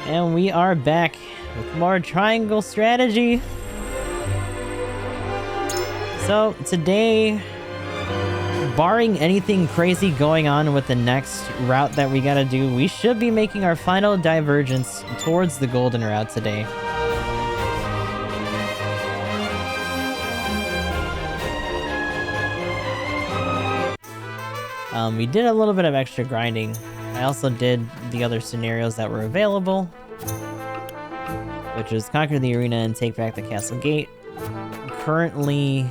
And we are back with more triangle strategy. So today, barring anything crazy going on with the next route that we gotta do, we should be making our final divergence towards the golden route today. We did a little bit of extra grinding. I also did the other scenarios that were available, which was conquer the arena and take back the castle gate. Currently,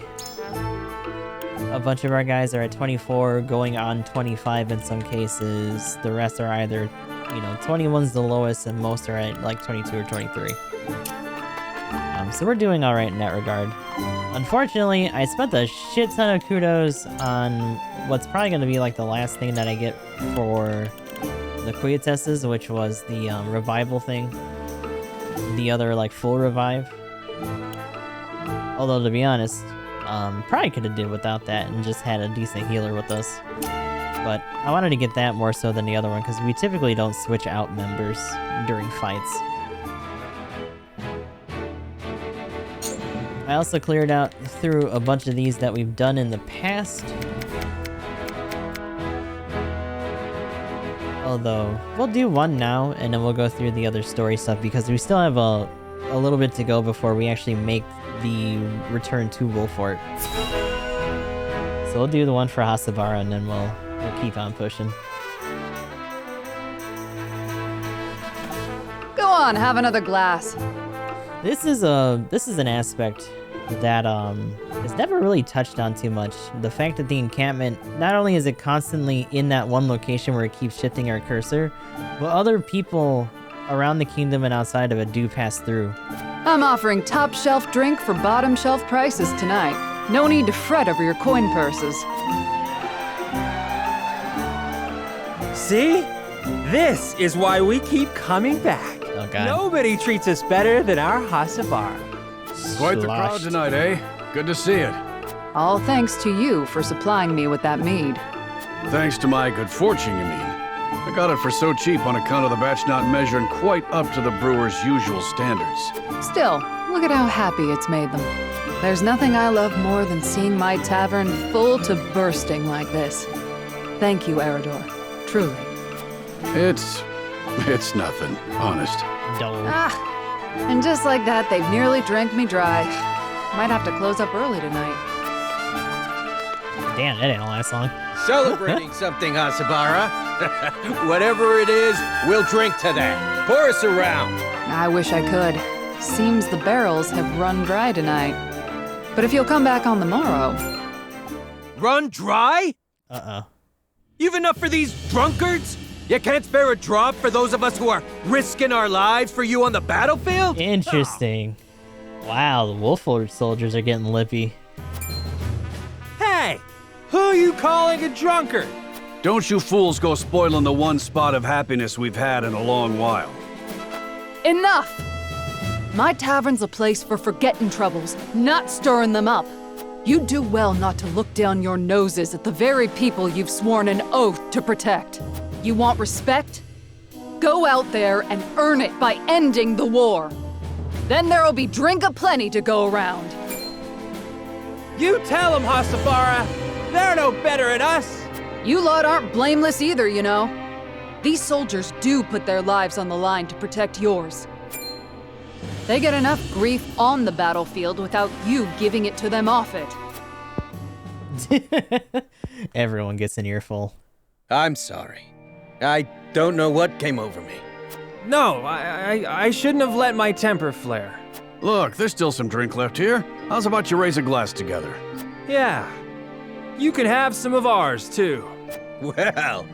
a bunch of our guys are at 24, going on 25 in some cases. The rest are either, 21's the lowest, and most are at like 22 or 23. So we're doing all right in that regard. Unfortunately, I spent a shit ton of kudos on what's probably going to be like the last thing that I get for the Quieteses, which was the revival thing. The other like full revive. Although to be honest, probably could have did without that and just had a decent healer with us. But I wanted to get that more so than the other one because we typically don't switch out members during fights. I also cleared out through a bunch of these that we've done in the past. Although, we'll do one now, and then we'll go through the other story stuff, because we still have a little bit to go before we actually make the return to Wolfort. So we'll do the one for Hasabara, and then we'll keep on pushing. Go on, have another glass. This is an aspect that is never really touched on too much. The fact that the encampment, not only is it constantly in that one location where it keeps shifting our cursor, but other people around the kingdom and outside of it do pass through. I'm offering top shelf drink for bottom shelf prices tonight. No need to fret over your coin purses. See? This is why we keep coming back. Oh god. Nobody treats us better than our Hasabara. Quite the crowd tonight, eh? Good to see it. All thanks to you for supplying me with that mead. Thanks to my good fortune, you mean. I got it for so cheap on account of the batch not measuring quite up to the brewer's usual standards. Still, look at how happy it's made them. There's nothing I love more than seeing my tavern full to bursting like this. Thank you, Eridor. Truly. It's nothing, honest. Don't. And just like that, they've nearly drank me dry. Might have to close up early tonight. Damn, that didn't last long. Celebrating something, Hasabara. Whatever it is, we'll drink to that. Pour us around. I wish I could. Seems the barrels have run dry tonight. But if you'll come back on the morrow... Run dry? Uh-oh. You've enough for these drunkards? You can't spare a drop for those of us who are risking our lives for you on the battlefield? Interesting. Wow, the Wolford soldiers are getting lippy. Hey! Who are you calling a drunkard? Don't you fools go spoiling the one spot of happiness we've had in a long while. Enough! My tavern's a place for forgetting troubles, not stirring them up. You'd do well not to look down your noses at the very people you've sworn an oath to protect. You want respect? Go out there and earn it by ending the war. Then there'll be drink aplenty to go around. You tell them, Hasabara. They're no better than us. You lot aren't blameless either, you know. These soldiers do put their lives on the line to protect yours. They get enough grief on the battlefield without you giving it to them off it. Everyone gets an earful. I'm sorry. I don't know what came over me. No, I shouldn't have let my temper flare. Look, there's still some drink left here. How's about you raise a glass together? Yeah. You can have some of ours, too. Well,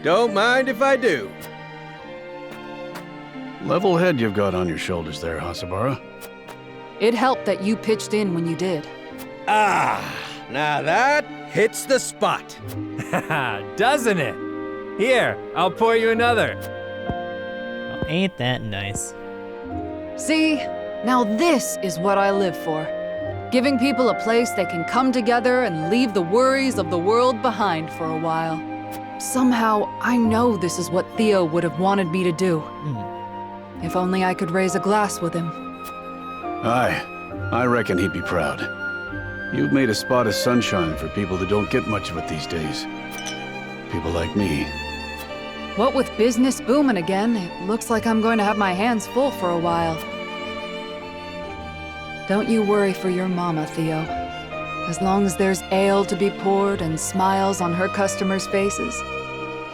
don't mind if I do. Level head you've got on your shoulders there, Hasabara. It helped that you pitched in when you did. Ah, now that hits the spot. Doesn't it? Here, I'll pour you another. Oh, ain't that nice? See, now this is what I live for. Giving people a place they can come together and leave the worries of the world behind for a while. Somehow, I know this is what Theo would have wanted me to do. If only I could raise a glass with him. Aye, I reckon he'd be proud. You've made a spot of sunshine for people that don't get much of it these days. People like me. What with business booming again, it looks like I'm going to have my hands full for a while. Don't you worry for your mama, Theo. As long as there's ale to be poured and smiles on her customers' faces,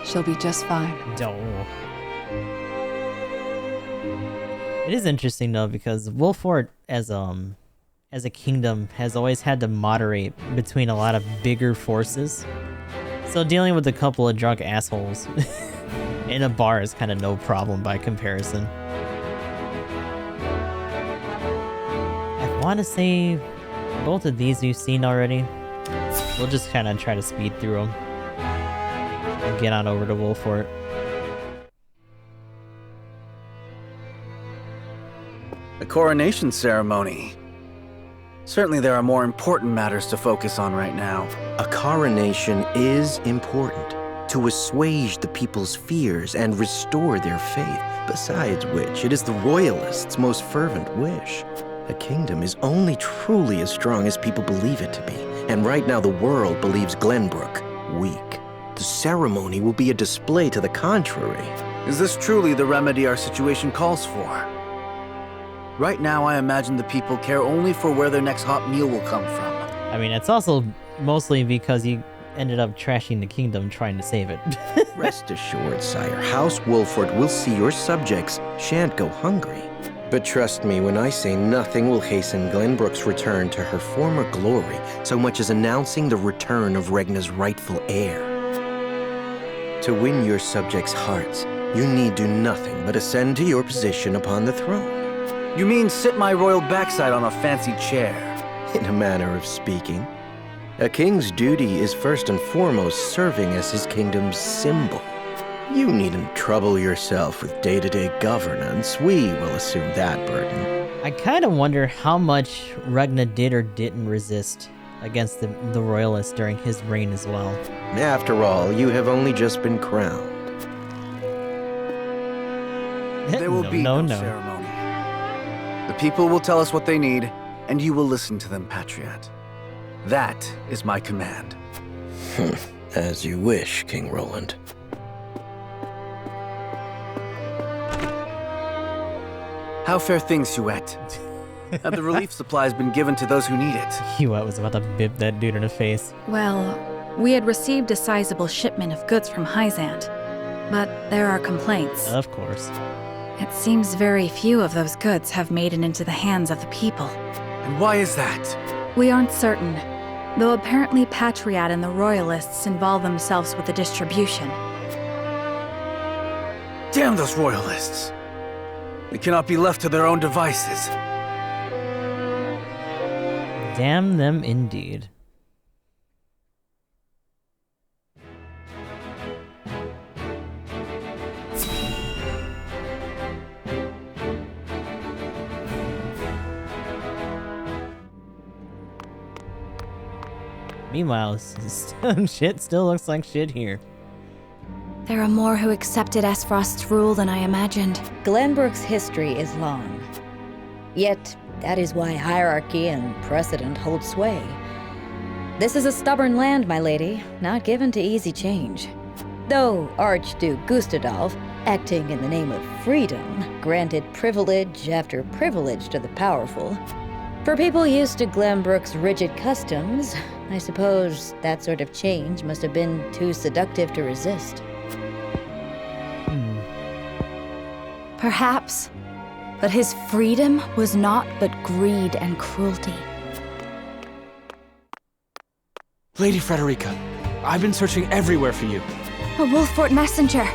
she'll be just fine. Don't. It is interesting though, because Wolfort as a kingdom has always had to moderate between a lot of bigger forces. So dealing with a couple of drunk assholes in a bar is kind of no problem by comparison. I want to say both of these you've seen already. We'll just kind of try to speed through them and get on over to Wolfort. The coronation ceremony. Certainly there are more important matters to focus on right now. A coronation is important to assuage the people's fears and restore their faith. Besides which, it is the royalists' most fervent wish. A kingdom is only truly as strong as people believe it to be. And right now the world believes Glenbrook weak. The ceremony will be a display to the contrary. Is this truly the remedy our situation calls for? Right now, I imagine the people care only for where their next hot meal will come from. I mean, it's also mostly because you ended up trashing the kingdom trying to save it. Rest assured, sire, House Wolford will see your subjects shan't go hungry. But trust me when I say nothing will hasten Glenbrook's return to her former glory so much as announcing the return of Regna's rightful heir. To win your subjects' hearts, you need do nothing but ascend to your position upon the throne. You mean sit my royal backside on a fancy chair? In a manner of speaking. A king's duty is first and foremost serving as his kingdom's symbol. You needn't trouble yourself with day-to-day governance. We will assume that burden. I kind of wonder how much Regna did or didn't resist against the royalists during his reign as well. After all, you have only just been crowned. There will be no ceremony. The people will tell us what they need, and you will listen to them, Patriot. That is my command. As you wish, King Roland. How fare things, Huette? Have the relief supplies been given to those who need it? Huette was about to bip that dude in the face. Well, we had received a sizable shipment of goods from Hyzant, but there are complaints. Of course. It seems very few of those goods have made it into the hands of the people. And why is that? We aren't certain, though apparently Patriot and the Royalists involve themselves with the distribution. Damn those Royalists! They cannot be left to their own devices. Damn them indeed. Meanwhile, shit still looks like shit here. There are more who accepted Esfrost's rule than I imagined. Glenbrook's history is long. Yet, that is why hierarchy and precedent hold sway. This is a stubborn land, my lady, not given to easy change. Though Archduke Gustadolf, acting in the name of freedom, granted privilege after privilege to the powerful. For people used to Glenbrook's rigid customs, I suppose that sort of change must have been too seductive to resist. Perhaps. But his freedom was naught but greed and cruelty. Lady Frederica, I've been searching everywhere for you. A Wolfort messenger.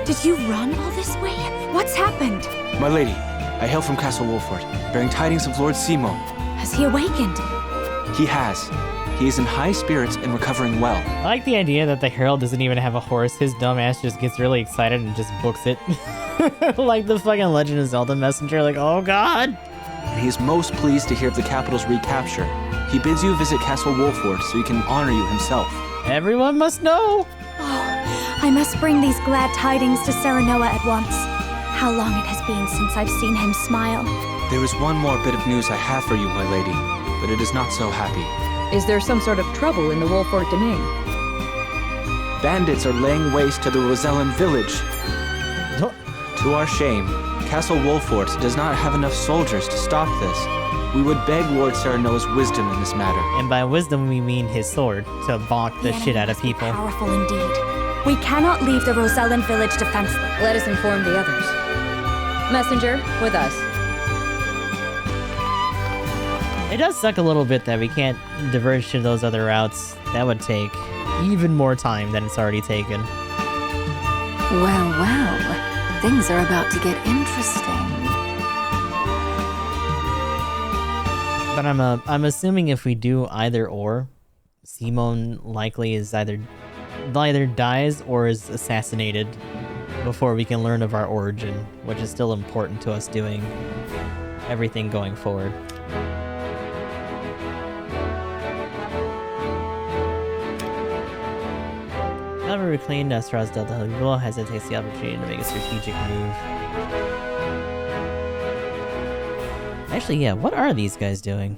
Did you run all this way? What's happened? My lady, I hail from Castle Wolfort, bearing tidings of Lord Simo. Has he awakened? He has. He is in high spirits and recovering well. I like the idea that the Herald doesn't even have a horse. His dumbass just gets really excited and just books it. Like the fucking Legend of Zelda messenger, like, oh god! He is most pleased to hear of the capital's recapture. He bids you visit Castle Wolfort so he can honor you himself. Everyone must know! Oh, I must bring these glad tidings to Serenoa at once. how long it has been since I've seen him smile. There is one more bit of news I have for you, my lady, but it is not so happy. Is there some sort of trouble in the Wolfort domain? Bandits are laying waste to the Rosellan village. To our shame, Castle Wolfort does not have enough soldiers to stop this. We would beg Lord Serenoa's wisdom in this matter. And by wisdom, we mean his sword, to bonk the shit out of people. Powerful indeed. We cannot leave the Rosellan village defenseless. Let us inform the others. Messenger, with us. It does suck a little bit that we can't diverge to those other routes. That would take even more time than it's already taken. Well, well. Things are about to get interesting. But I'm assuming if we do either or, Simon likely is either dies or is assassinated before we can learn of our origin, which is still important to us doing everything going forward. However, reclaimed Estras Delta Hugul hesitates the opportunity to make a strategic move. Actually, yeah, what are these guys doing?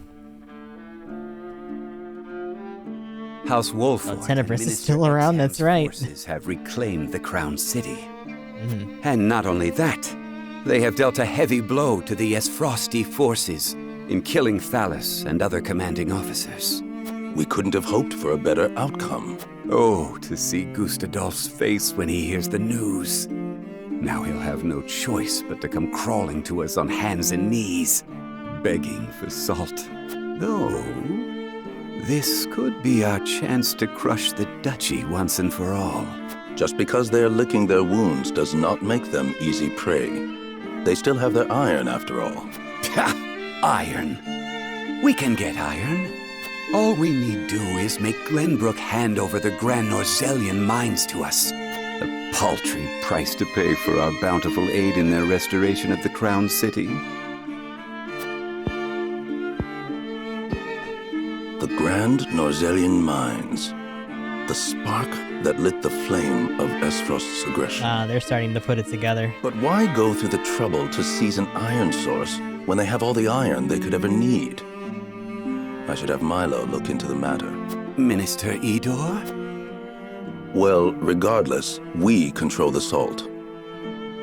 House Wolfort Tenebris is still around, that's right. Forces have reclaimed the Crown City. And not only that, they have dealt a heavy blow to the Esfrosti forces in killing Thalas and other commanding officers. We couldn't have hoped for a better outcome. Oh, to see Gustadolf's face when he hears the news. Now he'll have no choice but to come crawling to us on hands and knees, begging for salt. Though, this could be our chance to crush the duchy once and for all. Just because they're licking their wounds does not make them easy prey. They still have their iron, after all. Ha! Iron? We can get iron. All we need do is make Glenbrook hand over the Grand Norzellian mines to us. A paltry price to pay for our bountiful aid in their restoration of the Crown City. The Grand Norzellian mines. The spark that lit the flame of Esfrost's aggression. They're starting to put it together. But why go through the trouble to seize an iron source when they have all the iron they could ever need? I should have Milo look into the matter. Minister Edor? Well, regardless, we control the salt.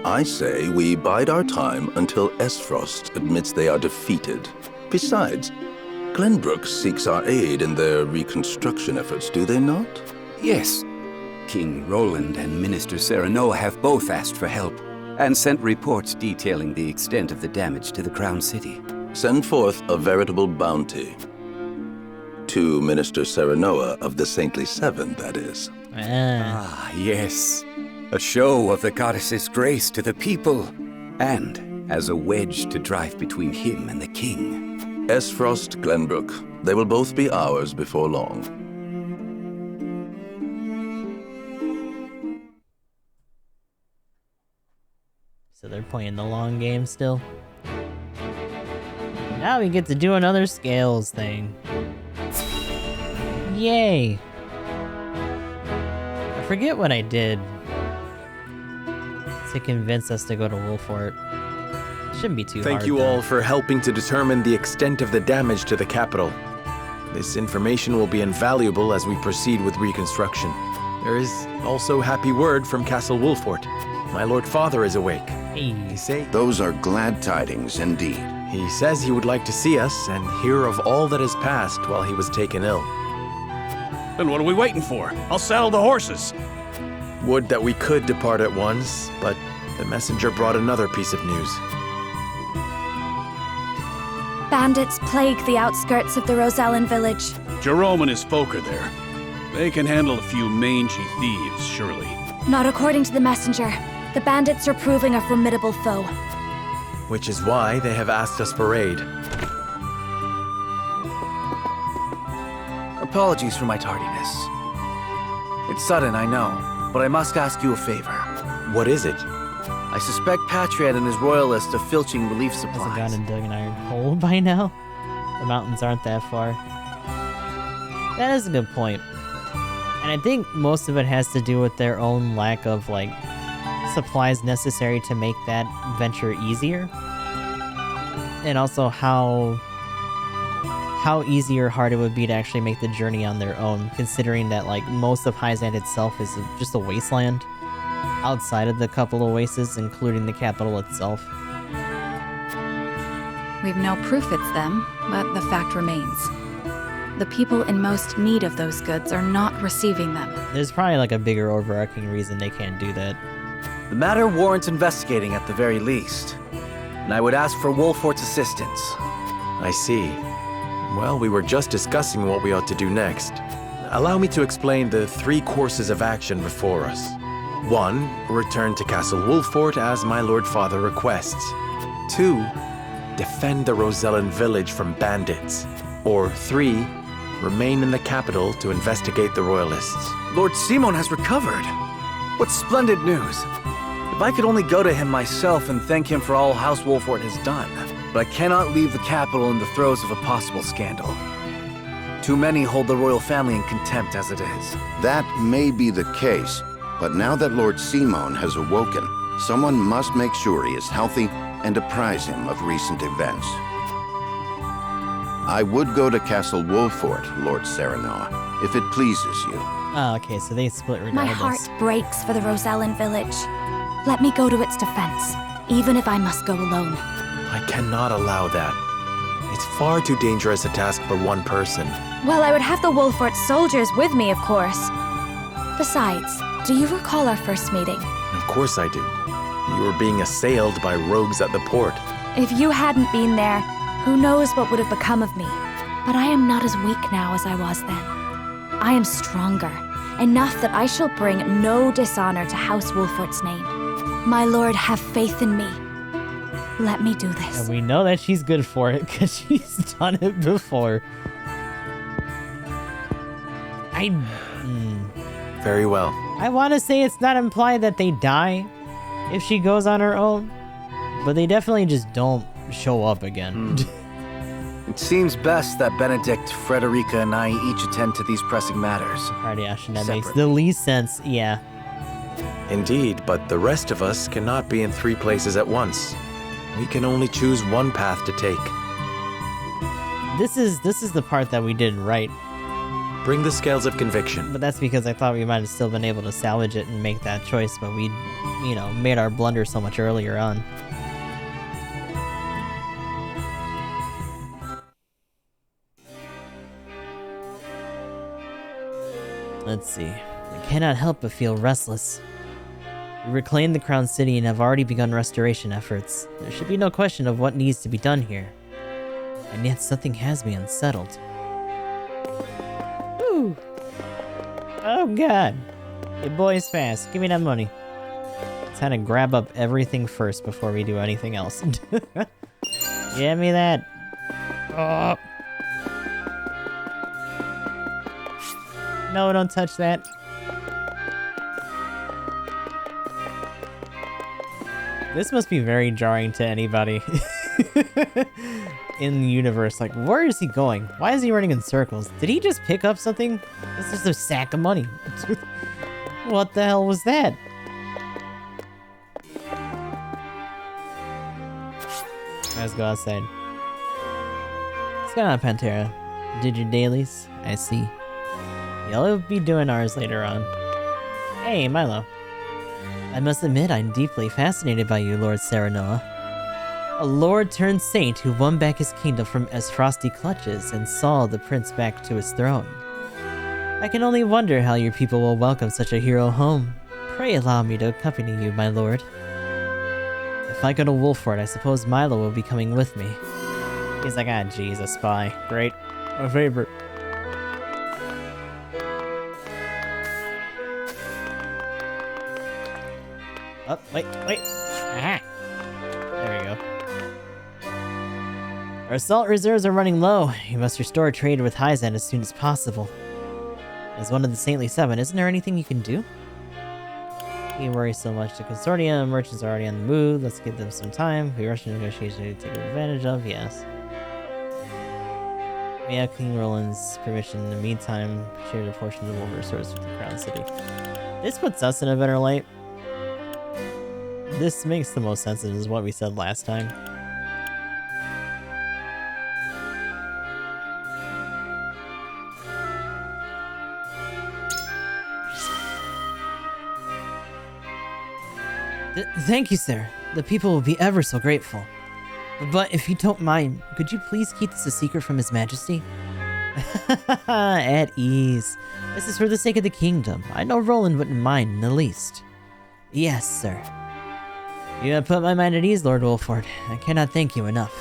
I say we bide our time until Esfrost admits they are defeated. Besides, Glenbrook seeks our aid in their reconstruction efforts, do they not? Yes. King Roland and Minister Serenoa have both asked for help and sent reports detailing the extent of the damage to the Crown City. Send forth a veritable bounty. To Minister Serenoa of the Saintly Seven, that is. Ah, yes. A show of the goddess's grace to the people, and as a wedge to drive between him and the king. Esfrost, Glenbrook, they will both be ours before long. So they're playing the long game still. Now we get to do another scales thing. Yay! I forget what I did to convince us to go to Wolfort. Shouldn't be too hard. Thank you all for helping to determine the extent of the damage to the capital. This information will be invaluable as we proceed with reconstruction. There is also happy word from Castle Wolfort. My Lord Father is awake. Hey. Those are glad tidings indeed. He says he would like to see us and hear of all that has passed while he was taken ill. Then what are we waiting for? I'll saddle the horses. Would that we could depart at once, but the messenger brought another piece of news. Bandits plague the outskirts of the Rosellan village. Jerome and his folk are there. They can handle a few mangy thieves, surely. Not according to the messenger. The bandits are proving a formidable foe. Which is why they have asked us for aid. Apologies for my tardiness. It's sudden, I know, but I must ask you a favor. What is it? I suspect Patriot and his royalists of filching relief supplies. Hasn't gone and dug an iron hole by now? The mountains aren't that far. That is a good point. And I think most of it has to do with their own lack of, like, supplies necessary to make that venture easier. And also how easy or hard it would be to actually make the journey on their own, considering that like most of Hyzant itself is just a wasteland outside of the couple oases, including the capital itself. We've no proof it's them, but the fact remains. The people in most need of those goods are not receiving them. There's probably like a bigger overarching reason they can't do that. The matter warrants investigating at the very least, and I would ask for Wolfort's assistance. I see. Well, we were just discussing what we ought to do next. Allow me to explain the 3 courses of action before us. 1. Return to Castle Wolfort as my Lord Father requests. 2. Defend the Rosellan village from bandits. Or 3. Remain in the capital to investigate the royalists. Lord Simon has recovered. What splendid news. If I could only go to him myself and thank him for all House Wolfort has done. But I cannot leave the capital in the throes of a possible scandal. Too many hold the royal family in contempt as it is. That may be the case, but now that Lord Simon has awoken, someone must make sure he is healthy and apprise him of recent events. I would go to Castle Wolfort, Lord Serenoa, if it pleases you. Oh, okay, so they split regardless. My heart breaks for the Rosellan village. Let me go to its defense, even if I must go alone. I cannot allow that. It's far too dangerous a task for one person. Well, I would have the Wolfort soldiers with me, of course. Besides, do you recall our first meeting? Of course I do. You were being assailed by rogues at the port. If you hadn't been there, who knows what would have become of me. But I am not as weak now as I was then. I am stronger, enough that I shall bring no dishonor to House Wolfort's name. My lord, have faith in me. Let me do this. And we know that she's good for it, because she's done it before. Very well. I want to say it's not implied that they die if she goes on her own, but they definitely just don't show up again. It seems best that Benedict, Frederica, and I each attend to these pressing matters. That makes the least sense, yeah. Indeed, but the rest of us cannot be in 3 places at once. We can only choose one path to take. This is the part that we did right. Bring the scales of conviction. But that's because I thought we might have still been able to salvage it and make that choice, but we, made our blunder so much earlier on. Let's see. I cannot help but feel restless. We reclaimed the Crown City and have already begun restoration efforts. There should be no question of what needs to be done here. And yet something has me unsettled. Woo! Oh god! Your boy's fast. Give me that money. Let's kind of grab up everything first before we do anything else. Give me that! Oh! No, don't touch that. This must be very jarring to anybody in the universe. Like, where is he going? Why is he running in circles? Did he just pick up something? This is a sack of money. What the hell was that? Let's go outside. What's going on, Pantera? Did your dailies? I see. You'll be doing ours later on. Hey, Milo. I must admit I'm deeply fascinated by you, Lord Serenoa. A lord turned saint who won back his kingdom from Frosty clutches and saw the prince back to his throne. I can only wonder how your people will welcome such a hero home. Pray allow me to accompany you, my lord. If I go to Wolfort, I suppose Milo will be coming with me. He's like, ah, geez, a spy. Great. My favorite. Oh, wait. Aha! There we go. Our salt reserves are running low. You must restore trade with Hyzant as soon as possible. As one of the Saintly Seven, isn't there anything you can do? You worry so much. The consortium merchants are already on the move. Let's give them some time. We rush into negotiations to take advantage of, yes. We have King Roland's permission. In the meantime, share a portion of the Wolver resource with the Crown City. This puts us in a better light. this makes the most sense, and is what we said last time. Thank you, sir. The people will be ever so grateful. But if you don't mind, could you please keep this a secret from His Majesty? At ease. This is for the sake of the kingdom. I know Roland wouldn't mind in the least. Yes, sir. You have put my mind at ease, Lord Wolford. I cannot thank you enough.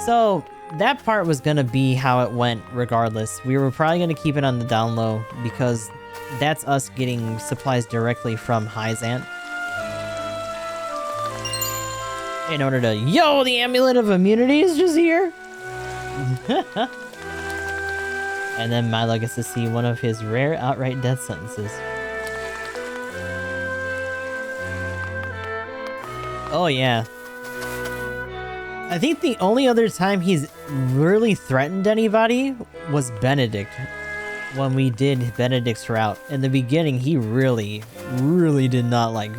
So, that part was gonna be how it went regardless. We were probably gonna keep it on the down low because that's us getting supplies directly from Hyzant. In order to... Yo, the Amulet of Immunity is just here! And then Milo gets to see one of his rare outright death sentences. Oh yeah. I think the only other time he's really threatened anybody was Benedict. When we did Benedict's route. In the beginning, he really did not like...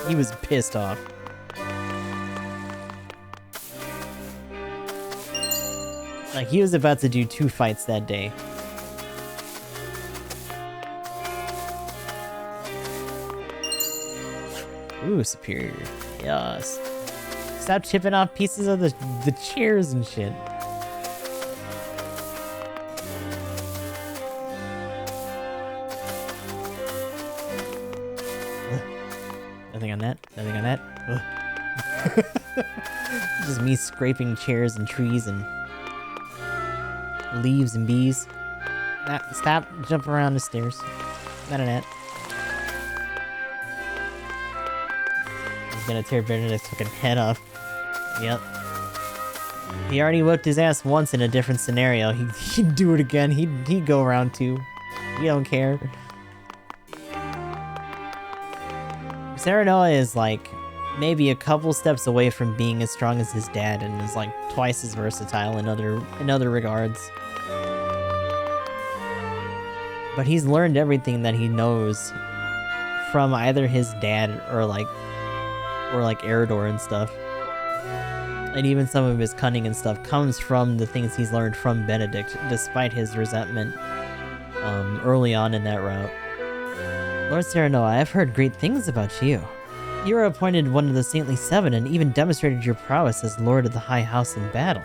He was pissed off. Like, he was about to do 2 fights that day. Ooh, superior. Yes. Stop chipping off pieces of the chairs and shit. Nothing on that. Nothing on that. Just me scraping chairs and trees and leaves and bees. Stop jumping around the stairs. None of that. He's gonna tear Benedict's fucking head off. Yep. He already whipped his ass once in a different scenario. He'd do it again. He'd go around too. He don't care. Serenoa is like maybe a couple steps away from being as strong as his dad, and is like twice as versatile in other regards. But he's learned everything that he knows from either his dad or like Eredor and stuff. And even some of his cunning and stuff comes from the things he's learned from Benedict, despite his resentment early on in that route. Lord Serenoa, I have heard great things about you. You were appointed one of the Saintly Seven and even demonstrated your prowess as Lord of the High House in battle.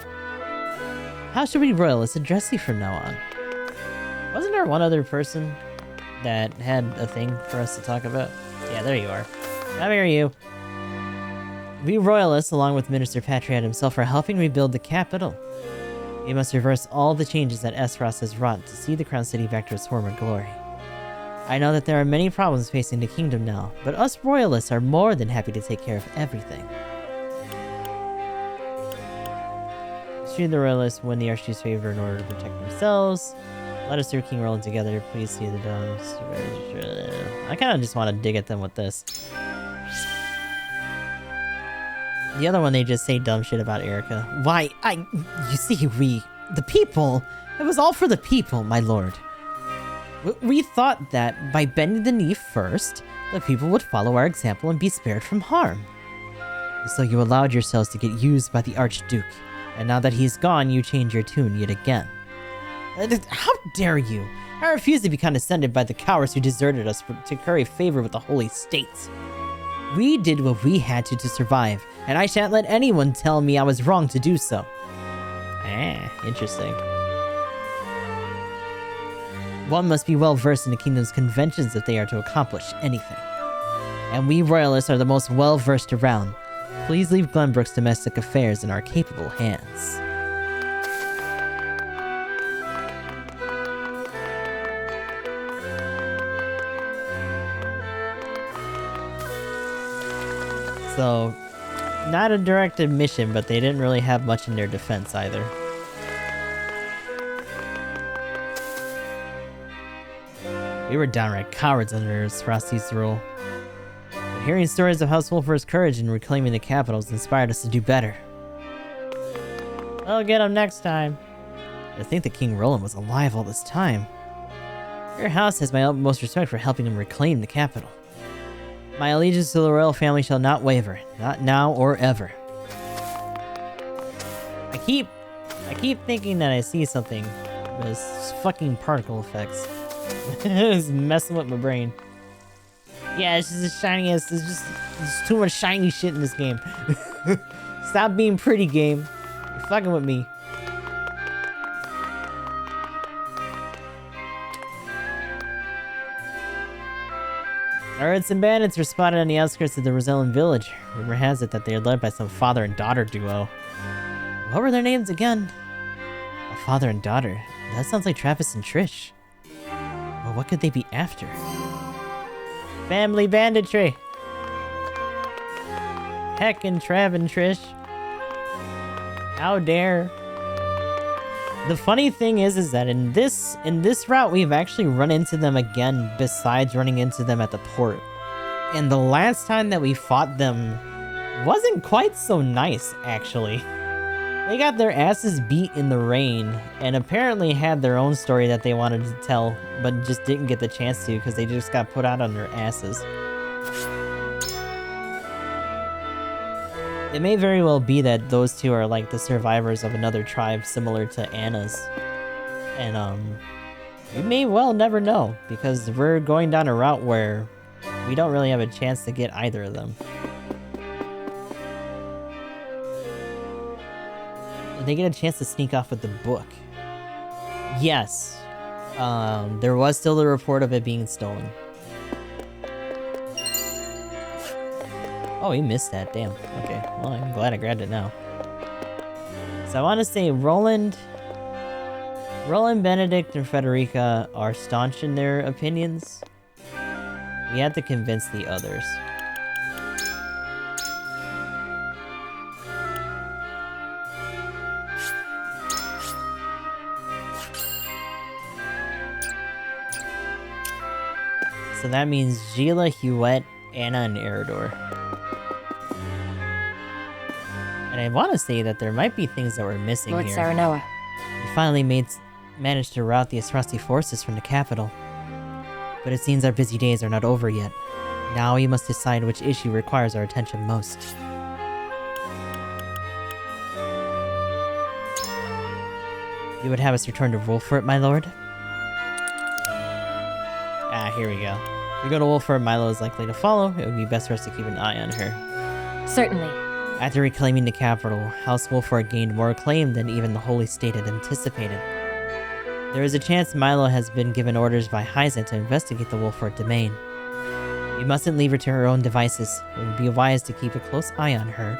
How should we royalists address you from now on? Wasn't there one other person that had a thing for us to talk about? Yeah, there you are. Come here, you. We royalists, along with Minister Patriot himself, are helping rebuild the capital. We must reverse all the changes that Esros has wrought to see the Crown City back to its former glory. I know that there are many problems facing the kingdom now, but us royalists are more than happy to take care of everything. Shoot the royalists win the Archduke's favor in order to protect themselves. Let us serve King Roland together. Please see the domes. I kind of just want to dig at them with this. The other one, they just say dumb shit about Erica. Why, you see, the people, it was all for the people, my lord. We thought that by bending the knee first, the people would follow our example and be spared from harm. So you allowed yourselves to get used by the Archduke, and now that he's gone, you change your tune yet again. How dare you! I refuse to be condescended by the cowards who deserted us to curry favor with the Holy States. We did what we had to survive, and I shan't let anyone tell me I was wrong to do so. Interesting. One must be well versed in the kingdom's conventions if they are to accomplish anything. And we royalists are the most well versed around. Please leave Glenbrook's domestic affairs in our capable hands. So, not a direct admission, but they didn't really have much in their defense either. We were downright cowards under Frosty's rule. But hearing stories of House Wolfer's courage in reclaiming the capital has inspired us to do better. I'll get him next time. I think that King Roland was alive all this time. Your house has my utmost respect for helping him reclaim the capital. My allegiance to the royal family shall not waver. Not now or ever. I keep thinking that I see something. But it's fucking particle effects. It's messing with my brain. Yeah, it's just the shiniest. There's too much shiny shit in this game. Stop being pretty, game. You're fucking with me. Pirates and bandits were spotted on the outskirts of the Rosellan village. Rumor has it that they are led by some father and daughter duo. What were their names again? A father and daughter. That sounds like Travis and Trish. Well, what could they be after? Family banditry. Heckin' Trav and Trish. How dare. The funny thing is that in this route, we've actually run into them again besides running into them at the port. And the last time that we fought them wasn't quite so nice, actually. They got their asses beat in the rain and apparently had their own story that they wanted to tell, but just didn't get the chance to because they just got put out on their asses. It may very well be that those two are like the survivors of another tribe similar to Anna's. And, we may well never know, because we're going down a route where we don't really have a chance to get either of them. Did they get a chance to sneak off with the book? Yes. There was still the report of it being stolen. Oh, he missed that. Damn. Okay. Well, I'm glad I grabbed it now. So I want to say Roland, Benedict, and Frederica are staunch in their opinions. We have to convince the others. So that means Gila, Huette, Anna, and Eridor. And I want to say that there might be things that we're missing Lord here. Saranoa. We finally managed to rout the Esrasti forces from the capital. But it seems our busy days are not over yet. Now we must decide which issue requires our attention most. You would have us return to Wolfort, my lord? Ah, here we go. If we go to Wolfort, Milo is likely to follow. It would be best for us to keep an eye on her. Certainly. After reclaiming the capital, House Wolfort gained more acclaim than even the Holy State had anticipated. There is a chance Milo has been given orders by Hyza to investigate the Wolfort domain. We mustn't leave her to her own devices. It would be wise to keep a close eye on her.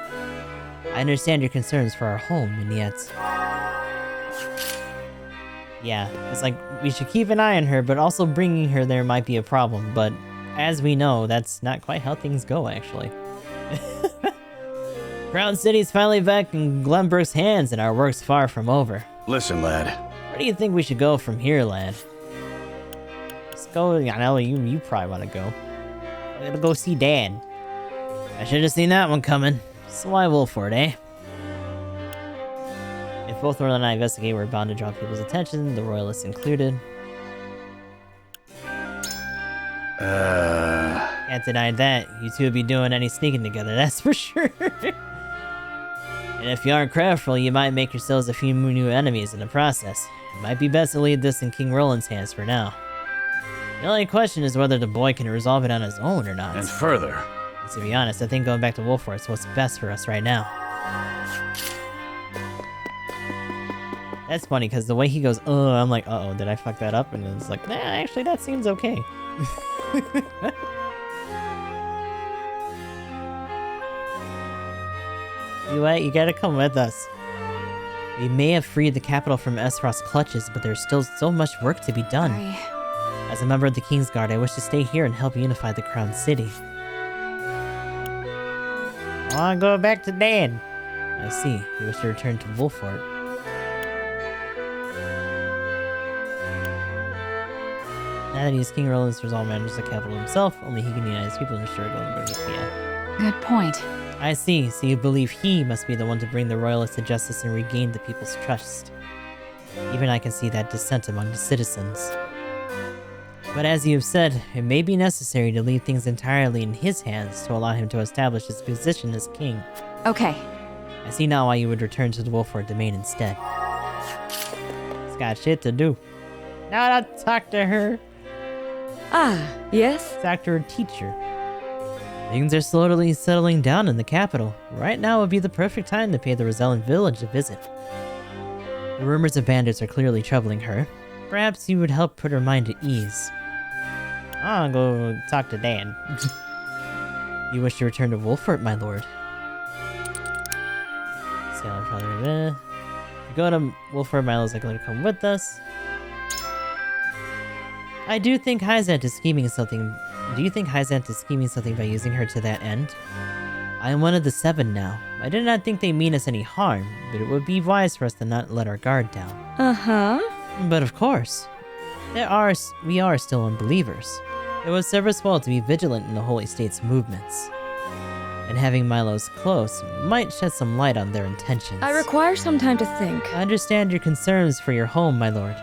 I understand your concerns for our home, and yet... Yeah, it's like, we should keep an eye on her, but also bringing her there might be a problem, but as we know, that's not quite how things go, actually. Crown City's finally back in Glenbrook's hands, and our work's far from over. Listen, lad. Where do you think we should go from here, lad? Let's go. I know you probably want to go. We're gonna go see Dad. I should have seen that one coming. So why Wolfort, eh? If both Royal and I investigate, we're bound to draw people's attention, the Royalists included. Can't deny that. You two would be doing any sneaking together, that's for sure. And if you aren't careful, you might make yourselves a few new enemies in the process. It might be best to leave this in King Roland's hands for now. The only question is whether the boy can resolve it on his own or not. And further. And to be honest, I think going back to Wolfort is what's best for us right now. That's funny, because the way he goes, oh, I'm like, uh-oh, did I fuck that up? And it's like, nah, actually, that seems okay. You gotta come with us. We may have freed the capital from Esros' clutches, but there's still so much work to be done. As a member of the Kingsguard, I wish to stay here and help unify the Crown City. I wanna go back to Dad. I see. You wish to return to Wolfort. Now that he's King Roland's resolve manages the capital himself, only he can unite his people and restore Glenbrook. Yeah. Good point. I see. So you believe he must be the one to bring the Royalists to justice and regain the people's trust. Even I can see that dissent among the citizens. But as you have said, it may be necessary to leave things entirely in his hands to allow him to establish his position as king. Okay. I see now why you would return to the Wolford domain instead. He's got shit to do. Now I'll talk to her. Ah, yes? Talk to her teacher. Things are slowly settling down in the capital. Right now would be the perfect time to pay the Rosellan village a visit. The rumors of bandits are clearly troubling her. Perhaps you would help put her mind at ease. I'll go talk to Dan. You wish to return to Wolfort, my lord. Sailor father. Go to Wolfort, my lord's likely to come with us. I do think Hyzant is scheming something. Do you think Hyzant is scheming something by using her to that end? I am one of the 7 now. I did not think they mean us any harm, but it would be wise for us to not let our guard down. Uh-huh. But of course, we are still unbelievers. It would serve us well to be vigilant in the Holy State's movements. And having Milos close might shed some light on their intentions. I require some time to think. I understand your concerns for your home, my lord.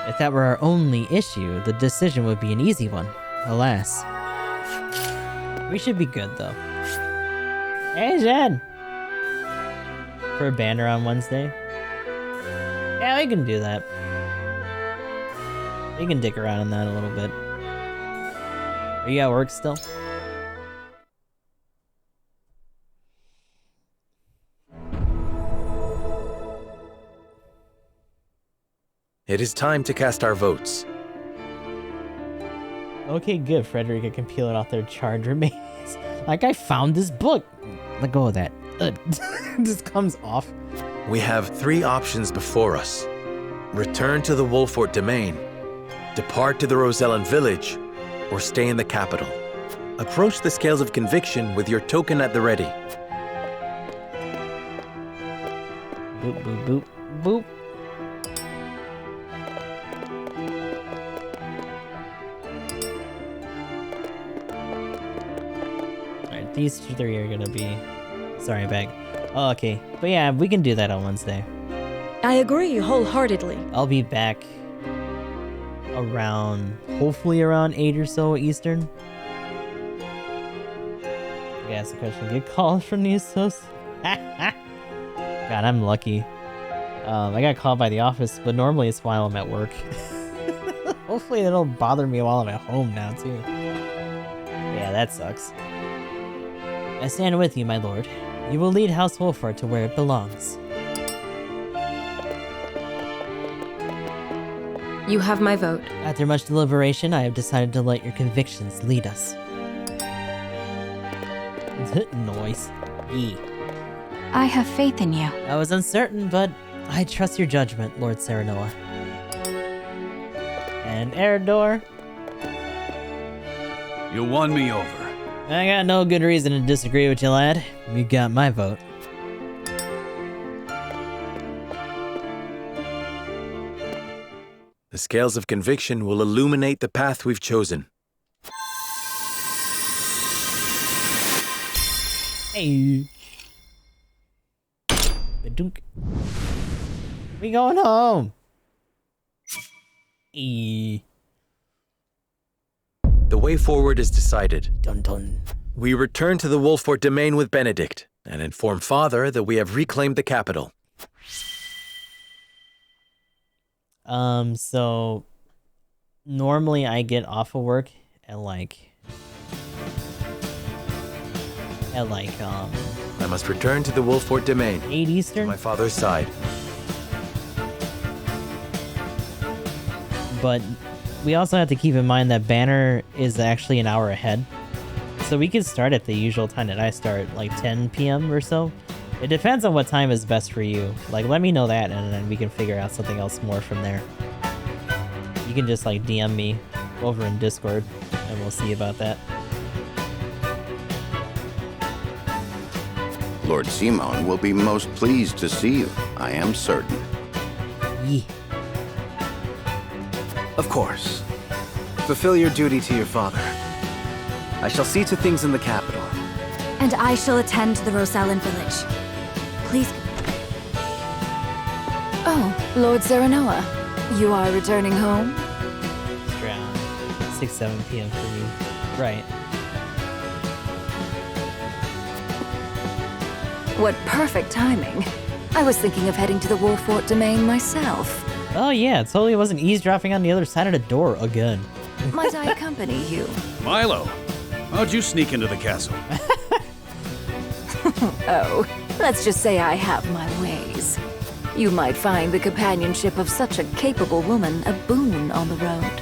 If that were our only issue, the decision would be an easy one. Alas. We should be good, though. Hey, Jen! For a banner on Wednesday? Yeah, we can do that. We can dick around in that a little bit. Are you at work still? It is time to cast our votes. Okay, good. Frederica can peel it off their charred remains. Like, I found this book. Let go of that. It just comes off. We have 3 options before us. Return to the Wolfort domain, depart to the Rosellan village, or stay in the capital. Approach the scales of conviction with your token at the ready. Boop, boop, boop, boop. Alright, these 3 are gonna be... Sorry, bag. Oh, okay. But yeah, we can do that on Wednesday. I agree wholeheartedly. I'll be back around, hopefully around 8 or so Eastern. I ask the question, get calls from the associate? God, I'm lucky. I got called by the office, but normally it's while I'm at work. Hopefully they don't bother me while I'm at home now, too. Yeah, that sucks. I stand with you, my lord. You will lead House Wolford to where it belongs. You have my vote. After much deliberation, I have decided to let your convictions lead us. Noise. E. I have faith in you. I was uncertain, but I trust your judgment, Lord Serenoa. And Eredor. You won me over. I got no good reason to disagree with you, lad. You got my vote. The scales of conviction will illuminate the path we've chosen. Hey. Badunk. We going home. E. The way forward is decided. Dun dun. We return to the Wolfort domain with Benedict and inform Father that we have reclaimed the capital. So normally I get off of work at like I must return to the Wolfort domain. 8 Eastern? My father's side. But we also have to keep in mind that Banner is actually an hour ahead. So we could start at the usual time that I start, like 10 p.m. or so. It depends on what time is best for you. Like, let me know that, and then we can figure out something else more from there. You can just, like, DM me over in Discord, and we'll see about that. Lord Simon will be most pleased to see you, I am certain. Yeah. Of course. Fulfill your duty to your father. I shall see to things in the capital. And I shall attend to the Rosellan village. Please. Oh, Lord Serenoa, you are returning home? Strong. 6, 7 p.m. for me. Right. What perfect timing. I was thinking of heading to the Wolfort domain myself. Oh yeah, totally wasn't eavesdropping on the other side of the door again. Might I accompany you? Milo, how'd you sneak into the castle? Oh, let's just say I have my ways. You might find the companionship of such a capable woman a boon on the road.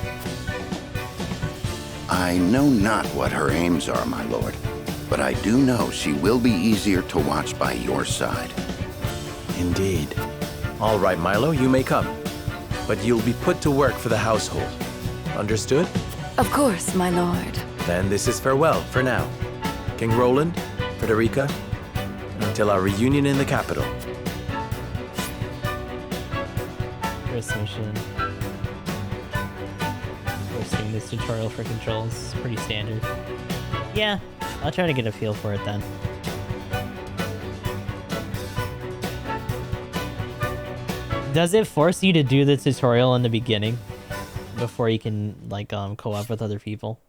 I know not what her aims are, my lord, but I do know she will be easier to watch by your side. Indeed. All right, Milo, you may come. But you'll be put to work for the household. Understood? Of course, my lord. Then this is farewell for now. King Roland, Frederica, until our reunion in the capital. First mission. Posting this tutorial for controls is pretty standard. Yeah, I'll try to get a feel for it then. Does it force you to do the tutorial in the beginning before you can like co-op with other people?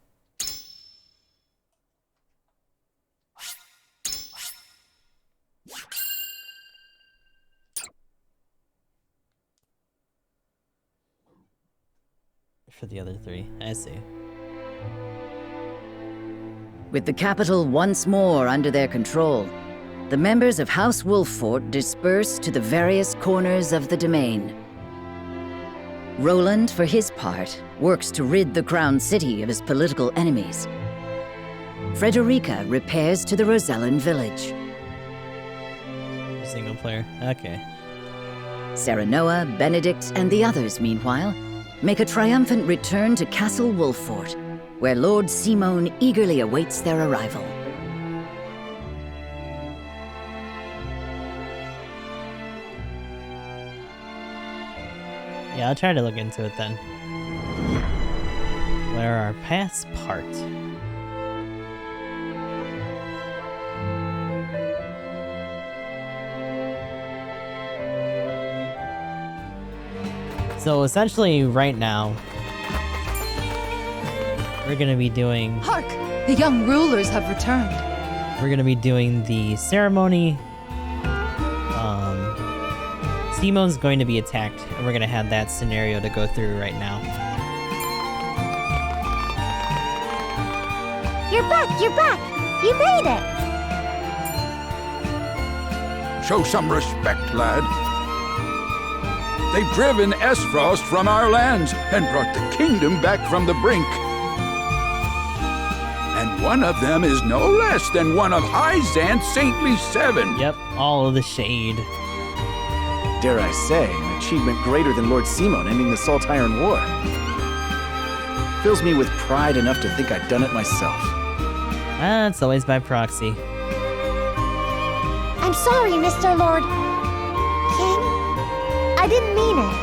For the other 3, I see. With the capital once more under their control, the members of House Wolfort disperse to the various corners of the domain. Roland, for his part, works to rid the Crown City of his political enemies. Frederica repairs to the Rosellan village. Single player, okay. Serenoa, Benedict, and the others, meanwhile, make a triumphant return to Castle Wolfort, where Lord Simon eagerly awaits their arrival. Yeah, I'll try to look into it then. Where our paths part. So essentially, right now, we're gonna be doing... Hark! The young rulers have returned. We're gonna be doing the ceremony. Simon's going to be attacked, and we're gonna have that scenario to go through right now. You're back! You're back! You made it! Show some respect, lad. They've driven Esfrost from our lands and brought the kingdom back from the brink. And one of them is no less than one of Hyzant's saintly 7. Yep, all of the shade. Dare I say, an achievement greater than Lord Simon ending the Salt Iron War. Fills me with pride enough to think I'd done it myself. Ah, it's always by proxy. I'm sorry, Mr. Lord. King, I didn't mean it.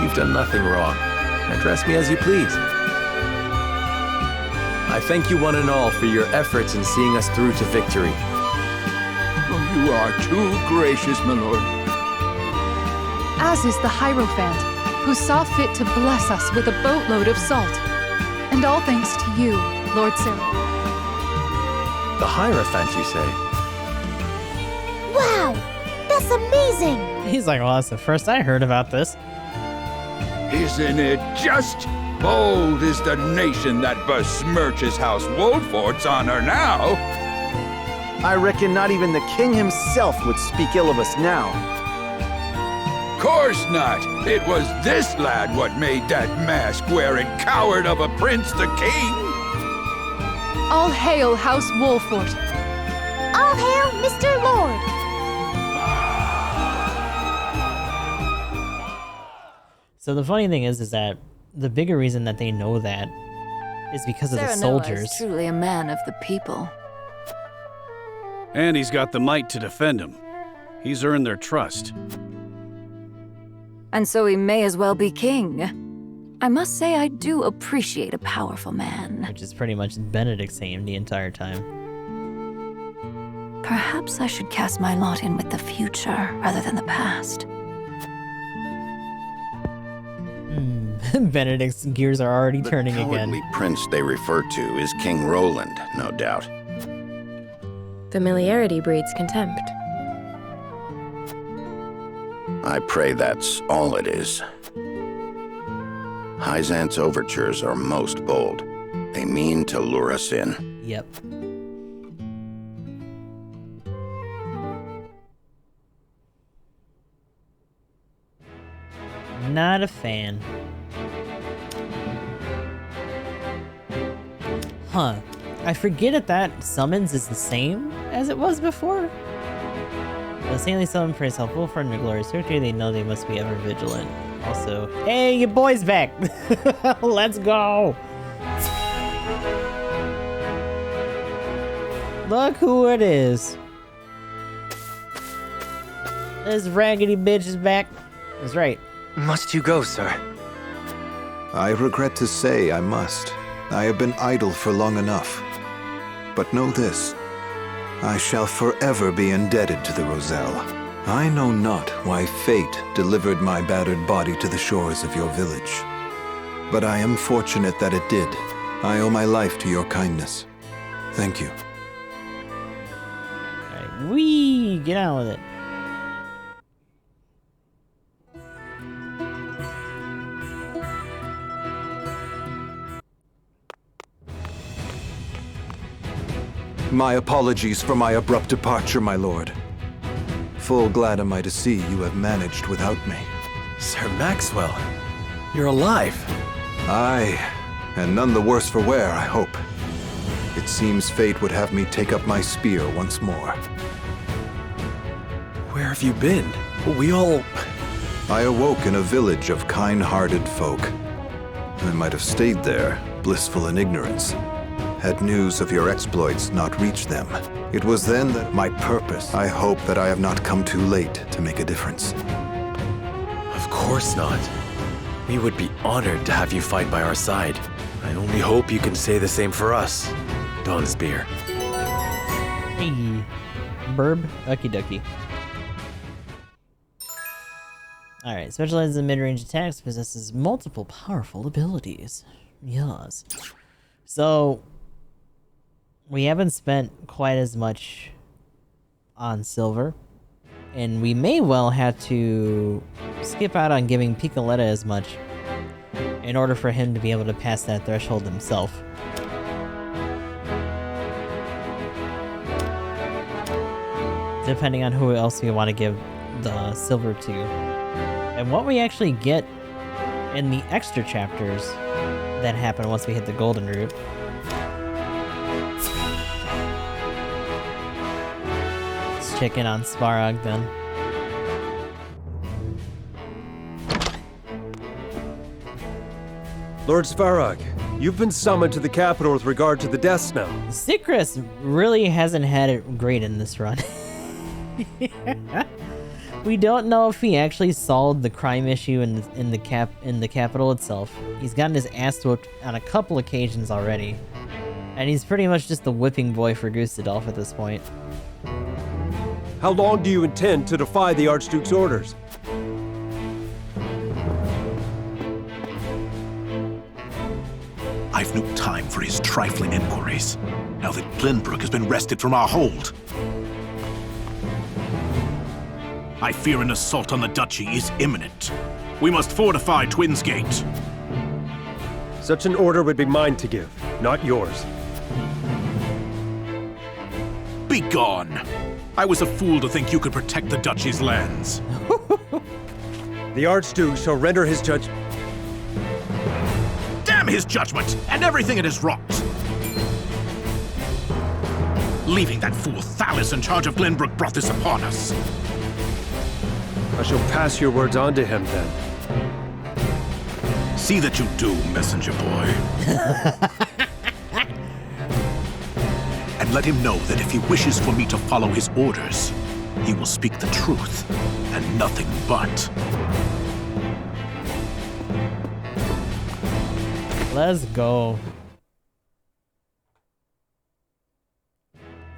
You've done nothing wrong. Address me as you please. I thank you one and all for your efforts in seeing us through to victory. You are too gracious, my lord. As is the Hierophant, who saw fit to bless us with a boatload of salt. And all thanks to you, Lord Sarah. The Hierophant, you say? Wow! That's amazing! He's like, well, that's the first I heard about this. Isn't it just? Bold is the nation that besmirches House Wolfort's honor now. I reckon not even the king himself would speak ill of us now. Course not. It was this lad what made that mask-wearing coward of a prince the king. All hail House Wolfort. All hail Mr. Lord. So the funny thing is that the bigger reason that they know that is because of the soldiers. Is truly a man of the people. And he's got the might to defend him. He's earned their trust. And so he may as well be king. I must say I do appreciate a powerful man. Which is pretty much Benedict's aim the entire time. Perhaps I should cast my lot in with the future rather than the past. Benedict's gears are already turning The again. cowardly prince they refer to is King Roland, no doubt. Familiarity breeds contempt. I pray that's all it is. Hyzant's overtures are most bold. They mean to lure us in. Yep. Not a fan. Huh. I forget if that summons is the same as it was before. The saintly summon praise help Wolford and the glorious victory. They know they must be ever vigilant. Also, hey, your boy's back! Let's go! Look who it is. This raggedy bitch is back. That's right. Must you go, sir? I regret to say I must. I have been idle for long enough. But know this, I shall forever be indebted to the Roselle. I know not why fate delivered my battered body to the shores of your village. But I am fortunate that it did. I owe my life to your kindness. Thank you. Alright, wee! Get on with it. My apologies for my abrupt departure, my lord. Full glad am I to see you have managed without me. Sir Maxwell, you're alive. Aye, and none the worse for wear, I hope. It seems fate would have me take up my spear once more. Where have you been? I awoke in a village of kind-hearted folk. I might have stayed there, blissful in ignorance, had news of your exploits not reached them. It was then that my purpose. I hope that I have not come too late to make a difference. Of course not. We would be honored to have you fight by our side. I only hope you can say the same for us, Dawnspear. Hey, burb, ucky ducky. Alright, specializes in mid-range attacks, possesses multiple powerful abilities. Yes. So, we haven't spent quite as much on silver, and we may well have to skip out on giving Picoletta as much in order for him to be able to pass that threshold himself. Depending on who else we want to give the silver to. And what we actually get in the extra chapters that happen once we hit the golden route. Let's check in on Svarog then. Lord Svarog, you've been summoned to the capital with regard to the death snow. Sikris really hasn't had it great in this run. We don't know if he actually solved the crime issue in the capital itself. He's gotten his ass whooped on a couple occasions already, and he's pretty much just the whipping boy for Gustadolf at this point. How long do you intend to defy the Archduke's orders? I've no time for his trifling inquiries, now that Glenbrook has been wrested from our hold. I fear an assault on the duchy is imminent. We must fortify Twins Gate. Such an order would be mine to give, not yours. Begone! I was a fool to think you could protect the duchy's lands. The Archduke shall render his judgment. Damn his judgment and everything it has wrought! Leaving that fool Thalys in charge of Glenbrook brought this upon us. I shall pass your words on to him, then. See that you do, messenger boy. And let him know that if he wishes for me to follow his orders, he will speak the truth and nothing but. Let's go.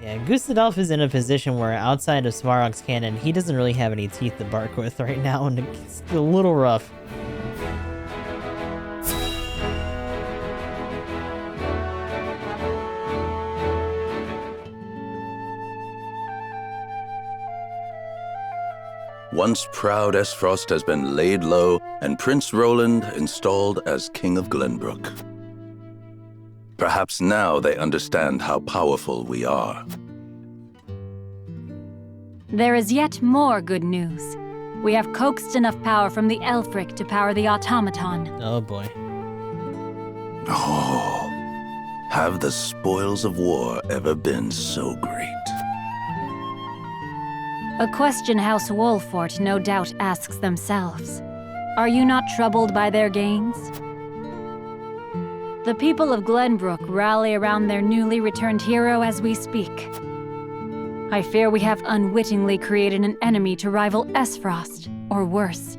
Yeah, Gustadolf is in a position where outside of Svarog's cannon, he doesn't really have any teeth to bark with right now, and it's a little rough. Once proud Esfrost has been laid low and Prince Roland installed as King of Glenbrook. Perhaps now they understand how powerful we are. There is yet more good news. We have coaxed enough power from the Elfric to power the automaton. Oh boy. Oh, have the spoils of war ever been so great? A question House Wolfort no doubt asks themselves. Are you not troubled by their gains? The people of Glenbrook rally around their newly returned hero as we speak. I fear we have unwittingly created an enemy to rival Esfrost, or worse.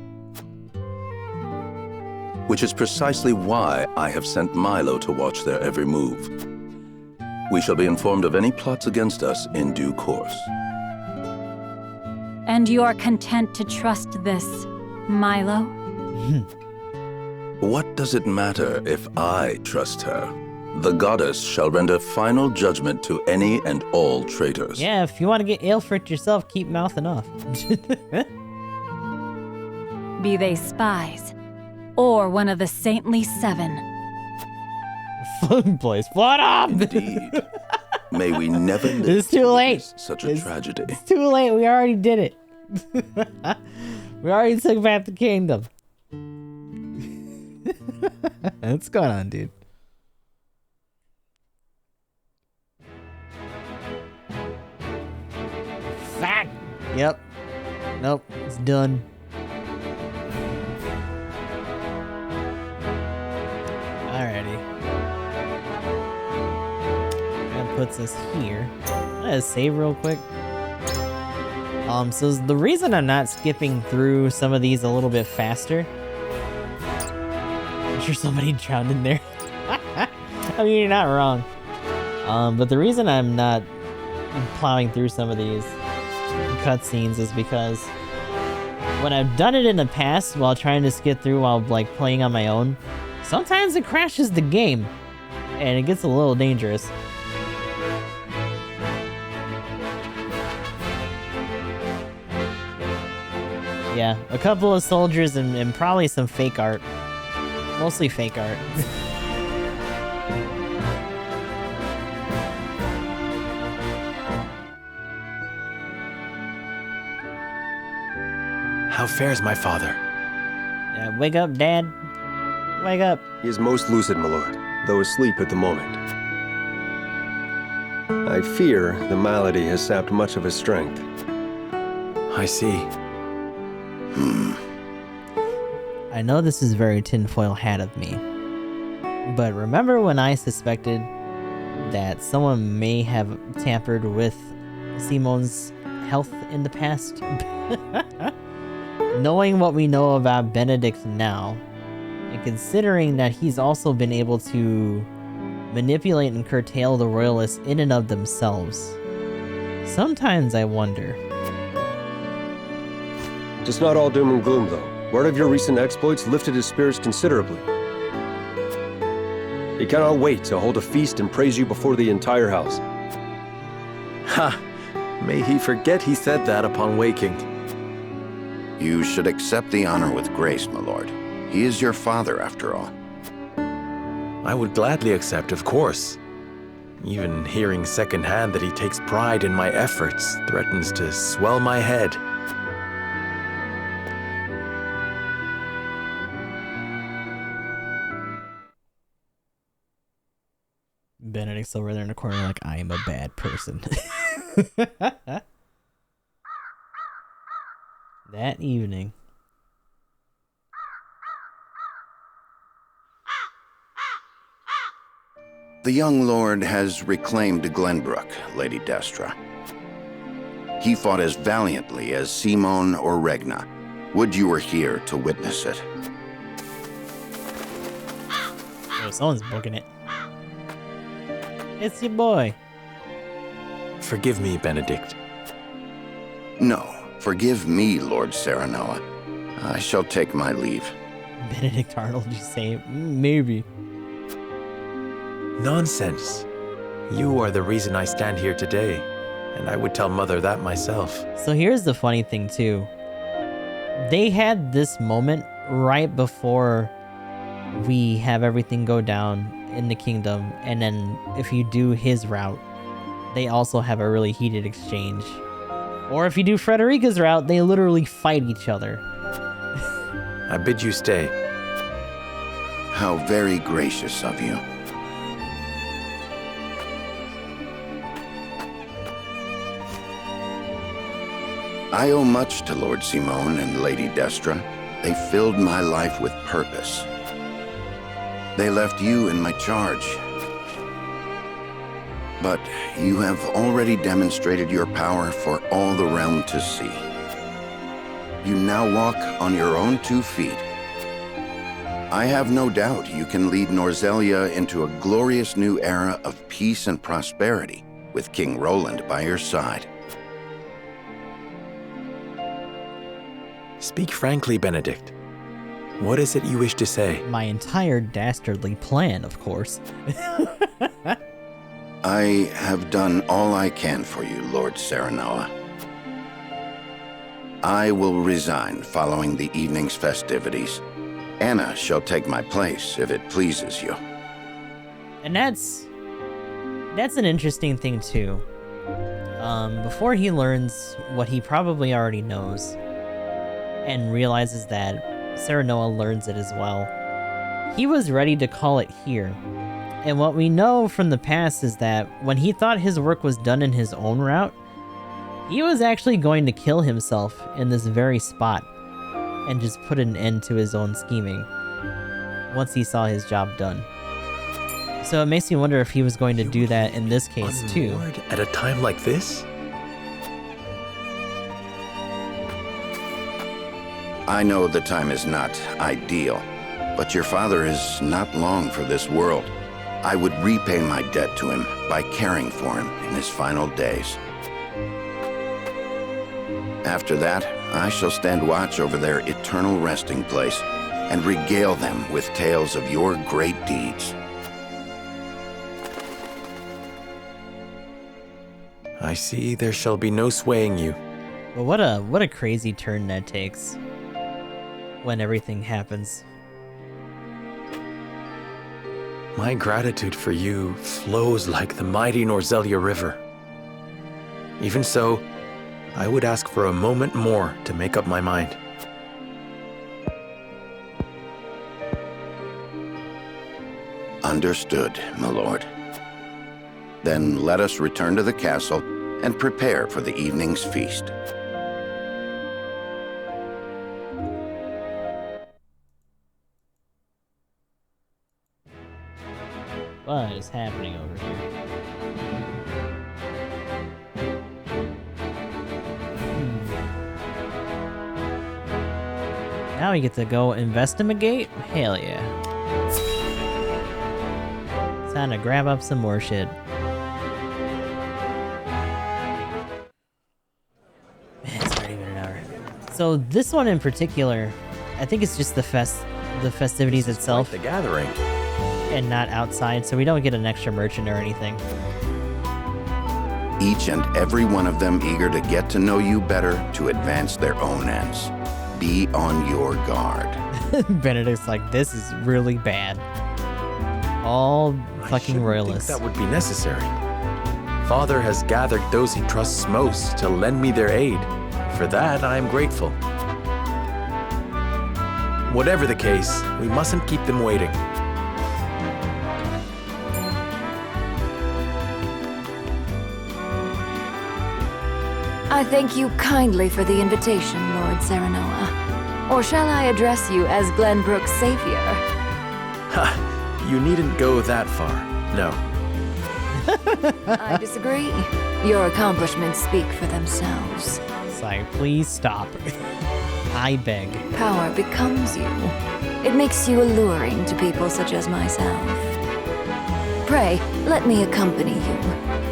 Which is precisely why I have sent Milo to watch their every move. We shall be informed of any plots against us in due course. And you are content to trust this, Milo? What does it matter if I trust her? The goddess shall render final judgment to any and all traitors. Yeah, if you want to get Aelfric yourself, keep mouthing off. Be they spies, or one of the Saintly Seven. Boys, flood up! Indeed. May we never live It's too late. Such a tragedy. It's too late. We already did it. We already took back the kingdom. What's going on, dude? Fuck. Yep. Nope. It's done. Alrighty. That puts us here. I'm gonna save real quick. So the reason I'm not skipping through some of these a little bit faster. I'm sure somebody drowned in there. I mean, you're not wrong. But the reason I'm not plowing through some of these cutscenes is because when I've done it in the past while trying to skip through while like playing on my own, sometimes it crashes the game and it gets a little dangerous. Yeah, a couple of soldiers and probably some fake art. Mostly fake art. How fares my father? Yeah, wake up, Dad. Wake up. He is most lucid, my lord, though asleep at the moment. I fear the malady has sapped much of his strength. I see. I know this is very tinfoil hat of me, but remember when I suspected that someone may have tampered with Simon's health in the past? Knowing what we know about Benedict now, and considering that he's also been able to manipulate and curtail the royalists in and of themselves, sometimes I wonder. It's not all doom and gloom, though. Word of your recent exploits lifted his spirits considerably. He cannot wait to hold a feast and praise you before the entire house. Ha! May he forget he said that upon waking. You should accept the honor with grace, my lord. He is your father, after all. I would gladly accept, of course. Even hearing secondhand that he takes pride in my efforts threatens to swell my head. Benedict's over there in the corner like, I am a bad person. That evening. The young lord has reclaimed Glenbrook, Lady Destra. He fought as valiantly as Simon or Regna. Would you were here to witness it. Oh, someone's booking it. It's your boy. Forgive me, Benedict. No, forgive me, Lord Serenoa. I shall take my leave. Benedict Arnold, you say? Maybe. Nonsense. You are the reason I stand here today, and I would tell Mother that myself. So here's the funny thing, too. they had this moment right before we have everything go down in the kingdom, and then if you do his route, they also have a really heated exchange. Or if you do Frederica's route, they literally fight each other. I bid you stay. How very gracious of you. I owe much to Lord Simone and Lady Destra. They filled my life with purpose. They left you in my charge. But you have already demonstrated your power for all the realm to see. You now walk on your own 2 feet. I have no doubt you can lead Norzelia into a glorious new era of peace and prosperity, with King Roland by your side. Speak frankly, Benedict. What is it you wish to say? My entire dastardly plan, of course. I have done all I can for you, Lord Serenoa. I will resign following the evening's festivities. Anna shall take my place if it pleases you. And that's an interesting thing too. Before he learns what he probably already knows, and realizes that Serenoa learns it as well, he was ready to call it here. And what we know from the past is that when he thought his work was done in his own route, he was actually going to kill himself in this very spot and just put an end to his own scheming once he saw his job done. So it makes me wonder if he was going to do that in this case too. At a time like this? I know the time is not ideal, but your father is not long for this world. I would repay my debt to him by caring for him in his final days. After that, I shall stand watch over their eternal resting place and regale them with tales of your great deeds. I see there shall be no swaying you. But what a crazy turn that takes when everything happens. My gratitude for you flows like the mighty Norzelia River. Even so, I would ask for a moment more to make up my mind. Understood, my lord. Then let us return to the castle and prepare for the evening's feast. What is happening over here? Now we get to go investigate? Hell yeah. It's time to grab up some more shit. Man, it's already been an hour. So this one in particular, I think it's just the festivities itself. The gathering. And not outside, so we don't get an extra merchant or anything. Each and every one of them eager to get to know you better to advance their own ends. Be on your guard. Benedict's like, this is really bad. All fucking royalists. I think that would be necessary. Father has gathered those he trusts most to lend me their aid. For that, I am grateful. Whatever the case, we mustn't keep them waiting. I thank you kindly for the invitation, Lord Serenoa. Or shall I address you as Glenbrook's savior? Ha! You needn't go that far. No. I disagree. Your accomplishments speak for themselves. It's like, please stop. I beg. Power becomes you. It makes you alluring to people such as myself. Pray, let me accompany you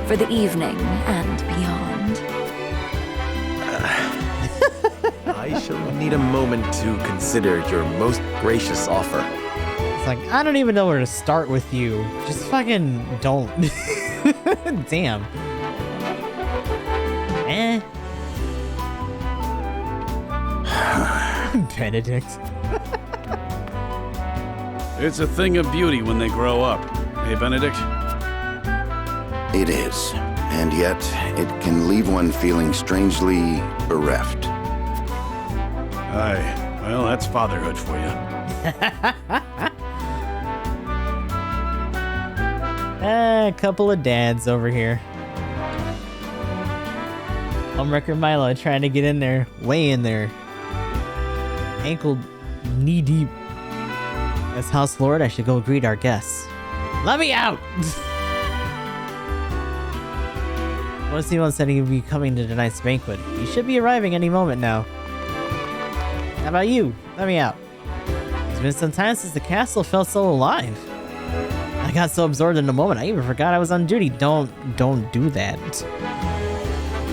for the evening and beyond. I shall need a moment to consider your most gracious offer. It's like, I don't even know where to start with you. Just fucking don't. Damn. Benedict. It's a thing of beauty when they grow up. Hey, Benedict? It is. And yet, it can leave one feeling strangely bereft. Aye. Well, that's fatherhood for you. A couple of dads over here. Homewrecker Milo trying to get in there. Way in there. Ankle knee deep. As House Lord, I should go greet our guests. Let me out! Once Simon said he'd be coming to tonight's banquet. He should be arriving any moment now. How about you? Let me out. It's been some time since the castle felt so alive. I got so absorbed in the moment, I even forgot I was on duty. Don't do that.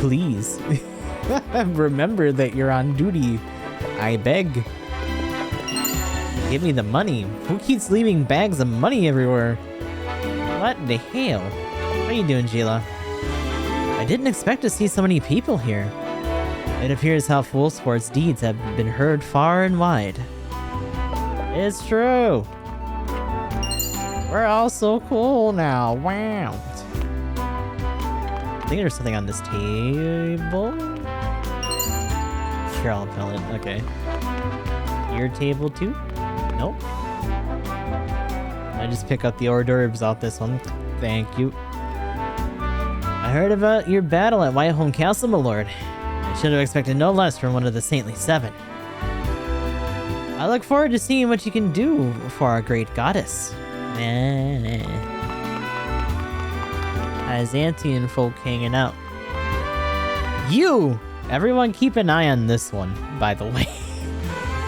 Please. Remember that you're on duty. I beg. Give me the money. Who keeps leaving bags of money everywhere? What the hell? What are you doing, Gila? I didn't expect to see so many people here. It appears how Wolfsport's deeds have been heard far and wide. It's true. We're all so cool now. Wow. I think there's something on this table. Sure, I'll fill it. Okay. Your table too? Nope. I just pick up the hors d'oeuvres off this one. Thank you. I heard about your battle at Whiteholm Castle, my lord. I should have expected no less from one of the Saintly Seven. I look forward to seeing what you can do for our great goddess. Byzantian folk hanging out. You! Everyone keep an eye on this one, by the way.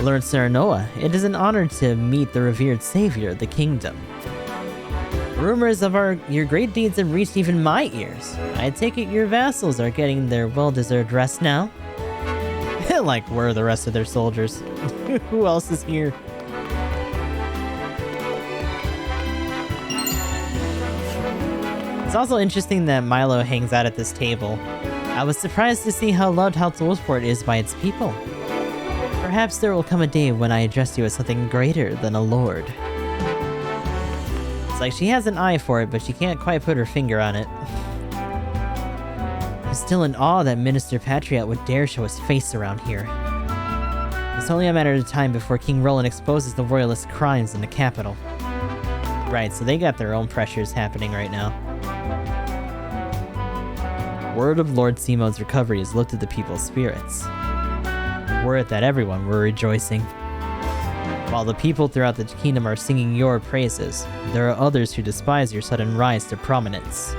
Lord Serenoa, it is an honor to meet the revered savior of the kingdom. Rumors of your great deeds have reached even my ears. I take it your vassals are getting their well-deserved rest now? Like, where are the rest of their soldiers? Who else is here? It's also interesting that Milo hangs out at this table. I was surprised to see how loved House Wolfsport is by its people. Perhaps there will come a day when I address you as something greater than a lord. It's like she has an eye for it, but she can't quite put her finger on it. I'm still in awe that Minister Patriot would dare show his face around here. It's only a matter of time before King Roland exposes the royalist crimes in the capital. Right, so they got their own pressures happening right now. Word of Lord Simo's recovery has lifted the people's spirits. Were it that everyone were rejoicing. While the people throughout the kingdom are singing your praises, there are others who despise your sudden rise to prominence.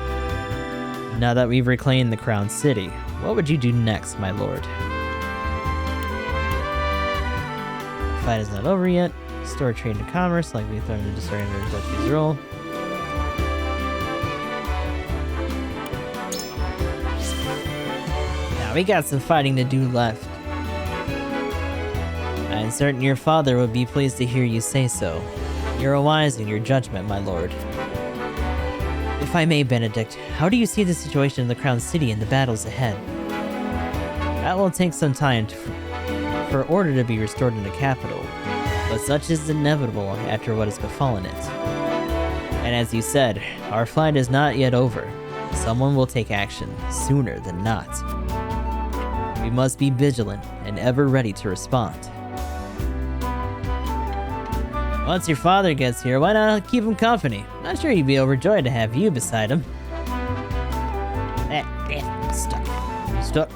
Now that we've reclaimed the crown city, what would you do next, my lord? The fight is not over yet. Store trade and commerce, likely thrown into surrender to Dutch's rule. Now we got some fighting to do left. I'm certain your father would be pleased to hear you say so. You're wise in your judgment, my lord. If I may, Benedict, how do you see the situation in the Crown City and the battles ahead? That will take some time for order to be restored in the capital, but such is inevitable after what has befallen it. And as you said, our flight is not yet over. Someone will take action, sooner than not. We must be vigilant and ever ready to respond. Once your father gets here, why not keep him company? Not sure he'd be overjoyed to have you beside him. Stuck.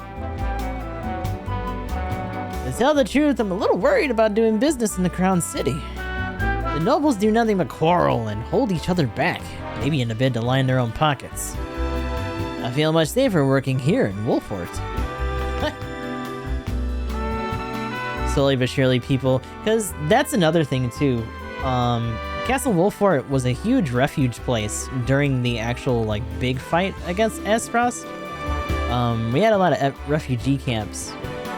To tell the truth, I'm a little worried about doing business in the Crown City. The nobles do nothing but quarrel and hold each other back, maybe in a bid to line their own pockets. I feel much safer working here in Wolfort. Slowly but surely, people, because that's another thing too. Castle Wolfort was a huge refuge place during the actual big fight against Aesfrost. We had a lot of refugee camps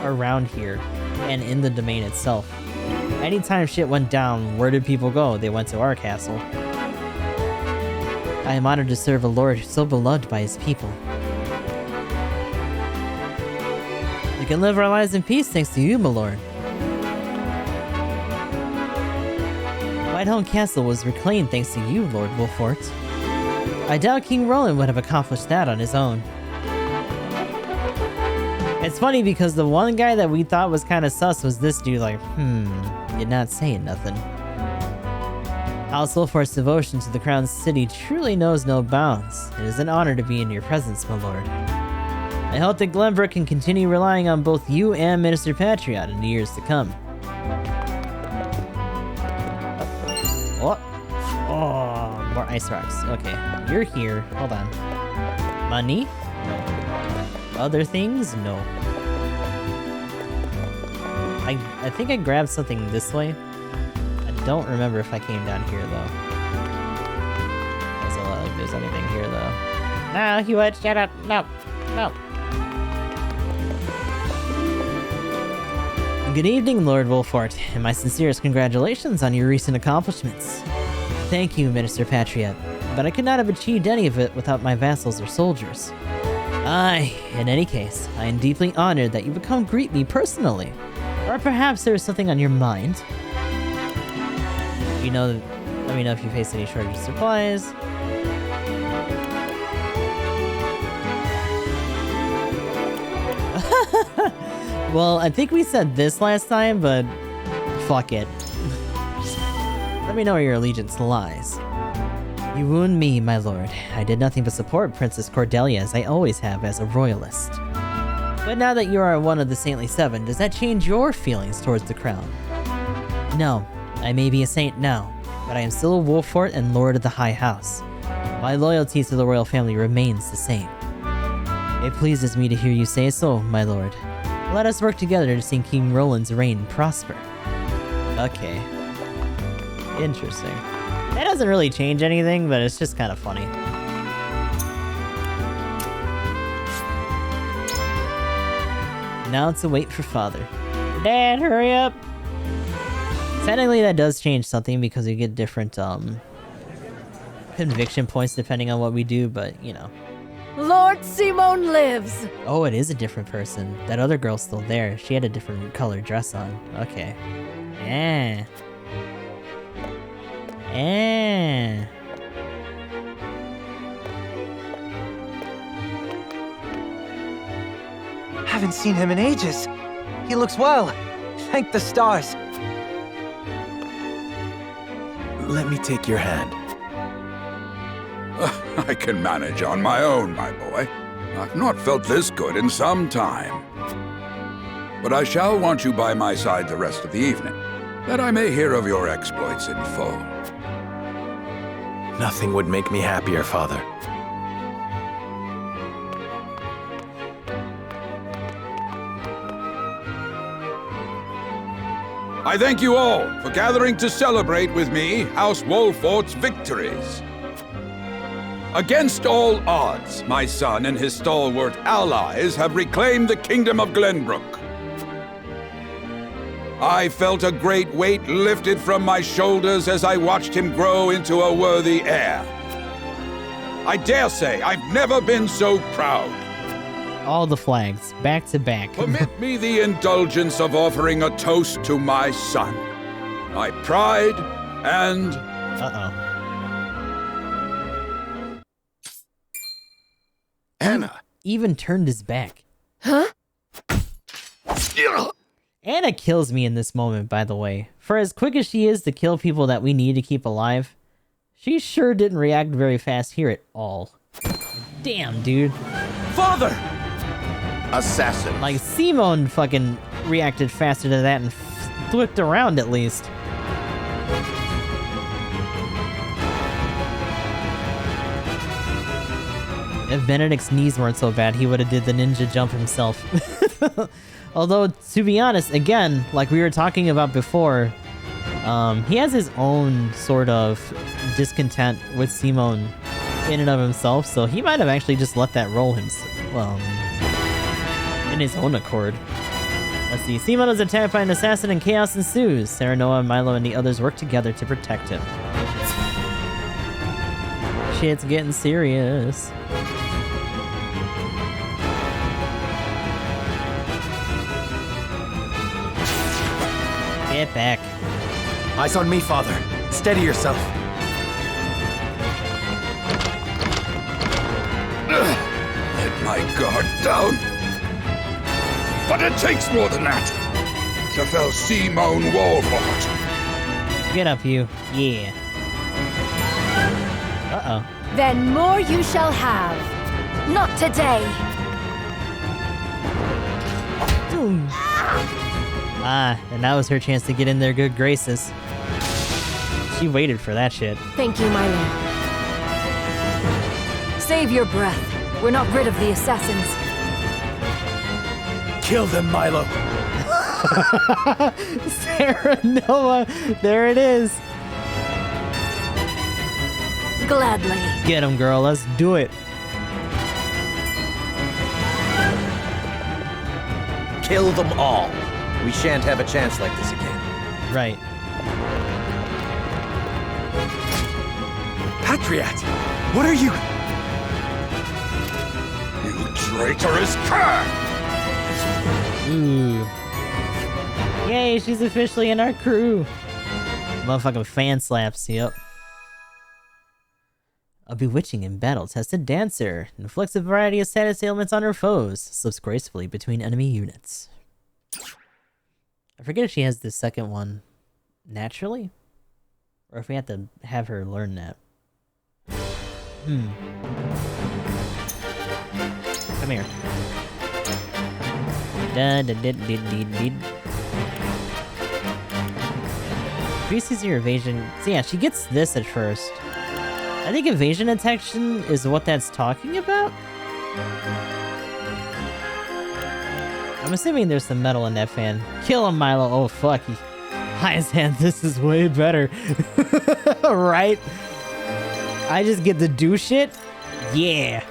around here and in the domain itself. Anytime shit went down, where did people go? They went to our castle. I am honored to serve a lord so beloved by his people. We can live our lives in peace thanks to you, my lord. Whitehelm Castle was reclaimed thanks to you, Lord Wolfort. I doubt King Roland would have accomplished that on his own. It's funny because the one guy that we thought was kind of sus was this dude like, you're not saying nothing. House Wolfort's devotion to the Crown City truly knows no bounds. It is an honor to be in your presence, my lord. I hope that Glenbrook can continue relying on both you and Minister Patriot in the years to come. Oh, more ice rocks. Okay, you're here. Hold on. Money? No. Other things? No. I think I grabbed something this way. I don't remember if I came down here, though. Doesn't look like there's anything here, though. No, you would shut up. No. No. Good evening, Lord Wolfort, and my sincerest congratulations on your recent accomplishments. Thank you, Minister Patriot, but I could not have achieved any of it without my vassals or soldiers. In any case, I am deeply honored that you would come greet me personally. Or perhaps there is something on your mind. You know, let me know if you face any shortage of supplies. Well, I think we said this last time, but fuck it. Let me know where your allegiance lies. You wound me, my lord. I did nothing but support Princess Cordelia as I always have as a royalist. But now that you are one of the Saintly Seven, does that change your feelings towards the crown? No, I may be a saint now, but I am still a Wolfort and Lord of the High House. My loyalty to the royal family remains the same. It pleases me to hear you say so, my lord. Let us work together to see King Roland's reign prosper. Okay. Interesting. That doesn't really change anything, but it's just kind of funny. Now to wait for father. Dad, hurry up! Technically that does change something because we get different, conviction points depending on what we do, but, you know. Lord Simon lives! Oh, it is a different person. That other girl's still there. She had a different colored dress on. Okay. Haven't seen him in ages. He looks well. Thank the stars. Let me take your hand. I can manage on my own, my boy. I've not felt this good in some time. But I shall want you by my side the rest of the evening, that I may hear of your exploits in full. Nothing would make me happier, Father. I thank you all for gathering to celebrate with me House Wolfort's victories. Against all odds, my son and his stalwart allies have reclaimed the Kingdom of Glenbrook. I felt a great weight lifted from my shoulders as I watched him grow into a worthy heir. I dare say I've never been so proud. All the flags, back to back. Permit me the indulgence of offering a toast to my son, my pride, and... Anna even turned his back. Huh? Anna kills me in this moment, by the way. For as quick as she is to kill people that we need to keep alive, she sure didn't react very fast here at all. Damn, dude. Father! Assassin. Like, Simone fucking reacted faster to that and flipped around at least. If Benedict's knees weren't so bad, he would have did the ninja jump himself. Although, to be honest, again, like we were talking about before, he has his own sort of discontent with Simone in and of himself, so he might have actually just let that roll himself, in his own accord. Let's see, Simone is attacked by an assassin and chaos ensues. Serenoa, Milo, and the others work together to protect him. Shit's getting serious. Get back. Eyes on me, Father. Steady yourself. Let my guard down. But it takes more than that. To fell Simone Wolfort. Get up, you. Yeah. Uh-oh. Then more you shall have. Not today. Ah, and that was her chance to get in their good graces. She waited for that shit. Thank you, my lord. Save your breath. We're not rid of the assassins. Kill them, Milo. Sarah Noah, there it is. Gladly. Get him, girl. Let's do it. Kill them all. We shan't have a chance like this again. Right. Patriot, what are you? You traitorous cur! Ooh. Yay, she's officially in our crew. Motherfucking fan slaps, yep. A bewitching and battle-tested dancer. Inflicts a variety of status ailments on her foes. Slips gracefully between enemy units. I forget if she has the second one naturally? Or if we have to have her learn that. Come here. Increases your evasion. So yeah, she gets this at first. I think evasion detection is what that's talking about? I'm assuming there's some metal in that fan. Kill him, Milo. Oh, fuck. Highest hand, this is way better. Right? I just get to do shit? Yeah.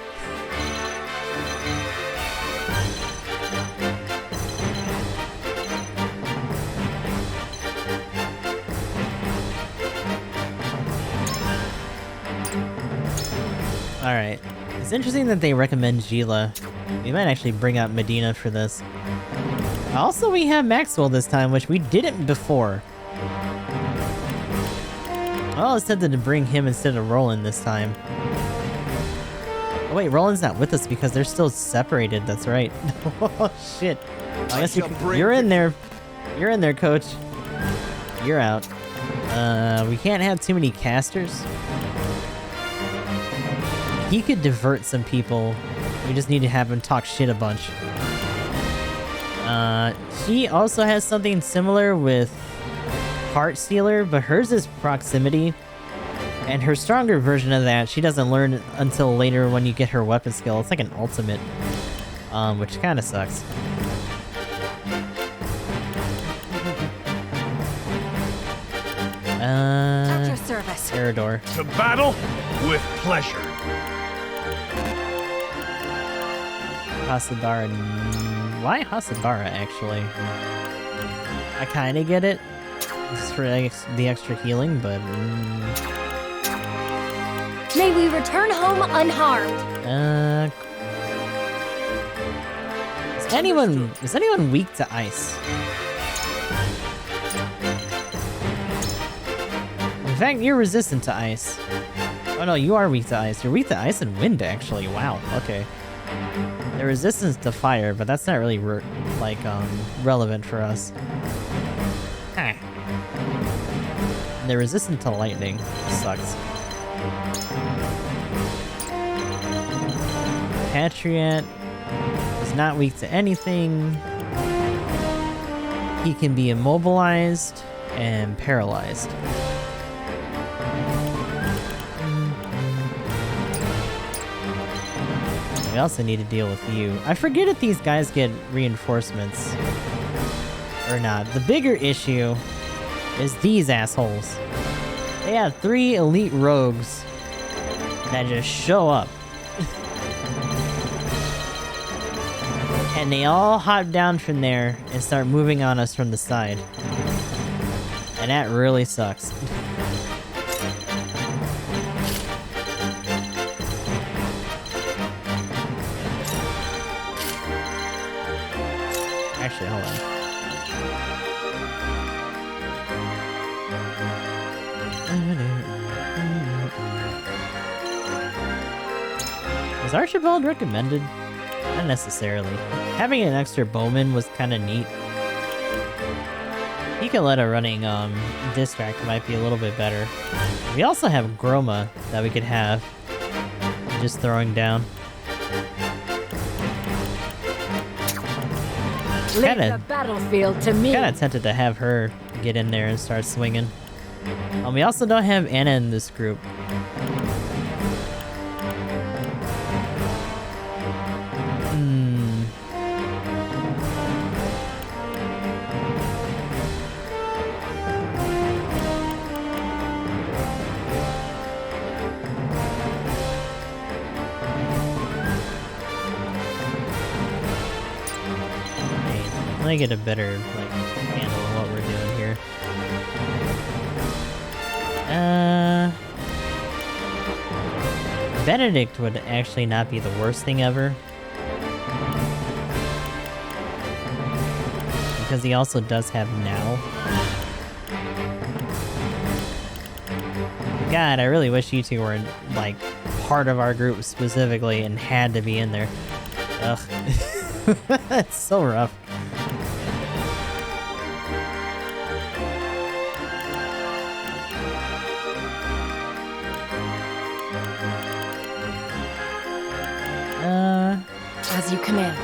Alright. It's interesting that they recommend Gila. We might actually bring out Medina for this. Also, we have Maxwell this time, which we didn't before. Well, it's tempted to bring him instead of Roland this time. Oh wait, Roland's not with us because they're still separated, that's right. Oh shit. I guess you're in there. You're in there, coach. You're out. We can't have too many casters. He could divert some people. We just need to have him talk shit a bunch. She also has something similar with Heart Stealer, but hers is proximity. And her stronger version of that, she doesn't learn until later when you get her weapon skill. It's like an ultimate, which kind of sucks. At your service. Eridor. To battle with pleasure. Hasadara. Why Hasadara, actually? I kind of get it. Just for the extra healing, but... May we return home unharmed. Is anyone weak to ice? In fact, you're resistant to ice. Oh no, you are weak to ice. You're weak to ice and wind, actually. Wow, okay. They're resistant to fire, but that's not really, relevant for us. Ah. They're resistant to lightning. Sucks. Patriot is not weak to anything. He can be immobilized and paralyzed. We also need to deal with you. I forget if these guys get reinforcements or not. The bigger issue is these assholes. They have 3 elite rogues that just show up. And they all hop down from there and start moving on us from the side. And that really sucks. Actually, hold on. Was Archibald recommended? Not necessarily. Having an extra bowman was kind of neat. He could let a running distract might be a little bit better. We also have Groma that we could have just throwing down. Leave the battlefield to me. Kinda tempted to have her get in there and start swinging. We also don't have Anna in this group. Let me get a better handle on what we're doing here. Benedict would actually not be the worst thing ever. Because he also does have now. God, I really wish you two were like part of our group specifically and had to be in there. Ugh. It's so rough. As you command.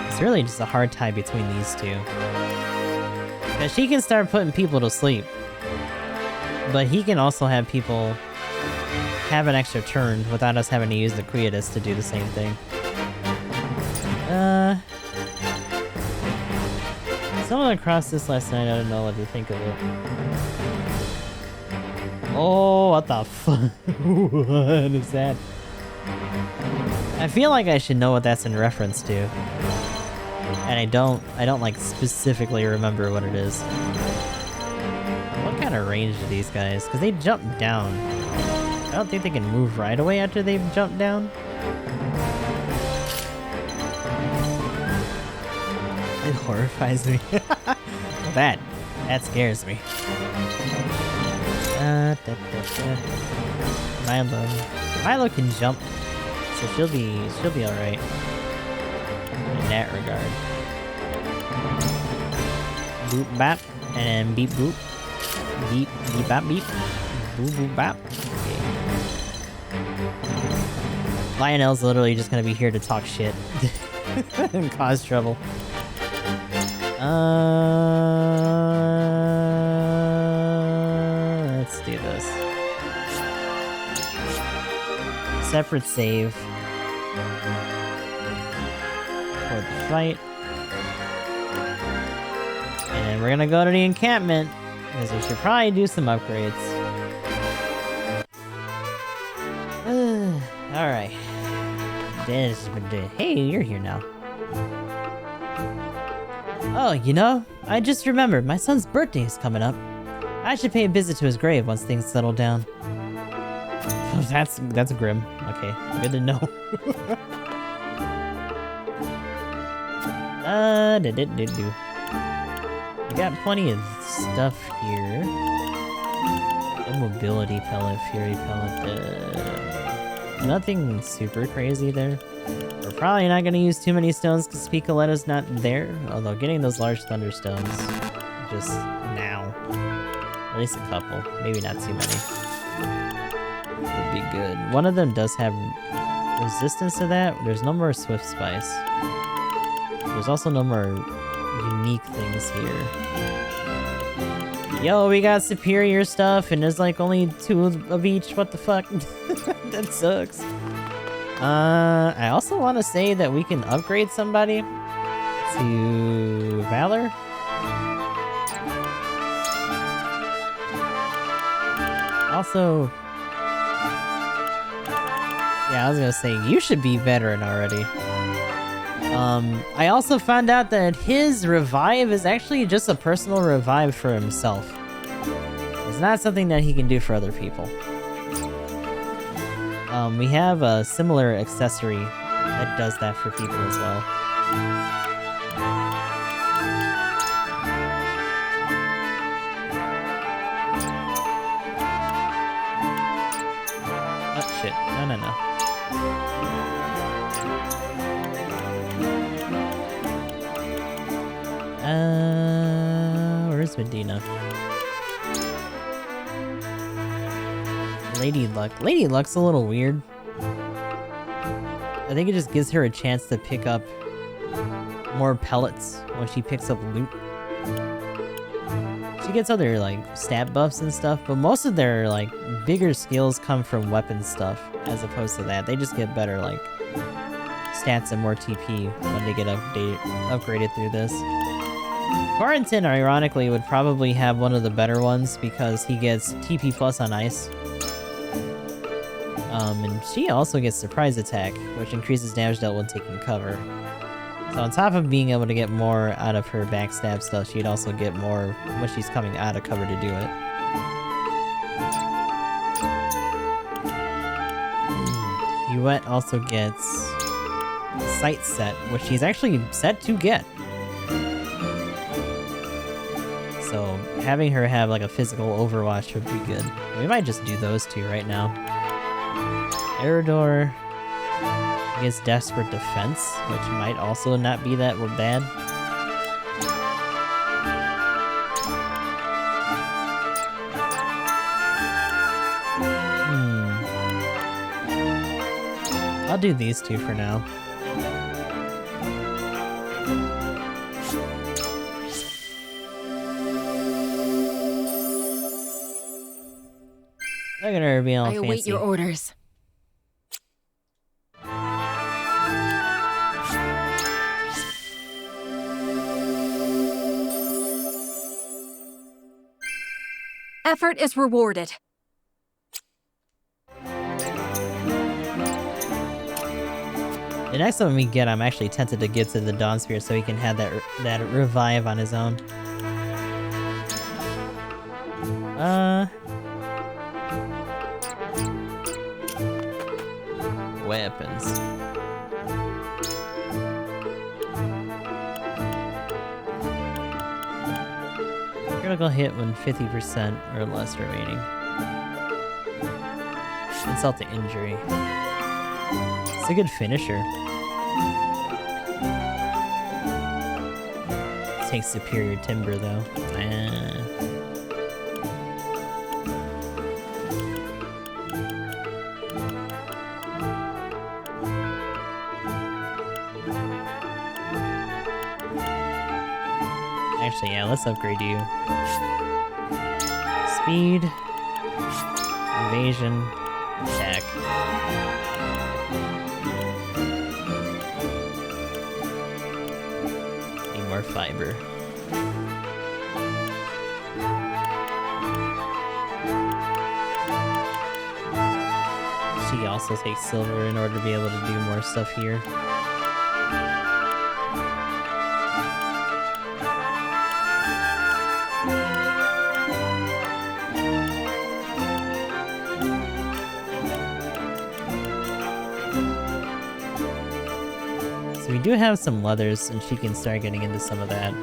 It's really just a hard tie between these two. Now, she can start putting people to sleep. But he can also have people have an extra turn without us having to use the Quietus to do the same thing. Someone across this last night, I don't know what to think of it. Oh, what the fuck? What is that? I feel like I should know what that's in reference to. And I don't like specifically remember what it is. What kind of range do these guys? Because they jump down. I don't think they can move right away after they've jumped down. It horrifies me. That scares me. Milo can jump. So she'll be alright in that regard. Boop bap and beep boop. Beep beep bap beep. Boop boop bap. Okay. Lionel's literally just gonna be here to talk shit and cause trouble. Let's do this. Separate save for the fight. And we're gonna go to the encampment, because we should probably do some upgrades. Alright. Hey, you're here now. Oh, you know, I just remembered my son's birthday is coming up. I should pay a visit to his grave once things settle down. That's grim. Okay, good to know. We got plenty of stuff here. Immobility pellet, fury pellet. Nothing super crazy there. We're probably not gonna use too many stones because Picoletta's not there. Although getting those large thunderstones just now. At least a couple, maybe not too many. Would be good. One of them does have resistance to that. There's no more swift spice. There's also no more unique things here. Yo, we got superior stuff and there's like only 2 of each. What the fuck? That sucks. I also want to say that we can upgrade somebody to Valor. Also, yeah, I was gonna say, you should be veteran already. I also found out that his revive is actually just a personal revive for himself. It's not something that he can do for other people. We have a similar accessory that does that for people as well. shit. No. Where's Medina? Lady Luck. Lady Luck's a little weird. I think it just gives her a chance to pick up more pellets when she picks up loot. She gets other, like, stat buffs and stuff, but most of their, like, bigger skills come from weapon stuff, as opposed to that. They just get better, like, stats and more TP when they get upgraded through this. Quarantine, ironically, would probably have one of the better ones, because he gets TP plus on ice. And she also gets surprise attack, which increases damage dealt when taking cover. So on top of being able to get more out of her backstab stuff, she'd also get more when she's coming out of cover to do it. Huette also gets Sight Set, which she's actually set to get. So having her have like a physical overwatch would be good. We might just do those two right now. Eridor gets Desperate Defense, which might also not be that bad. I'll do these two for now. They're gonna be all I fancy. await your orders. Effort is rewarded. The next one we get, I'm actually tempted to give to the Dawn Spear so he can have that revive on his own. Weapons. Critical hit when 50% or less remaining. Insult to injury. It's a good finisher. Takes superior timber though. Actually, yeah, let's upgrade you. Speed, evasion, attack. Need more fiber. She also takes silver in order to be able to do more stuff here. We do have some leathers, and she can start getting into some of that.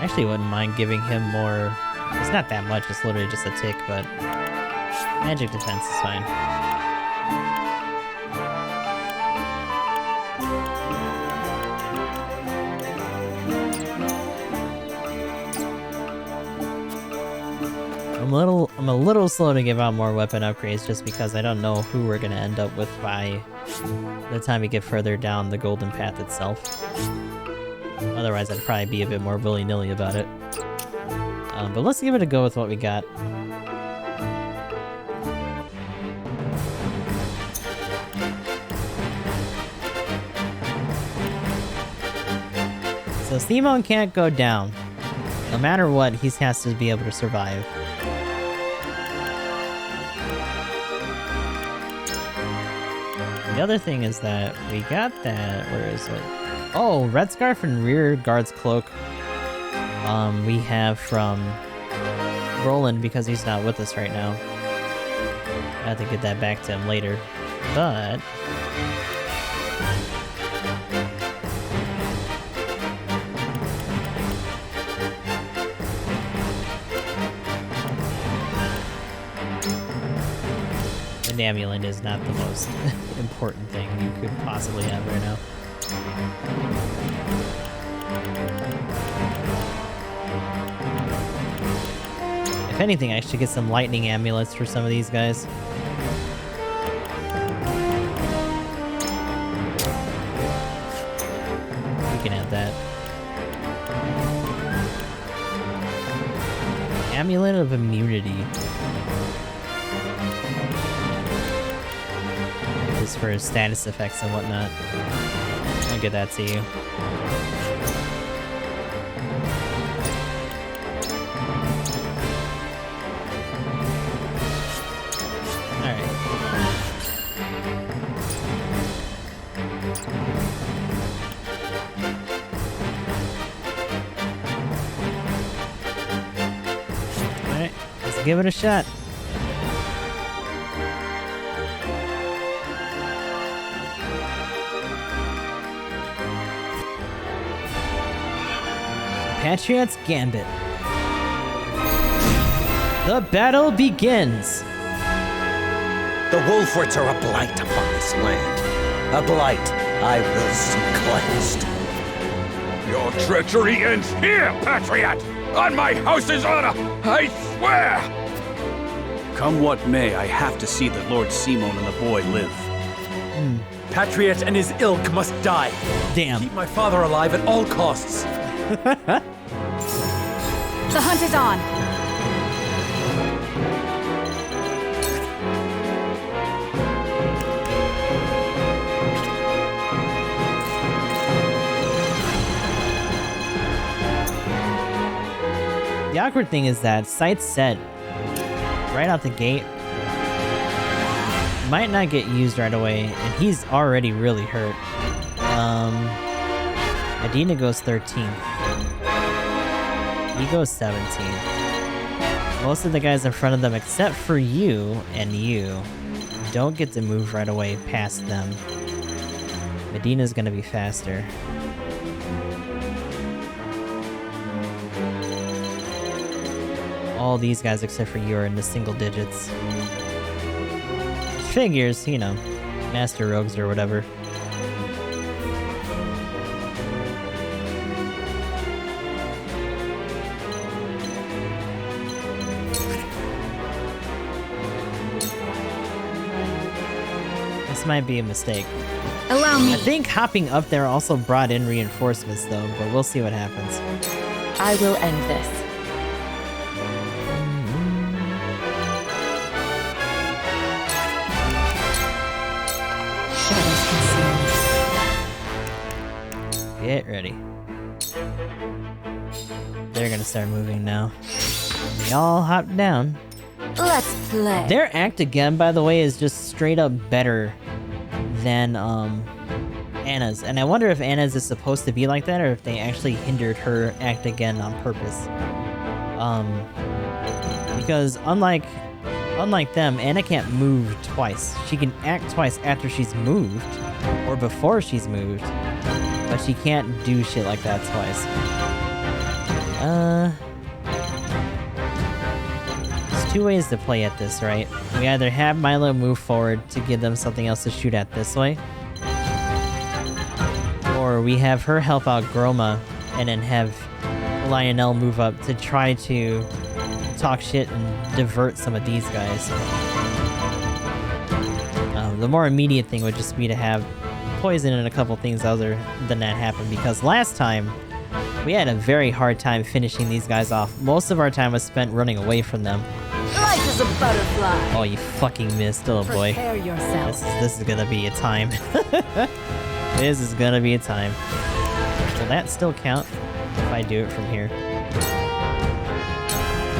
Actually, wouldn't mind giving him more. It's not that much, it's literally just a tick, but magic defense is fine. I'm a little slow to give out more weapon upgrades just because I don't know who we're gonna end up with by the time we get further down the golden path itself. Otherwise, I'd probably be a bit more willy-nilly about it. But let's give it a go with what we got. So Simon can't go down. No matter what, he has to be able to survive. The other thing is that we got that, where is it? Oh, Red Scarf and Rear Guard's Cloak. We have from Roland because he's not with us right now. I have to get that back to him later. But An amulet is not the most important thing you could possibly have right now. If anything, I should get some lightning amulets for some of these guys. We can have that. Amulet of immunity. Just for status effects and whatnot. I'll get that to you. Give it a shot. Patriot's Gambit. The battle begins. The Wolforts are a blight upon this land. A blight I will see cleansed. Your treachery ends here, Patriot! On my house's honor, I swear! Come what may, I have to see that Lord Simon and the boy live. Patriot and his ilk must die. Damn. Keep my father alive at all costs. The hunt is on. The awkward thing is that sight's set right out the gate. Might not get used right away, and he's already really hurt. Adina goes 13th. He goes 17th. Most of the guys in front of them, except for you and you, don't get to move right away past them. Medina's gonna be faster. All these guys except for you are in the single digits. Figures, you know, master rogues or whatever. This might be a mistake. Allow me. I think hopping up there also brought in reinforcements though, but we'll see what happens. I will end this. Get ready. They're gonna start moving now. They all hop down. Let's play. Their act again, by the way, is just straight up better than Anna's. And I wonder if Anna's is supposed to be like that or if they actually hindered her act again on purpose. Because unlike them, Anna can't move twice. She can act twice after she's moved or before she's moved. But she can't do shit like that twice. There's two ways to play at this, right? We either have Milo move forward to give them something else to shoot at this way. Or we have her help out Groma and then have Lionel move up to try to talk shit and divert some of these guys. The more immediate thing would just be to have poison and a couple things other than that happen, because last time we had a very hard time finishing these guys off. Most of our time was spent running away from them. Life is a butterfly. Oh, you fucking missed, oh boy. Prepare yourself. This is gonna be a time. This is gonna be a time. Will that still count if I do it from here?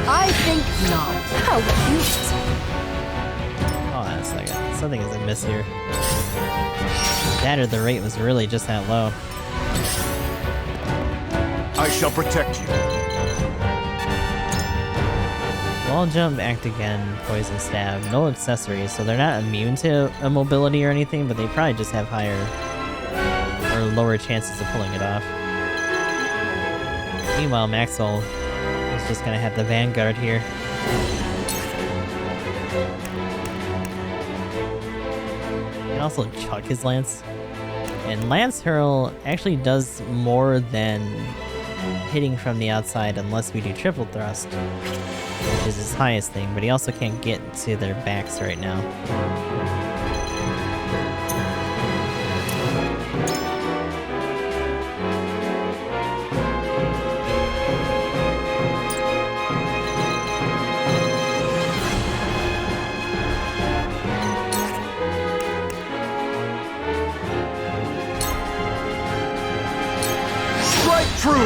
I think not. How cute. Hold on a second. Something is amiss here. That or the rate was really just that low. I shall protect you. Wall jump, act again, poison stab, no accessories, so they're not immune to immobility or anything, but they probably just have higher or lower chances of pulling it off. Meanwhile, Maxwell is just gonna have the Vanguard here. also chuck his lance. And Lance Hurl actually does more than hitting from the outside unless we do triple thrust, which is his highest thing, but he also can't get to their backs right now. Thru!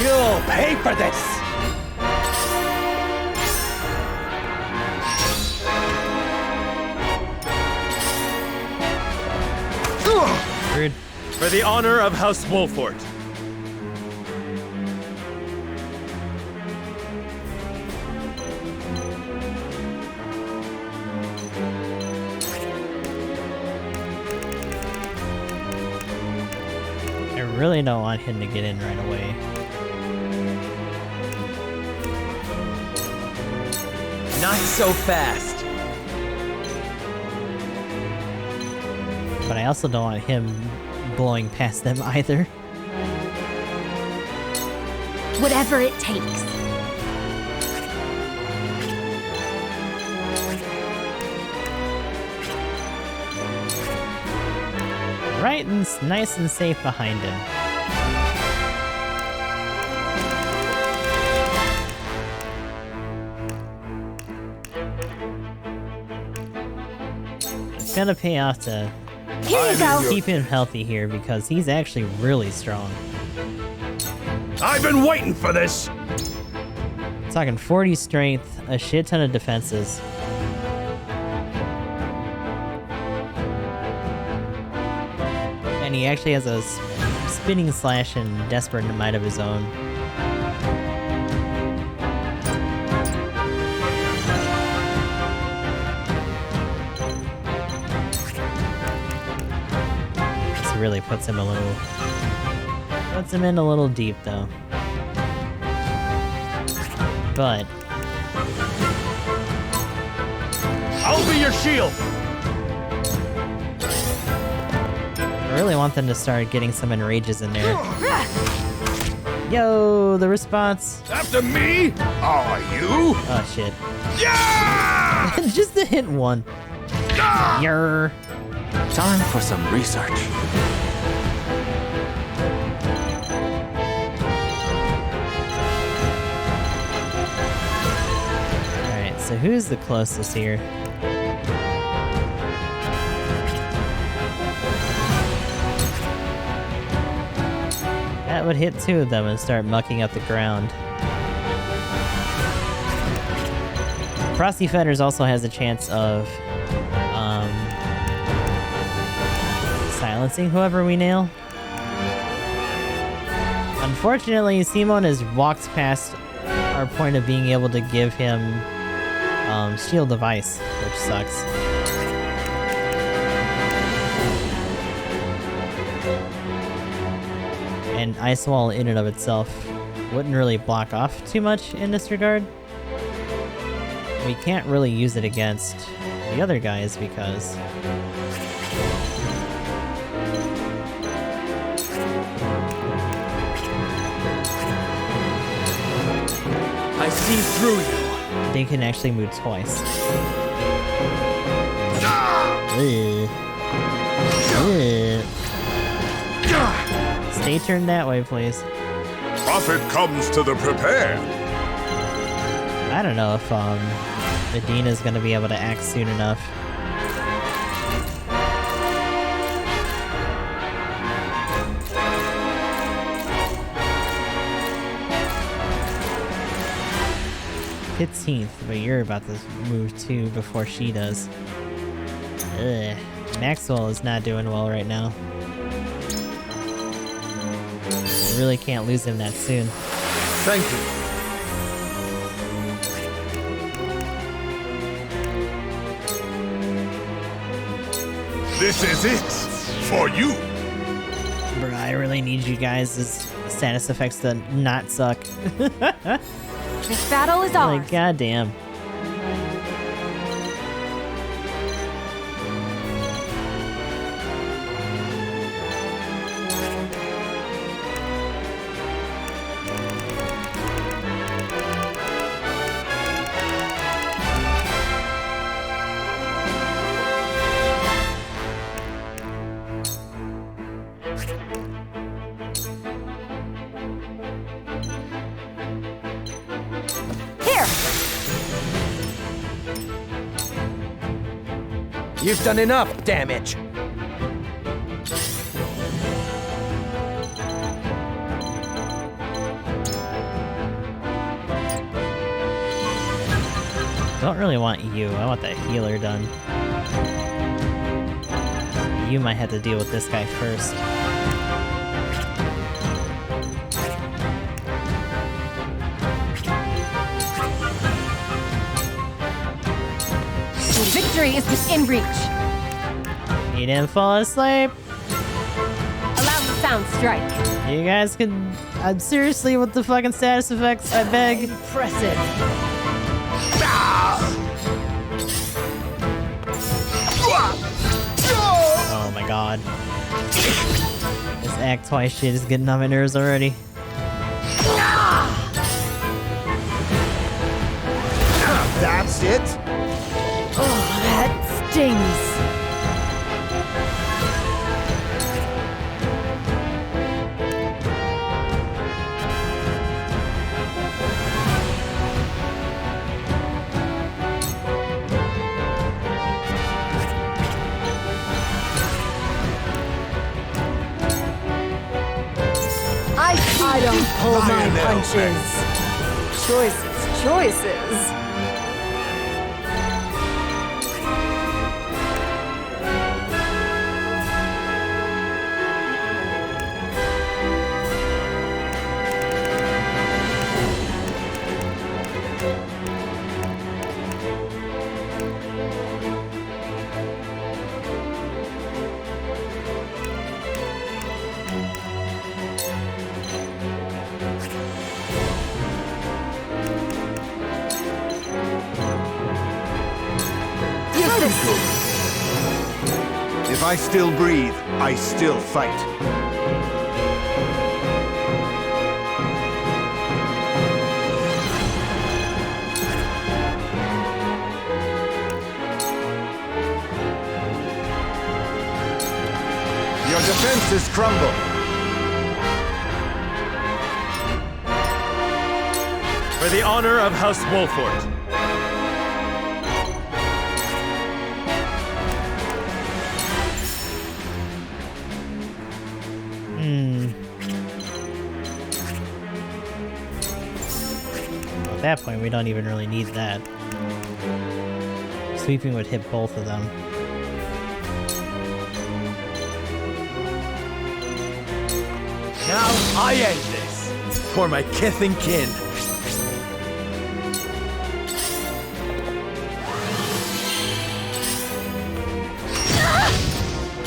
You'll pay for this! Rude. For the honor of House Wolfort. I really don't want him to get in right away. Not so fast. But I also don't want him blowing past them either. Whatever it takes. Right and nice and safe behind him. It's gonna pay off to Here you go. keep him healthy here because he's actually really strong. I've been waiting for this! Talking 40 strength, a shit ton of defenses. And he actually has a spinning slash and desperate might of his own. This really puts him in a little deep though. But I'll be your shield! I really want them to start getting some enrages in there. Yo, the response. After me? Are you? Oh shit. Yeah! Just the hit one. Yer. Time for some research. Alright, so who's the closest here? That would hit two of them and start mucking up the ground. Frosty Fetters also has a chance of silencing whoever we nail. Unfortunately, Simon has walked past our point of being able to give him shield device, which sucks. And Ice Wall in and of itself wouldn't really block off too much in this regard. We can't really use it against the other guys because I see through you. they can actually move twice. Ugh. Ugh. Stay turned that way, please. Profit comes to the prepared. I don't know if Medina's gonna be able to act soon enough. "15th, but you're about to move too before she does. Ugh. Maxwell is not doing well right now. I really can't lose him that soon. Thank you. This is it for you. Bruh, I really need you guys' status effects to not suck. This battle is ours. Like, goddamn. You've done enough damage. Don't really want you. I want that healer done. You might have to deal with this guy first. Victory is within reach. He didn't fall asleep. Allow the sound strike. You guys can... seriously, with the fucking status effects, I beg. Impressive. Oh my god. This act twice shit is getting on my nerves already. That's it? Oh, that stings. I don't pull my punches. Choices. If I still breathe, I still fight. Your defenses crumble. For the honor of House Wolfort. At that point, we don't even really need that. Sweeping would hit both of them. Now I end this for my kith and kin.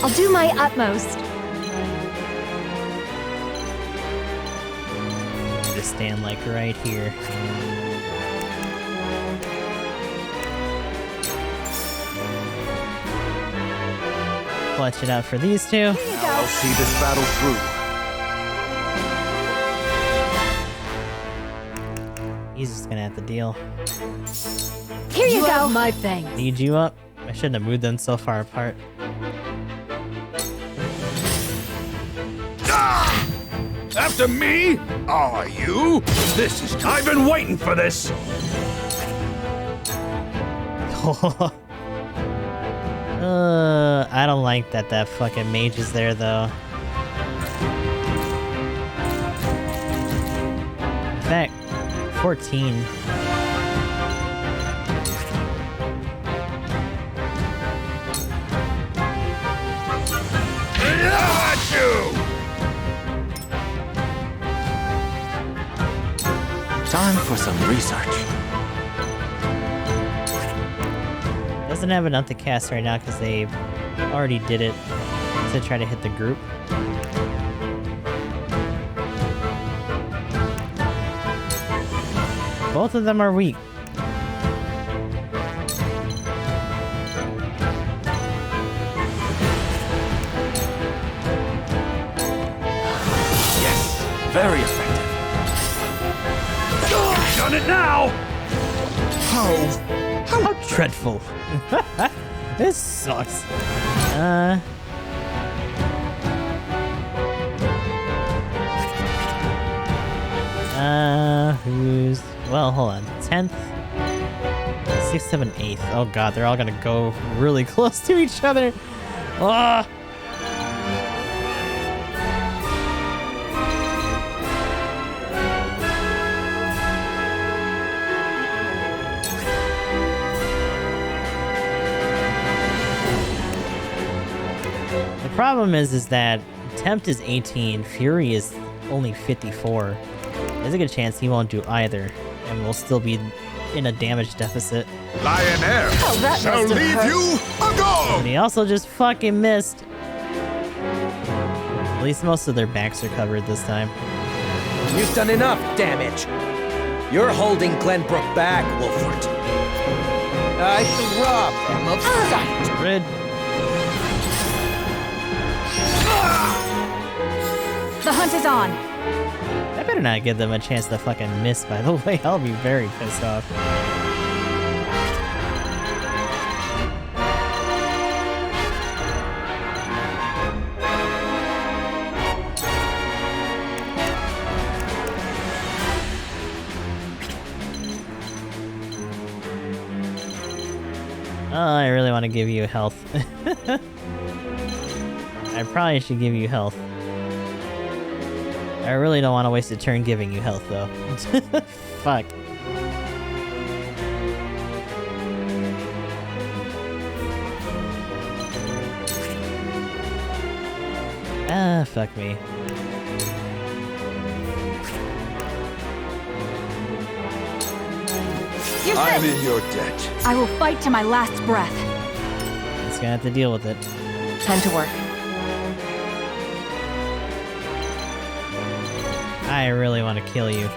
I'll do my utmost. Just stand like right here. Clutch it out for these two. I'll see this battle through. He's just gonna have to deal. Here you go. Have my thanks. Need you up? I shouldn't have moved them so far apart. After me? Are you? This is... I've been waiting for this! I don't like that fucking mage is there, though. In fact, 14. At you! Time for some research. Doesn't have enough to cast right now because they already did it to try to hit the group. Both of them are weak. Yes, very effective. Done it now! How dreadful. This sucks. Who's... Well, hold on. 10th, 6, 7, 8. Oh god, they're all gonna go really close to each other. Ah! The problem is that Tempt is 18, Fury is only 54. There's a good chance he won't do either, and we'll still be in a damage deficit. Lioness shall leave you alone! And he also just fucking missed. At least most of their backs are covered this time. You've done enough damage. You're holding Glenbrook back, Wolford. I rob them of sight. Red. The hunt is on. I better not give them a chance to fucking miss, by the way. I'll be very pissed off. Oh, I really want to give you health. I probably should give you health. I really don't want to waste a turn giving you health, though. Fuck. Ah, fuck me. I'm in your debt. I will fight to my last breath. Just gonna have to deal with it. Time to work. I really want to kill you.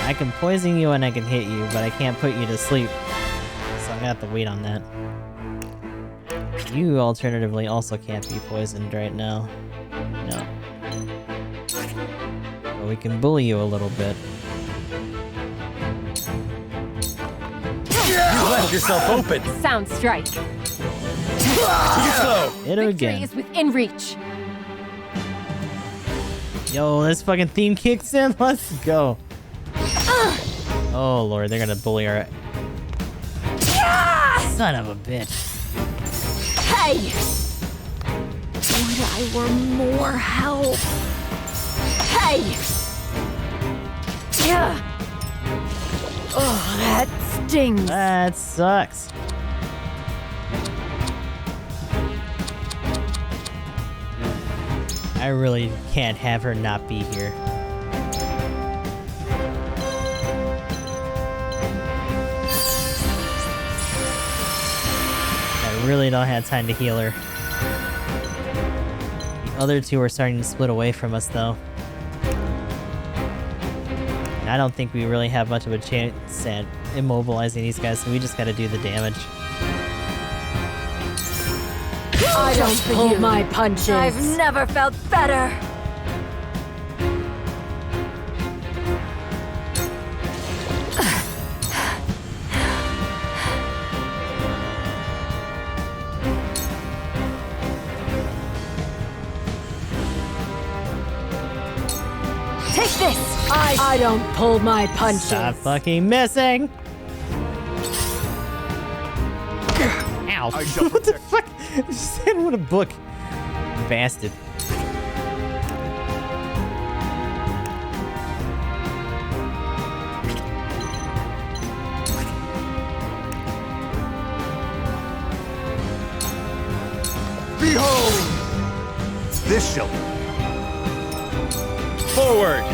I can poison you and I can hit you, but I can't put you to sleep. So I'm gonna have to wait on that. You alternatively also can't be poisoned right now. No. But we can bully you a little bit. You left yourself open. Sound strike. Too slow. Hit him Victory again. is within reach. Yo, this fucking theme kicks in. Let's go. Oh lord, they're gonna bully our. Son of a bitch. Hey! Would I were more help. Hey! Yeah. Oh, that stings. That sucks. I really can't have her not be here. I really don't have time to heal her. The other two are starting to split away from us, though. And I don't think we really have much of a chance at immobilizing these guys, so we just gotta do the damage. I don't pull my punches. I've never felt better. Take this. I don't pull my punches. Stop fucking missing! Ow. What the fuck? I just hit him with a book. Bastard. Behold! This shall... Forward!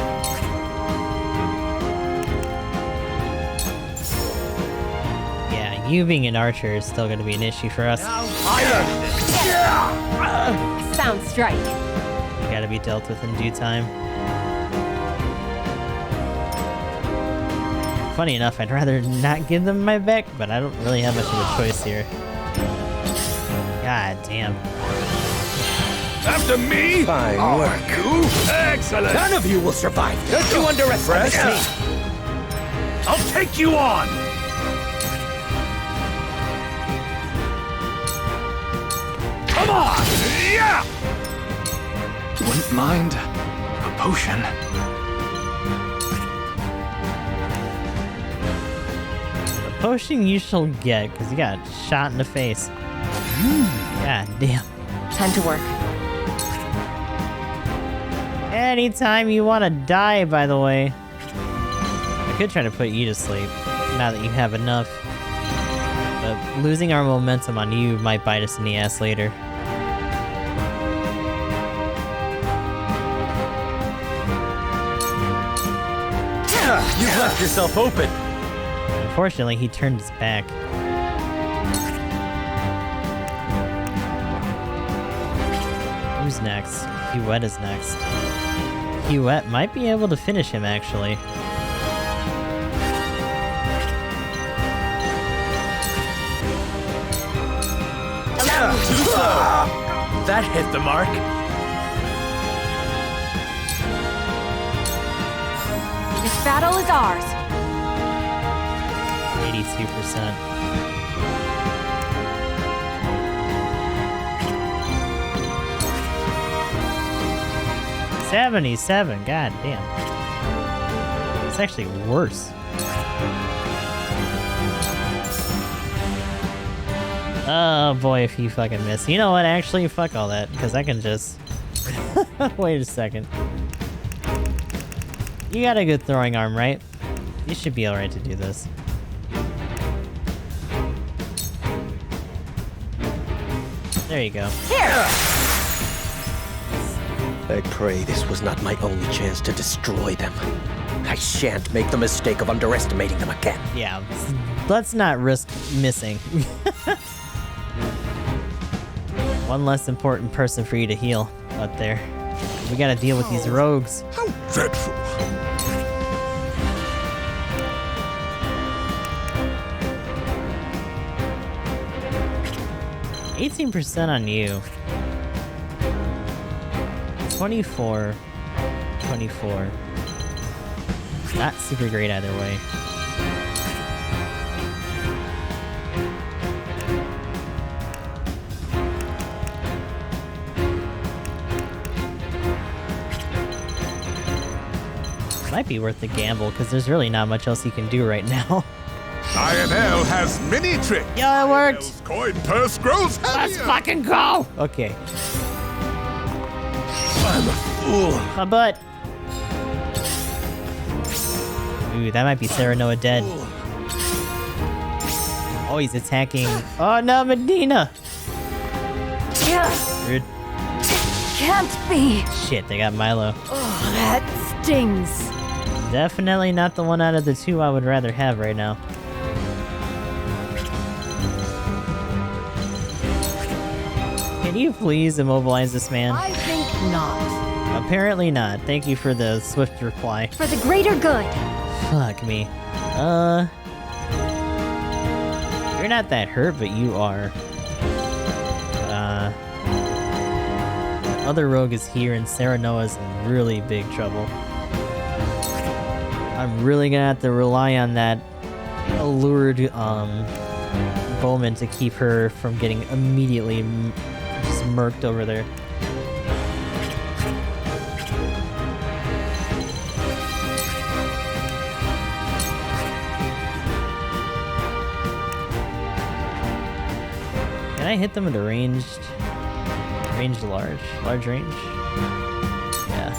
Yeah, you being an archer is still gonna be an issue for us. Sound strike. Gotta be dealt with in due time. Funny enough, I'd rather not give them my back, but I don't really have much of a choice here. God damn. After me? Fine work. You? Excellent. None of you will survive. Don't you underestimate me. I'll take you on. Come on! Yeah! Wouldn't mind a potion. potion you shall get, because you got shot in the face. God damn. Time to work. Anytime you want to die, by the way. I could try to put you to sleep, now that you have enough. But losing our momentum on you might bite us in the ass later. You've left yourself open. Unfortunately, he turned his back. Who's next? Huette is next. Huette might be able to finish him, actually. Too slow. That hit the mark. This battle is ours. 82%. $77. God damn. It's actually worse. Oh boy, if you fucking miss. You know what? Actually, fuck all that, because I can just... Wait a second. You got a good throwing arm, right? You should be alright to do this. There you go. Here! I pray this was not my only chance to destroy them. I shan't make the mistake of underestimating them again. Yeah, let's not risk missing. One less important person for you to heal out there. We gotta deal with these rogues. How dreadful. %18 on you. 24. 24. Not super great either way. Might be worth the gamble, because there's really not much else you can do right now. Lionel has many tricks. Yo, it worked! Lionel's coin purse grows heavier. Let's fucking go! Okay. I'm a fool. My butt. Ooh, that might be Sarah Noah dead. Oh, he's attacking. Oh no, Medina! Rude. Can't be. Shit, they got Milo. Oh, that stings. Definitely not the one out of the two I would rather have right now. Can you please immobilize this man? I think not. Apparently not. Thank you for the swift reply. For the greater good. Fuck me. You're not that hurt, but you are. Other rogue is here, and Sarah Noah's in really big trouble. I'm really gonna have to rely on that allured, Bowman to keep her from getting immediately just murked over there. Can I hit them at a ranged large range? Yeah.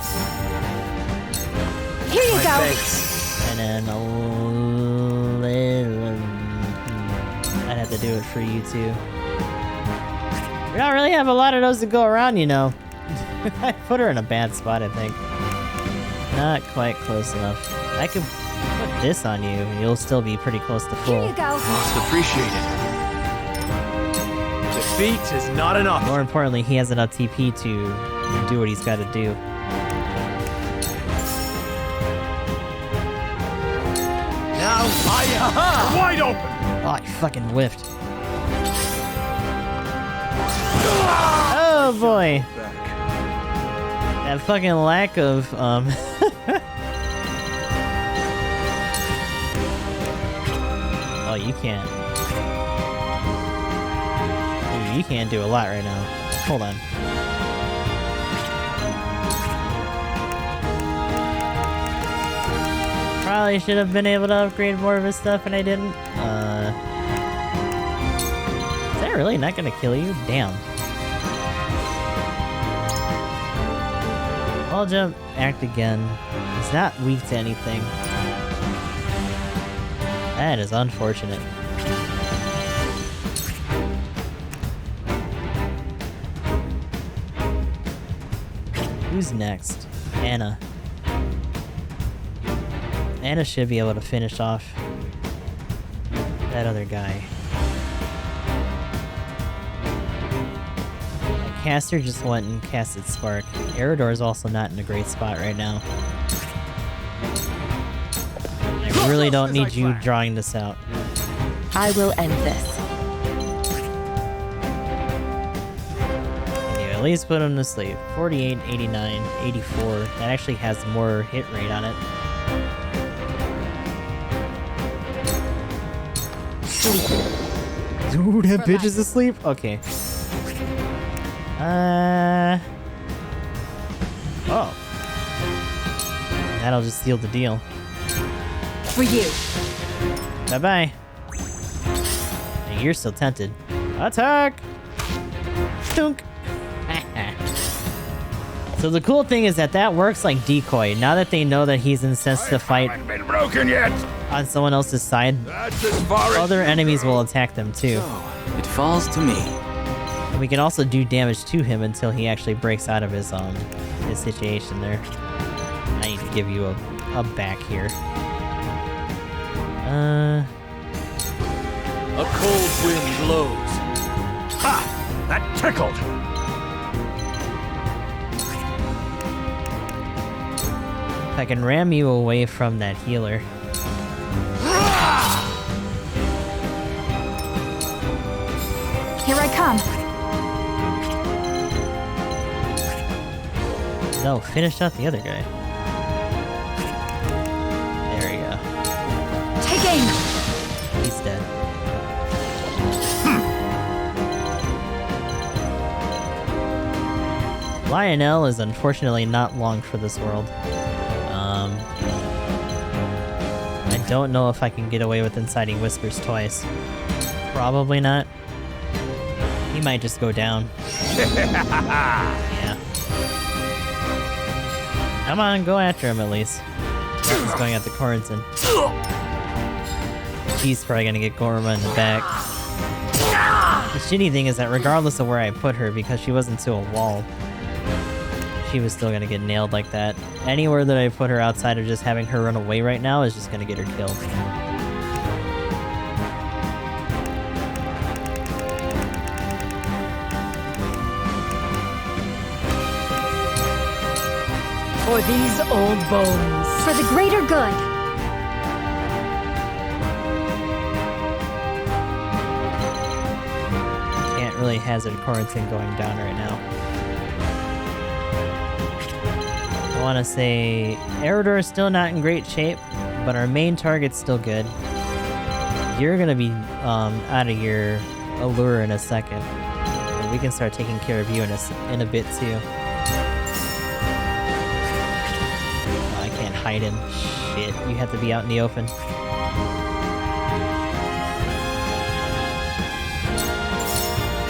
Here you go. Thanks. And then a little... I'd have to do it for you too. We don't really have a lot of those to go around, you know. I put her in a bad spot, I think. Not quite close enough. I could put this on you, and you'll still be pretty close to full. Here you go. Most appreciated. Defeat is not enough. More importantly, he has enough TP to do what he's got to do. Now I am wide open. Oh, I fucking whiffed. Oh boy. That fucking lack of, Oh, you can't. Dude, you can't do a lot right now. Hold on. Probably should have been able to upgrade more of his stuff, and I didn't. really not gonna kill you? Damn. Wall jump, act again. He's not weak to anything. That is unfortunate. Who's next? Anna. Anna should be able to finish off that other guy. Caster just went and casted Spark. Eridor is also not in a great spot right now. I really don't need you drawing this out. I will end this. Can you at least put him to sleep? 48, 89, 84. That actually has more hit rate on it. Ooh, that bitch is asleep? Okay. Oh. That'll just seal the deal. For you. Bye-bye. You're still tempted. Attack! Dunk! So the cool thing is that works like decoy. Now that they know that he's incensed to fight been broken yet. on someone else's side, other enemies will attack them too. So, it falls to me. And we can also do damage to him until he actually breaks out of his situation there. I need to give you a back here. A cold wind blows. Ha! That tickled! If I can ram you away from that healer. Here I come. No, finish out the other guy. There we go. Take aim. He's dead. Lionel is unfortunately not long for this world. I don't know if I can get away with inciting whispers twice. Probably not. He might just go down. Yeah. Come on, go after him at least. He's going after Corentin. She's probably gonna get Gorma in the back. The shitty thing is that regardless of where I put her, because she was into a wall, she was still gonna get nailed like that. Anywhere that I put her outside of just having her run away right now is just gonna get her killed. For these old bones. For the greater good. Can't really hazard Corentin going down right now. I want to say Eridor is still not in great shape, but our main target's still good. You're gonna be out of your allure in a second. And we can start taking care of you in a bit too. Oh, I can't hide him. Shit, you have to be out in the open.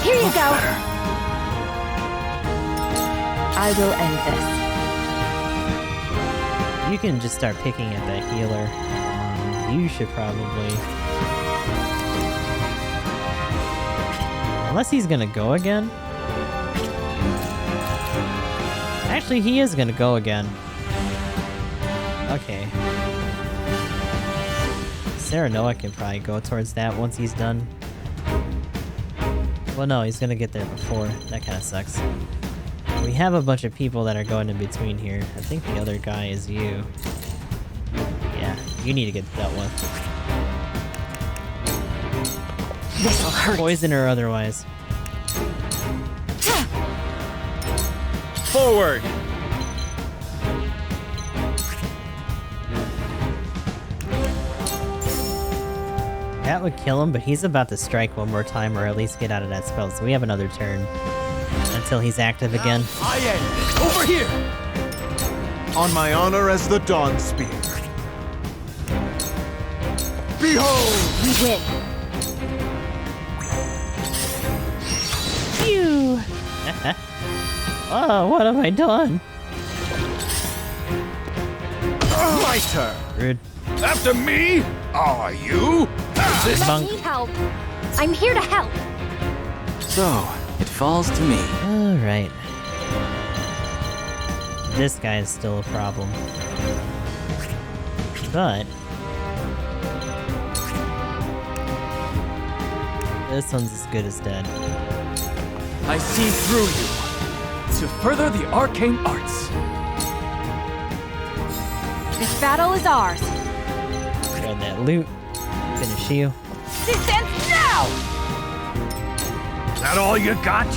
Here you go. I will end this. You can just start picking at that healer. You should probably... Unless he's gonna go again? Actually, he is gonna go again. Okay. Serenoa can probably go towards that once he's done. Well, no, he's gonna get there before. That kind of sucks. We have a bunch of people that are going in between here. I think the other guy is you. Yeah, you need to get dealt with. This'll hurt. Poison or otherwise. Forward! That would kill him, but he's about to strike one more time or at least get out of that spell, so we have another turn. Until he's active again. I end it! Over here! On my honor as the Dawn Spear. Behold! We win. Oh, what have I done? My turn. Rude. After me? Are you? I need help. I'm here to help. So, it falls to me. Alright. This guy is still a problem. But... this one's as good as dead. I see through you to further the arcane arts. This battle is ours. Grab that loot. Finish you. Descent now! Is that all you got?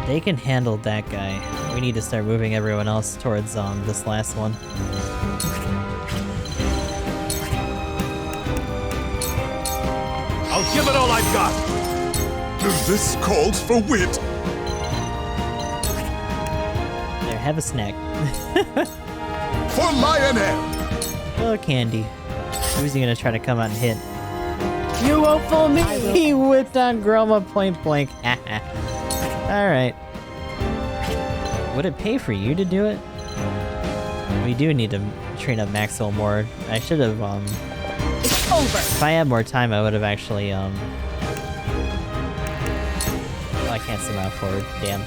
They can handle that guy. We need to start moving everyone else towards this last one. I'll give it all I've got. This calls for wit. There, have a snack. For Lionel! Oh, candy. Who's he gonna try to come out and hit? You won't fool me. He whipped on Groma point blank. Alright. Would it pay for you to do it? We do need to train up Maxwell more. I should have, It's over. if I had more time, I would have actually, oh, I can't see my forward. Damn.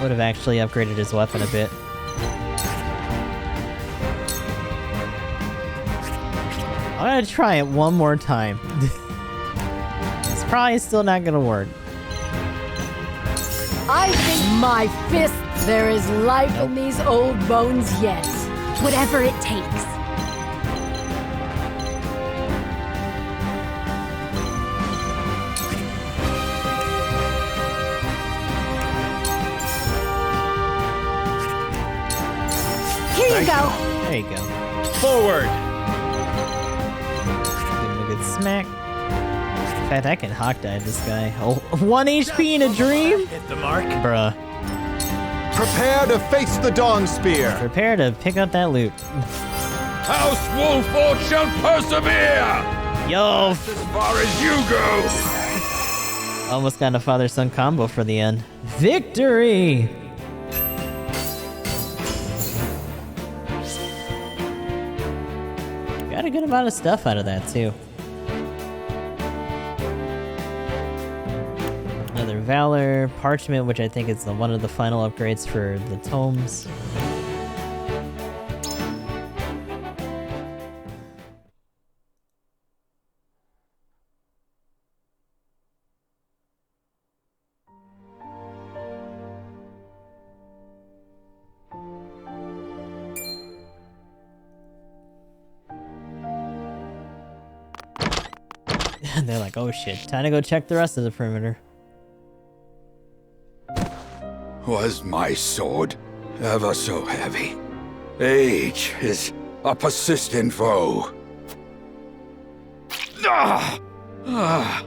Would have actually upgraded his weapon a bit. I'm gonna try it one more time. It's probably still not gonna work. I think my fist, there is life in these old bones yet. Whatever it takes. Here you go. There you go. Forward. Give him a good smack. In fact, I can hawk dive this guy. Oh, 1 HP in a dream? Hit the mark. Bruh. Prepare to face the Dawn Spear. Prepare to pick up that loot. House Wolford shall persevere! Yo! As far as you go! Almost got a father-son combo for the end. Victory! Got a good amount of stuff out of that, too. Another Valor, Parchment, which I think is one of the final upgrades for the tomes. And they're like, oh shit, time to go check the rest of the perimeter. Was my sword ever so heavy? Age is a persistent foe. Ah! Ah!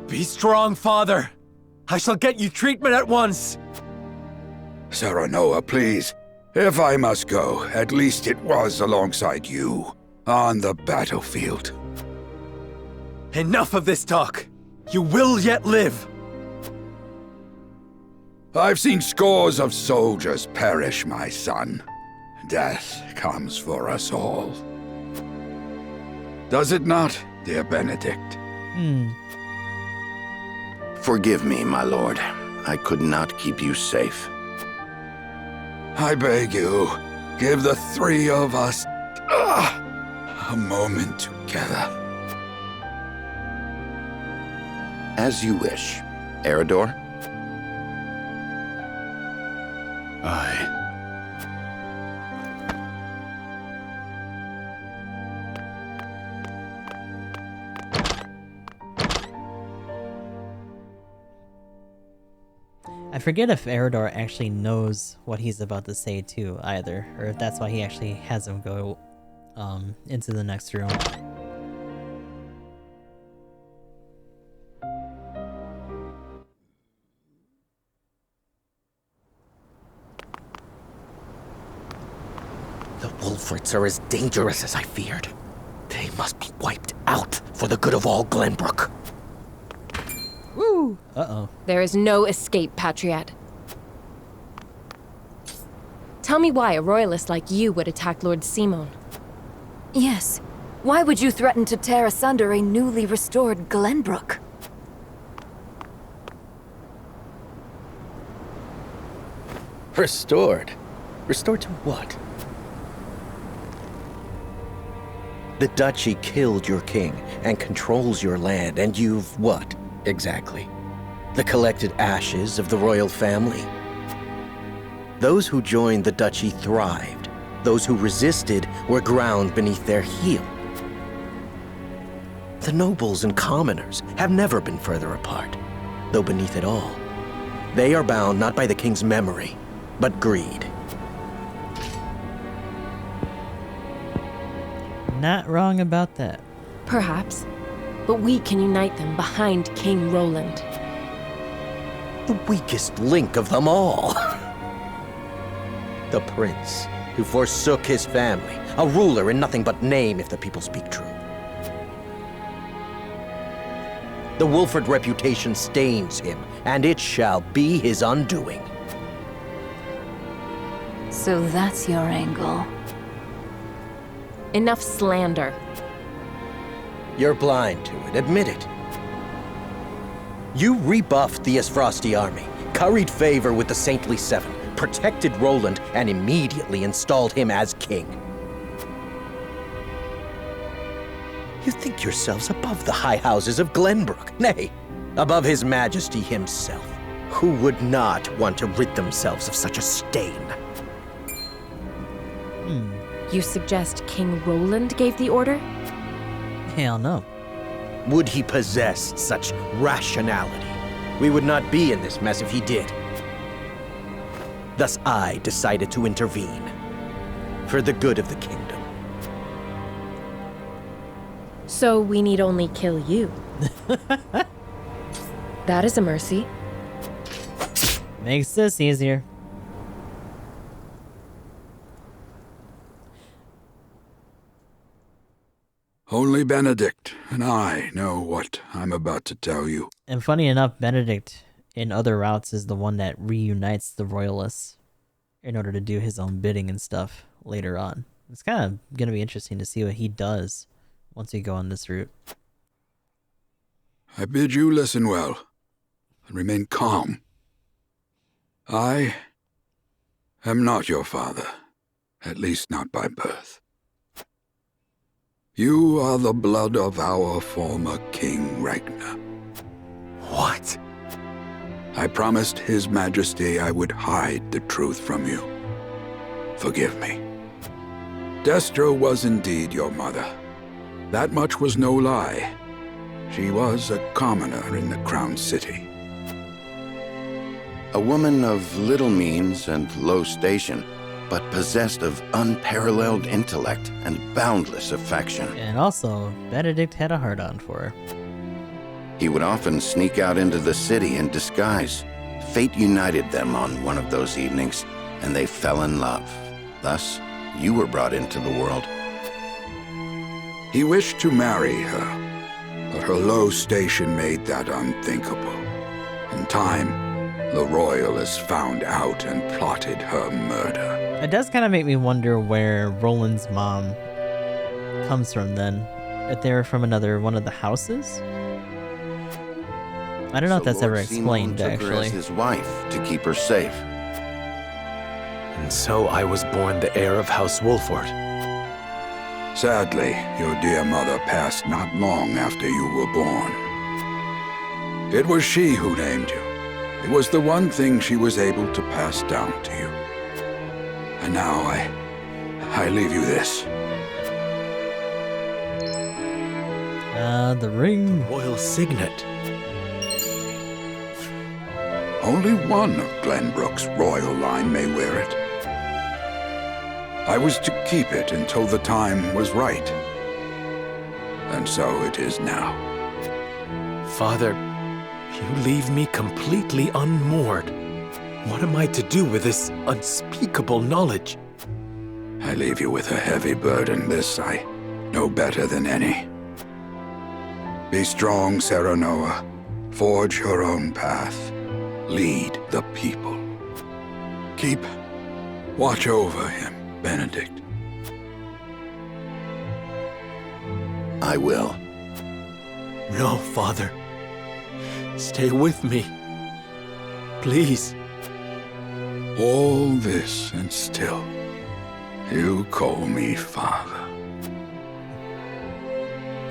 Be strong, father. I shall get you treatment at once. Serenoa, please. If I must go, at least it was alongside you, on the battlefield. Enough of this talk. You will yet live. I've seen scores of soldiers perish, my son. Death comes for us all. Does it not, dear Benedict? Forgive me, my lord. I could not keep you safe. I beg you, give the three of us a moment together. As you wish. Eridor? Aye. I forget if Eridor actually knows what he's about to say too, either, or if that's why he actually has him go into the next room. The Wolforts are as dangerous as I feared. They must be wiped out for the good of all Glenbrook. Uh-oh. There is no escape, Patriot. Tell me why a royalist like you would attack Lord Simon. Yes. Why would you threaten to tear asunder a newly restored Glenbrook? Restored? Restored to what? The duchy killed your king and controls your land, and you've what, exactly? The collected ashes of the royal family? Those who joined the duchy thrived. Those who resisted were ground beneath their heel. The nobles and commoners have never been further apart, though beneath it all, they are bound not by the king's memory, but greed. Not wrong about that. Perhaps. But we can unite them behind King Roland. The weakest link of them all. The prince who forsook his family, a ruler in nothing but name if the people speak true. The Wolford reputation stains him, and it shall be his undoing. So that's your angle. Enough slander. You're blind to it, admit it. You rebuffed the Esfrosti army, curried favor with the Saintly Seven, protected Roland, and immediately installed him as king. You think yourselves above the high houses of Glenbrook, nay, above His Majesty himself. Who would not want to rid themselves of such a stain? You suggest King Roland gave the order? Hell no. Would he possess such rationality? We would not be in this mess if he did. Thus I decided to intervene, for the good of the kingdom. So we need only kill you. That is a mercy. Makes this easier. Only Benedict and I know what I'm about to tell you. And funny enough, Benedict in other routes is the one that reunites the royalists in order to do his own bidding and stuff later on. It's kind of going to be interesting to see what he does once we go on this route. I bid you listen well and remain calm. I am not your father, at least not by birth. You are the blood of our former King Ragnar. What? I promised His Majesty I would hide the truth from you. Forgive me. Destra was indeed your mother. That much was no lie. She was a commoner in the Crown City. A woman of little means and low station, but possessed of unparalleled intellect and boundless affection. And also, Benedict had a hard-on for her. He would often sneak out into the city in disguise. Fate united them on one of those evenings, and they fell in love. Thus, you were brought into the world. He wished to marry her, but her low station made that unthinkable. In time, the royalists found out and plotted her murder. It does kind of make me wonder where Roland's mom comes from then. If they were from another one of the houses? I don't know if that's ever explained, took actually. her as his wife to keep her safe. And so I was born the heir of House Wolford. Sadly, your dear mother passed not long after you were born. It was she who named you. It was the one thing she was able to pass down to you. And now I leave you this. The ring. Royal signet. Only one of Glenbrook's royal line may wear it. I was to keep it until the time was right. And so it is now. Father, you leave me completely unmoored. What am I to do with this unspeakable knowledge? I leave you with a heavy burden. This I know better than any. Be strong, Serenoa. Forge your own path. Lead the people. Keep watch over him, Benedict. I will. No, Father. Stay with me. Please. All this and still, you call me Father.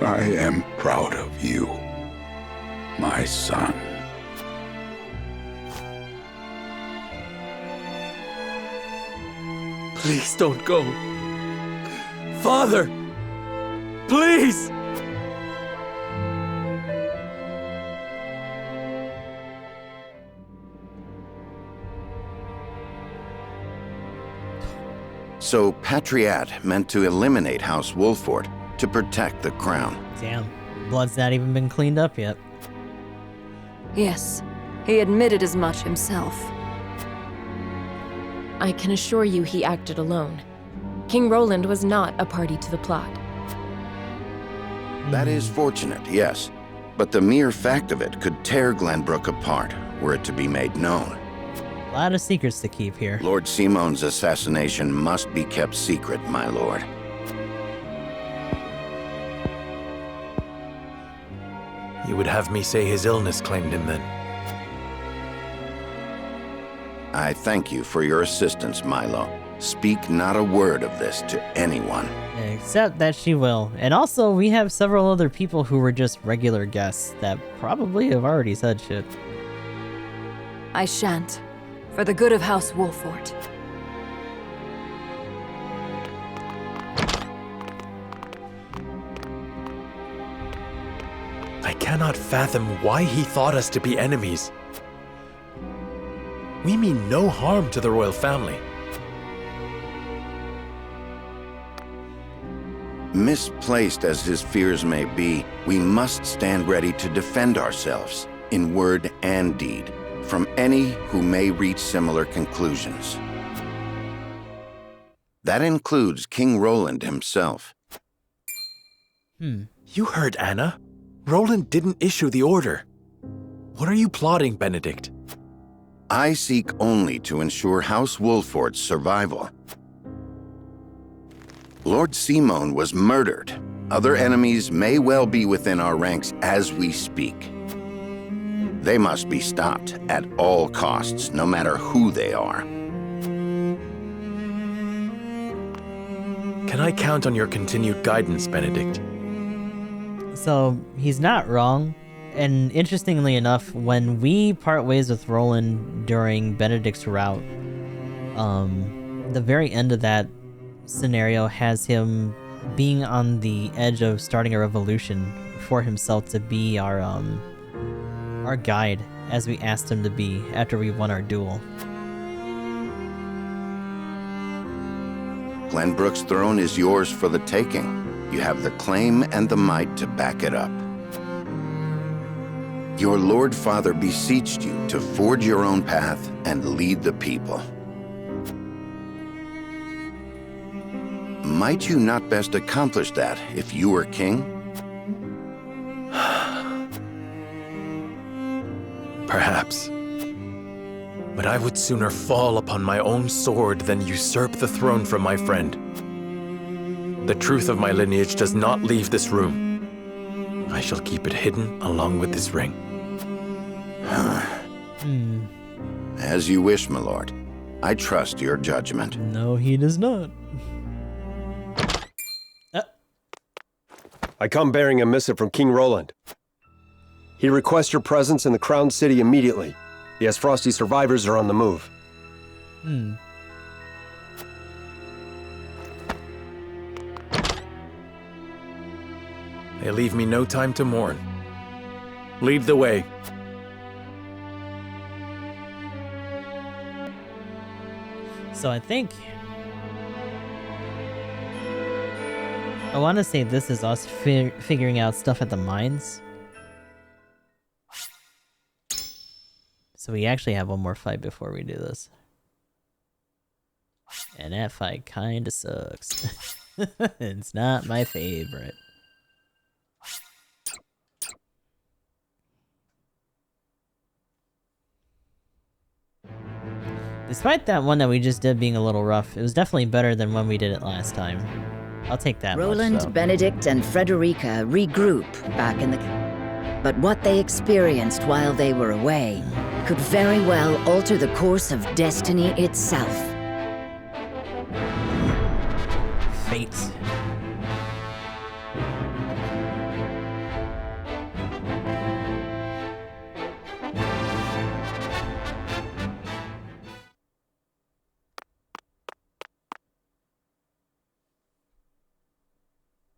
I am proud of you, my son. Please don't go. Father! Please! So Patriat meant to eliminate House Wolfort to protect the crown. Damn, blood's not even been cleaned up yet. Yes, he admitted as much himself. I can assure you he acted alone. King Roland was not a party to the plot. That is fortunate, yes. But the mere fact of it could tear Glenbrook apart, were it to be made known. A lot of secrets to keep here. Lord Simone's assassination must be kept secret, my lord. You would have me say his illness claimed him then? I thank you for your assistance, Milo. Speak not a word of this to anyone. Except that she will. And also, we have several other people who were just regular guests that probably have already said shit. I shan't. For the good of House Wolfort. I cannot fathom why he thought us to be enemies. We mean no harm to the royal family. Misplaced as his fears may be, we must stand ready to defend ourselves, in word and deed, from any who may reach similar conclusions. That includes King Roland himself. You heard Anna. Roland didn't issue the order. What are you plotting, Benedict? I seek only to ensure House Wolfort's survival. Lord Simone was murdered. Other enemies may well be within our ranks as we speak. They must be stopped at all costs, no matter who they are. Can I count on your continued guidance, Benedict? So, he's not wrong. And interestingly enough, when we part ways with Roland during Benedict's route, the very end of that scenario has him being on the edge of starting a revolution for himself to be our guide, as we asked him to be after we won our duel. Glenbrook's throne is yours for the taking. You have the claim and the might to back it up. Your Lord Father beseeched you to forge your own path and lead the people. Might you not best accomplish that if you were king? Perhaps. But I would sooner fall upon my own sword than usurp the throne from my friend. The truth of my lineage does not leave this room. I shall keep it hidden along with this ring. As you wish, my lord. I trust your judgment. No, he does not. I come bearing a missive from King Roland. He requests your presence in the Crown City immediately. The Esfrosti survivors are on the move. They leave me no time to mourn. Lead the way. So I think I want to say this is us figuring out stuff at the mines. So we actually have one more fight before we do this. And that fight kinda sucks. It's not my favorite. Despite that one that we just did being a little rough, it was definitely better than when we did it last time. I'll take that Roland, much, though. Benedict, and Frederica regroup back in the... But what they experienced while they were away could very well alter the course of destiny itself. Fate.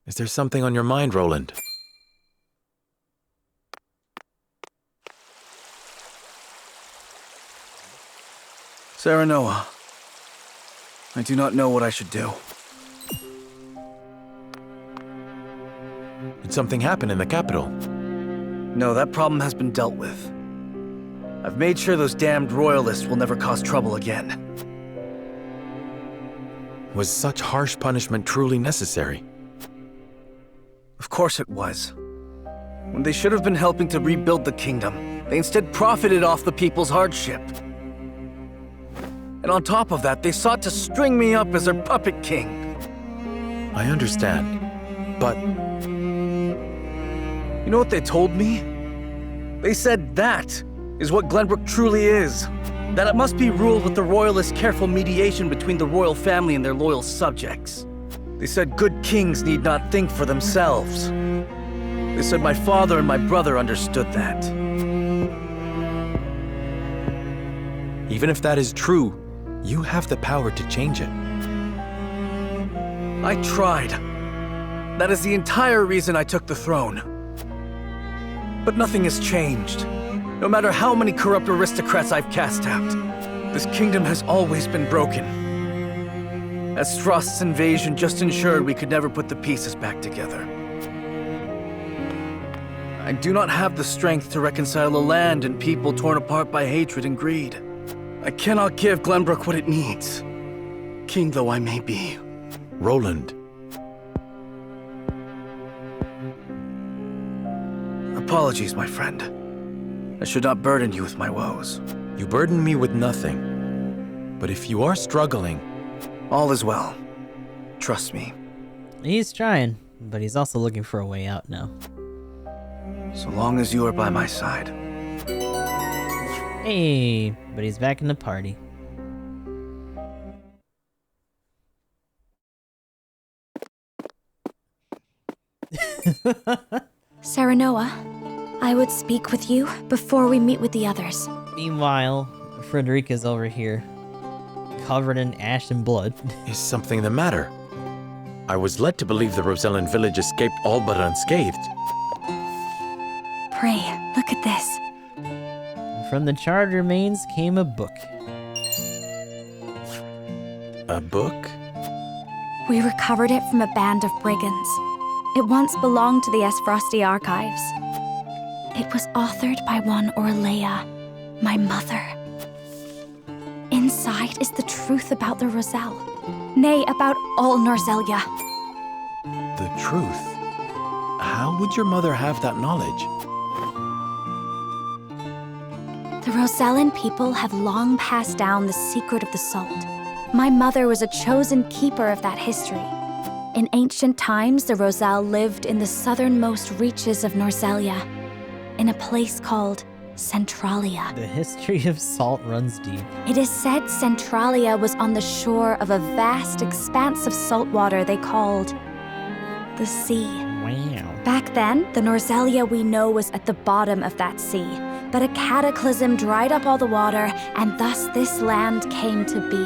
Is there something on your mind, Roland? Serenoa, I do not know what I should do. Did something happen in the capital? No, that problem has been dealt with. I've made sure those damned royalists will never cause trouble again. Was such harsh punishment truly necessary? Of course it was. When they should have been helping to rebuild the kingdom, they instead profited off the people's hardship. And on top of that, they sought to string me up as their puppet king. I understand, but... You know what they told me? They said that is what Glenbrook truly is. That it must be ruled with the royalists' careful mediation between the royal family and their loyal subjects. They said good kings need not think for themselves. They said my father and my brother understood that. Even if that is true, you have the power to change it. I tried. That is the entire reason I took the throne. But nothing has changed. No matter how many corrupt aristocrats I've cast out, this kingdom has always been broken. As Frost's invasion just ensured we could never put the pieces back together. I do not have the strength to reconcile a land and people torn apart by hatred and greed. I cannot give Glenbrook what it needs, king though I may be. Roland. Apologies, my friend. I should not burden you with my woes. You burden me with nothing. But if you are struggling... All is well. Trust me. He's trying, but he's also looking for a way out now. So long as you are by my side. Hey, but he's back in the party. Serenoa, I would speak with you before we meet with the others. Meanwhile, Frederica's over here, covered in ash and blood. Is something the matter? I was led to believe the Rosellan village escaped all but unscathed. Pray, look at this. From the charred remains came a book. A book? We recovered it from a band of brigands. It once belonged to the Esfrosti archives. It was authored by one Orlea, my mother. Inside is the truth about the Roselle. Nay, about all Norzelia. The truth? How would your mother have that knowledge? The Rosellan people have long passed down the secret of the salt. My mother was a chosen keeper of that history. In ancient times, the Roselle lived in the southernmost reaches of Norzelia, in a place called Centralia. The history of salt runs deep. It is said Centralia was on the shore of a vast expanse of salt water they called the sea. Wow. Back then, the Norzelia we know was at the bottom of that sea, but a cataclysm dried up all the water, and thus this land came to be.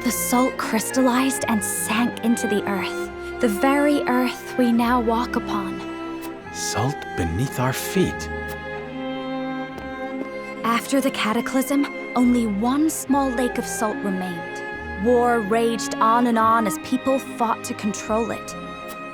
The salt crystallized and sank into the earth, the very earth we now walk upon. Salt beneath our feet. After the cataclysm, only one small lake of salt remained. War raged on and on as people fought to control it.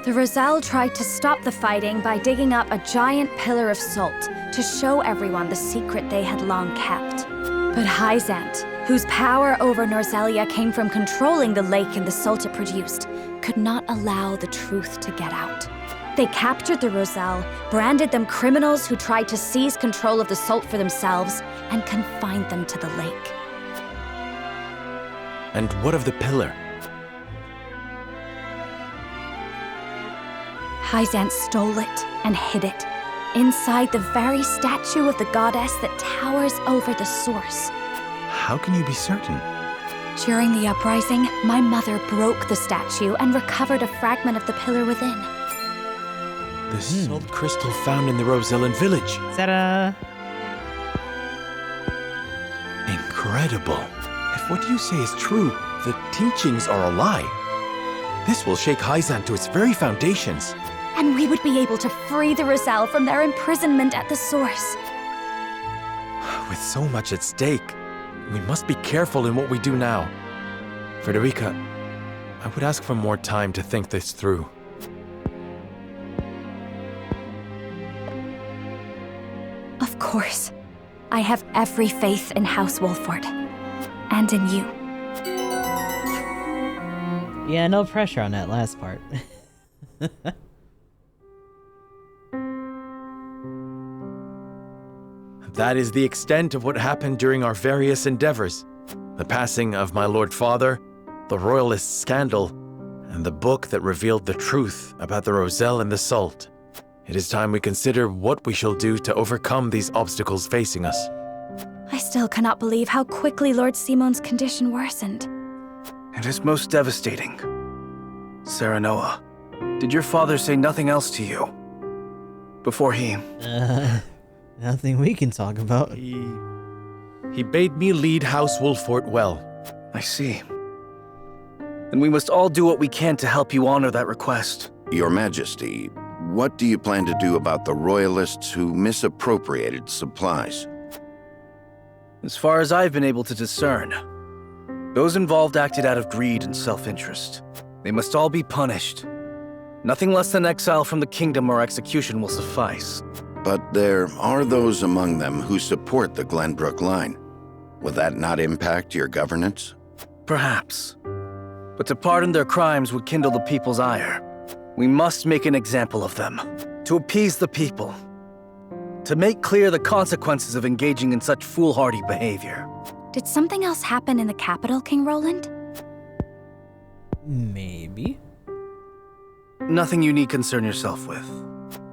The Roselle tried to stop the fighting by digging up a giant pillar of salt to show everyone the secret they had long kept. But Hyzant, whose power over Norzelia came from controlling the lake and the salt it produced, could not allow the truth to get out. They captured the Roselle, branded them criminals who tried to seize control of the salt for themselves, and confined them to the lake. And what of the pillar? Hyzant stole it and hid it inside the very statue of the goddess that towers over the source. How can you be certain? During the uprising, my mother broke the statue and recovered a fragment of the pillar within. The salt crystal found in the Rosellan village. Ta-da! Incredible. If what you say is true, the teachings are a lie. This will shake Hyzant to its very foundations. And we would be able to free the Roselle from their imprisonment at the source. With so much at stake, we must be careful in what we do now. Frederica, I would ask for more time to think this through. Of course. I have every faith in House Wolford. And in you. Yeah, no pressure on that last part. That is the extent of what happened during our various endeavors. The passing of my Lord Father, the Royalist scandal, and the book that revealed the truth about the Roselle and the Salt. It is time we consider what we shall do to overcome these obstacles facing us. I still cannot believe how quickly Lord Simon's condition worsened. It is most devastating. Serenoa, did your father say nothing else to you? Before he... Nothing we can talk about. He bade me lead House Wolfort well. I see. Then we must all do what we can to help you honor that request. Your Majesty, what do you plan to do about the Royalists who misappropriated supplies? As far as I've been able to discern, those involved acted out of greed and self-interest. They must all be punished. Nothing less than exile from the kingdom or execution will suffice. But there are those among them who support the Glenbrook line. Will that not impact your governance? Perhaps. But to pardon their crimes would kindle the people's ire. We must make an example of them, to appease the people, to make clear the consequences of engaging in such foolhardy behavior. Did something else happen in the capital, King Roland? Maybe. Nothing you need concern yourself with.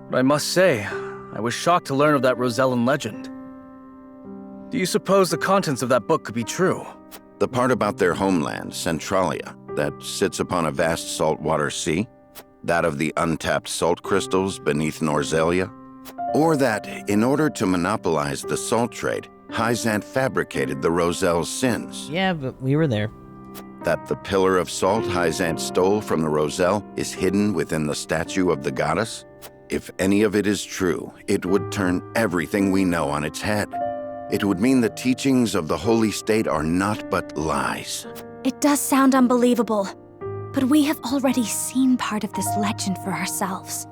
But I must say, I was shocked to learn of that Rosellan legend. Do you suppose the contents of that book could be true? The part about their homeland, Centralia, that sits upon a vast saltwater sea? That of the untapped salt crystals beneath Norzelia? Or that, in order to monopolize the salt trade, Hyzant fabricated the Roselle's sins? Yeah, but we were there. That the pillar of salt Hyzant stole from the Roselle is hidden within the statue of the goddess? If any of it is true, it would turn everything we know on its head. It would mean the teachings of the Holy State are not but lies. It does sound unbelievable, but we have already seen part of this legend for ourselves.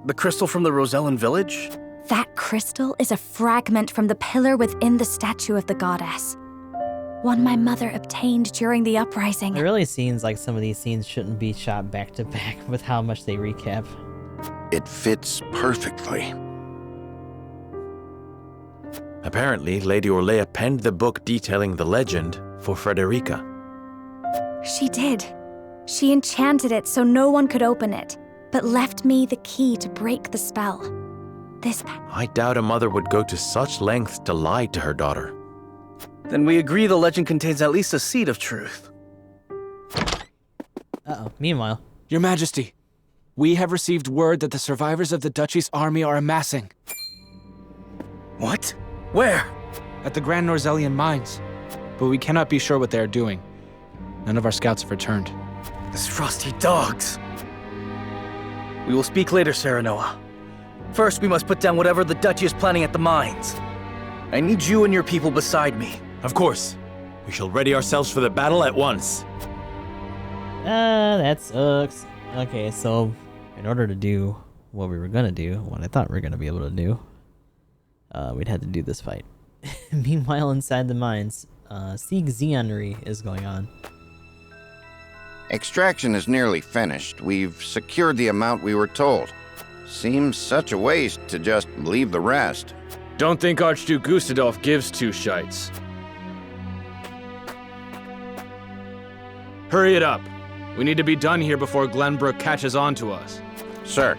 The crystal from the Rosellan village? That crystal is a fragment from the pillar within the statue of the goddess. One my mother obtained during the uprising. It really seems like some of these scenes shouldn't be shot back to back with how much they recap. It fits perfectly. Apparently, Lady Orlea penned the book detailing the legend for Frederica. She did. She enchanted it so no one could open it, but left me the key to break the spell. I doubt a mother would go to such lengths to lie to her daughter. Then we agree the legend contains at least a seed of truth. Uh-oh. Meanwhile. Your Majesty, we have received word that the survivors of the Duchy's army are amassing. What? Where? At the Grand Norzellian mines. But we cannot be sure what they are doing. None of our scouts have returned. These frosty dogs. We will speak later, Serenoa. First, we must put down whatever the Duchy is planning at the mines. I need you and your people beside me. Of course. We shall ready ourselves for the battle at once. That sucks. Okay, so in order to do what we were gonna do, what I thought we were gonna be able to do, we'd had to do this fight. Meanwhile, inside the mines, Sieg Xeonry is going on. Extraction is nearly finished. We've secured the amount we were told. Seems such a waste to just leave the rest. Don't think Archduke Gustadolf gives two shites. Hurry it up. We need to be done here before Glenbrook catches on to us. Sir.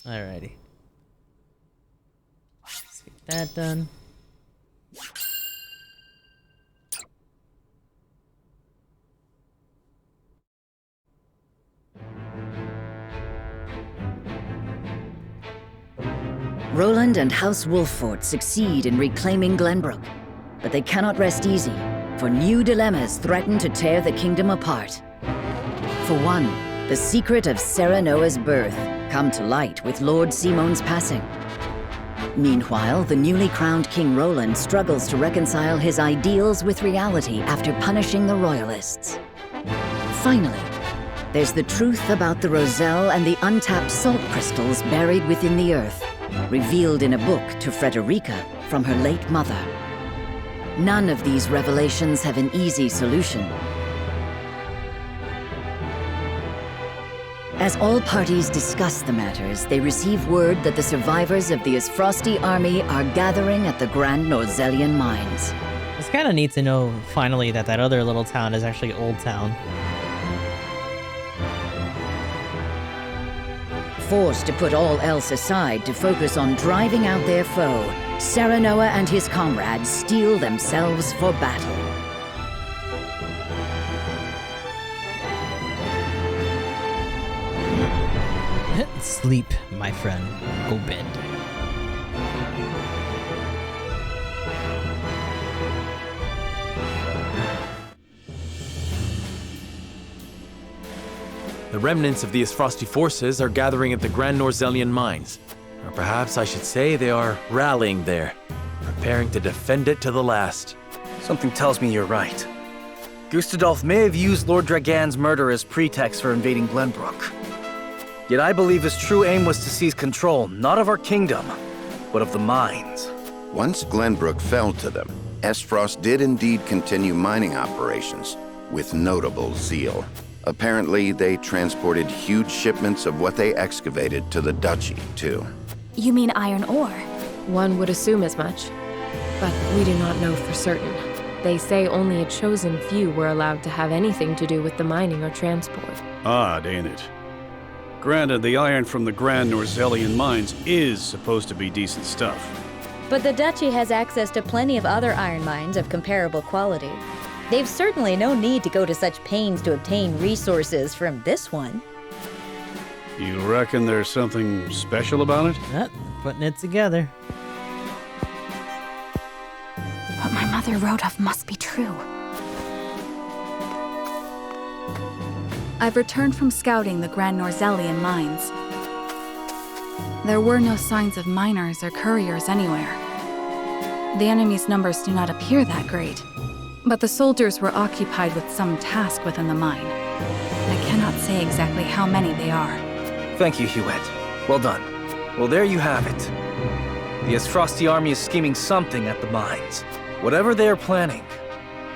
Alrighty. Let's get that done. Roland and House Wolffort succeed in reclaiming Glenbrook, but they cannot rest easy, for new dilemmas threaten to tear the kingdom apart. For one, the secret of Serenoa's birth come to light with Lord Simon's passing. Meanwhile, the newly crowned King Roland struggles to reconcile his ideals with reality after punishing the Royalists. Finally, there's the truth about the Roselle and the untapped salt crystals buried within the earth, revealed in a book to Frederica from her late mother. None of these revelations have an easy solution. As all parties discuss the matters, they receive word that the survivors of the Isfrosti army are gathering at the Grand Norzellian mines. It's kind of neat to know, finally, that other little town is actually Old Town. Forced to put all else aside to focus on driving out their foe, Serenoa and his comrades steel themselves for battle. Sleep, my friend. Go bed. The remnants of the Isfrosti forces are gathering at the Grand Norzellian mines. Or perhaps I should say they are rallying there, preparing to defend it to the last. Something tells me you're right. Gustadolf may have used Lord Dragan's murder as pretext for invading Glenbrook. Yet I believe his true aim was to seize control, not of our kingdom, but of the mines. Once Glenbrook fell to them, Esfrost did indeed continue mining operations, with notable zeal. Apparently, they transported huge shipments of what they excavated to the duchy, too. You mean iron ore? One would assume as much, but we do not know for certain. They say only a chosen few were allowed to have anything to do with the mining or transport. Odd, ain't it? Granted, the iron from the Grand Norzellian mines is supposed to be decent stuff. But the Duchy has access to plenty of other iron mines of comparable quality. They've certainly no need to go to such pains to obtain resources from this one. You reckon there's something special about it? Putting it together. What my mother wrote of must be true. I've returned from scouting the Grand Norzellian mines. There were no signs of miners or couriers anywhere. The enemy's numbers do not appear that great, but the soldiers were occupied with some task within the mine. I cannot say exactly how many they are. Thank you, Hewitt. Well done. Well, there you have it. The Isfrosti army is scheming something at the mines. Whatever they are planning,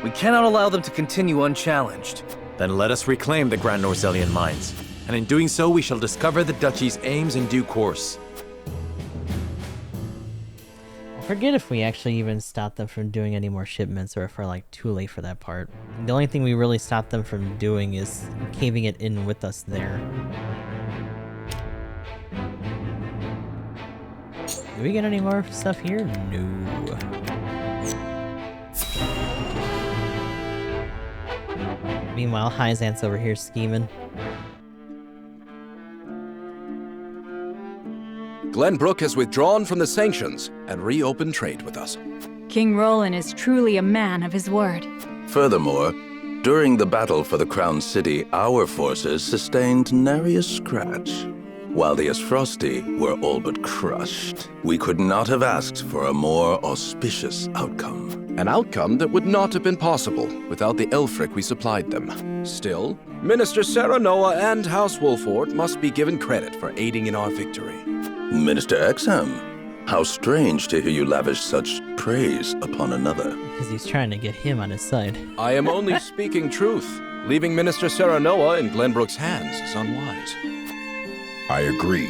we cannot allow them to continue unchallenged. Then let us reclaim the Grand Norzellian mines, and in doing so we shall discover the Duchy's aims in due course. I forget if we actually even stopped them from doing any more shipments or if we're like too late for that part. The only thing we really stopped them from doing is caving it in with us there. Do we get any more stuff here? No. Meanwhile, Hyzant's over here scheming. Glenbrook has withdrawn from the sanctions and reopened trade with us. King Roland is truly a man of his word. Furthermore, during the battle for the Crown City, our forces sustained nary a scratch, while the Isfrosti were all but crushed. We could not have asked for a more auspicious outcome. An outcome that would not have been possible without the Elfric we supplied them. Still, Minister Serenoa and House Wolffort must be given credit for aiding in our victory. Minister Exham, how strange to hear you lavish such praise upon another. Because he's trying to get him on his side. I am only speaking truth. Leaving Minister Serenoa in Glenbrook's hands is unwise. I agree.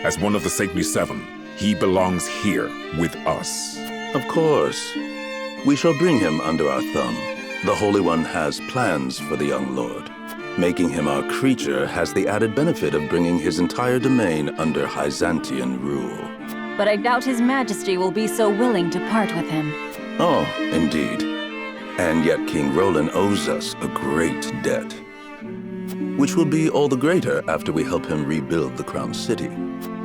As one of the Saintly Seven, he belongs here with us. Of course. We shall bring him under our thumb. The Holy One has plans for the young lord. Making him our creature has the added benefit of bringing his entire domain under Byzantian rule. But I doubt His Majesty will be so willing to part with him. Oh, indeed. And yet King Roland owes us a great debt, which will be all the greater after we help him rebuild the Crown City.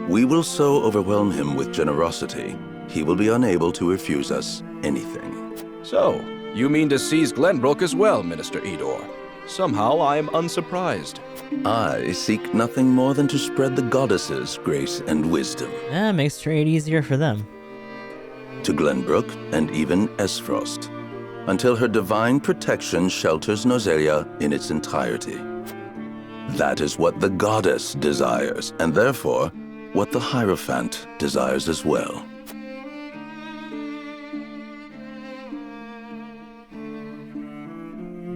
We will so overwhelm him with generosity, he will be unable to refuse us anything. So, you mean to seize Glenbrook as well, Minister Edor? Somehow I am unsurprised. I seek nothing more than to spread the goddesses' grace and wisdom. Makes trade easier for them. To Glenbrook and even Esfrost, until her divine protection shelters Nozelia in its entirety. That is what the goddess desires, and therefore, what the Hierophant desires as well.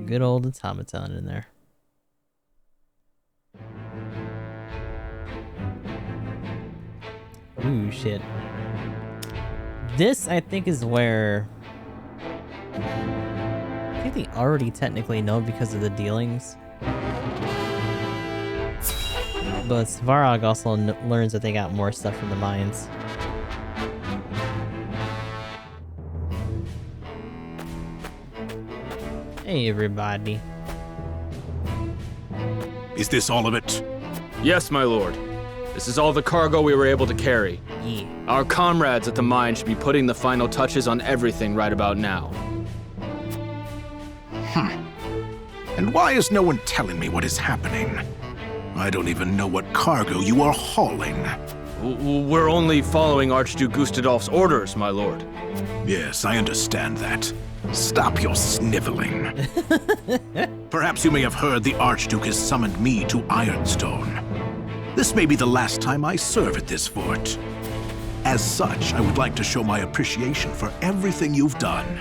Good old automaton in there. Ooh, shit. This, I think, is where... I think they already technically know because of the dealings. But Svarog also learns that they got more stuff from the mines. Hey, everybody. Is this all of it? Yes, my lord. This is all the cargo we were able to carry. Yeah. Our comrades at the mine should be putting the final touches on everything right about now. And why is no one telling me what is happening? I don't even know what cargo you are hauling. We're only following Archduke Gustadolf's orders, my lord. Yes, I understand that. Stop your sniveling. Perhaps you may have heard the Archduke has summoned me to Ironstone. This may be the last time I serve at this fort. As such, I would like to show my appreciation for everything you've done.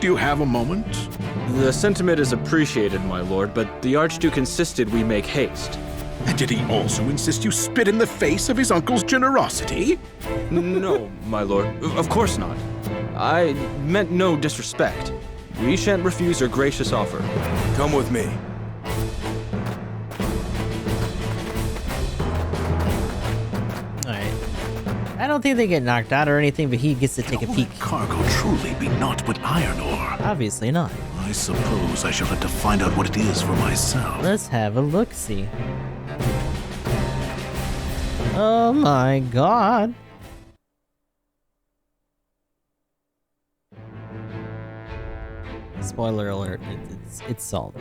Do you have a moment? The sentiment is appreciated, my lord, but the Archduke insisted we make haste. And did he also insist you spit in the face of his uncle's generosity? No, my lord. Of course not. I meant no disrespect. We shan't refuse your gracious offer. Come with me. Alright. I don't think they get knocked out or anything, but he gets to take a peek. Cargo truly be naught but iron ore. Obviously not. I suppose I shall have to find out what it is for myself. Let's have a look-see. Oh my god. Spoiler alert, it's salt.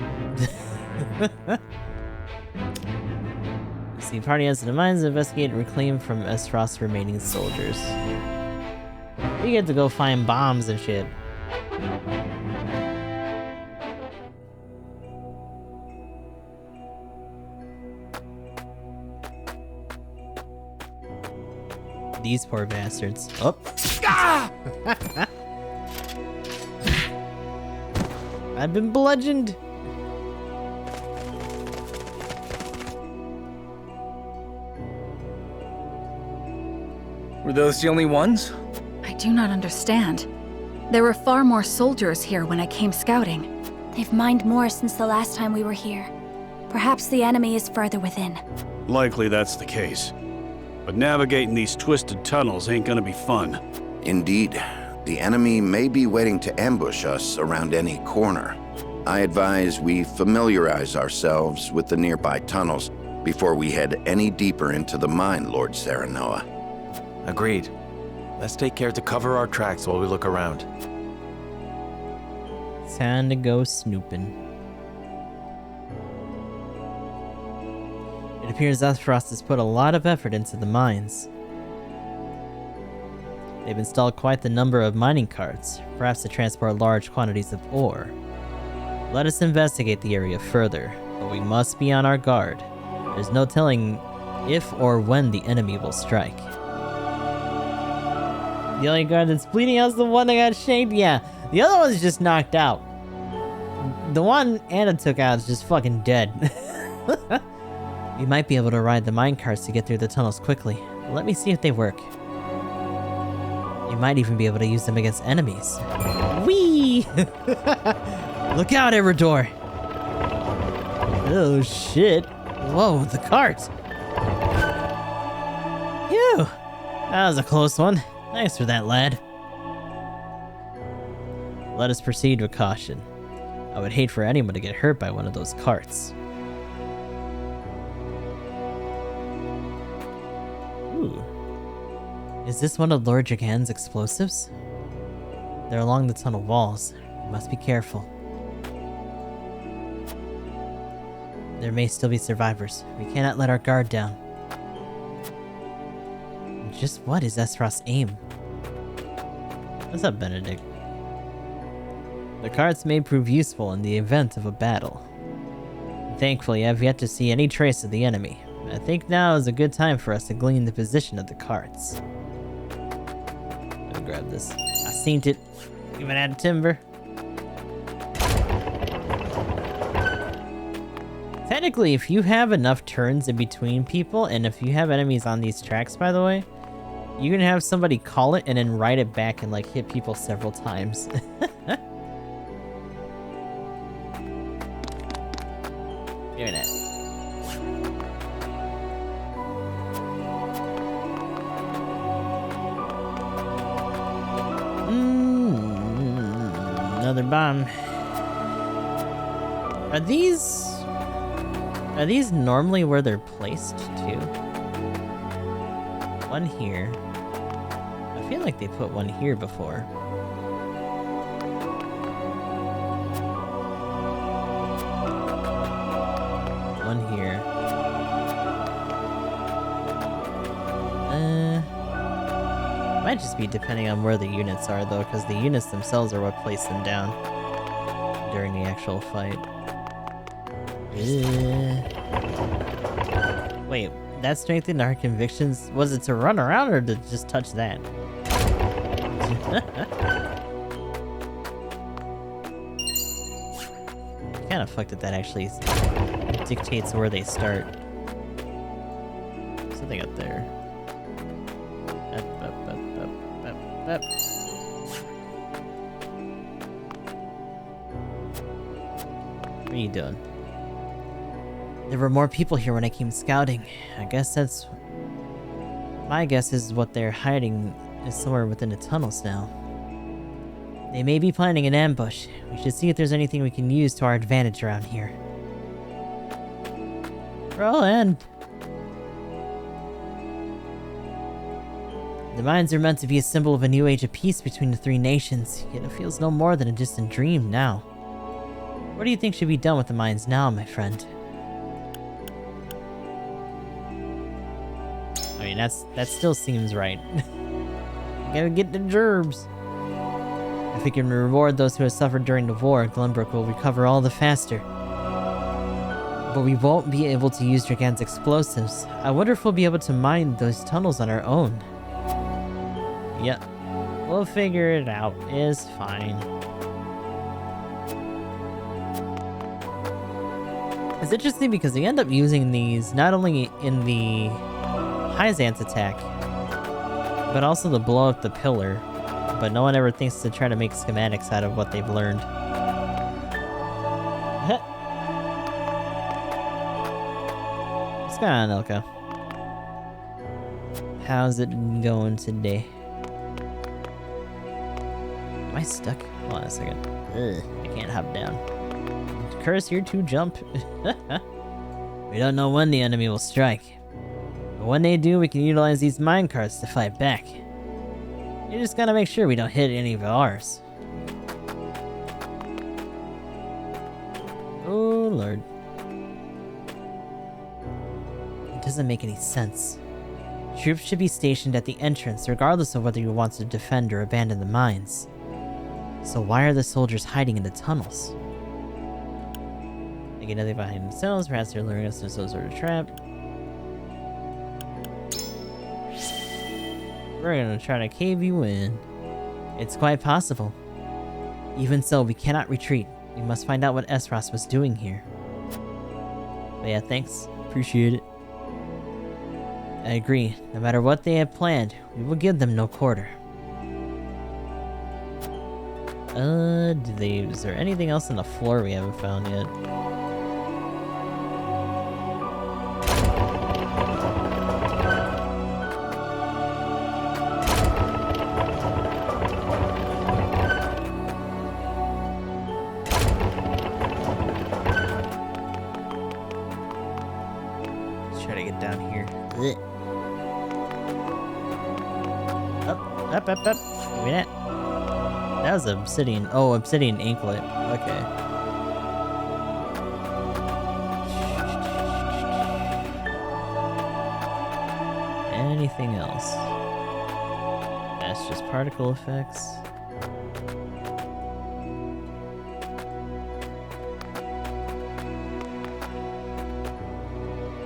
The party has the mines to investigate and reclaim from Esfrost's remaining soldiers. You get to go find bombs and shit. These poor bastards. Oh. Ah! I've been bludgeoned. Were those the only ones? I do not understand. There were far more soldiers here when I came scouting. They've mined more since the last time we were here. Perhaps the enemy is further within. Likely that's the case. But navigating these twisted tunnels ain't gonna be fun. Indeed. The enemy may be waiting to ambush us around any corner. I advise we familiarize ourselves with the nearby tunnels before we head any deeper into the mine, Lord Serenoa. Agreed. Let's take care to cover our tracks while we look around. Time to go snooping. It appears Esfrost has put a lot of effort into the mines. They've installed quite the number of mining carts, perhaps to transport large quantities of ore. Let us investigate the area further, but we must be on our guard. There's no telling if or when the enemy will strike. The only guard that's bleeding out is the one that got shanked? Yeah, the other one's just knocked out. the one Anna took out is just fucking dead. We might be able to ride the minecarts to get through the tunnels quickly. Let me see if they work. You might even be able to use them against enemies. Whee! Look out, Eridor! Oh shit. Whoa, the cart! Phew! That was a close one. Thanks for that, lad. Let us proceed with caution. I would hate for anyone to get hurt by one of those carts. Ooh. Is this one of Lord Dragan's explosives? They're along the tunnel walls. We must be careful. There may still be survivors. We cannot let our guard down. Just what is Esrost's aim? What's up, Benedict? The carts may prove useful in the event of a battle. Thankfully, I have yet to see any trace of the enemy. I think now is a good time for us to glean the position of the carts. I'll grab this. I seen it. Even add timber. Technically, if you have enough turns in between people, and if you have enemies on these tracks, by the way, you can have somebody call it and then ride it back and like hit people several times. Give me that. Another bomb. Are these normally where they're placed too? One here. I feel like they put one here before. One here. Might just be depending on where the units are though, because the units themselves are what place them down during the actual fight. Wait, that strengthened our convictions? Was it to run around or to just touch that? Kinda fucked that actually dictates where they start. Something up there. Up. What are you doing? There were more people here when I came scouting. I guess that's... My guess is what they're hiding is somewhere within the tunnels now. They may be planning an ambush. We should see if there's anything we can use to our advantage around here. Roll in. The mines are meant to be a symbol of a new age of peace between the three nations, yet it feels no more than a distant dream now. What do you think should be done with the mines now, my friend? I mean, that still seems right. Gotta get the gerbs. If we can reward those who have suffered during the war, Glenbrook will recover all the faster. But we won't be able to use Dragan's explosives. I wonder if we'll be able to mine those tunnels on our own. Yep. We'll figure it out. It's fine. It's interesting because they end up using these not only in the Hyzant's attack, but also to blow up the pillar. But no one ever thinks to try to make schematics out of what they've learned. What's going on, Elka? How's it going today? Am I stuck? Hold on a second. Ugh, I can't hop down. Curse here to jump. We don't know when the enemy will strike. But when they do, we can utilize these minecarts to fight back. You just gotta make sure we don't hit any of ours. Oh lord. It doesn't make any sense. Troops should be stationed at the entrance regardless of whether you want to defend or abandon the mines. So why are the soldiers hiding in the tunnels? They get nothing behind themselves, perhaps they're luring us into some sort of trap. We're gonna try to cave you in. It's quite possible. Even so, we cannot retreat. We must find out what Esros was doing here. But yeah, thanks. Appreciate it. I agree. No matter what they have planned, we will give them no quarter. Is there anything else on the floor we haven't found yet? Let's try to get down here. Ugh. Up. Give me that. That was obsidian. Oh, obsidian anklet. Okay. Anything else? That's just particle effects.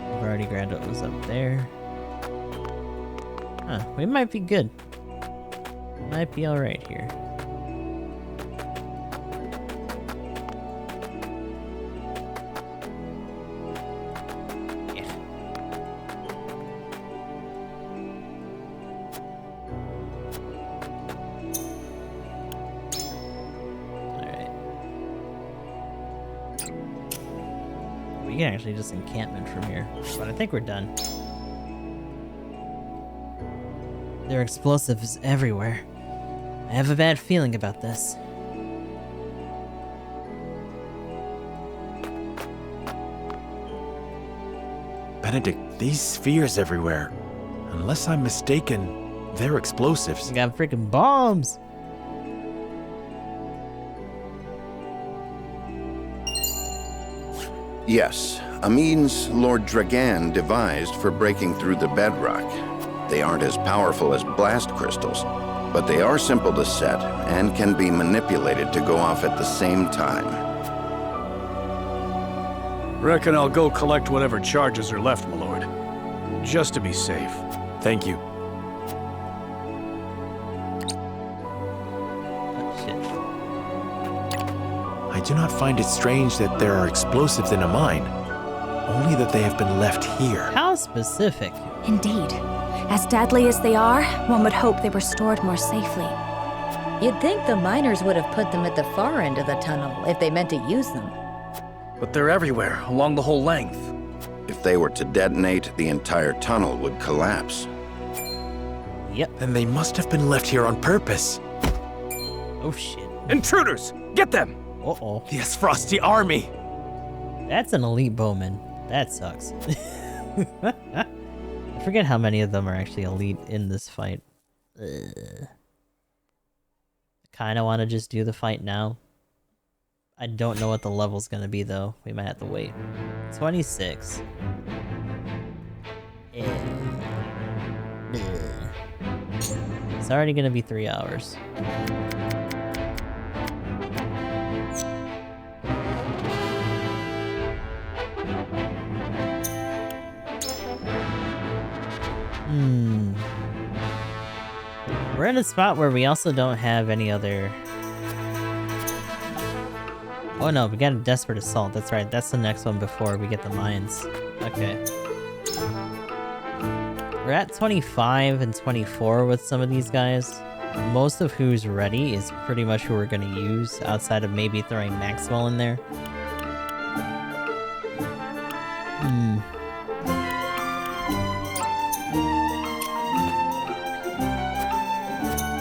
I've already grabbed what was up there. Huh, we might be good. Might be alright here. We can actually just encampment from here, but I think we're done. There are explosives everywhere. I have a bad feeling about this. Benedict, these spheres everywhere. Unless I'm mistaken, they're explosives. We got freaking bombs! Yes, a means Lord Dragan devised for breaking through the bedrock. They aren't as powerful as blast crystals, but they are simple to set and can be manipulated to go off at the same time. Reckon I'll go collect whatever charges are left, my lord. Just to be safe. Thank you. I do not find it strange that there are explosives in a mine, only that they have been left here. How specific. Indeed. As deadly as they are, one would hope they were stored more safely. You'd think the miners would have put them at the far end of the tunnel if they meant to use them. But they're everywhere, along the whole length. If they were to detonate, the entire tunnel would collapse. Yep. Then they must have been left here on purpose. Oh shit. Intruders! Get them! Uh-oh. Yes, Frosty Army! That's an elite bowman. That sucks. I forget how many of them are actually elite in this fight. Kinda wanna just do the fight now. I don't know what the level's gonna be though. We might have to wait. 26. It's already gonna be 3 hours. We're in a spot where we also don't have any other... Oh no, we got a Desperate Assault. That's right, that's the next one before we get the mines. Okay. We're at 25 and 24 with some of these guys. Most of who's ready is pretty much who we're gonna use, outside of maybe throwing Maxwell in there.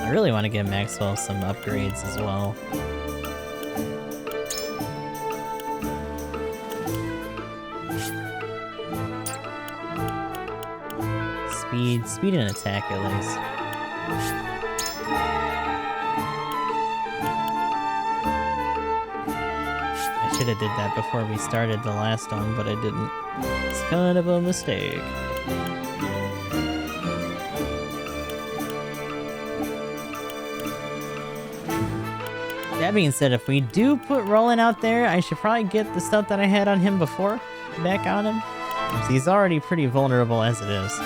I really want to give Maxwell some upgrades as well. Speed and attack at least. I should have did that before we started the last one, but I didn't. It's kind of a mistake. That being said, if we do put Roland out there, I should probably get the stuff that I had on him before back on him. He's already pretty vulnerable as it is.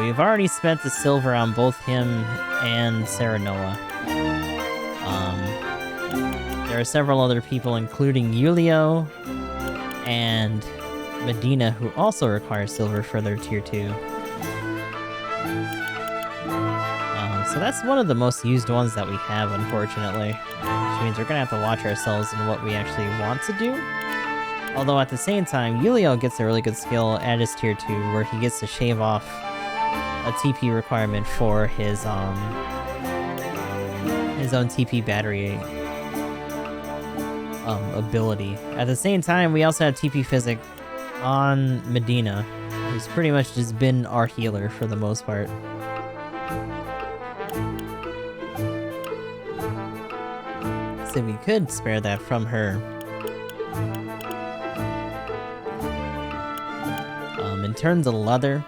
we've already spent the silver on both him and Serenoa. There are several other people, including Yulio and Medina, who also require silver for their tier 2. So that's one of the most used ones that we have, unfortunately. Which means we're gonna have to watch ourselves in what we actually want to do. Although at the same time, Yulio gets a really good skill at his tier 2, where he gets to shave off a TP requirement for his own TP battery ability. At the same time, we also have TP Physic on Medina, who's pretty much just been our healer for the most part. So we could spare that from her. In terms of leather,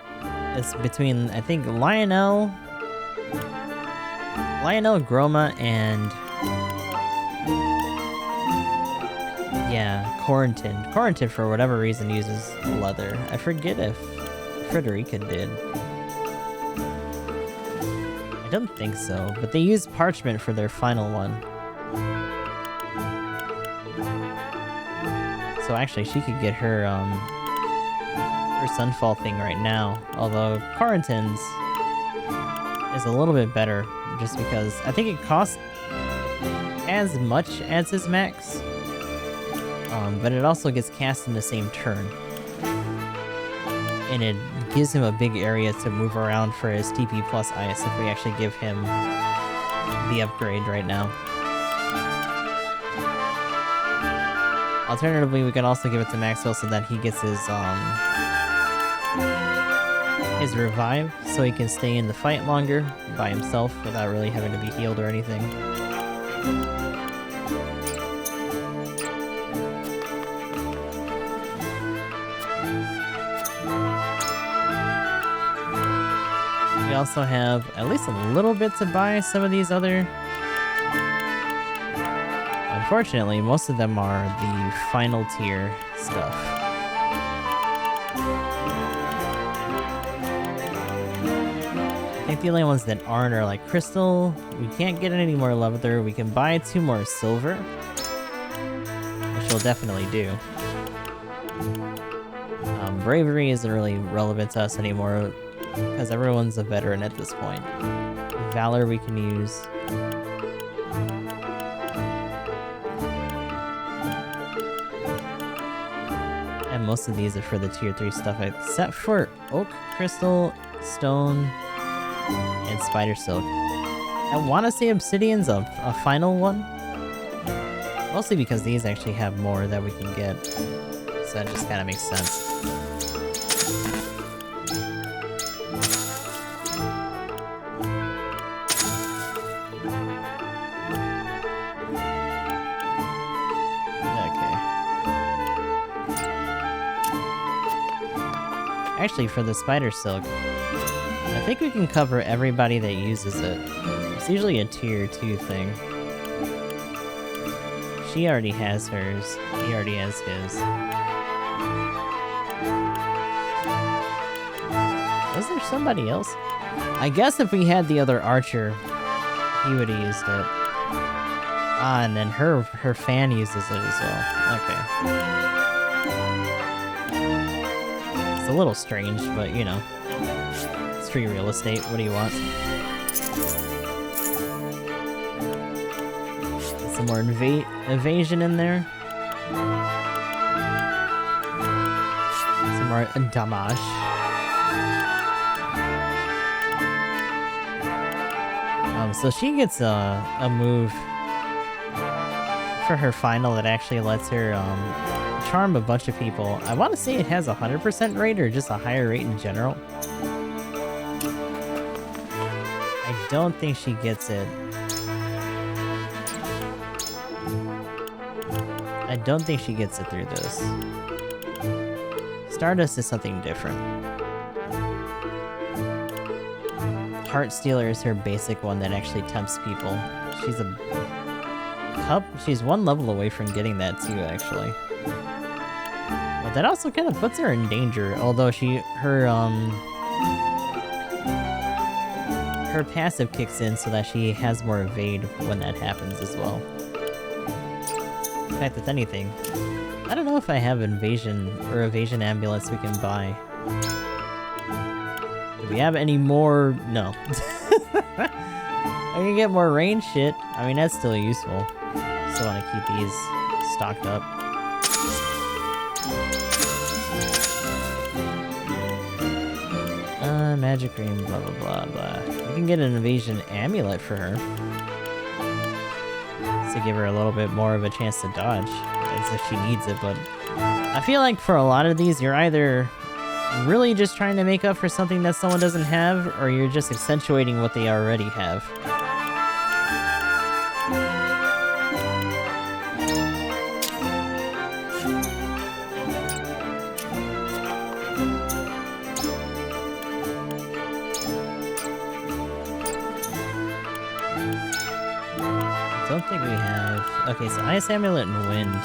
it's between, I think, Lionel, Groma, and yeah, Corentin. Corentin, for whatever reason, uses leather. I forget if Frederica did. I don't think so, but they use parchment for their final one. So actually, she could get her Sunfall thing right now. Although Corentin's is a little bit better, just because I think it costs as much as his max, but it also gets cast in the same turn, and it gives him a big area to move around for his TP plus ice if we actually give him the upgrade right now. Alternatively, we can also give it to Maxwell so that he gets his revive, so he can stay in the fight longer by himself without really having to be healed or anything. We also have at least a little bit to buy some of these other. Unfortunately, most of them are the final tier stuff. I think the only ones that aren't are like Crystal. We can't get any more leather. We can buy 2 more silver, which we'll definitely do. Bravery isn't really relevant to us anymore because everyone's a veteran at this point. Valor we can use. And most of these are for the tier 3 stuff, except for Oak, Crystal, Stone, and Spider Silk. I want to say Obsidian's a final one. Mostly because these actually have more that we can get. So that just kind of makes sense. Actually, for the Spider Silk, I think we can cover everybody that uses it. It's usually a tier 2 thing. She already has hers. He already has his. Was there somebody else? I guess if we had the other archer, he would have used it. Ah, and then her fan uses it as well. Okay. A little strange, but you know, it's free real estate. What do you want? Some more evasion in there. Some more damage. So she gets a move for her final that actually lets her charm a bunch of people. I want to say it has a 100% rate or just a higher rate in general. I don't think she gets it. I don't think she gets it through this. Stardust is something different. Heart Stealer is her basic one that actually tempts people. She's 1 level away from getting that too, actually. But that also kind of puts her in danger, although her her passive kicks in so that she has more evade when that happens as well. In fact, if anything, I don't know if I have evasion amulets we can buy. Do we have any more? No. I can get more range shit. I mean, that's still useful. Still want to keep these stocked up. Magic ring, blah blah blah blah. We can get an evasion amulet for her to give her a little bit more of a chance to dodge, as if she needs it. But I feel like for a lot of these, you're either really just trying to make up for something that someone doesn't have, or you're just accentuating what they already have. Don't think we have... Okay, so Ice Amulet and Wind.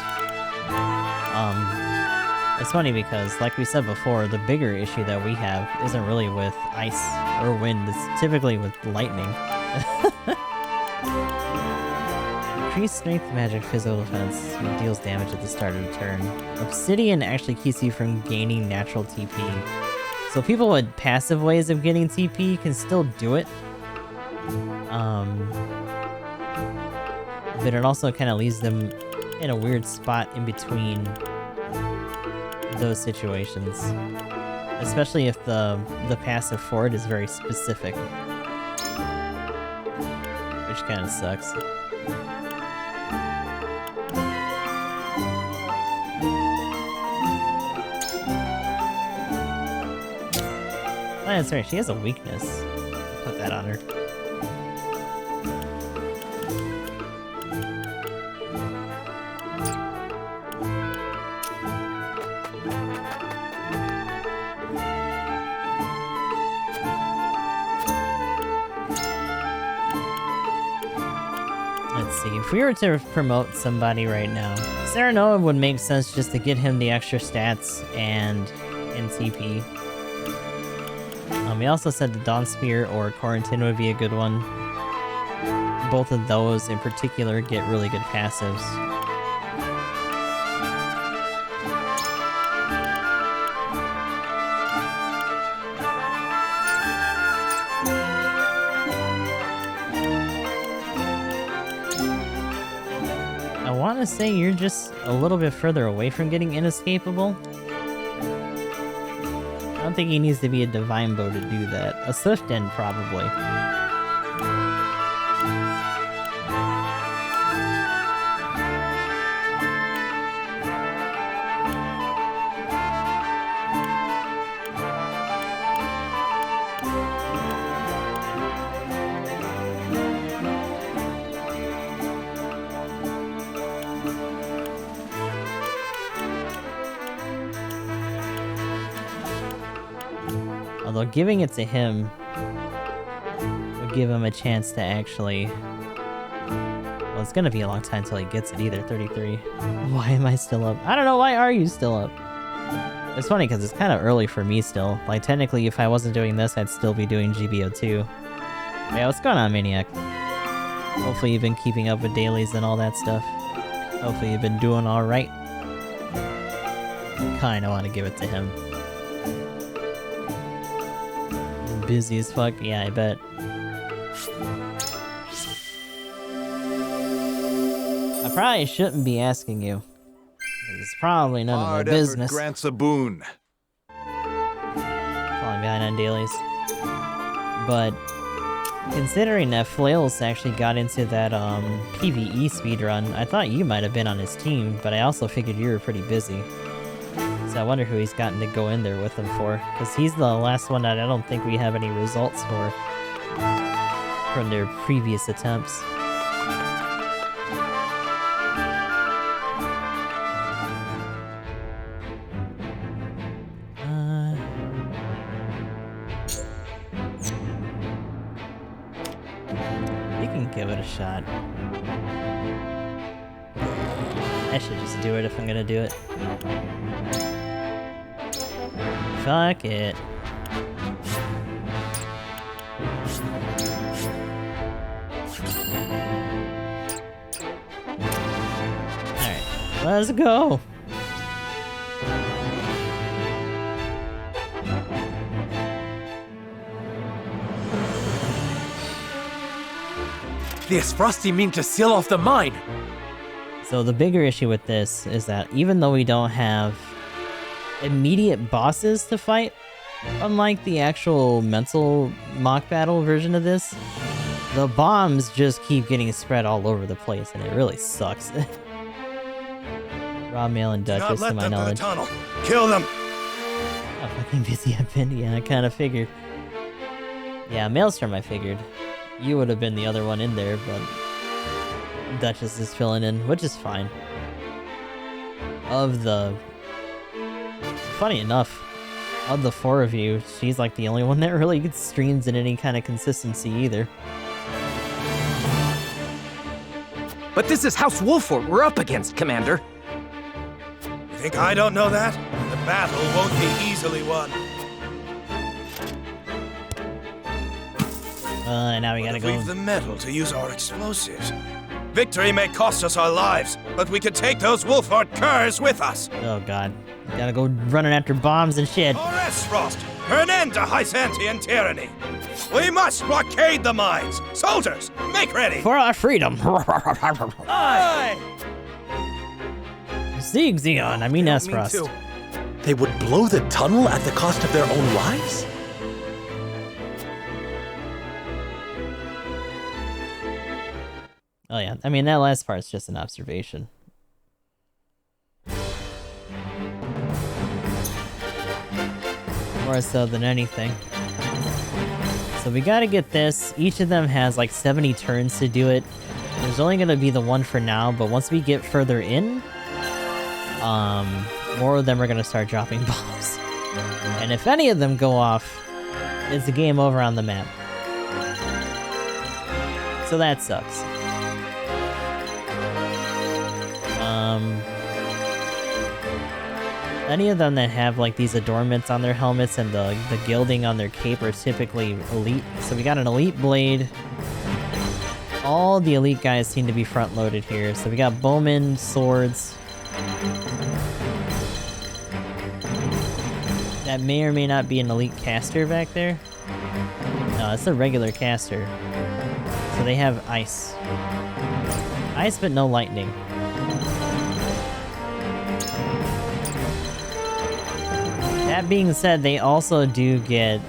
It's funny because, like we said before, the bigger issue that we have isn't really with ice or wind, it's typically with lightning. Increased strength, magic, physical defense, deals damage at the start of the turn. Obsidian actually keeps you from gaining natural TP. So people with passive ways of getting TP can still do it. But it also kind of leaves them in a weird spot in between those situations. Especially if the passive for it is very specific. Which kind of sucks. Oh, that's right, she has a weakness. Put that on her. If we were to promote somebody right now, Serenoa would make sense just to get him the extra stats and TP. We also said the Dawn Spear or Quarantine would be a good one. Both of those in particular get really good passives. I want to say you're just a little bit further away from getting inescapable. I don't think he needs to be a Divine Bow to do that. A Swift End, probably. Although giving it to him would give him a chance to actually... Well, it's gonna be a long time till he gets it either, 33. Why am I still up? I don't know, why are you still up? It's funny because it's kind of early for me still. Like, technically, if I wasn't doing this, I'd still be doing GBO2. Yeah, what's going on, Maniac? Hopefully you've been keeping up with dailies and all that stuff. Hopefully you've been doing alright. Kinda want to give it to him. Busy as fuck? Yeah, I bet. I probably shouldn't be asking you. It's probably none of my business. Grants a boon. Falling behind on dailies. But considering that Flails actually got into that PvE speedrun, I thought you might have been on his team, but I also figured you were pretty busy. So I wonder who he's gotten to go in there with him for, because he's the last one that I don't think we have any results for from their previous attempts. You can give it a shot. I should just do it if I'm gonna do it. Fuck it. Alright, let's go! The Frosty mean to seal off the mine! So the bigger issue with this is that even though we don't have immediate bosses to fight, unlike the actual mental mock battle version of this, the bombs just keep getting spread all over the place, and it really sucks. Raw Mail and Duchess, to my knowledge. Tunnel. Kill them! How fucking busy I've been. Yeah, I kind of figured. Yeah, Maelstrom I figured. You would have been the other one in there, but Duchess is filling in, which is fine. Funny enough, of the four of you, she's like the only one that really streams in any kind of consistency either. But this is House Wolfort we're up against, Commander. You think I don't know that? The battle won't be easily won. Now we gotta go. We've the metal to use our explosives. Victory may cost us our lives, but we could take those Wolfort curs with us. Oh god. Gotta go running after bombs and shit. For Esfrost, for an end to Hysantian tyranny. We must blockade the mines. Soldiers, make ready. For our freedom. Aye! Sieg Zeon, I mean Esfrost. They would blow the tunnel at the cost of their own lives? Oh yeah, I mean that last part's just an observation. More so than anything. So we gotta get this. Each of them has like 70 turns to do it. There's only gonna be the one for now, but once we get further in, more of them are gonna start dropping bombs. And if any of them go off, it's a game over on the map. So that sucks. Any of them that have like these adornments on their helmets and the gilding on their cape are typically elite. So we got an elite blade. All the elite guys seem to be front loaded here. So we got bowmen, swords. That may or may not be an elite caster back there. No, it's a regular caster. So they have ice. Ice but no lightning. That being said, they also do get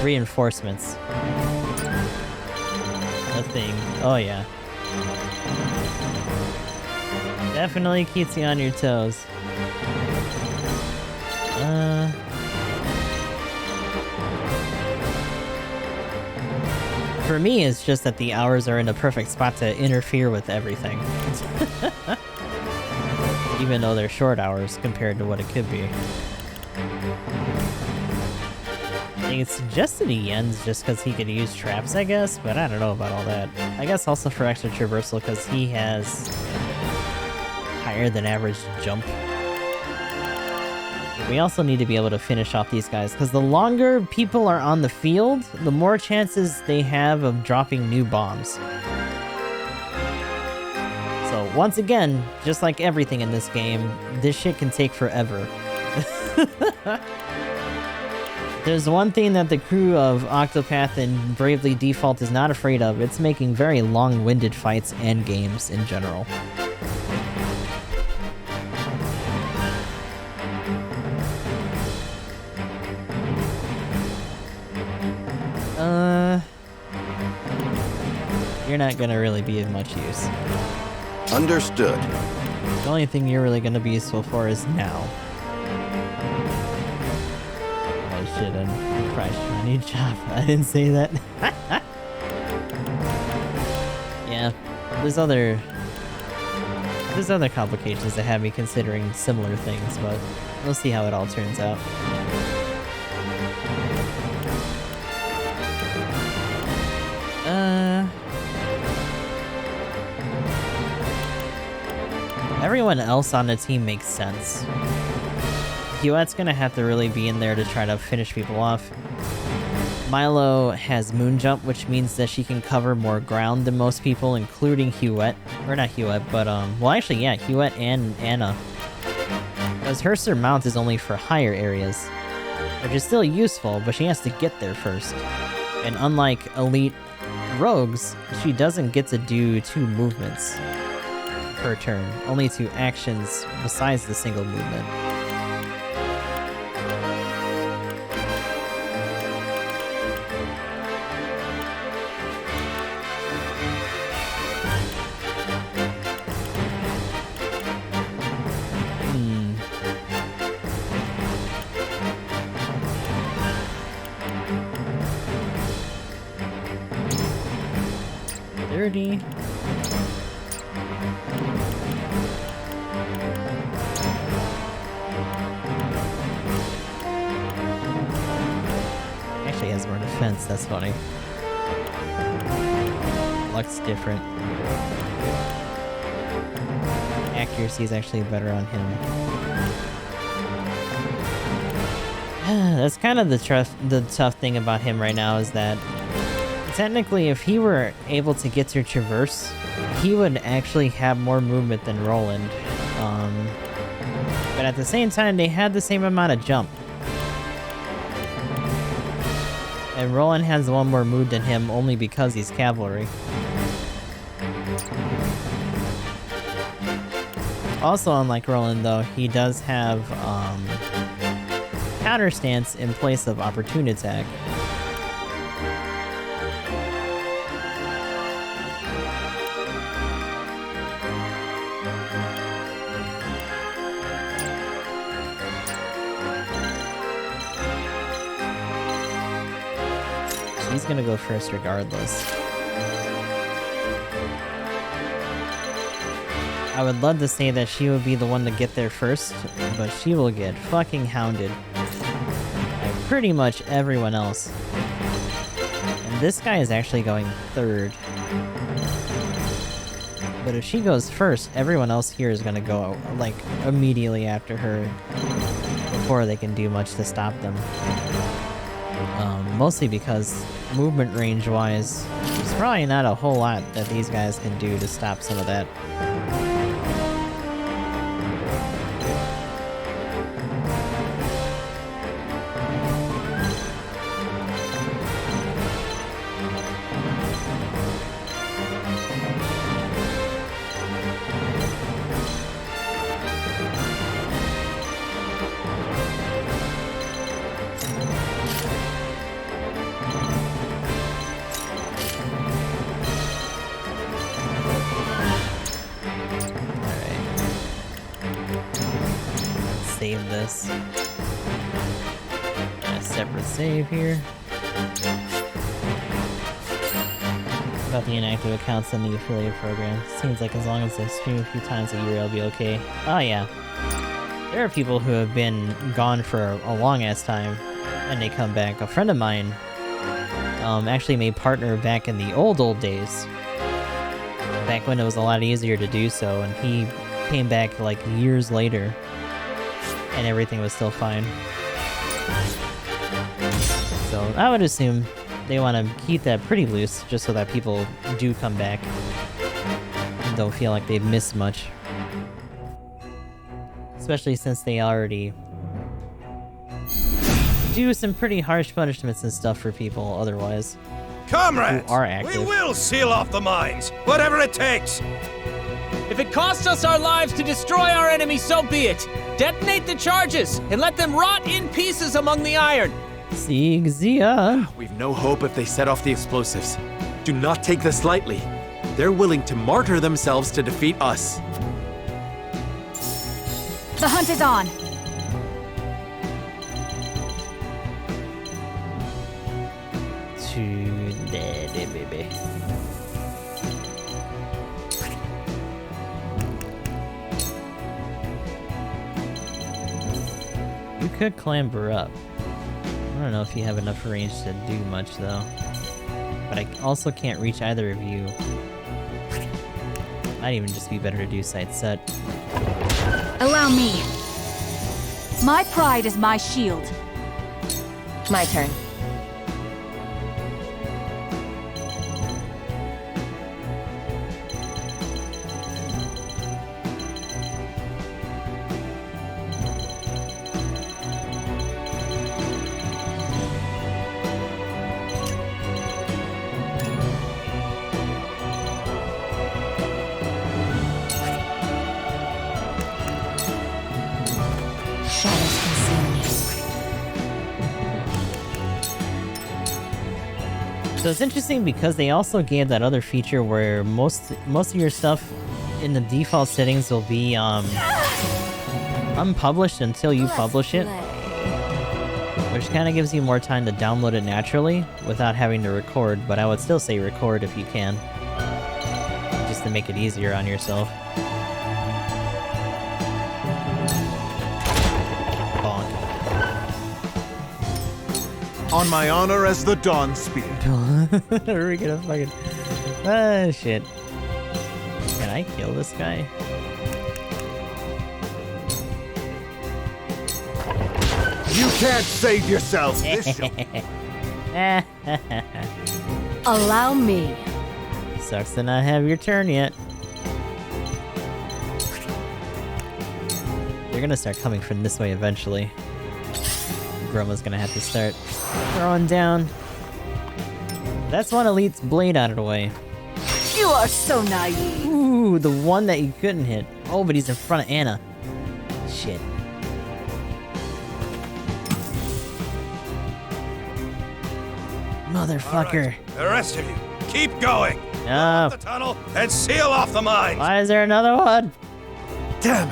reinforcements. A thing. Oh yeah. Definitely keeps you on your toes. For me, it's just that the hours are in a perfect spot to interfere with everything. Even though they're short hours compared to what it could be. I think it suggested he ends just because he could use traps, I guess, but I don't know about all that. I guess also for extra traversal because he has higher than average jump. We also need to be able to finish off these guys because the longer people are on the field, the more chances they have of dropping new bombs. So once again, just like everything in this game, this shit can take forever. There's one thing that the crew of Octopath and Bravely Default is not afraid of. It's making very long-winded fights and games in general. You're not gonna really be of much use. Understood. The only thing you're really gonna be useful for is now. Oh shit, I'm crashed. I need a job. I didn't say that. Yeah, there's other complications that have me considering similar things, but we'll see how it all turns out. Everyone else on the team makes sense. Hewitt's gonna have to really be in there to try to finish people off. Milo has moon jump, which means that she can cover more ground than most people, including Huette. Or not Huette, but, well, actually, yeah, Huette and Anna. Because her surmount is only for higher areas, which is still useful, but she has to get there first. And unlike elite rogues, she doesn't get to do 2 movements per turn, only 2 actions besides the single movement. Actually has more defense, that's funny. Luck's different. Accuracy is actually better on him. That's kind of the tough thing about him right now is that technically, if he were able to get to Traverse, he would actually have more movement than Roland. But at the same time, they had the same amount of jump. And Roland has 1 more move than him only because he's cavalry. Also, unlike Roland, though, he does have counter stance in place of opportune attack. He's gonna go first regardless. I would love to say that she would be the one to get there first, but she will get fucking hounded by pretty much everyone else. And this guy is actually going 3rd. But if she goes first, everyone else here is gonna go, like, immediately after her before they can do much to stop them. Mostly because movement range-wise, there's probably not a whole lot that these guys can do to stop some of that. Save this. A separate save here. About the inactive accounts in the affiliate program. Seems like as long as they stream a few times a year, I'll be okay. Oh yeah. There are people who have been gone for a long ass time, and they come back. A friend of mine actually made partner back in the old days. Back when it was a lot easier to do so, and he came back like years later. And everything was still fine. So I would assume they want to keep that pretty loose, just so that people do come back and don't feel like they've missed much. Especially since they already do some pretty harsh punishments and stuff for people otherwise. Comrades, who are active. We will seal off the mines, whatever it takes. If it costs us our lives to destroy our enemy, so be it. Detonate the charges and let them rot in pieces among the iron. Sigzia. We've no hope if they set off the explosives. Do not take this lightly. They're willing to martyr themselves to defeat us. The hunt is on. Too dead, baby. You could clamber up. I don't know if you have enough range to do much, though. But I also can't reach either of you. Might even just be better to do sight set. Allow me. My pride is my shield. My turn. So it's interesting because they also gave that other feature where most of your stuff in the default settings will be unpublished until you publish it, which kind of gives you more time to download it naturally without having to record, but I would still say record if you can, just to make it easier on yourself. On my honor as the Dawn Spear. Are we gonna fucking... Ah, shit. Can I kill this guy? You can't save yourself. This shall... Allow me. Sucks to not have your turn yet. They're gonna start coming from this way eventually. Groma's gonna have to start throwing down. That's one elite's blade out of the way. You are so naive. Ooh, the one that you couldn't hit. Oh, but he's in front of Anna. Shit. Motherfucker. Right, the rest of you, keep going. No. The tunnel and seal off the mines. Why is there another one? Damn.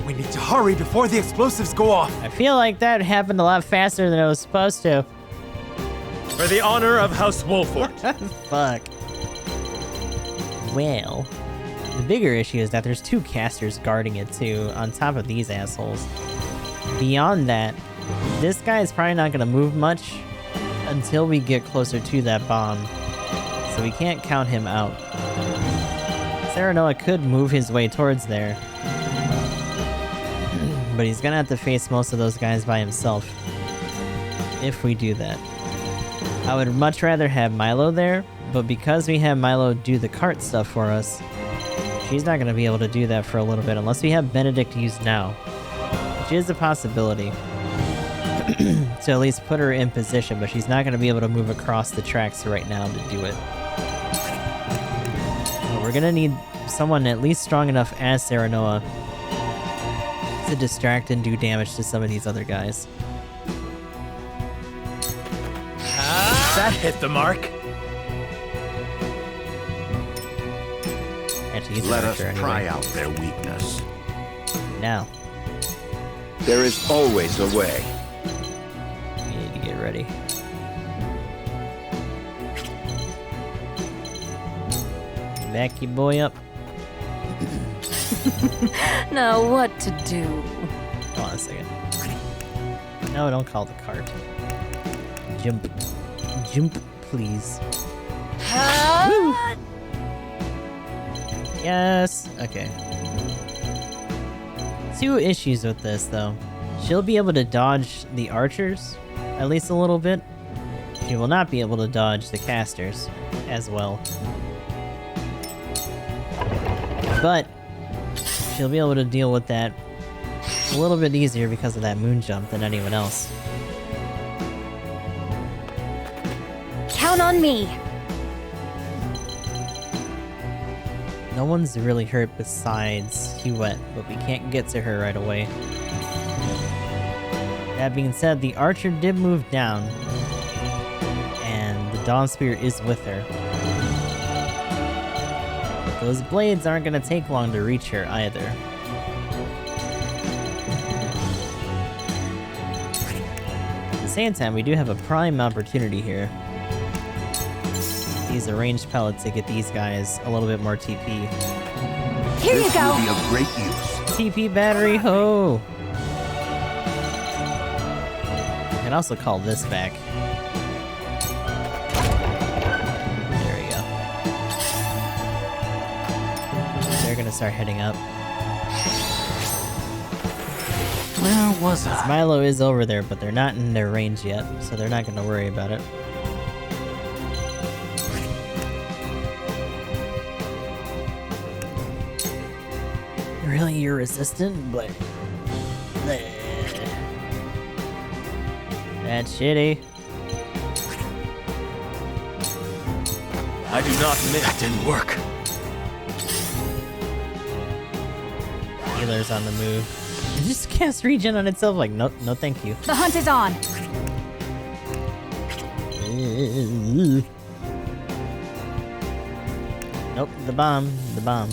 We need to hurry before the explosives go off. I feel like that happened a lot faster than it was supposed to. For the honor of House Wolford. Fuck. Well, the bigger issue is that there's 2 casters guarding it too, on top of these assholes. Beyond that, this guy is probably not gonna move much until we get closer to that bomb, so we can't count him out. Serenoa could move his way towards there, but he's gonna have to face most of those guys by himself if we do that. I would much rather have Milo there, but because we have Milo do the cart stuff for us, she's not gonna be able to do that for a little bit unless we have Benedict used now, which is a possibility. To at least put her in position, but she's not gonna be able to move across the tracks right now to do it. But we're gonna need someone at least strong enough as Serenoa to distract and do damage to some of these other guys. That hit the mark. Actually, he's Let us anyway. pry out their weakness. Now. There is always a way. We need to get ready. Back your boy up. Now what to do? Hold on a second. No, don't call the cart. Jump. Jump, please. Woo! Yes. Okay. 2 issues with this, though. She'll be able to dodge the archers, at least a little bit. She will not be able to dodge the casters, as well. But she'll be able to deal with that a little bit easier because of that moon jump than anyone else. Count on me. No one's really hurt besides Huette, but we can't get to her right away. That being said, the archer did move down, and the Dawn Spear is with her. But those blades aren't gonna take long to reach her either. At the same time, we do have a prime opportunity here. Use a ranged pellet to get these guys a little bit more TP. Here you go. This will be of great use. TP battery, ho! I can also call this back. There we go. They're gonna start heading up. Where was I? Milo is over there, but they're not in their range yet, so they're not gonna worry about it. Really, you're resistant? But that's shitty. I do not admit that didn't work. Healer's on the move. It just cast regen on itself like, no thank you. The hunt is on. Oh, the bomb. The bomb.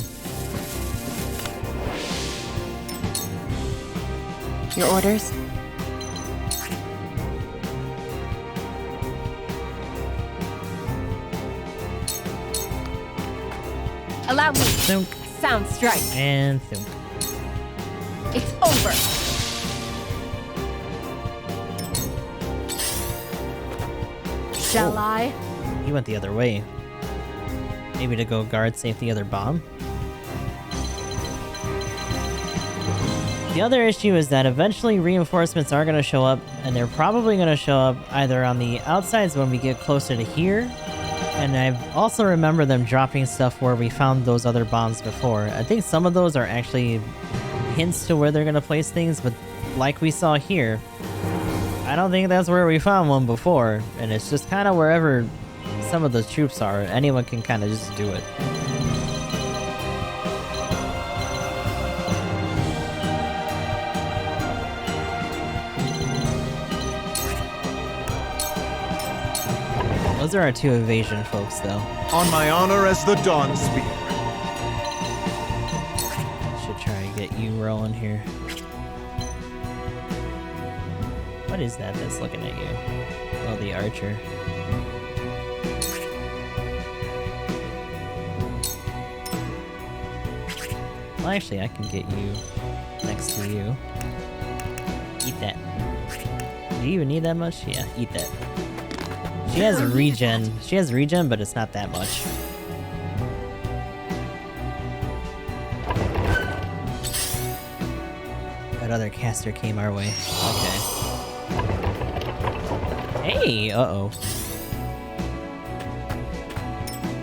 Your orders? Allow me. Thunk. Sound strike. And thunk. It's over. Shall I? He went the other way. Maybe to go guard safe the other bomb? The other issue is that eventually reinforcements are going to show up, and they're probably going to show up either on the outsides when we get closer to here, and I also remember them dropping stuff where we found those other bombs before. I think some of those are actually hints to where they're going to place things, but like we saw here, I don't think that's where we found one before, and it's just kind of wherever some of those troops are. Anyone can kind of just do it. Those are our two evasion folks, though. On my honor as the Dawn Spear. Should try and get you rolling here. What is that that's looking at you? Oh, the archer. Well, actually, I can get you next to you. Eat that. Do you even need that much? Yeah, eat that. She has regen. She has regen, but it's not that much. That other caster came our way. Okay. Hey! Uh-oh.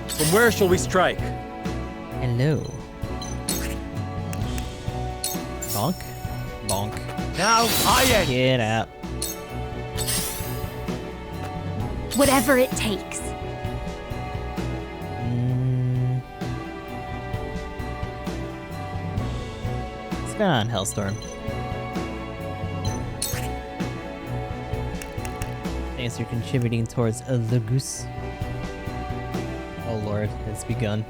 From where shall we strike? Hello. Bonk. Bonk. Now I end. Get out. Whatever it takes. What's going on, Hellstorm? Thanks for contributing towards the goose. Oh lord, it's begun.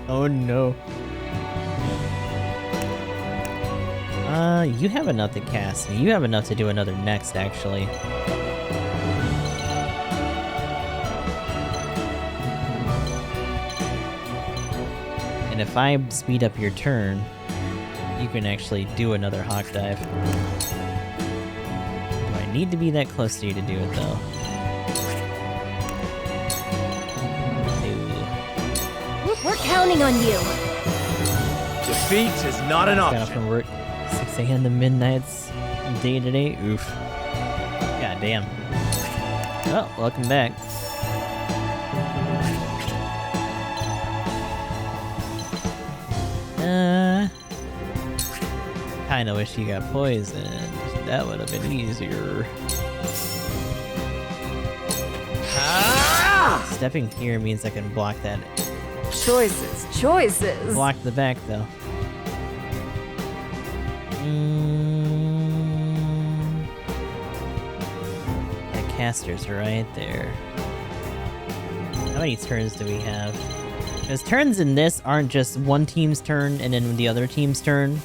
Oh no. You have enough to cast. You have enough to do another next, actually. And if I speed up your turn, you can actually do another hawk dive. Do I need to be that close to you to do it, though? No. We're counting on you. Defeat is not an Got off option. from work 6 a.m. to midnights, day to day. Oof. God damn. Well, welcome back. Kinda wish you got poisoned. That would have been easier. Ah! Stepping here means I can block that. Choices, choices. Block the back, though. The caster's right there. How many turns do we have? Because turns in this aren't just one team's turn and then the other team's turn.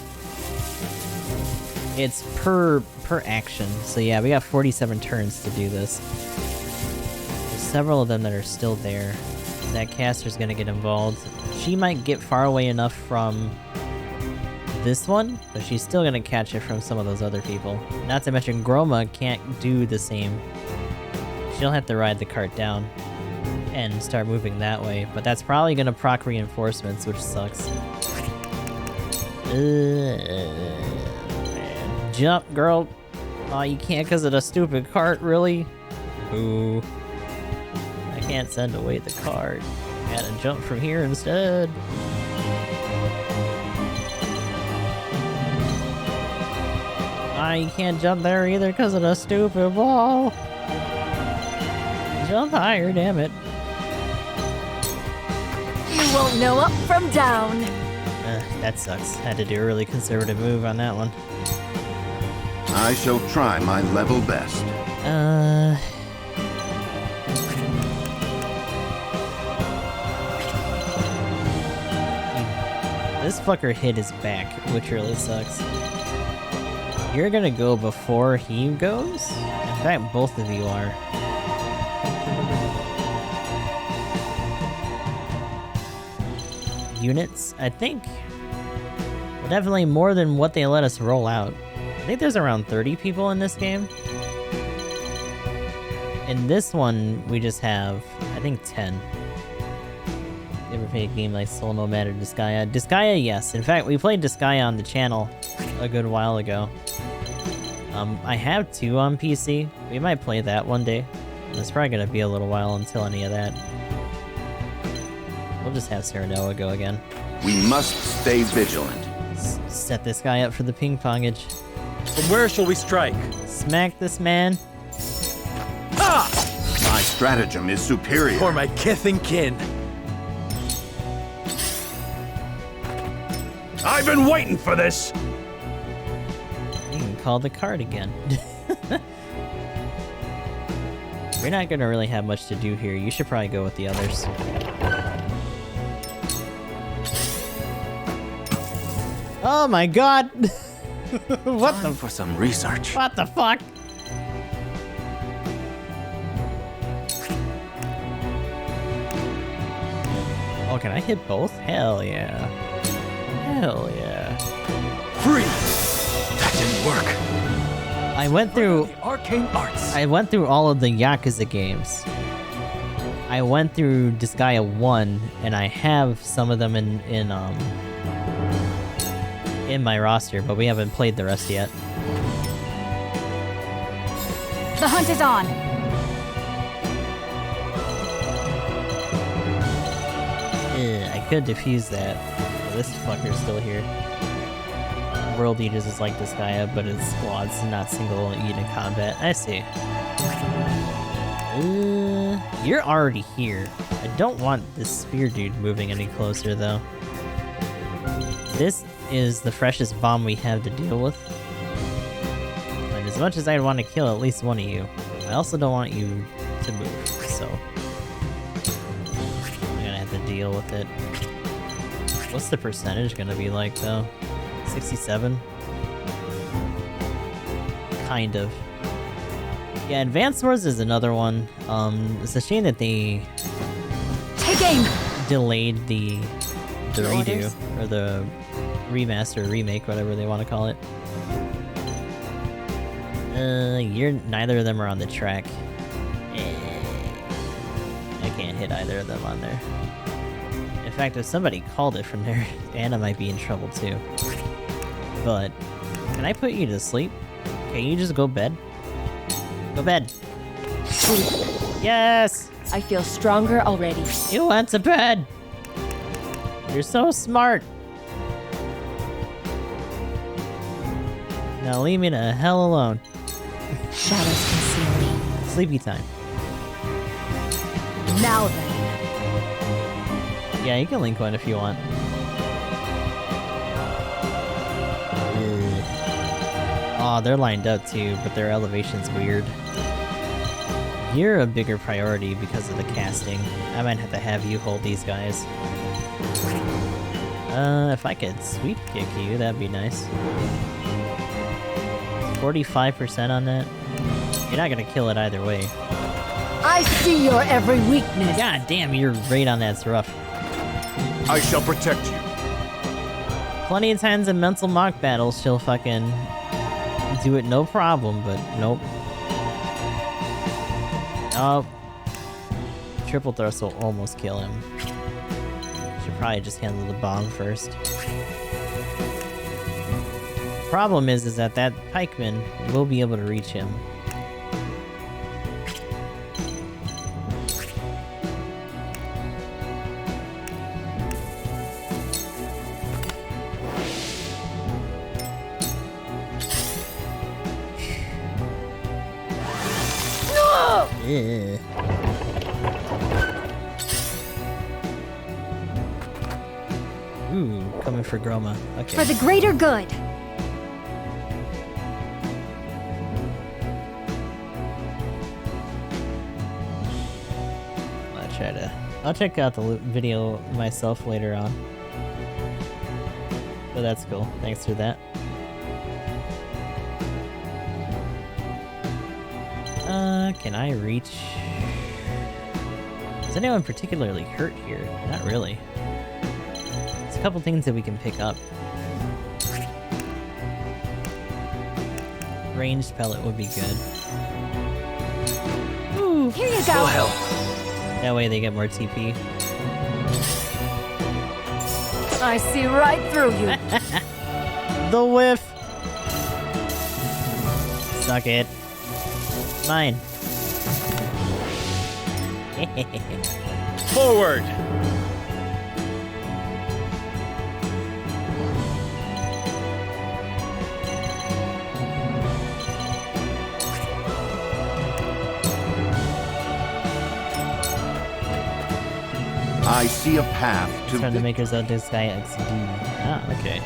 It's per action. So yeah, we got 47 turns to do this. There's several of them that are still there. That caster's gonna get involved. She might get far away enough from this one, but she's still gonna catch it from some of those other people. Not to mention Groma can't do the same. She'll have to ride the cart down and start moving that way, but that's probably gonna proc reinforcements, which sucks. Jump, girl. Oh, you can't because of the stupid cart, really? Ooh. I can't send away the cart. Gotta jump from here instead. Ah, you can't jump there either because of the stupid wall. Jump higher, damn it. You won't know up from down. That sucks. Had to do a really conservative move on that one. I shall try my level best. This fucker hit his back, which really sucks. You're gonna go before he goes? In fact, both of you are. Units, I think. Well, definitely more than what they let us roll out. I think there's around 30 people in this game. In this one, we just have, I think, 10. You ever played a game like Soul Nomad or Disgaea? Disgaea, yes. In fact, we played Disgaea on the channel a good while ago. I have 2 on PC. We might play that one day. It's probably gonna be a little while until any of that. We'll just have Serenoa go again. We must stay vigilant. Set this guy up for the ping-pongage. From where shall we strike? Smack this man. Ah! My stratagem is superior. For my kith and kin. I've been waiting for this! You can call the card again. We're not gonna really have much to do here. You should probably go with the others. Oh my god! What Time for some research. What the fuck? Oh, can I hit both? Hell yeah. Hell yeah. Freeze! That didn't work. I went through The arcane arts. I went through all of the Yakuza games. I went through Disgaea 1, and I have some of them in my roster, but we haven't played the rest yet. The hunt is on. I could defuse that. But this fucker's still here. World Eaters is like Disgaea, but it's squads, not single unit combat. I see. You're already here. I don't want this spear dude moving any closer, though. This is the freshest bomb we have to deal with. And as much as I'd want to kill at least one of you, I also don't want you to move, so... I'm gonna have to deal with it. What's the percentage gonna be like, though? 67? Kind of. Yeah, Advanced Wars is another one. It's a shame that they... Take aim! Delayed the redo, orders? or the remaster, remake, whatever they want to call it. Neither of them are on the track. I can't hit either of them on there. In fact, if somebody called it from there, Anna might be in trouble too. But, can I put you to sleep? Can you just go bed? Go bed. Yes! I feel stronger already. You went to bed! You're so smart! Now leave me the hell alone. Shadows conceal me. Sleepy time. Now then. Yeah, you can link one if you want. Oh, they're lined up too, but their elevation's weird. You're a bigger priority because of the casting. I might have to have you hold these guys. If I could sweep kick you, that'd be nice. 45% on that? You're not gonna kill it either way. I see your every weakness. God damn, you're right on that. It's rough. I shall protect you. Plenty of times in mental mock battles, she'll fucking do it no problem, but nope. Oh. Triple thrust will almost kill him. Should probably just handle the bomb first. Problem is that pikeman will be able to reach him. Yeah. Ooh, coming for Groma. Okay. For the greater good. I'll check out the video myself later on. So that's cool. Thanks for that. Can I reach... Is anyone particularly hurt here? Not really. There's a couple things that we can pick up. Ranged pellet would be good. Ooh, here you go. Go help. That way they get more TP. I see right through you. The whiff. Suck it. Mine. Forward! I see a path to... Trying to make yourself this guy XD. Ah, okay.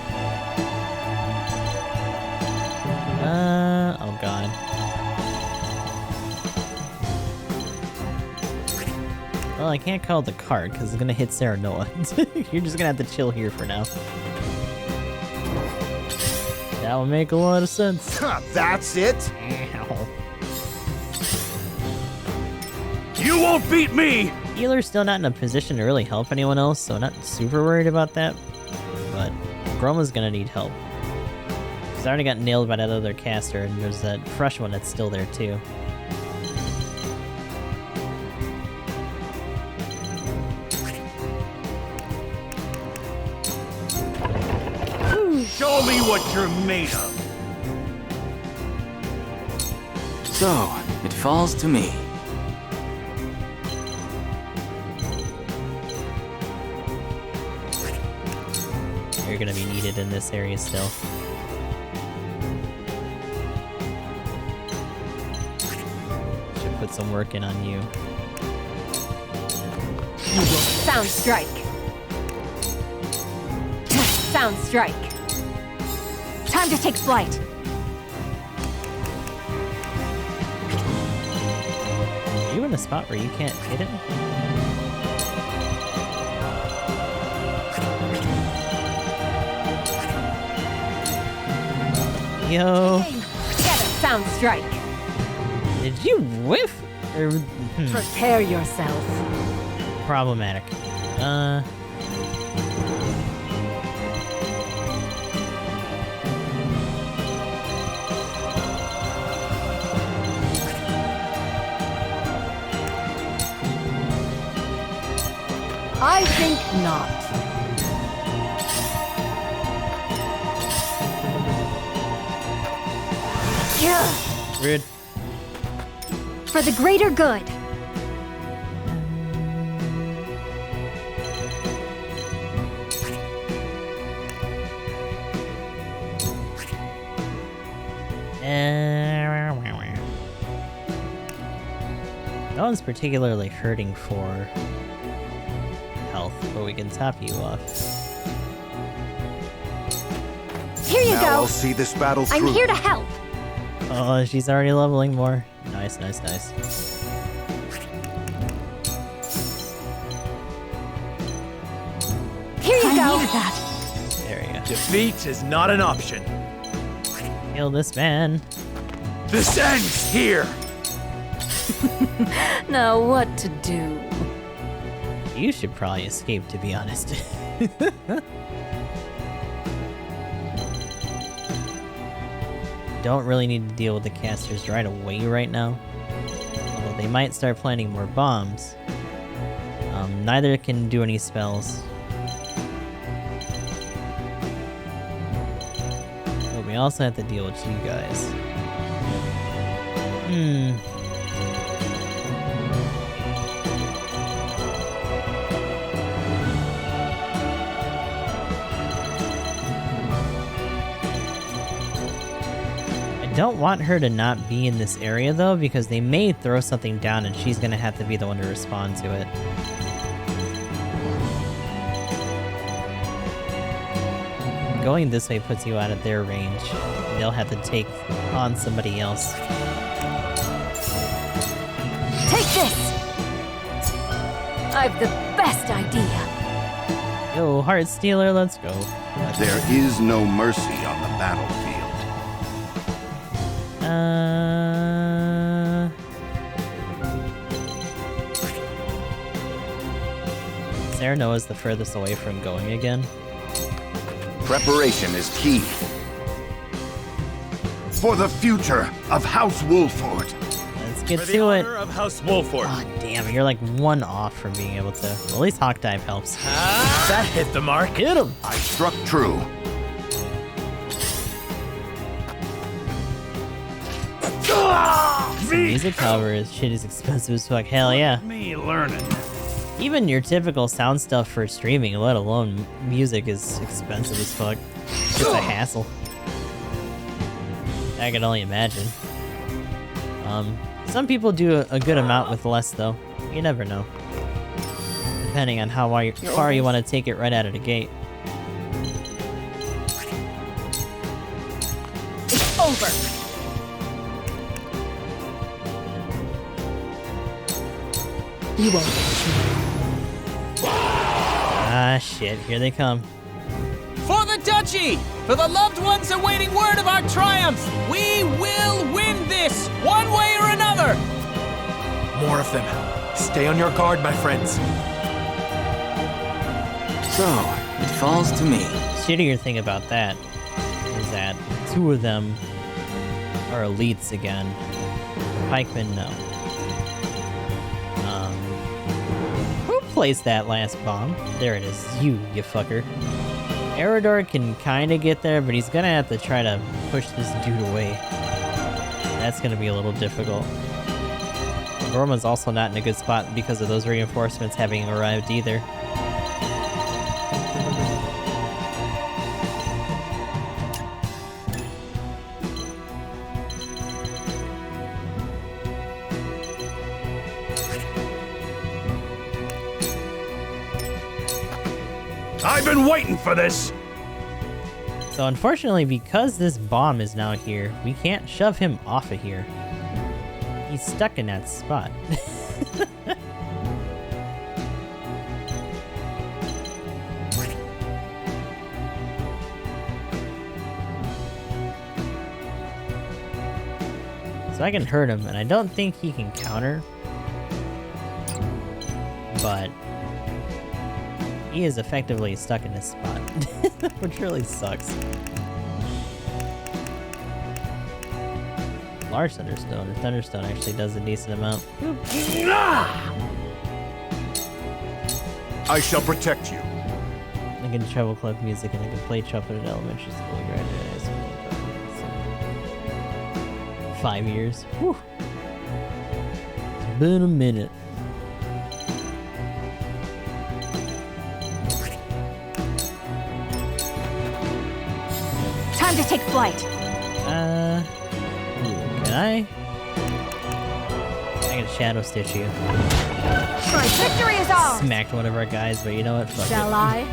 Oh god. Well, I can't call the card because it's gonna hit Sarah Noah. You're just gonna have to chill here for now. That would make a lot of sense. That's it? Ow. You won't beat me! Healer's still not in a position to really help anyone else, so not super worried about that. But Broma's gonna need help. She's already got nailed by that other caster, and there's that fresh one that's still there too. Show me what you're made of! So, it falls to me. You're gonna be needed in this area still. Should put some work in on you. Sound strike. Sound strike. Time to take flight. Are you in a spot where you can't hit him? Yo. Together, sound strike. Did you whiff? Or, Prepare yourself. Problematic. I think not. Rude. For the greater good. No one's particularly hurting for health, but we can top you off. Here you Now go. I'll see this battle through. I'm here to help. Oh, she's already leveling more. Nice, nice, nice. Here you go. Needed that. There you go. Defeat is not an option. Kill this man. This ends here! Now what to do? You should probably escape, to be honest. Don't really need to deal with the casters right away right now. Although they might start planting more bombs. Neither can do any spells. But we also have to deal with you guys. I don't want her to not be in this area though, because they may throw something down and she's gonna have to be the one to respond to it. Going this way puts you out of their range. They'll have to take on somebody else. Take this! I've the best idea. Yo, Heart Stealer, let's go. There is no mercy on the battlefield. Serenoa's the furthest away from going again. Preparation is key. For the future of House Wolford. Let's get For the to it. honor of House Wolford. Oh, damn, you're like one off from being able to. Well, at least Hawk Dive helps. That hit the mark. Hit him. I struck true. Music, however, is shit is expensive as fuck. Hell yeah. Me learning. Even your typical sound stuff for streaming, let alone music, is expensive as fuck. It's a hassle. I can only imagine. Some people do a good amount with less, though. You never know. Depending on how far you want to take it right out of the gate. It's over. You won't. Ah, shit. Here they come. For the duchy! For the loved ones awaiting word of our triumph! We will win this, one way or another! More of them. Stay on your guard, my friends. So, it falls to me. Shittier thing about that is that 2 of them are elites again. Pikemen, no. Who placed that last bomb? There it is. You fucker. Eridor can kinda get there, but he's gonna have to try to push this dude away. That's gonna be a little difficult. Gorma's also not in a good spot because of those reinforcements having arrived either. I've been waiting for this! So unfortunately, because this bomb is now here, we can't shove him off of here. He's stuck in that spot. So I can hurt him, and I don't think he can counter. But he is effectively stuck in this spot, which really sucks. Large Thunderstone, or Thunderstone actually does a decent amount. I shall protect you. I can treble clef music and I can play trumpet at elementary school, graduate high school. 5 years. Whew. It's been a minute. Time to take flight. Can I? I can Shadow Stitch you. Victory is ours. Smacked one of our guys, but you know what? Fuck Shall it. I?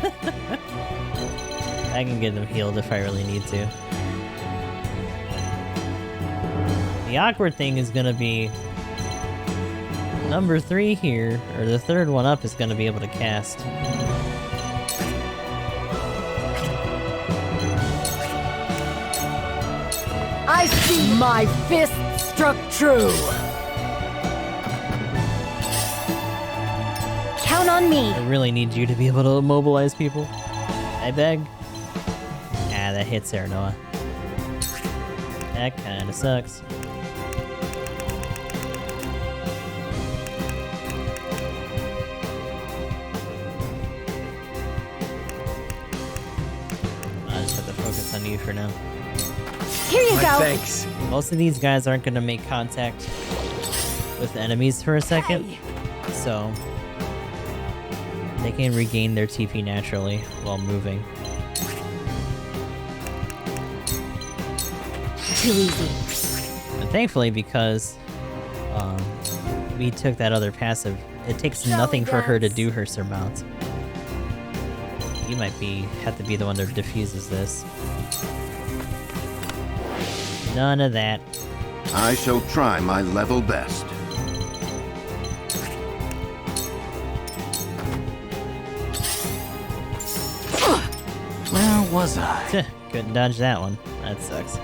I can get them healed if I really need to. The awkward thing is gonna be number 3 here, or the third one up, is gonna be able to cast. I see my fist struck true. Count on me. I really need you to be able to immobilize people. I beg. Ah, that hits Serenoa. That kinda sucks. I'll just have to focus on you for now. Here you go. Thanks. Most of these guys aren't gonna make contact with enemies for a second, so they can regain their TP naturally while moving. Too easy. And thankfully, because we took that other passive, it takes nothing for her to do her surmount. You might have to be the one that diffuses this. None of that. I shall try my level best. was I? Couldn't dodge that one. That sucks.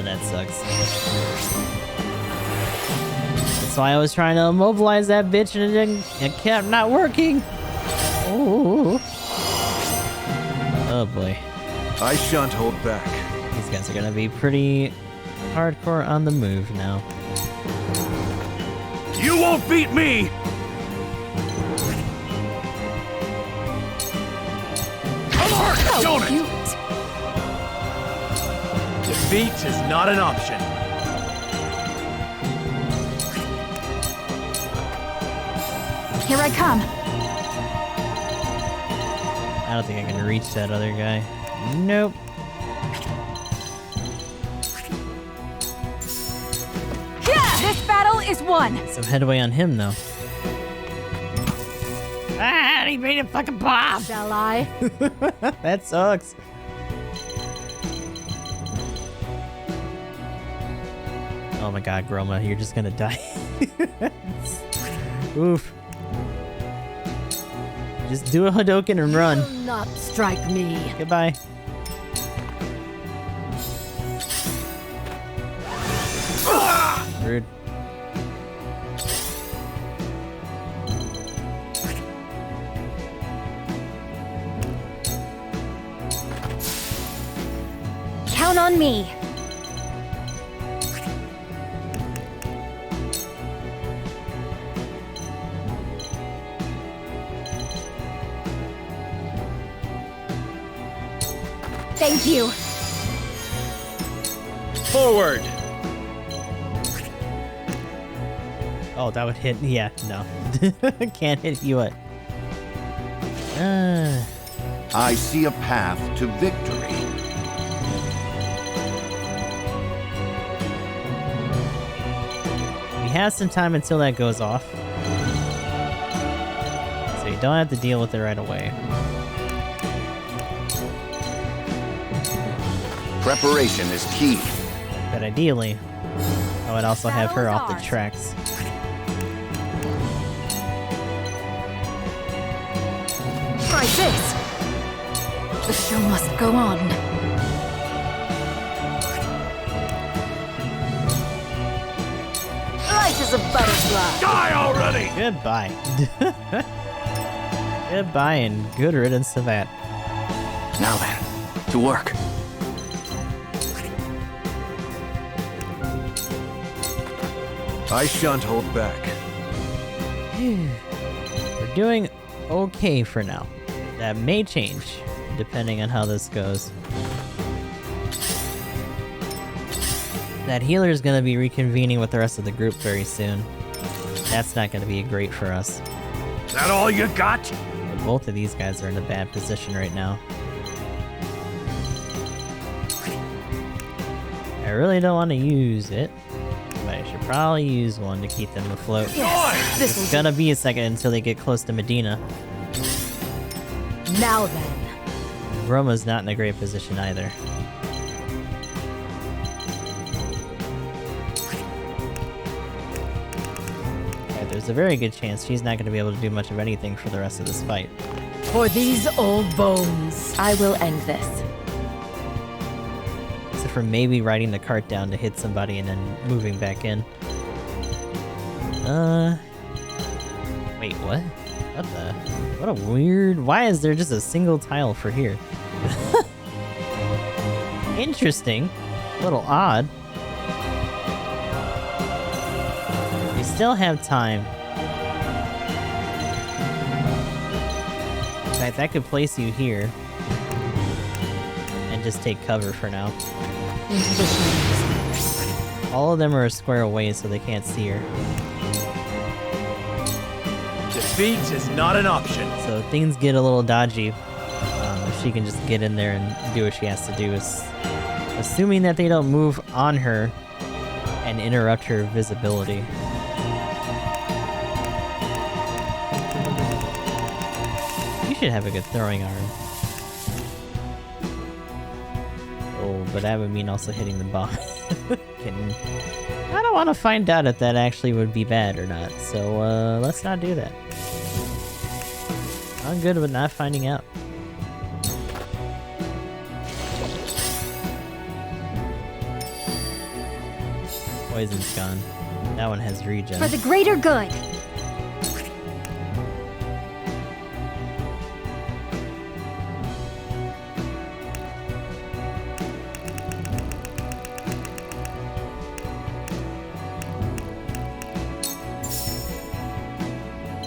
That sucks. That's why I was trying to immobilize that bitch and it kept not working. Oh. Oh boy. I shan't hold back. These guys are gonna be pretty hardcore on the move now. You won't beat me! Come on, show it! Defeat is not an option. Here I come. I don't think I can reach that other guy. Nope. This battle is won. Some headway on him though. Ah, he made a fucking bomb. Shall I? That sucks. Oh my god, Groma, you're just gonna die. Oof. Just do a Hadouken and run. Will not strike me. Goodbye. Rude. Count on me. Thank you. Forward. Oh, that would hit. Yeah, no. Can't hit you. What? I see a path to victory. We have some time until that goes off. So you don't have to deal with it right away. Preparation is key. But ideally, I would also have her off the tracks. Try this. The show must go on. Life is a butterfly. Die already! Goodbye. Goodbye and good riddance to that. Now then, to work. I shan't hold back. We're doing okay for now. That may change, depending on how this goes. That healer is going to be reconvening with the rest of the group very soon. That's not going to be great for us. Is that all you got? But both of these guys are in a bad position right now. I really don't want to use it, but I should probably use one to keep them afloat. Yes, this It's gonna be a second until they get close to Medina. Now then. Roma's not in a great position either. Right, there's a very good chance she's not going to be able to do much of anything for the rest of this fight. For these old bones, I will end this. Except for maybe riding the cart down to hit somebody and then moving back in. Wait, what? What the? What a weird... Why is there just a single tile for here? Interesting. A little odd. We still have time. In fact, that could place you here. And just take cover for now. All of them are a square away, so they can't see her. Defeat is not an option. So things get a little dodgy. If she can just get in there and do what she has to do. Assuming that they don't move on her and interrupt her visibility. You should have a good throwing arm. Oh, but that would mean also hitting the bomb. I don't want to find out if that actually would be bad or not, so let's not do that. I'm good with not finding out. Poison's gone. That one has regen. For the greater good!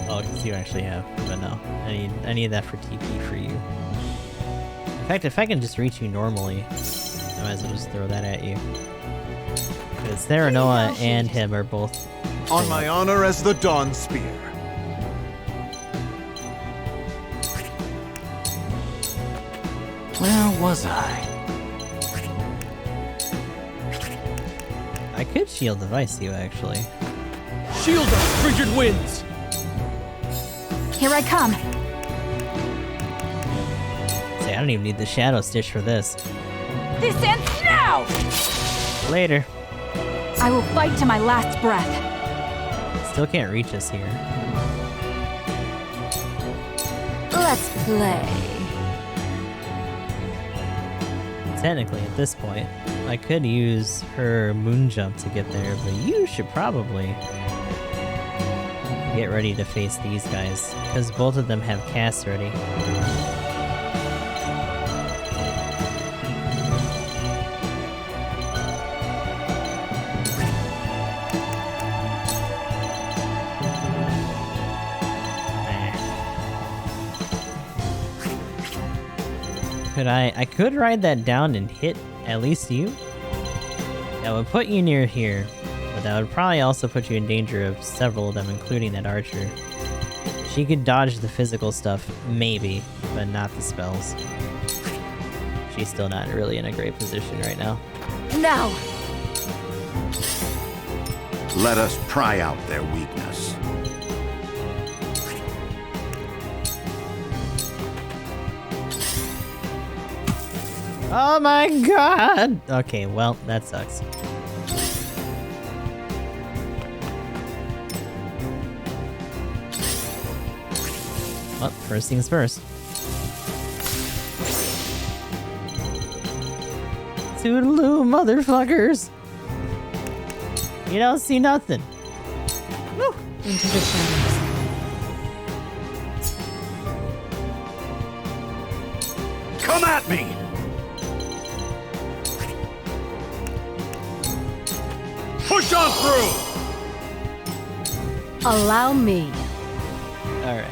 Oh, because you actually have, but no. I need that for TP for you. In fact, if I can just reach you normally, I might as well just throw that at you. Because Theranoa and him are both... On my honor as the Dawn Spear. Where was I? I could shield device you, actually. Shield us, frigid winds! Here I come! See, I don't even need the Shadow Stitch for this. This ends now! Later. I will fight to my last breath. Still can't reach us here. Let's play. Technically, at this point, I could use her moon jump to get there, but you should probably get ready to face these guys, because both of them have casts ready. I could ride that down and hit at least you. That would put you near here, but that would probably also put you in danger of several of them, including that archer. She could dodge the physical stuff, maybe, but not the spells. She's still not really in a great position right now. Now! Let us pry out their weakness. Oh my god! Okay, well, that sucks. Well, first things first. Toodaloo, motherfuckers! You don't see nothing. Woo! Into the shadows. Come at me! Push on through! Allow me. Alright.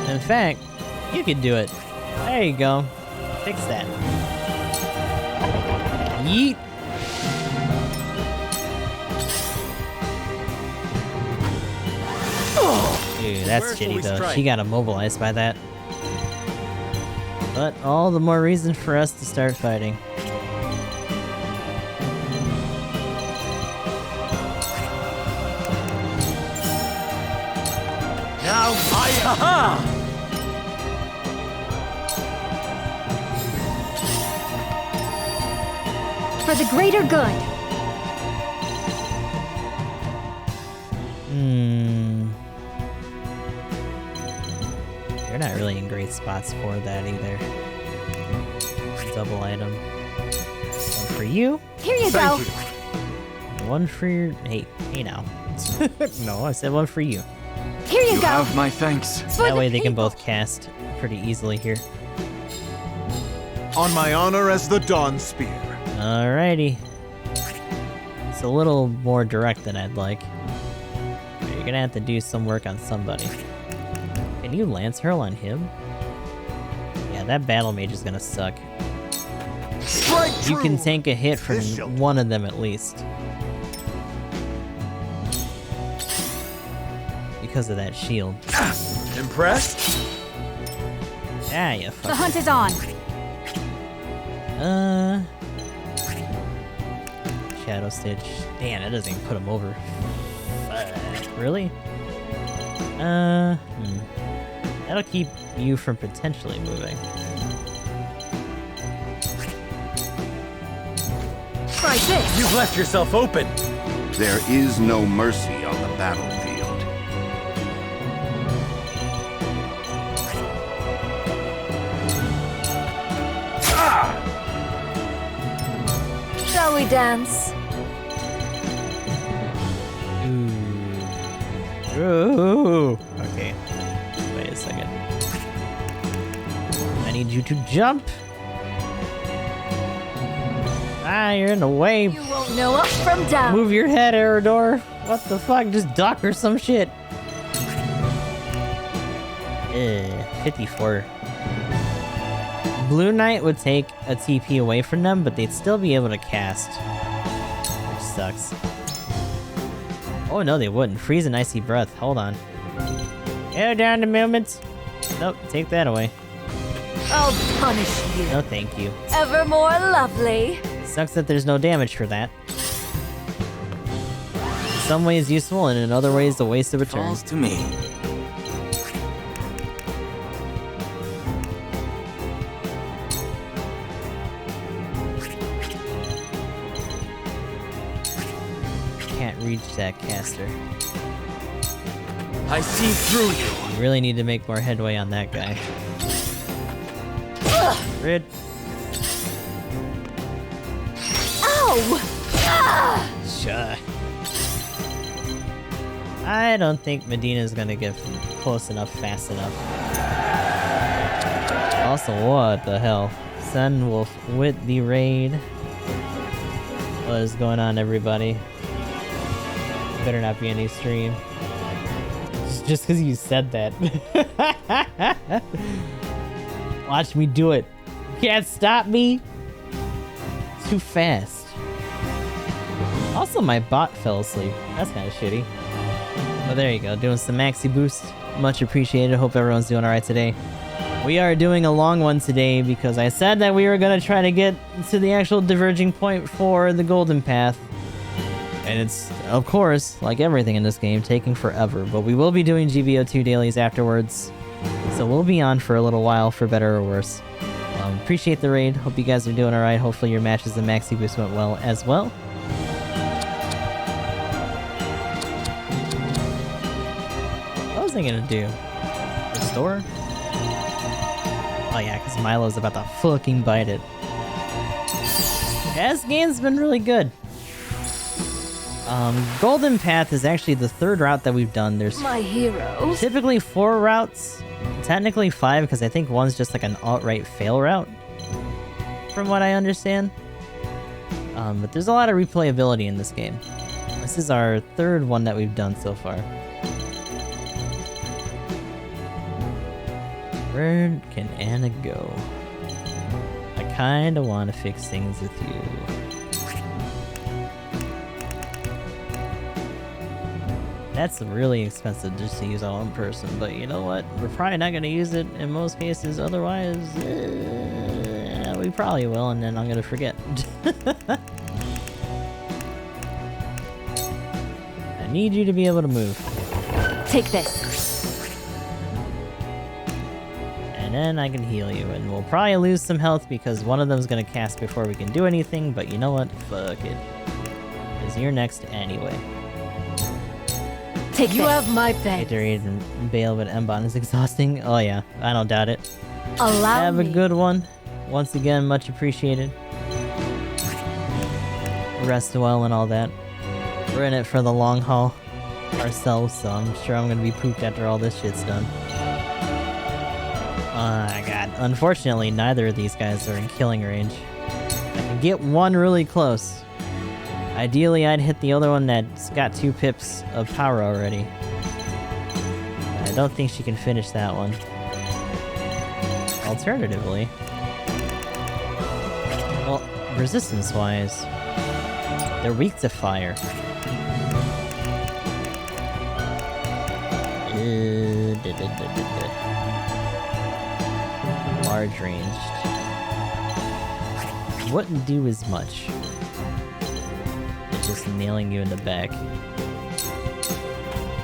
In fact, you can do it. There you go. Fix that. Yeet! Dude, that's shitty though. She got immobilized by that. But all the more reason for us to start fighting. Now I am. For the greater good. You're not really in great spots for that either. Double item. One for you. Here you go. One for your... Hey now. No, I said one for you. Here you go. Have my thanks. That way they can both cast pretty easily here. On my honor as the Dawn Spear. Alrighty. It's a little more direct than I'd like. You're gonna have to do some work on somebody. Can you Lance Hurl on him? Yeah, that Battle Mage is gonna suck. You can tank a hit from one of them at least. Because of that shield. Impressed? Yeah, you fucker. The hunt is on. Shadow Stitch. Damn, that doesn't even put him over. Really? That'll keep you from potentially moving. Try this! You've left yourself open! There is no mercy on the battlefield. Shall we dance? Ooh. Okay. Wait a second. I need you to jump. Ah, you're in the way. You won't know up from down. Move your head, Eridor. What the fuck? Just duck or some shit. 54. Blue Knight would take a TP away from them, but they'd still be able to cast. Which sucks. Oh no, they wouldn't. Freeze and Icy Breath. Hold on. Go down to movements. Nope, take that away. I'll punish you. No, thank you. Ever more lovely. Sucks that there's no damage for that. In some ways useful, and in other ways a waste of a turn. Falls to me. Can't reach that caster. I see through you. You really need to make more headway on that guy. Rid. Ow! Sure. I don't think Medina's gonna get close enough fast enough. Also, what the hell? Sunwolf with the raid. What is going on, everybody? Better not be any stream. Just because you said that. Watch me do it. You can't stop me. Too fast. Also, my bot fell asleep. That's kind of shitty. But there you go, doing some maxi boost. Much appreciated. Hope everyone's doing alright today. We are doing a long one today because I said that we were going to try to get to the actual diverging point for the golden path. And it's, of course, like everything in this game, taking forever. But we will be doing GBO2 dailies afterwards. So we'll be on for a little while, for better or worse. Appreciate the raid. Hope you guys are doing alright. Hopefully your matches and maxi boost went well as well. What was I gonna do? Restore? Oh yeah, because Milo's about to fucking bite it. Yeah, this game's been really good. Golden Path is actually the third route that we've done. There's my hero. Typically 4 routes. Technically 5, because I think one's just like an outright fail route. From what I understand. But there's a lot of replayability in this game. This is our third one that we've done so far. Where can Anna go? I kinda wanna fix things with you. That's really expensive just to use on one person, but you know what? We're probably not gonna use it in most cases, otherwise we probably will, and then I'm gonna forget. I need you to be able to move. Take this. And then I can heal you, and we'll probably lose some health because one of them's gonna cast before we can do anything, but you know what? Fuck it. Because you're next anyway. Take you have my thanks. Gatorade and bail, but Mbon is exhausting. Oh yeah, I don't doubt it. Allow Have a me. good one. Once again, much appreciated. Rest well and all that. We're in it for the long haul ourselves, so I'm sure I'm gonna be pooped after all this shit's done. Oh my god. Unfortunately, neither of these guys are in killing range. I can get one really close. Ideally, I'd hit the other one that's got 2 pips of power already. I don't think she can finish that one. Alternatively... well, resistance-wise, they're weak to fire. Large ranged. Wouldn't do as much. It's just nailing you in the back.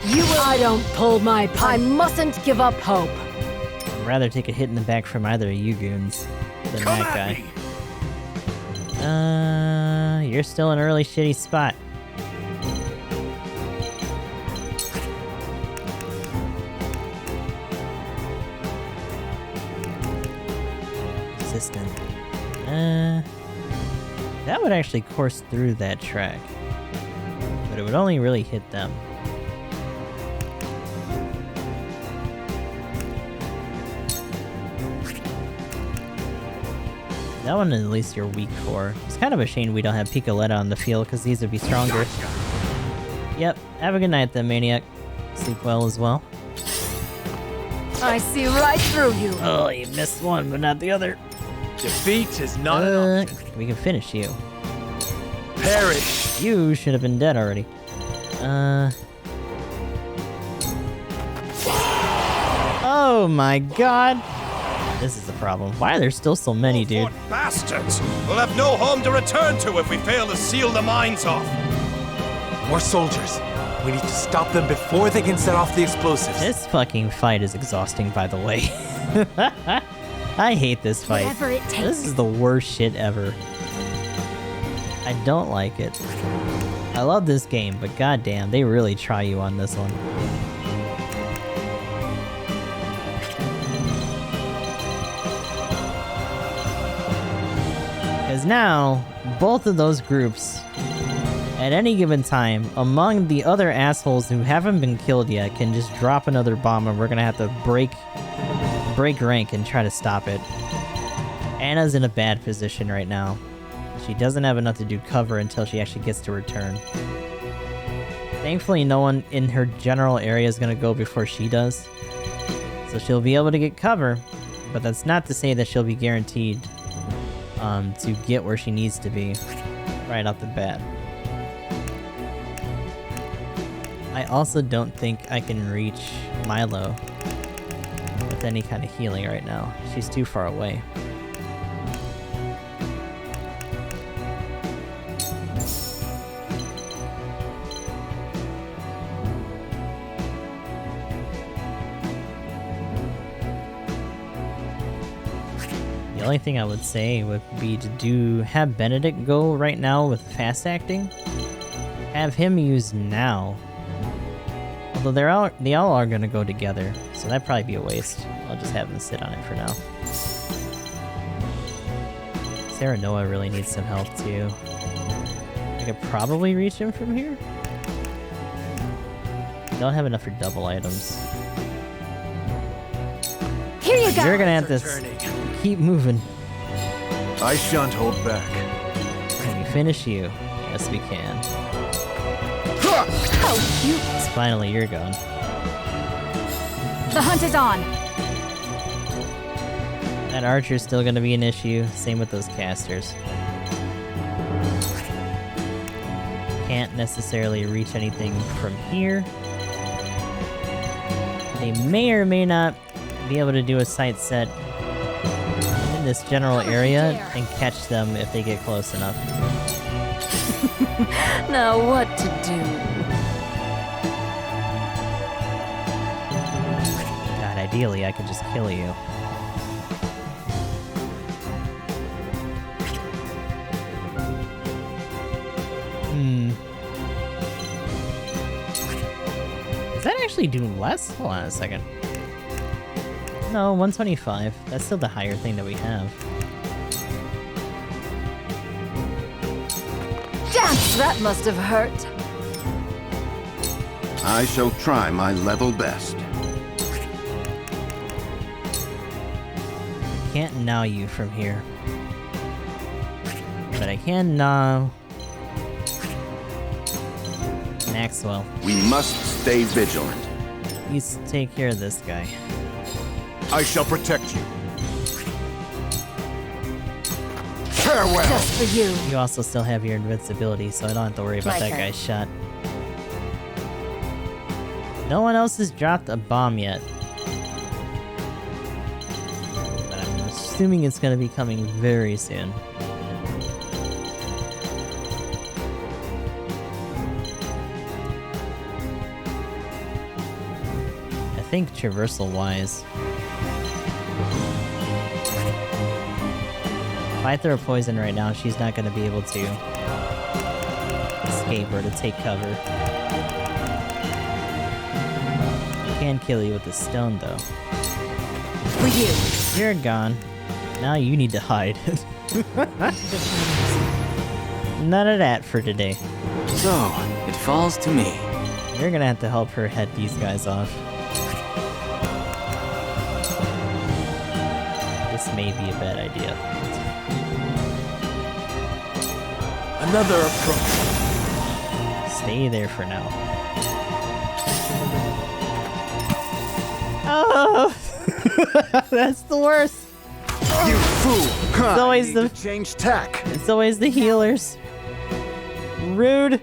You will. I don't pull my punch. I mustn't give up hope. I'd rather take a hit in the back from either of you goons than that guy. You're still in a really shitty spot. Assistant. That would actually course through that track. But it would only really hit them. That one is at least you're weak for. It's kind of a shame we don't have Picoletta on the field, because these would be stronger. Yep, have a good night then, Maniac. Sleep well as well. I see right through you. Oh, you missed one, but not the other. Defeat is not an option. We can finish you. Perish. You should have been dead already. Oh my god. This is the problem. Why are there still so many, dude? Bastards! We'll have no home to return to if we fail to seal the mines off. More soldiers. We need to stop them before they can set off the explosives. This fucking fight is exhausting, by the way. I hate this fight. Whatever it takes. This is the worst shit ever. I don't like it. I love this game, but goddamn, they really try you on this one. Because now, both of those groups, at any given time, among the other assholes who haven't been killed yet, can just drop another bomb and we're gonna have to break rank and try to stop it. Anna's in a bad position right now. She doesn't have enough to do cover until she actually gets to return. Thankfully, no one in her general area is gonna go before she does. So she'll be able to get cover, but that's not to say that she'll be guaranteed to get where she needs to be right off the bat. I also don't think I can reach Milo with any kind of healing right now. She's too far away. The only thing I would say would be to have Benedict go right now with fast acting. Have him use now. Although they all are gonna go together, so that'd probably be a waste. I'll just have them sit on it for now. Sarah Noah really needs some help too. I could probably reach him from here. Don't have enough for double items. Here you go. You're gonna have to keep moving. I shan't hold back. Can we finish you? Yes, we can. How cute. Finally, you're gone. The hunt is on. That archer's still gonna be an issue. Same with those casters. Can't necessarily reach anything from here. They may or may not be able to do a sight set in this general area and catch them if they get close enough. Now what to do? God, ideally I could just kill you. Is that actually doing less? Hold on a second. No, 125. That's still the higher thing that we have. Damn, that must have hurt. I shall try my level best. Can't gnaw you from here. But I can gnaw Maxwell. We must stay vigilant. You take care of this guy. I shall protect you. Farewell. Just for you. You also still have your invincibility, so I don't have to worry about that guy's shot. No one else has dropped a bomb yet. But I'm assuming it's going to be coming very soon. I think traversal-wise, If I throw poison right now, she's not gonna be able to escape or to take cover. Can kill you with the stone, though. For you. You're gone. Now you need to hide. None of that for today. So, it falls to me. You're gonna have to help her head these guys off. This may be a bad idea. Another approach. Stay there for now. Oh! That's the worst. You fool! It's always the change tack. It's always the healers. Rude.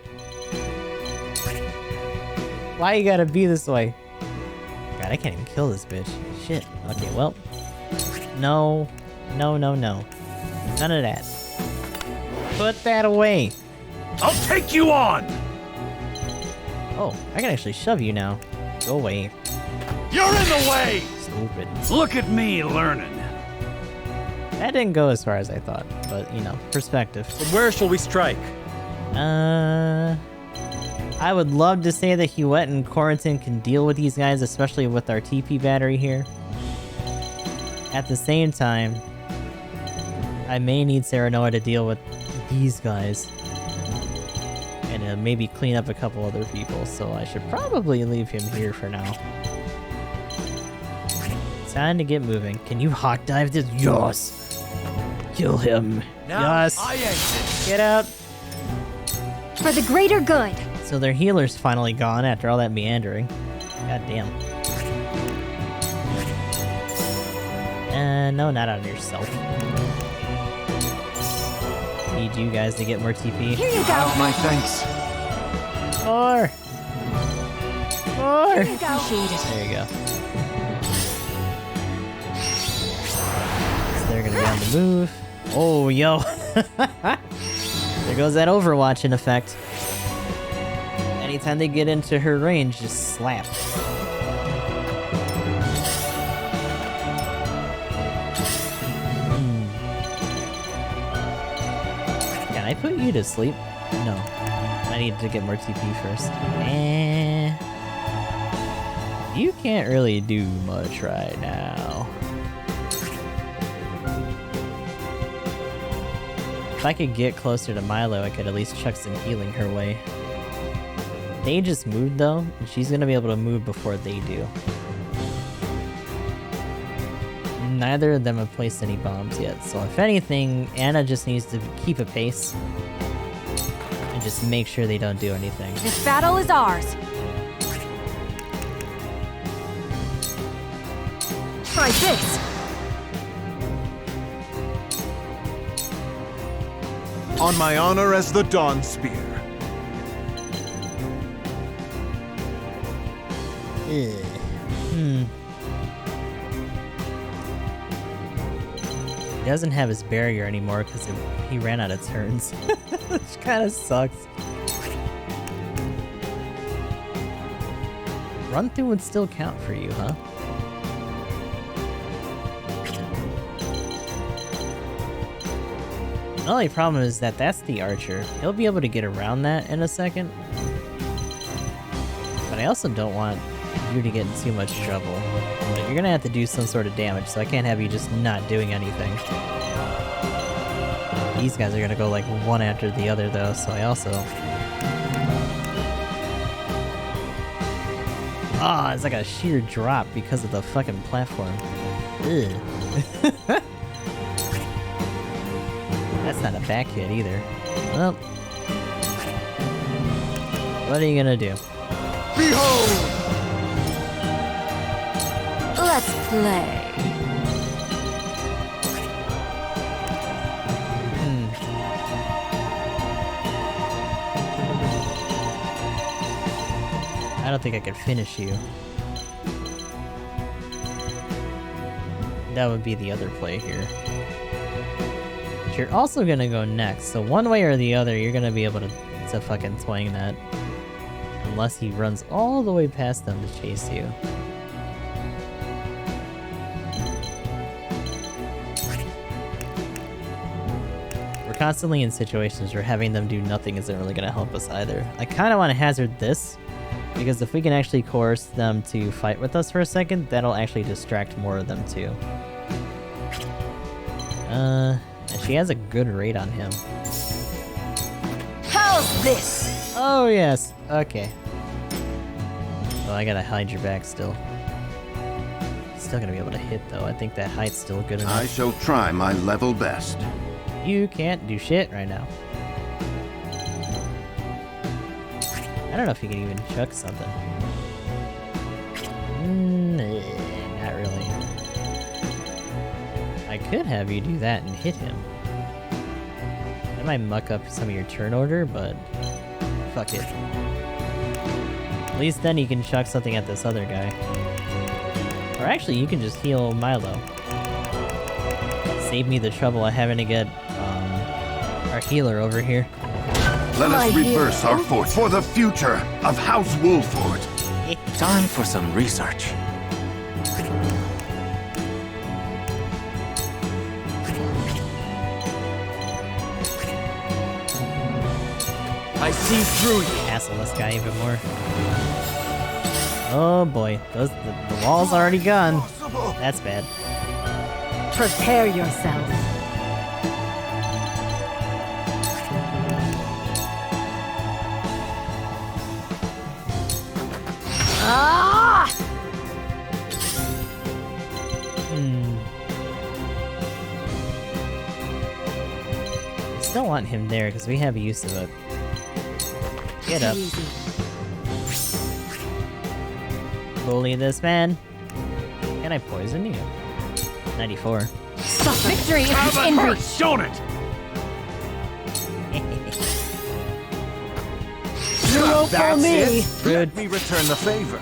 Why you gotta be this way? God, I can't even kill this bitch. Shit. Okay, well. No. No, no, no. None of that. Put that away. I'll take you on! Oh, I can actually shove you now. Go away. You're in the way! Stupid. Look at me learning. That didn't go as far as I thought, but you know, perspective. So where shall we strike? I would love to say that Huette and Corentin can deal with these guys, especially with our TP battery here. At the same time, I may need Serenoa to deal with these guys. And maybe clean up a couple other people, so I should probably leave him here for now. Time to get moving. Can you hawk dive this? Yes! Kill him. Now Yes! I exit. Get out! For the greater good. So their healer's finally gone after all that meandering. God damn. No, not on yourself. Need you guys to get more TP. Here you go. My thanks. More! More! Here you go. Appreciate it. There you go. So they're gonna be on the move. Oh, yo! There goes that Overwatch in effect. Anytime they get into her range, just slap. Can I put you to sleep? No. I need to get more TP first. You can't really do much right now. If I could get closer to Milo, I could at least chuck some healing her way. They just moved though, and she's gonna be able to move before they do. Neither of them have placed any bombs yet, so if anything, Anna just needs to keep a pace. And just make sure they don't do anything. This battle is ours. Try this. On my honor as the Dawn Spear. He doesn't have his barrier anymore because he ran out of turns. Which kind of sucks. Run through would still count for you, huh? The only problem is that that's the archer. He'll be able to get around that in a second. But I also don't want you to get in too much trouble. But you're gonna have to do some sort of damage, so I can't have you just not doing anything. These guys are gonna go like one after the other though, so I also... Ah, it's like a sheer drop because of the fucking platform. Ugh. That's not a back hit either. Well, what are you gonna do? Behold! Let's play. I don't think I could finish you. That would be the other play here. But you're also gonna go next, so one way or the other, you're gonna be able to fucking twang that. Unless he runs all the way past them to chase you. constantly in situations where having them do nothing isn't really going to help us either. I kind of want to hazard this, because if we can actually coerce them to fight with us for a second, that'll actually distract more of them too. And she has a good rate on him. How's this? Oh yes, okay. Oh, I gotta hide your back still. Still gonna be able to hit though. I think that height's still good enough. I shall try my level best. You can't do shit right now. I don't know if you can even chuck something. Not really. I could have you do that and hit him. That might muck up some of your turn order, but fuck it. At least then you can chuck something at this other guy. Or actually, you can just heal Milo. Save me the trouble of having to get our healer over here. Let us reverse our force for the future of House Wolford. Time for some research. I see through you. Hassle this guy even more. Oh boy, the wall's already gone. That's bad. Prepare yourself. Ah! Still want him there because we have use of it. Get up. Bully this man. Can I poison you? 94. Victory is in reach. Shown it! Zero for me! Let me return the favor.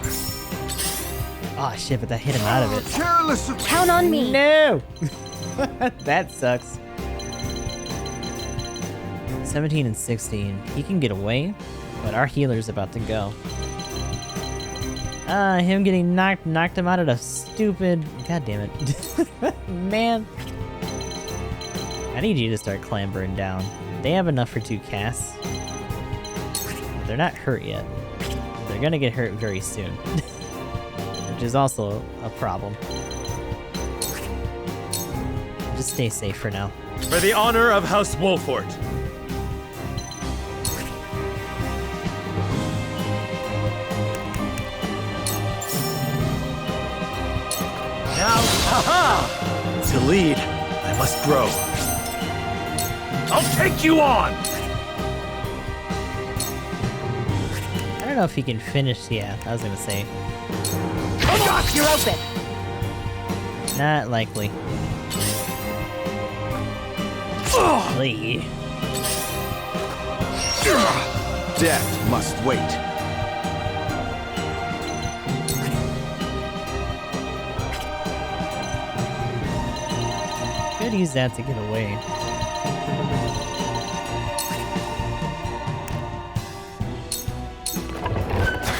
Oh shit, but that hit him out of it. Careless of Count on me! No! That sucks. 17 and 16. He can get away, but our healer's about to go. Him getting knocked him out of the stupid... God damn it. Man. I need you to start clambering down. They have enough for 2 casts. But they're not hurt yet. They're gonna get hurt very soon. Which is also a problem. Just stay safe for now. For the honor of House Wolford. Now, haha! To lead, I must grow. I'll take you on! I don't know if he can finish. Yeah, I was gonna say. Come on, you're open! Not likely. Lee. Death must wait. Could use that to get away.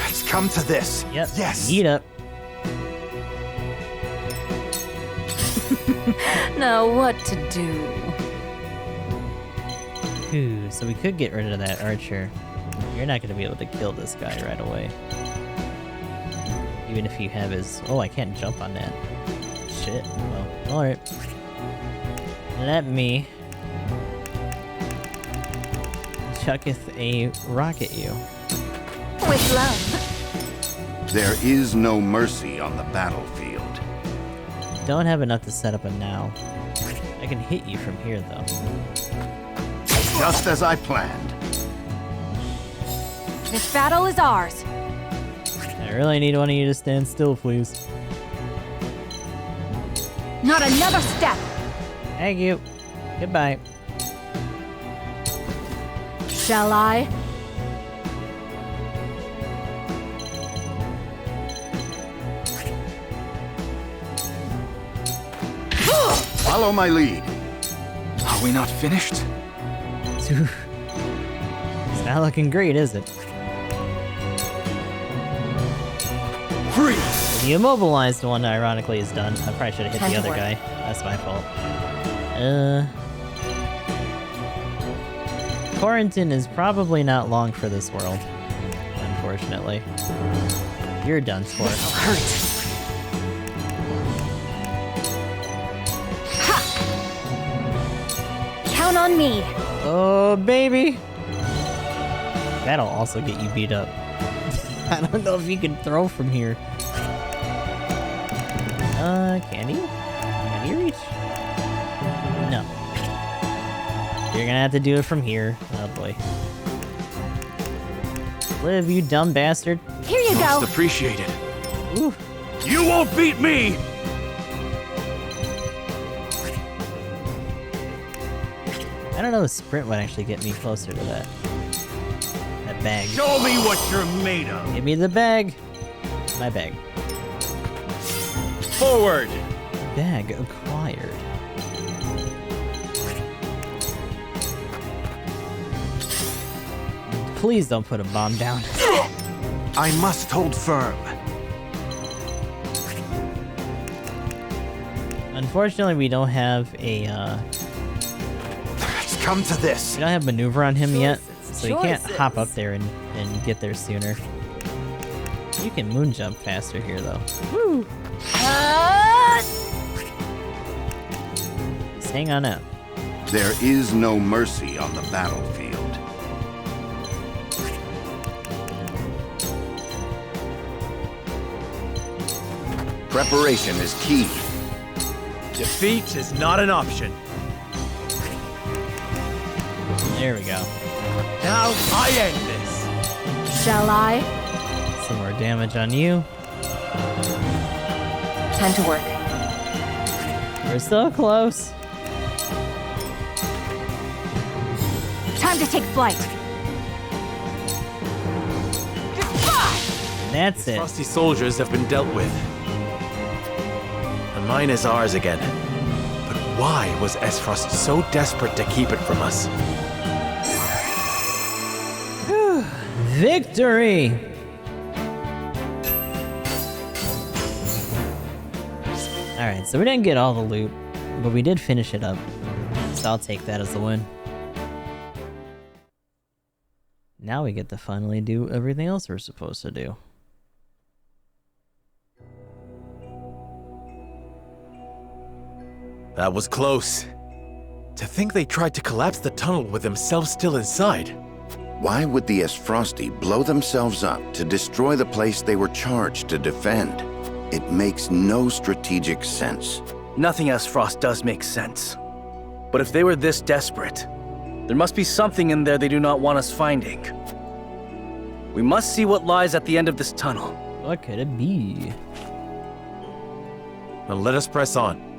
It's come to this. Yep. Yes. Eat up. Now what to do? Ooh, so we could get rid of that archer. You're not gonna be able to kill this guy right away. Even if you have his... Oh, I can't jump on that. Shit. Well, alright. Let me... chucketh a rock at you. With love. There is no mercy on the battlefield. Don't have enough to set up a now. I can hit you from here, though. Just as I planned. This battle is ours. I really need one of you to stand still, please. Not another step. Thank you. Goodbye. Shall I? Follow my lead. Are we not finished? It's not looking great, is it? Freeze! The immobilized one, ironically, is done. I probably should have hit Time the to other work. guy. That's my fault. quarantine is probably not long for this world, unfortunately. You're done for. Hurt. Count on me. Oh, baby. That'll also get you beat up. I don't know if you can throw from here. Can you? Can you reach? No. You're gonna have to do it from here. Oh boy. Liv, you dumb bastard. Here you go. Most appreciated. Ooh. You won't beat me! I don't know if sprint would actually get me closer to that bag. Show me what you're made of. Give me the bag. My bag. Forward. Bag acquired. Please don't put a bomb down. I must hold firm. Unfortunately, we don't have a, It's come to this. we don't have maneuver on him yet, so you can't hop up there and get there sooner. You can moon jump faster here, though. Woo. Just hang on out. There is no mercy on the battlefield. Preparation is key. Defeat is not an option. There we go. Now I end this. Shall I? Some more damage on you. Time to work. We're so close. Time to take flight. That's it. Frosty soldiers have been dealt with. The mine is ours again. But why was Esfrost so desperate to keep it from us? Victory! Alright, so we didn't get all the loot, but we did finish it up. So I'll take that as a win. Now we get to finally do everything else we're supposed to do. That was close. To think they tried to collapse the tunnel with themselves still inside. Why would the Esfrosti blow themselves up to destroy the place they were charged to defend? It makes no strategic sense. Nothing Esfrost does make sense. But if they were this desperate, there must be something in there they do not want us finding. We must see what lies at the end of this tunnel. What could it be? Now let us press on.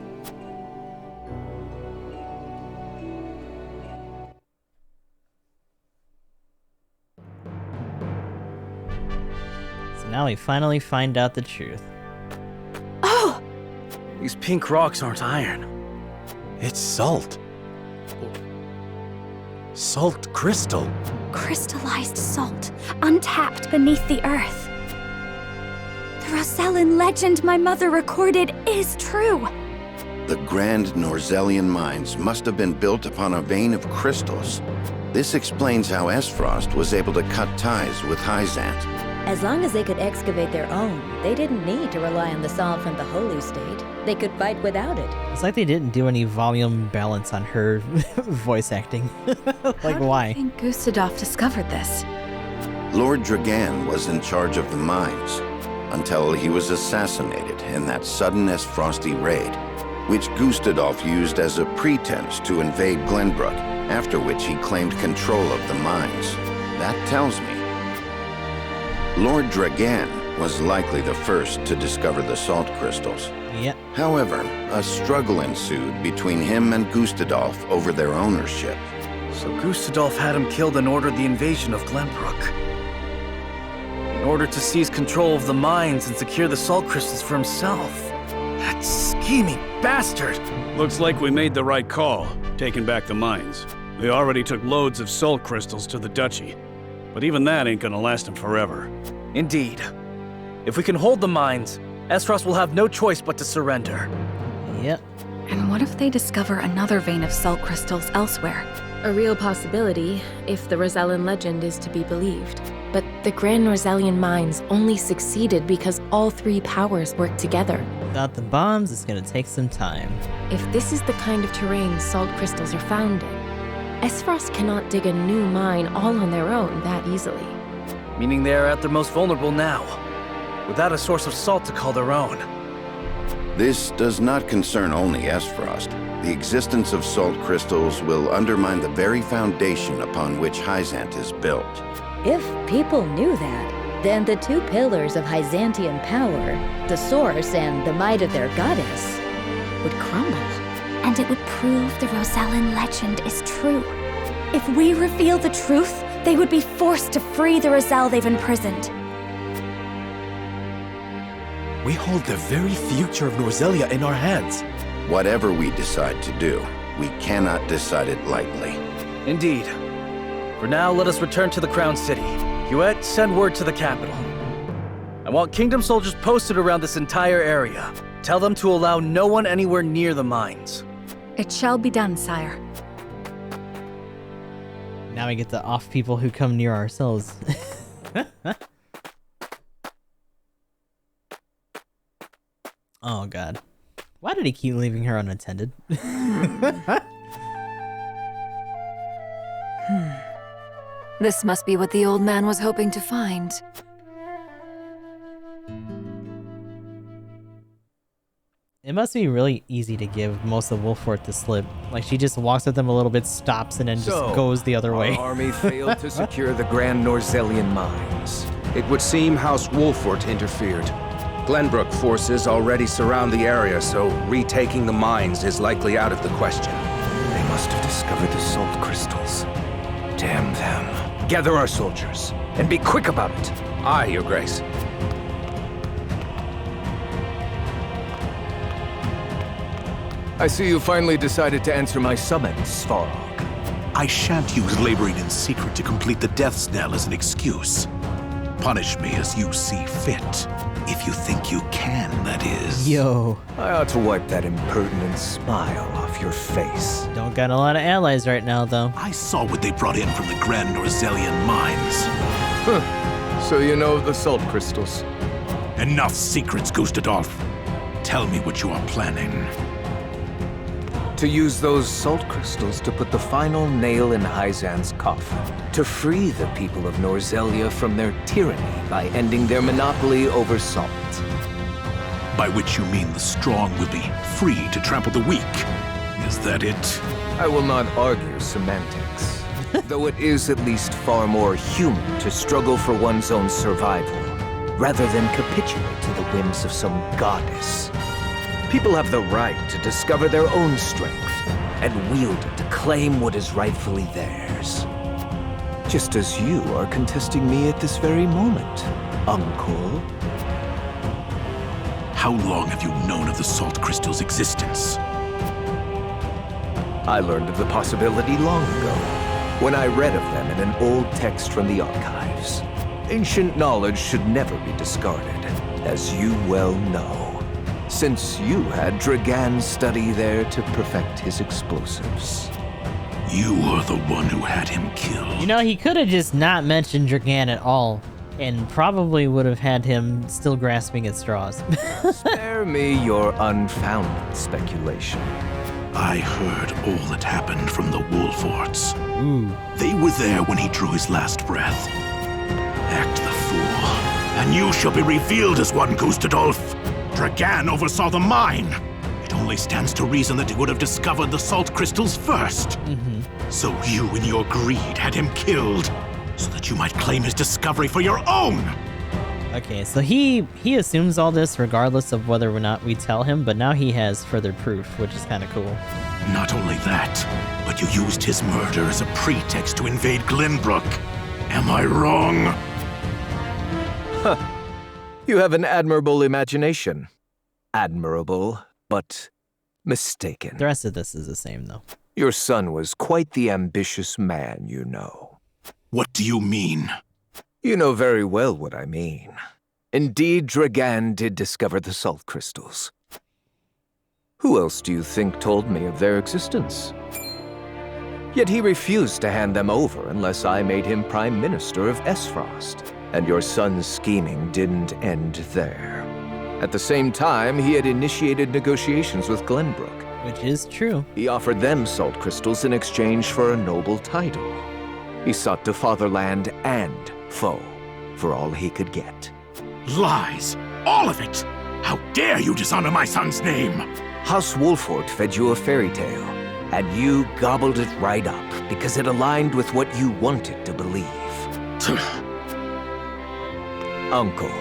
So now we finally find out the truth. Oh! These pink rocks aren't iron. It's salt. Salt crystal. Crystallized salt, untapped beneath the earth. The Rosellan legend my mother recorded is true. The Grand Norzellian mines must have been built upon a vein of crystals. This explains how Esfrost was able to cut ties with Hyzant. As long as they could excavate their own, they didn't need to rely on the salt from the Holy State. They could fight without it. It's like they didn't do any volume balance on her voice acting. Like, why? I think Gustadolf discovered this. Lord Dragan was in charge of the mines until he was assassinated in that sudden Esfrosti raid, which Gustadolf used as a pretense to invade Glenbrook, after which he claimed control of the mines. That tells me Lord Dragan was likely the first to discover the salt crystals. Yep. However, a struggle ensued between him and Gustadolf over their ownership. So Gustadolf had him killed and ordered the invasion of Glenbrook. In order to seize control of the mines and secure the salt crystals for himself. That scheming bastard! Looks like we made the right call, taking back the mines. They already took loads of salt crystals to the Duchy. But even that ain't gonna last them forever. Indeed. If we can hold the mines, Esfrost will have no choice but to surrender. Yep. And what if they discover another vein of salt crystals elsewhere? A real possibility, if the Rosellan legend is to be believed. But the Grand Norzelian mines only succeeded because all three powers worked together. Without the bombs, it's gonna take some time. If this is the kind of terrain salt crystals are found in, Esfrost cannot dig a new mine all on their own that easily. Meaning they are at their most vulnerable now, without a source of salt to call their own. This does not concern only Esfrost. The existence of salt crystals will undermine the very foundation upon which Hyzant is built. If people knew that, then the two pillars of Hyzantian power, the source and the might of their goddess, would crumble. And it would prove the Rosellan legend is true. If we reveal the truth, they would be forced to free the Roselle they've imprisoned. We hold the very future of Norzelia in our hands. Whatever we decide to do, we cannot decide it lightly. Indeed. For now, let us return to the Crown City. Huet, send word to the capital. I want Kingdom soldiers posted around this entire area. Tell them to allow no one anywhere near the mines. It shall be done, sire. Now we get to off people who come near ourselves. Oh god. Why did he keep leaving her unattended? This must be what the old man was hoping to find. It must be really easy to give most of Wolfort the slip. Like, she just walks with them a little bit, stops, and then just goes the other way. Our army failed to secure the Grand Norzelian mines. It would seem House Wolfort interfered. Glenbrook forces already surround the area, so retaking the mines is likely out of the question. They must have discovered the salt crystals. Damn them. Gather our soldiers, and be quick about it. Aye, Your Grace. I see you finally decided to answer my summons, Svarog. I shan't use laboring in secret to complete the death knell as an excuse. Punish me as you see fit. If you think you can, that is. Yo. I ought to wipe that impertinent smile off your face. Don't got a lot of allies right now, though. I saw what they brought in from the Grand Norzelian mines. Huh. So you know the salt crystals. Enough secrets, Gustadolf. Tell me what you are planning. To use those salt crystals to put the final nail in Hyzant's coffin. To free the people of Norzelia from their tyranny by ending their monopoly over salt. By which you mean the strong will be free to trample the weak. Is that it? I will not argue semantics. Though it is at least far more human to struggle for one's own survival, rather than capitulate to the whims of some goddess. People have the right to discover their own strength and wield it to claim what is rightfully theirs. Just as you are contesting me at this very moment, Uncle. How long have you known of the salt crystal's existence? I learned of the possibility long ago, when I read of them in an old text from the archives. Ancient knowledge should never be discarded, as you well know. Since you had Dragan study there to perfect his explosives. You are the one who had him killed. You know, he could have just not mentioned Dragan at all, and probably would have had him still grasping at straws. Spare me your unfounded speculation. I heard all that happened from the Wolforts. They were there when he drew his last breath. Act the fool, and you shall be revealed as one, Gustadolf. Dragan oversaw the mine. It only stands to reason that he would have discovered the salt crystals first. So you, in your greed, had him killed, so that you might claim his discovery for your own. Okay, so he assumes all this regardless of whether or not we tell him, but now he has further proof, which is kind of cool. Not only that, but you used his murder as a pretext to invade Glenbrook. Am I wrong? Huh. You have an admirable imagination. Admirable, but mistaken. The rest of this is the same, though. Your son was quite the ambitious man, you know. What do you mean? You know very well what I mean. Indeed, Dragan did discover the salt crystals. Who else do you think told me of their existence? Yet he refused to hand them over unless I made him Prime Minister of Esfrost. And your son's scheming didn't end there. At the same time, he had initiated negotiations with Glenbrook. Which is true. He offered them salt crystals in exchange for a noble title. He sought to fatherland and foe for all he could get. Lies! All of it! How dare you dishonor my son's name! House Wolfort fed you a fairy tale, and you gobbled it right up because it aligned with what you wanted to believe. Uncle,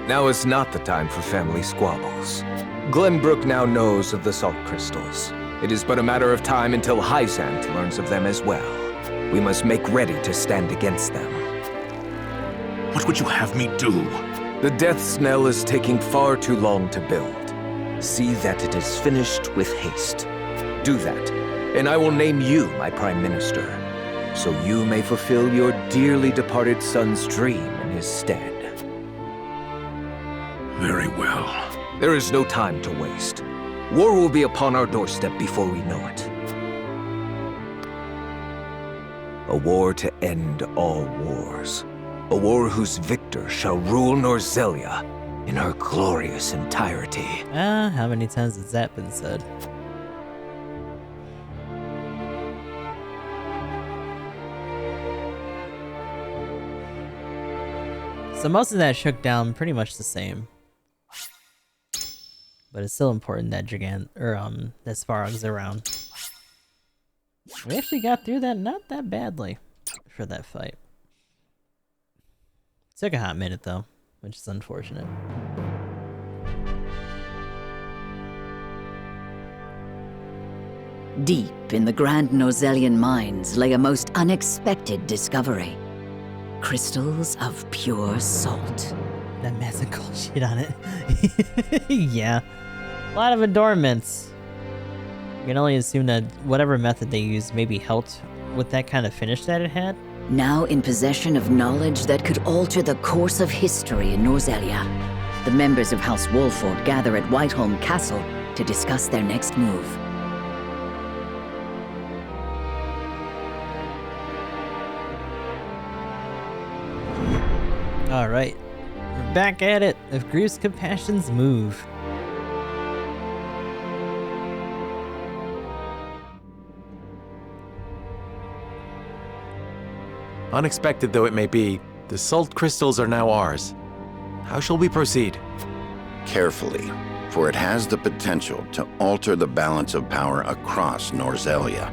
now is not the time for family squabbles. Glenbrook now knows of the salt crystals. It is but a matter of time until Hyzant learns of them as well. We must make ready to stand against them. What would you have me do? The death knell is taking far too long to build. See that it is finished with haste. Do that, and I will name you my Prime Minister, so you may fulfill your dearly departed son's dream in his stead. Very well. There is no time to waste. War will be upon our doorstep before we know it. A war to end all wars. A war whose victor shall rule Norzelia in her glorious entirety. How many times has that been said? So most of that shook down pretty much the same. But it's still important that that Svarog's around. We actually got through that not that badly for that fight. Took a hot minute though, which is unfortunate. Deep in the Grand Norzelian mines lay a most unexpected discovery. Crystals of pure salt. That massive cold shit on it. Yeah. A lot of adornments. You can only assume that whatever method they used maybe helped with that kind of finish that it had. Now in possession of knowledge that could alter the course of history in Norzelia, the members of House Wolfort gather at Whiteholm Castle to discuss their next move. Alright. We're back at it. If Grief's compassions move. Unexpected though it may be, the salt crystals are now ours. How shall we proceed? Carefully, for it has the potential to alter the balance of power across Norzelia.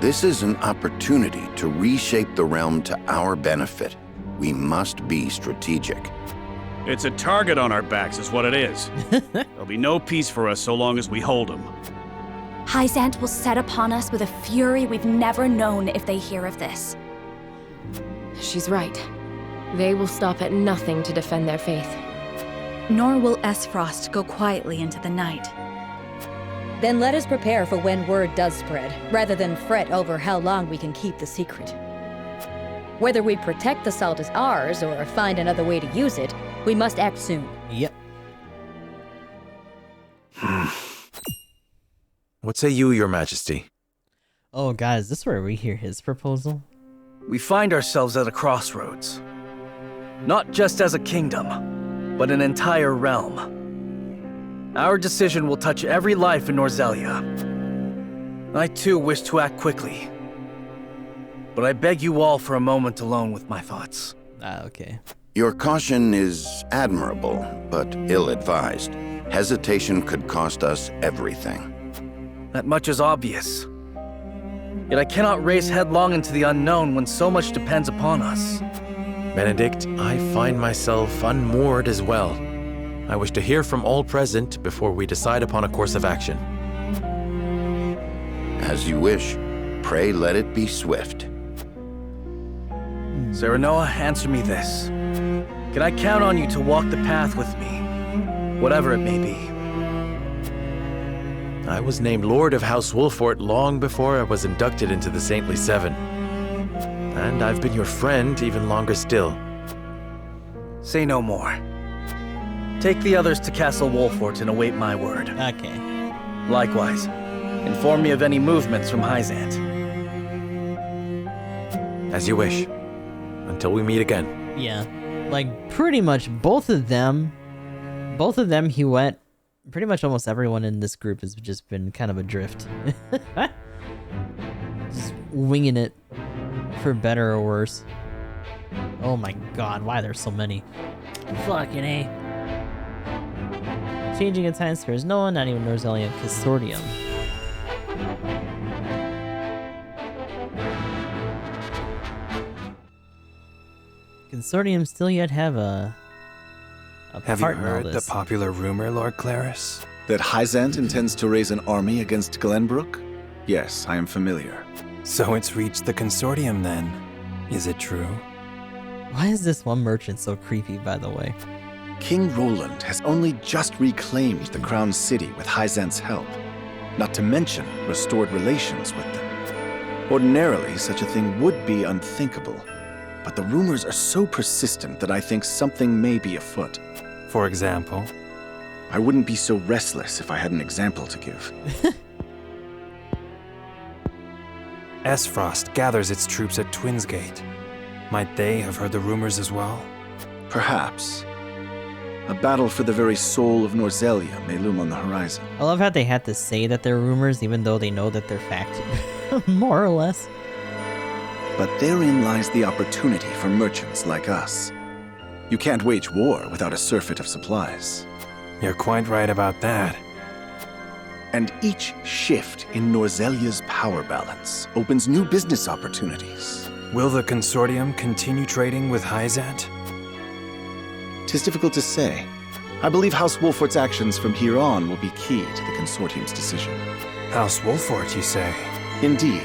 This is an opportunity to reshape the realm to our benefit. We must be strategic. It's a target on our backs is what it is. There'll be no peace for us so long as we hold them. Hyzant will set upon us with a fury we've never known if they hear of this. She's right. They will stop at nothing to defend their faith. Nor will Esfrost go quietly into the night. Then let us prepare for when word does spread, rather than fret over how long we can keep the secret. Whether we protect the salt as ours or find another way to use it, we must act soon. Yep. What say you, Your Majesty? Oh god, is this where we hear his proposal? We find ourselves at a crossroads. Not just as a kingdom, but an entire realm. Our decision will touch every life in Norzelia. I too wish to act quickly. But I beg you all for a moment alone with my thoughts. Okay. Your caution is admirable, but ill-advised. Hesitation could cost us everything. That much is obvious. Yet I cannot race headlong into the unknown when so much depends upon us. Benedict, I find myself unmoored as well. I wish to hear from all present before we decide upon a course of action. As you wish. Pray let it be swift. Serenoa, answer me this. Can I count on you to walk the path with me, whatever it may be? I was named Lord of House Wolfort long before I was inducted into the Saintly Seven. And I've been your friend even longer still. Say no more. Take the others to Castle Wolfort and await my word. Okay. Likewise, inform me of any movements from Hyzant. As you wish. Until we meet again. Yeah. Like, pretty much both of them he went. Pretty much almost everyone in this group has just been kind of adrift. Just winging it, for better or worse. Oh my god, why are there so many? Fucking A. Changing at times spares no one, not even Norzellian Consortium. Consortium still yet have a Have you part in all heard the this. popular rumor, Lord Claris? That Hyzant intends to raise an army against Glenbrook? Yes, I am familiar. So it's reached the Consortium then. Is it true? Why is this one merchant so creepy, by the way? King Roland has only just reclaimed the Crown City with Hyzant's help, not to mention restored relations with them. Ordinarily, such a thing would be unthinkable, but the rumors are so persistent that I think something may be afoot. For example? I wouldn't be so restless if I had an example to give. Esfrost gathers its troops at Twinsgate. Might they have heard the rumors as well? Perhaps. A battle for the very soul of Norzellia may loom on the horizon. I love how they had to say that they're rumors even though they know that they're fact. More or less. But therein lies the opportunity for merchants like us. You can't wage war without a surfeit of supplies. You're quite right about that. And each shift in Norzellia's power balance opens new business opportunities. Will the Consortium continue trading with Hyzant? 'Tis difficult to say. I believe House Wolfort's actions from here on will be key to the Consortium's decision. House Wolfort, you say? Indeed.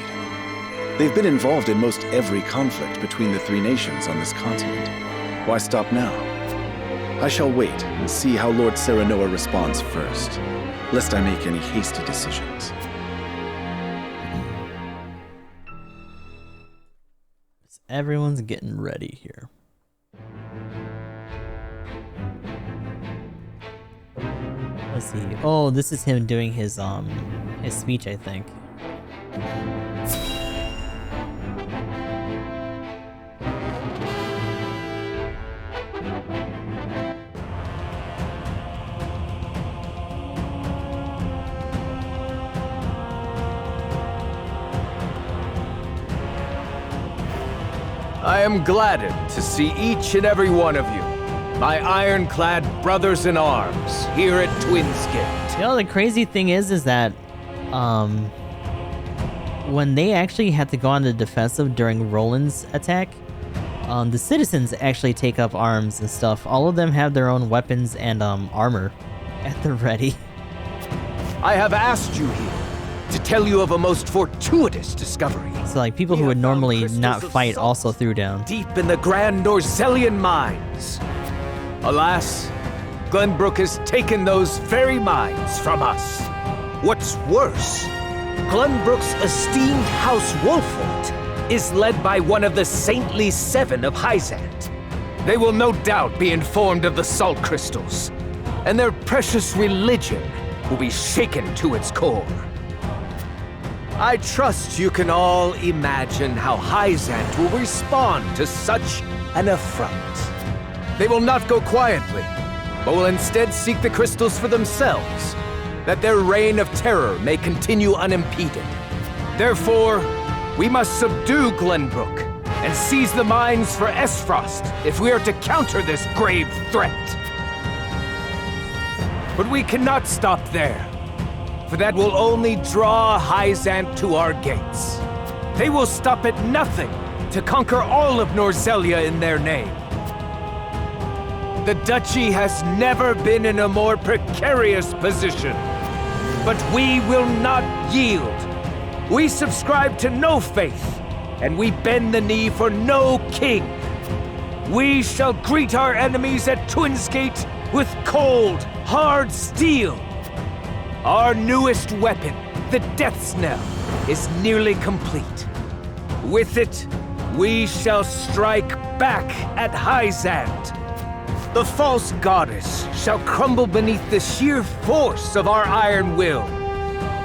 They've been involved in most every conflict between the three nations on this continent. Why stop now? I shall wait and see how Lord Serenoa responds first, lest I make any hasty decisions. Everyone's getting ready here. Let's see. Oh, this is him doing his speech, I think. I am gladdened to see each and every one of you, my ironclad brothers in arms, here at Twinsgate. You know, the crazy thing is that, when they actually had to go on the defensive during Roland's attack, the citizens actually take up arms and stuff. All of them have their own weapons and, armor at the ready. I have asked you here to tell you of a most fortuitous discovery. So, like, people who would normally not fight also threw down. Deep in the Grand Norzellian mines. Alas, Glenbrook has taken those very mines from us. What's worse, Glenbrook's esteemed House Wolfort is led by one of the saintly seven of Hyzant. They will no doubt be informed of the salt crystals, and their precious religion will be shaken to its core. I trust you can all imagine how Hyzant will respond to such an affront. They will not go quietly, but will instead seek the crystals for themselves, that their reign of terror may continue unimpeded. Therefore, we must subdue Glenbrook and seize the mines for Esfrost if we are to counter this grave threat. But we cannot stop there, for that will only draw Hyzant to our gates. They will stop at nothing to conquer all of Norzellia in their name. The Duchy has never been in a more precarious position, but we will not yield. We subscribe to no faith, and we bend the knee for no king. We shall greet our enemies at Twinsgate with cold, hard steel. Our newest weapon, the Death's Knell, is nearly complete. With it, we shall strike back at Hyzant. The false goddess shall crumble beneath the sheer force of our iron will,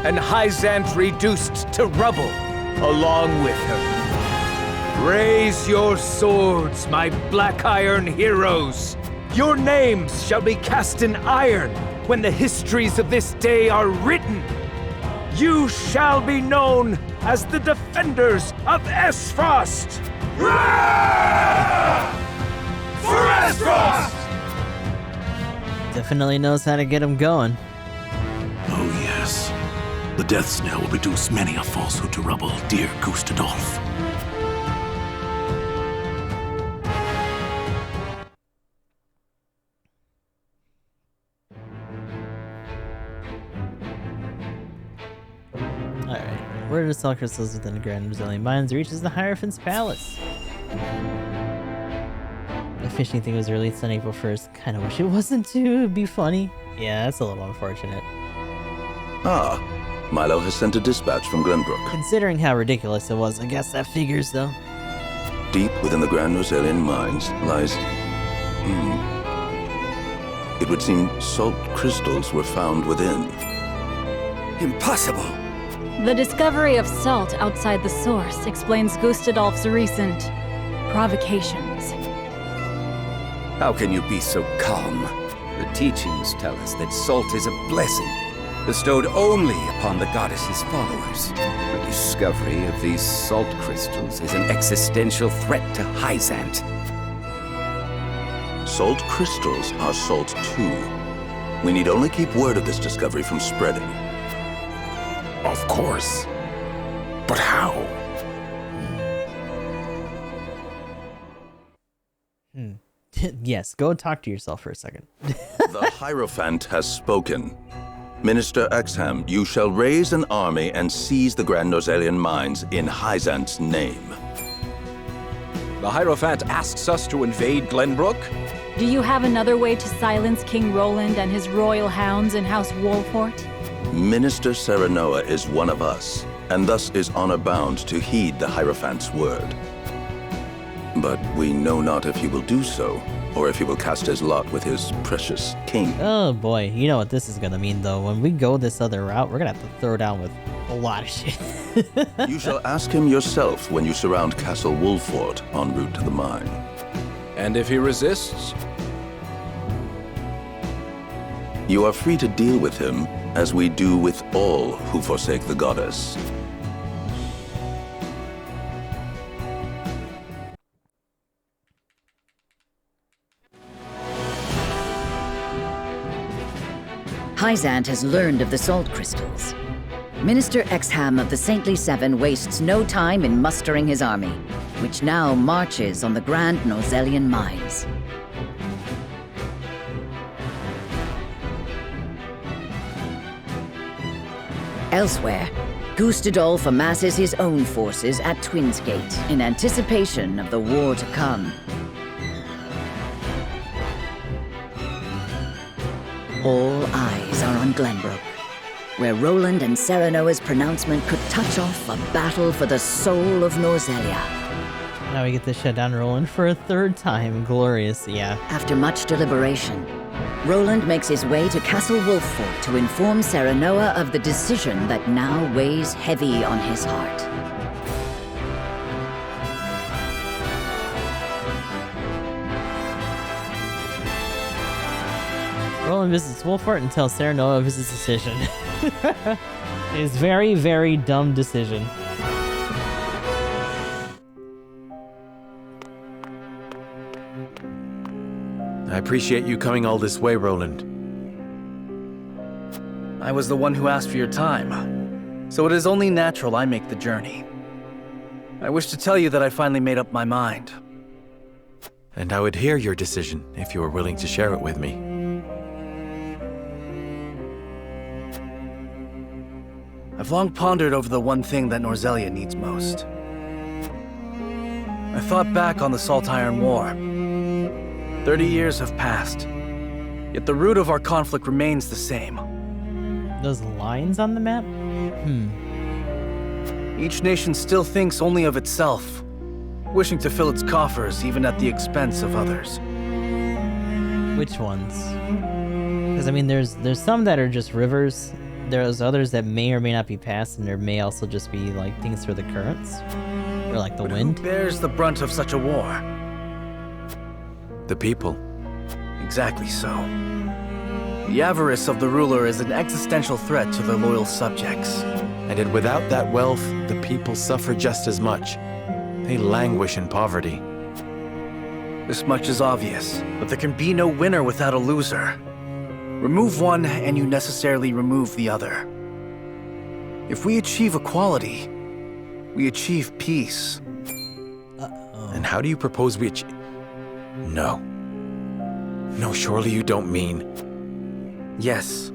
and Hyzant reduced to rubble along with her. Raise your swords, my black iron heroes! Your names shall be cast in iron when the histories of this day are written! You shall be known as the defenders of Esfrost! For Esfrost! Definitely knows how to get him going. Oh yes. The death knell will reduce many a falsehood to rubble, dear Gustadolf. Alright, where do the salt crystals within the Grand Brazilian Mines reaches the Hierophant's Palace? The fishing thing was released on April 1st. Kinda wish it wasn't too. It'd be funny. Yeah, that's a little unfortunate. Ah, Milo has sent a dispatch from Glenbrook. Considering how ridiculous it was, I guess that figures, though. Deep within the Grand Rosalian mines lies... It would seem salt crystals were found within. Impossible! The discovery of salt outside the source explains Gustadolf's recent provocations. How can you be so calm? The teachings tell us that salt is a blessing, bestowed only upon the goddess's followers. The discovery of these salt crystals is an existential threat to Hyzant. Salt crystals are salt too. We need only keep word of this discovery from spreading. Of course. But how? Yes, go talk to yourself for a second. The Hierophant has spoken. Minister Exham, you shall raise an army and seize the Grand Rosalian mines in Hyzant's name. The Hierophant asks us to invade Glenbrook? Do you have another way to silence King Roland and his royal hounds in House Wolfort? Minister Serenoa is one of us, and thus is honor bound to heed the Hierophant's word. But we know not if he will do so, or if he will cast his lot with his precious king. Oh boy, you know what this is gonna mean though. When we go this other route, we're gonna have to throw down with a lot of shit. You shall ask him yourself when you surround Castle Wolfort en route to the mine. And if he resists? You are free to deal with him as we do with all who forsake the goddess. Hyzant has learned of the salt crystals. Minister Exham of the Saintly Seven wastes no time in mustering his army, which now marches on the Grand Rosalian mines. Elsewhere, Gustadolf amasses his own forces at Twinsgate in anticipation of the war to come. All eyes are on Glenbrook, where Roland and Serenoa's pronouncement could touch off a battle for the soul of Norzelia. Now we get to shut down Roland for a third time. Glorious, yeah. After much deliberation, Roland makes his way to Castle Wolffort to inform Serenoa of the decision that now weighs heavy on his heart. Roland visits Wolfort and tells Serenoa of his decision. His very, very dumb decision. I appreciate you coming all this way, Roland. I was the one who asked for your time, so it is only natural I make the journey. I wish to tell you that I finally made up my mind. And I would hear your decision if you were willing to share it with me. I've long pondered over the one thing that Norzelia needs most. I thought back on the Salt Iron War. 30 years have passed, yet the root of our conflict remains the same. Those lines on the map? Each nation still thinks only of itself, wishing to fill its coffers even at the expense of others. Which ones? Because I mean, there's some that are just rivers. There's others that may or may not be passed, and there may also just be like things for the currents. Or like the But wind? who bears the brunt of such a war? The people. Exactly so. The avarice of the ruler is an existential threat to their loyal subjects. And without that wealth, the people suffer just as much. They languish in poverty. This much is obvious, but there can be no winner without a loser. Remove one, and you necessarily remove the other. If we achieve equality, we achieve peace. And how do you propose we achieve? No. No, surely you don't mean... Yes.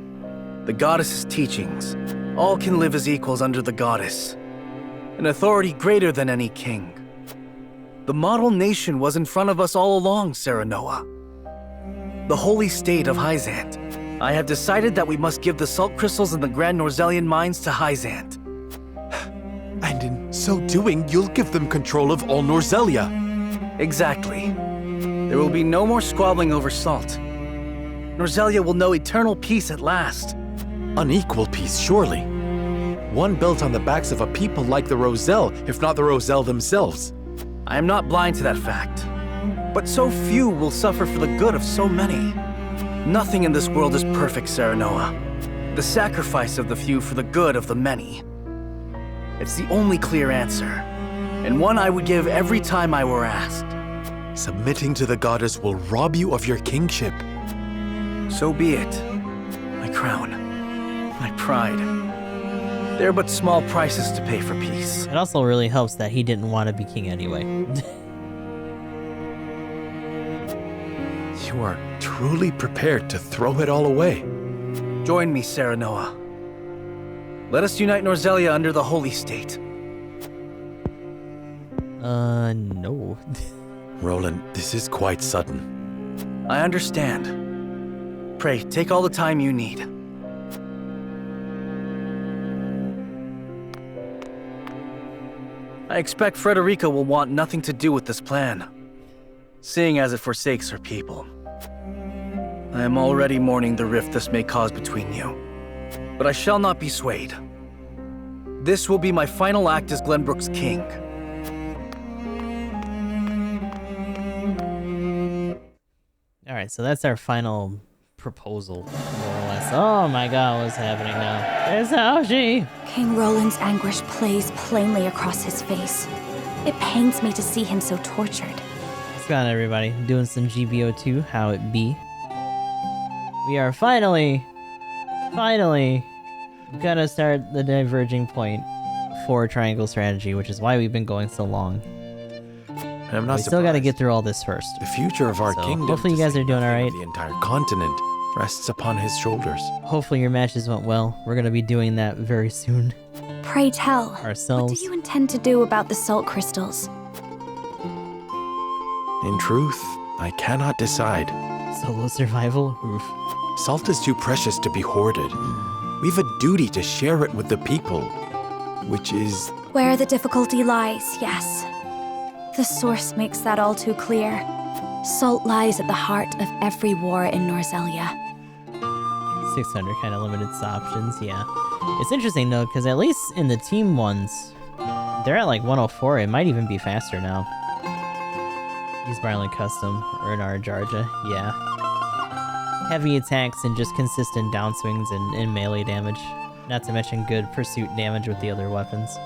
The goddess's teachings. All can live as equals under the goddess. An authority greater than any king. The model nation was in front of us all along, Serenoa. The holy state of Hyzant. I have decided that we must give the salt crystals in the Grand Norzelian mines to Hyzant. And in so doing, you'll give them control of all Norzelia. Exactly. There will be no more squabbling over salt. Norzelia will know eternal peace at last. Unequal peace, surely. One built on the backs of a people like the Roselle, if not the Roselle themselves. I am not blind to that fact. But so few will suffer for the good of so many. Nothing in this world is perfect, Serenoa. The sacrifice of the few for the good of the many. It's the only clear answer, and one I would give every time I were asked. Submitting to the goddess will rob you of your kingship. So be it. My crown. My pride. They're but small prices to pay for peace. It also really helps that he didn't want to be king anyway. You are truly prepared to throw it all away. Join me, Serenoa. Let us unite Norzelia under the holy state. No. Roland, this is quite sudden. I understand. Pray, take all the time you need. I expect Frederica will want nothing to do with this plan, seeing as it forsakes her people. I am already mourning the rift this may cause between you, but I shall not be swayed. This will be my final act as Glenbrook's king. Alright, so that's our final proposal, more or less. Oh my god, what's happening now? It's Aoshi! King Roland's anguish plays plainly across his face. It pains me to see him so tortured. What's going on, everybody? Doing some GBO2, how it be. We are finally gonna start the diverging point for triangle strategy, which is why we've been going so long. And I'm not we still gotta get through all this first. The future of our kingdom, hopefully you guys are doing alright. The entire continent rests upon his shoulders. Hopefully your matches went well. We're gonna be doing that very soon. Pray tell, ourselves. What do you intend to do about the salt crystals? In truth, I cannot decide. Solo survival? Oof. Salt is too precious to be hoarded. We've a duty to share it with the people, which is... Where the difficulty lies, yes. The source makes that all too clear. Salt lies at the heart of every war in Norzelia. 600 kind of limits options, yeah. It's interesting though, because at least in the team ones, they're at like 104. It might even be faster now. Use Violent Custom or an Arjarja, yeah. Heavy attacks and just consistent downswings and melee damage. Not to mention good pursuit damage with the other weapons.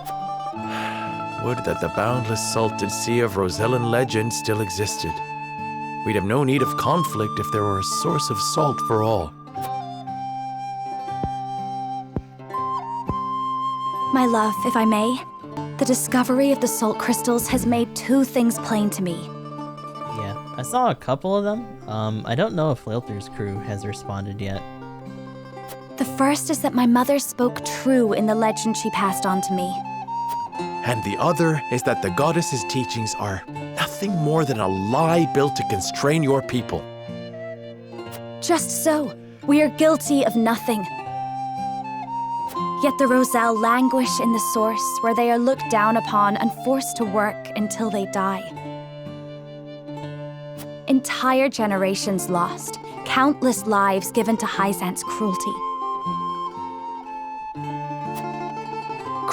Would that the boundless salted sea of Rosellan legend still existed. We'd have no need of conflict if there were a source of salt for all. My love, if I may, the discovery of the salt crystals has made two things plain to me. Yeah, I saw a couple of them. I don't know if Laelther's crew has responded yet. The first is that my mother spoke true in the legend she passed on to me. And the other is that the goddess's teachings are nothing more than a lie built to constrain your people. Just so. We are guilty of nothing. Yet the Roselle languish in the source, where they are looked down upon and forced to work until they die. Entire generations lost, countless lives given to Hyzant's cruelty.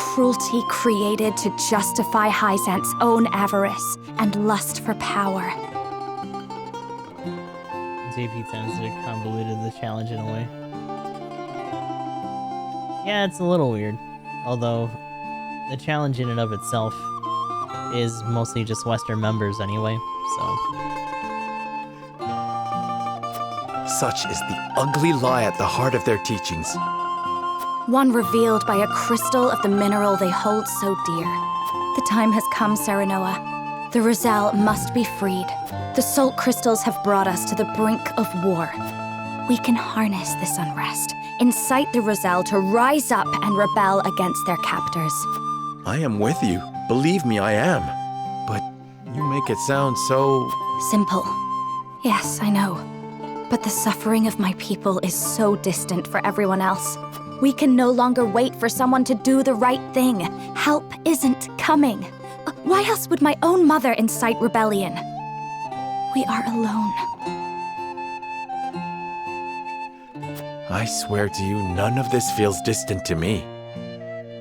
cruelty created to justify Hyzant's own avarice and lust for power. JP tends to convoluted the challenge in a way. Yeah, it's a little weird. Although, the challenge in and of itself is mostly just Western members anyway, so... Such is the ugly lie at the heart of their teachings. One revealed by a crystal of the mineral they hold so dear. The time has come, Serenoa. The Roselle must be freed. The salt crystals have brought us to the brink of war. We can harness this unrest, incite the Roselle to rise up and rebel against their captors. I am with you. Believe me, I am. But you make it sound so... Simple. Yes, I know. But the suffering of my people is so distant for everyone else. We can no longer wait for someone to do the right thing. Help isn't coming. Why else would my own mother incite rebellion? We are alone. I swear to you, none of this feels distant to me.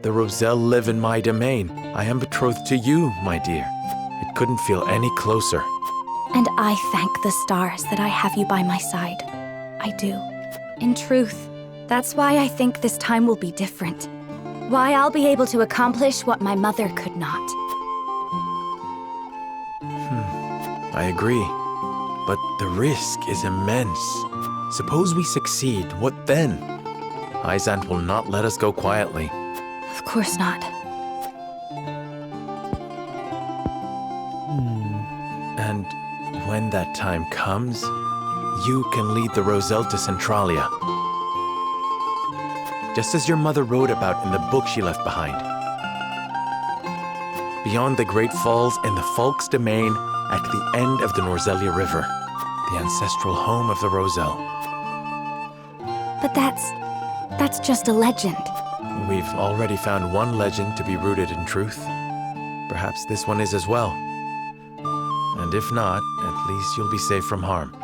The Roselle live in my domain. I am betrothed to you, my dear. It couldn't feel any closer. And I thank the stars that I have you by my side. I do. In truth, that's why I think this time will be different. Why I'll be able to accomplish what my mother could not. I agree. But the risk is immense. Suppose we succeed, what then? Hyzant will not let us go quietly. Of course not. And when that time comes, you can lead the Roselle to Centralia. Just as your mother wrote about in the book she left behind. Beyond the Great Falls in the Falk's domain, at the end of the Norzelia River, the ancestral home of the Roselle. But that's just a legend. We've already found one legend to be rooted in truth. Perhaps this one is as well. And if not, at least you'll be safe from harm.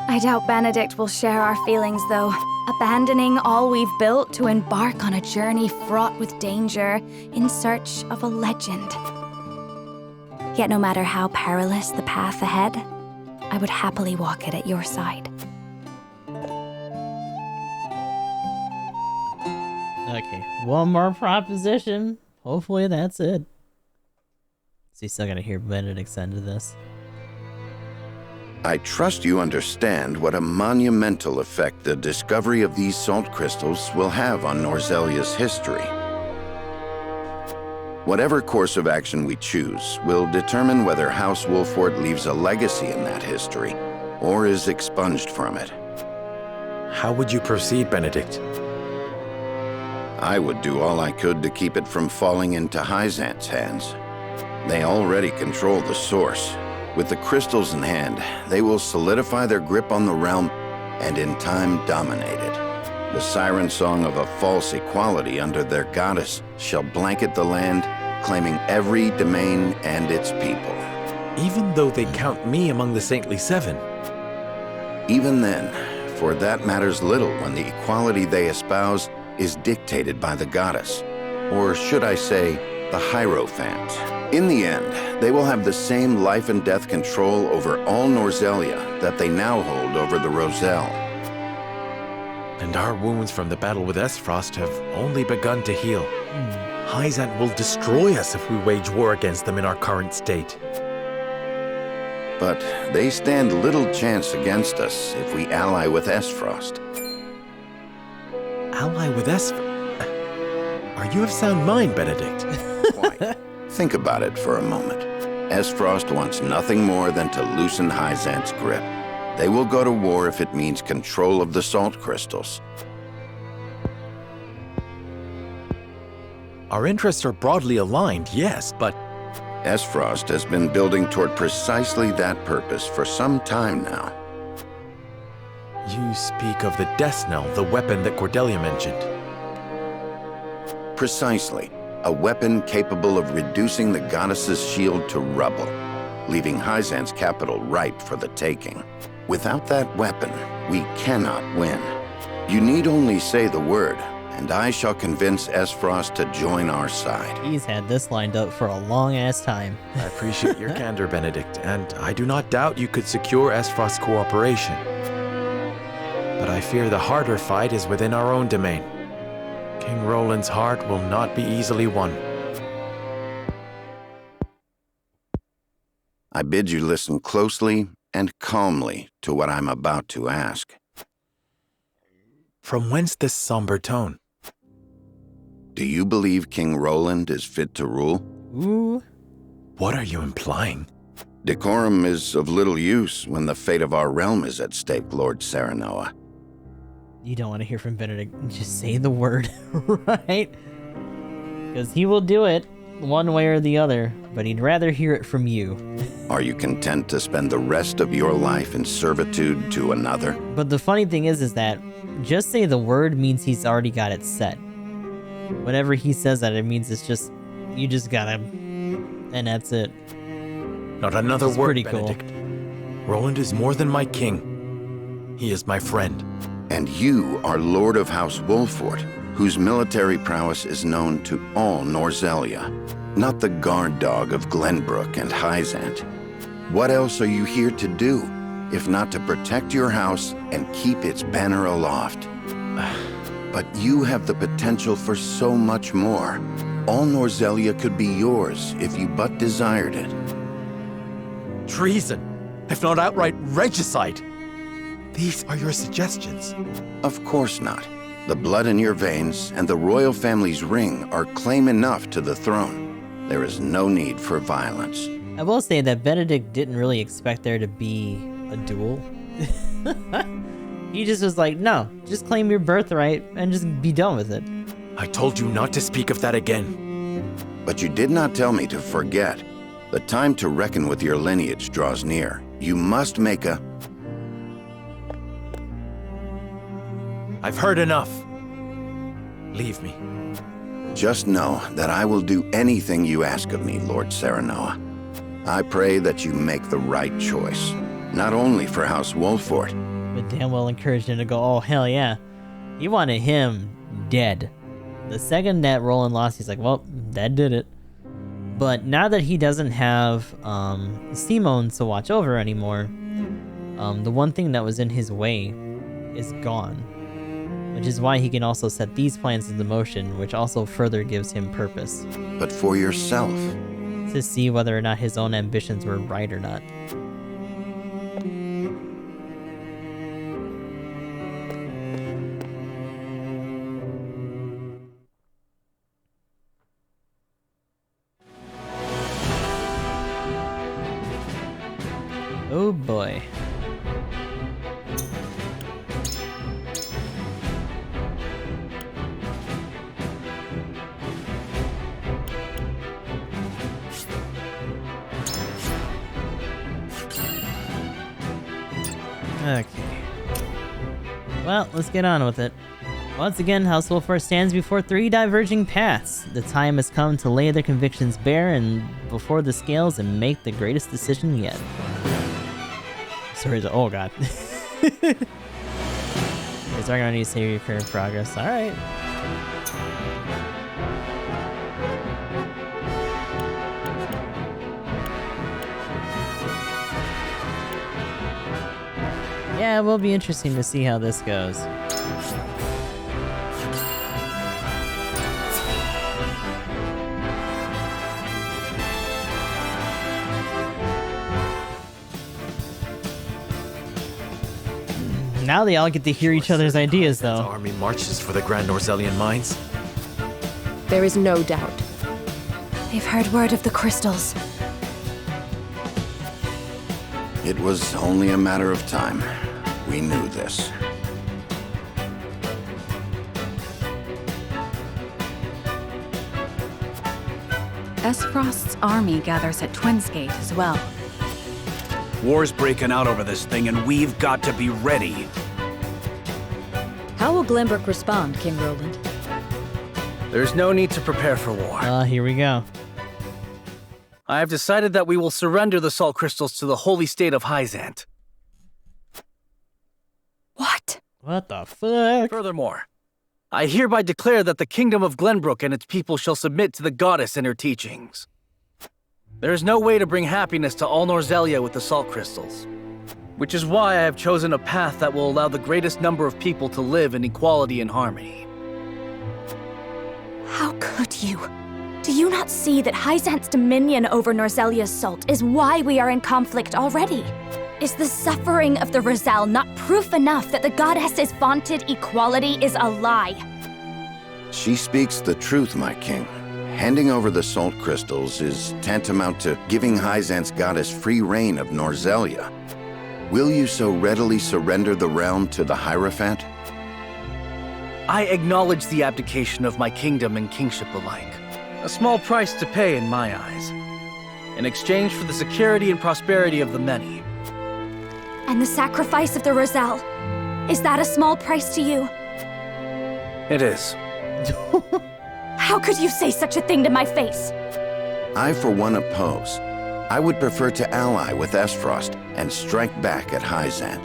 I doubt Benedict will share our feelings, though. Abandoning all we've built to embark on a journey fraught with danger in search of a legend. Yet no matter how perilous the path ahead, I would happily walk it at your side. Okay, one more proposition. Hopefully that's it. So you still gotta hear Benedict's end of this. I trust you understand what a monumental effect the discovery of these salt crystals will have on Norzelia's history. Whatever course of action we choose will determine whether House Wolfort leaves a legacy in that history, or is expunged from it. How would you proceed, Benedict? I would do all I could to keep it from falling into Hyzant's hands. They already control the source. With the crystals in hand, they will solidify their grip on the realm and in time dominate it. The siren song of a false equality under their goddess shall blanket the land, claiming every domain and its people. Even though they count me among the Saintly Seven? Even then, for that matters little when the equality they espouse is dictated by the goddess, or should I say, the Hierophant. In the end, they will have the same life and death control over all Norzelia that they now hold over the Roselle. And our wounds from the battle with Esfrost have only begun to heal. Hyzant will destroy us if we wage war against them in our current state. But they stand little chance against us if we ally with Esfrost. Ally with Esfrost? Are you of sound mind, Benedict? Why? Think about it for a moment. Esfrost wants nothing more than to loosen Hyzant's grip. They will go to war if it means control of the salt crystals. Our interests are broadly aligned, yes, but... Esfrost has been building toward precisely that purpose for some time now. You speak of the Death Knell, the weapon that Cordelia mentioned. Precisely. A weapon capable of reducing the goddess's shield to rubble, leaving Hyzant's capital ripe for the taking. Without that weapon, we cannot win. You need only say the word, and I shall convince Esfrost to join our side. He's had this lined up for a long-ass time. I appreciate your candor, Benedict, and I do not doubt you could secure Esfrost's cooperation. But I fear the harder fight is within our own domain. King Roland's heart will not be easily won. I bid you listen closely and calmly to what I'm about to ask. From whence this somber tone? Do you believe King Roland is fit to rule? Ooh. What are you implying? Decorum is of little use when the fate of our realm is at stake, Lord Serenoa. You don't want to hear from Benedict. Just say the word, right? Because he will do it one way or the other, but he'd rather hear it from you. Are you content to spend the rest of your life in servitude to another? But the funny thing is that just say the word means he's already got it set. Whenever he says that, it means it's just, you just gotta, and that's it. Not another word, pretty Benedict. cool. Roland is more than my king. He is my friend. And you are Lord of House Wolfort, whose military prowess is known to all Norzelia, not the guard dog of Glenbrook and Hyzant. What else are you here to do, if not to protect your house and keep its banner aloft? But you have the potential for so much more. All Norzelia could be yours if you but desired it. Treason, if not outright regicide. These are your suggestions. Of course not. The blood in your veins and the royal family's ring are claim enough to the throne. There is no need for violence. I will say that Benedict didn't really expect there to be a duel. He just was like, no, just claim your birthright and just be done with it. I told you not to speak of that again. But you did not tell me to forget. The time to reckon with your lineage draws near. You must make a... I've heard enough. Leave me. Just know that I will do anything you ask of me, Lord Serenoa. I pray that you make the right choice, not only for House Wolfort. But damn well encouraged him to go, oh hell yeah. He wanted him dead. The second that Roland lost, he's like, well, that did it. But now that he doesn't have Simone to watch over anymore, the one thing that was in his way is gone. Which is why he can also set these plans into motion, which also further gives him purpose. But for yourself. To see whether or not his own ambitions were right or not. Oh boy. Okay. Well, let's get on with it. Once again, House Wolfort stands before three diverging paths. The time has come to lay their convictions bare and before the scales and make the greatest decision yet. Sorry, oh god. Is our gonna need to save your current progress? Alright. Yeah, it will be interesting to see how this goes. Now they all get to hear each other's ideas, though. The army marches for the Grand Norzelian mines. There is no doubt. They've heard word of the crystals. It was only a matter of time. We knew this. Esfrost's army gathers at Twinsgate as well. War's breaking out over this thing, and we've got to be ready. How will Glenbrook respond, King Roland? There's no need to prepare for war. Here we go. I have decided that we will surrender the salt crystals to the holy state of Hyzant. What? What the fuck? Furthermore, I hereby declare that the kingdom of Glenbrook and its people shall submit to the goddess and her teachings. There is no way to bring happiness to all Norzelia with the salt crystals, which is why I have chosen a path that will allow the greatest number of people to live in equality and harmony. How could you? Do you not see that Hyzant's dominion over Norzelia's salt is why we are in conflict already? Is the suffering of the Rosal not proof enough that the goddess's vaunted equality is a lie? She speaks the truth, my king. Handing over the salt crystals is tantamount to giving Hyzant's goddess free reign of Norzelia. Will you so readily surrender the realm to the Hierophant? I acknowledge the abdication of my kingdom and kingship alike. A small price to pay in my eyes, in exchange for the security and prosperity of the many. And the sacrifice of the Rosal, is that a small price to you? It is. How could you say such a thing to my face? I, for one, oppose. I would prefer to ally with Esfrost and strike back at Hyzant.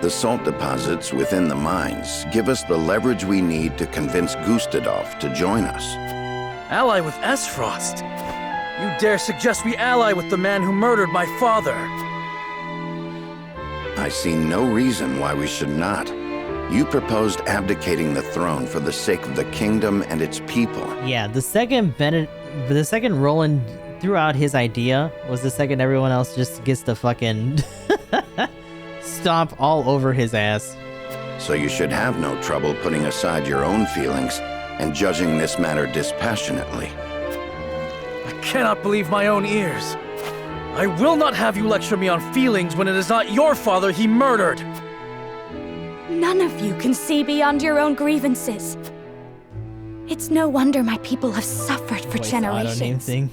The salt deposits within the mines give us the leverage we need to convince Gustadolf to join us. Ally with Esfrost? You dare suggest we ally with the man who murdered my father? I see no reason why we should not. You proposed abdicating the throne for the sake of the kingdom and its people. Yeah, the second Roland threw out his idea was the second everyone else just gets to fucking stomp all over his ass. So you should have no trouble putting aside your own feelings and judging this matter dispassionately. I cannot believe my own ears. I will not have you lecture me on feelings when it is not your father he murdered. None of you can see beyond your own grievances. It's no wonder my people have suffered for generations. Thing.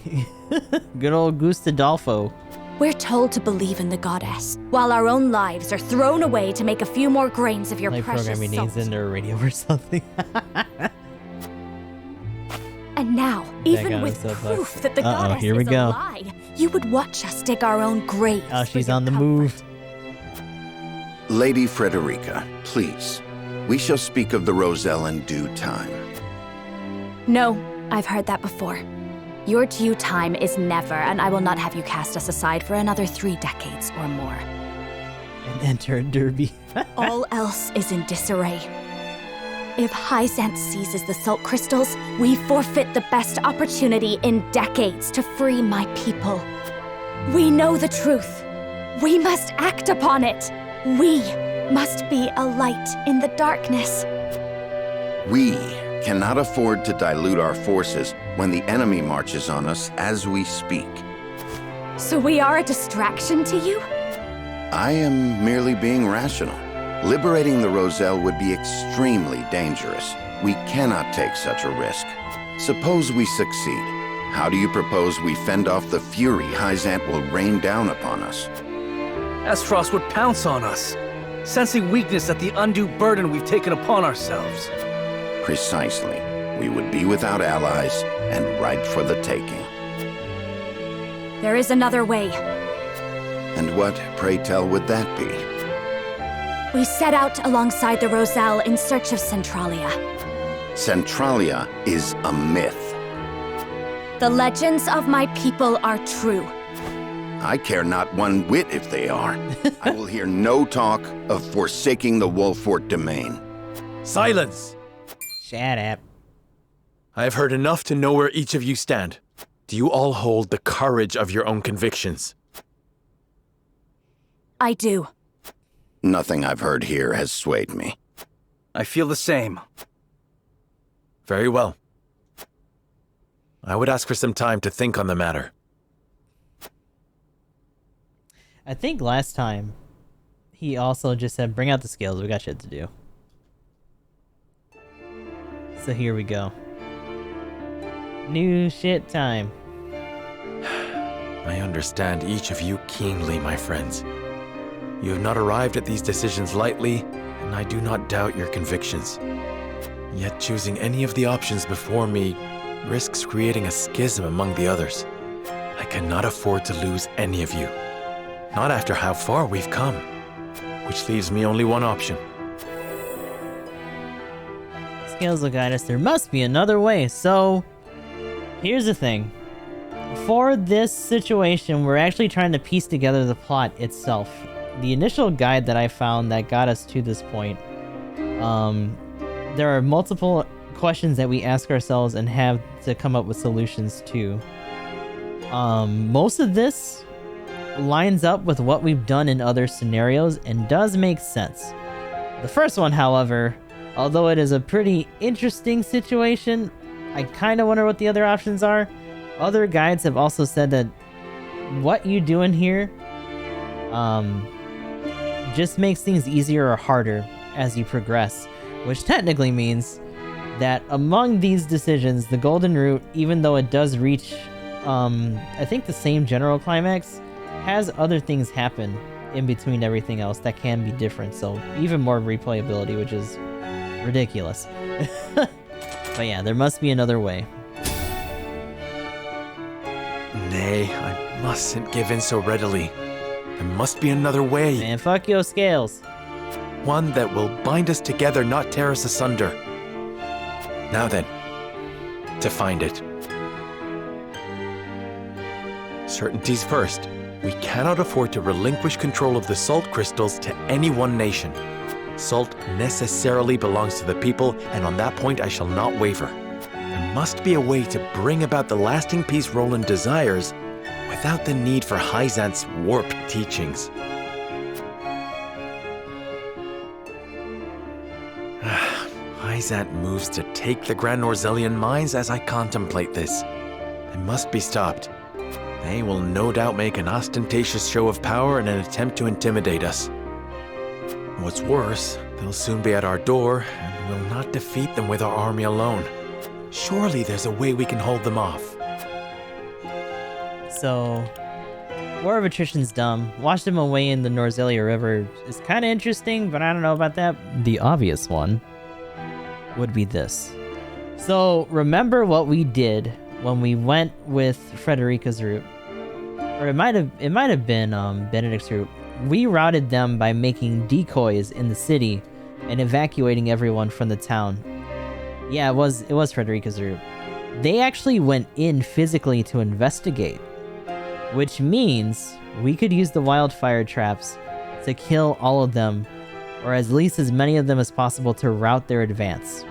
Good old Gustadolfo. We're told to believe in the goddess, while our own lives are thrown away to make a few more grains of your precious programming salt. needs into a radio or something. And now, even with proof that the goddess here we is go. a lie, you would watch us dig our own graves. Oh, she's on the move. Lady Frederica, please. We shall speak of the Roselle in due time. No, I've heard that before. Your due time is never, and I will not have you cast us aside for another 3 decades or more. And enter a derby. All else is in disarray. If Hyzant seizes the salt crystals, we forfeit the best opportunity in decades to free my people. We know the truth. We must act upon it. We must be a light in the darkness. We cannot afford to dilute our forces when the enemy marches on us as we speak. So we are a distraction to you? I am merely being rational. Liberating the Roselle would be extremely dangerous. We cannot take such a risk. Suppose we succeed. How do you propose we fend off the fury Hyzant will rain down upon us? Esfrost would pounce on us, sensing weakness at the undue burden we've taken upon ourselves. Precisely. We would be without allies and ripe for the taking. There is another way. And what, pray tell, would that be? We set out alongside the Roselle in search of Centralia. Centralia is a myth. The legends of my people are true. I care not one whit if they are. I will hear no talk of forsaking the Wolfort domain. Silence! Shut up. I have heard enough to know where each of you stand. Do you all hold the courage of your own convictions? I do. Nothing I've heard here has swayed me. I feel the same. Very well. I would ask for some time to think on the matter. I think last time he also just said, bring out the skills, we got shit to do. So here we go. New shit time. I understand each of you keenly, my friends. You have not arrived at these decisions lightly, and I do not doubt your convictions. Yet choosing any of the options before me risks creating a schism among the others. I cannot afford to lose any of you. Not after how far we've come. Which leaves me only one option. Scales will guide us. There must be another way. So, here's the thing. For this situation, we're actually trying to piece together the plot itself. The initial guide that I found that got us to this point, there are multiple questions that we ask ourselves and have to come up with solutions to. Most of this lines up with what we've done in other scenarios and does make sense. The first one, however, although it is a pretty interesting situation, I kind of wonder what the other options are. Other guides have also said that what you do in here just makes things easier or harder as you progress, which technically means that among these decisions, the golden route, even though it does reach I think the same general climax, has other things happen in between everything else that can be different, so even more replayability, which is ridiculous. But yeah, there must be another way. Nay, I mustn't give in so readily. There must be another way. Man, fuck your Scales. One that will bind us together, not tear us asunder. Now then, to find it. Certainties first. We cannot afford to relinquish control of the salt crystals to any one nation. Salt necessarily belongs to the people, and on that point I shall not waver. There must be a way to bring about the lasting peace Roland desires without the need for Hyzant's warped teachings. Hyzant moves to take the Grand Norzelian mines as I contemplate this. They must be stopped. They will no doubt make an ostentatious show of power in an attempt to intimidate us. What's worse, they'll soon be at our door, and we'll not defeat them with our army alone. Surely there's a way we can hold them off. So, War of Attrition's dumb. Wash them away in the Norzelia River is kind of interesting, but I don't know about that. The obvious one would be this. So, remember what we did when we went with Frederica's route? Or it might have been Benedict's route. We routed them by making decoys in the city and evacuating everyone from the town. Yeah, it was Frederica's route. They actually went in physically to investigate, which means we could use the wildfire traps to kill all of them, or at least as many of them as possible to rout their advance.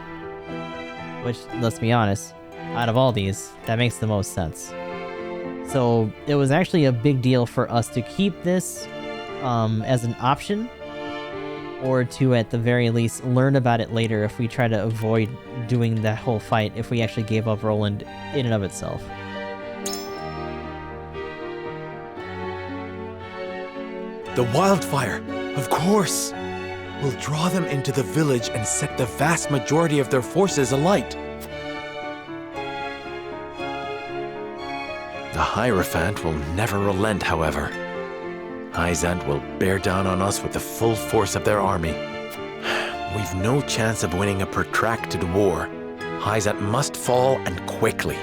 Which, let's be honest, out of all these, that makes the most sense. So it was actually a big deal for us to keep this as an option, or to at the very least learn about it later if we try to avoid doing that whole fight if we actually gave up Roland in and of itself. The wildfire, of course! We'll draw them into the village and set the vast majority of their forces alight. The Hierophant will never relent, however. Hyzant will bear down on us with the full force of their army. We've no chance of winning a protracted war. Hyzant must fall, and quickly.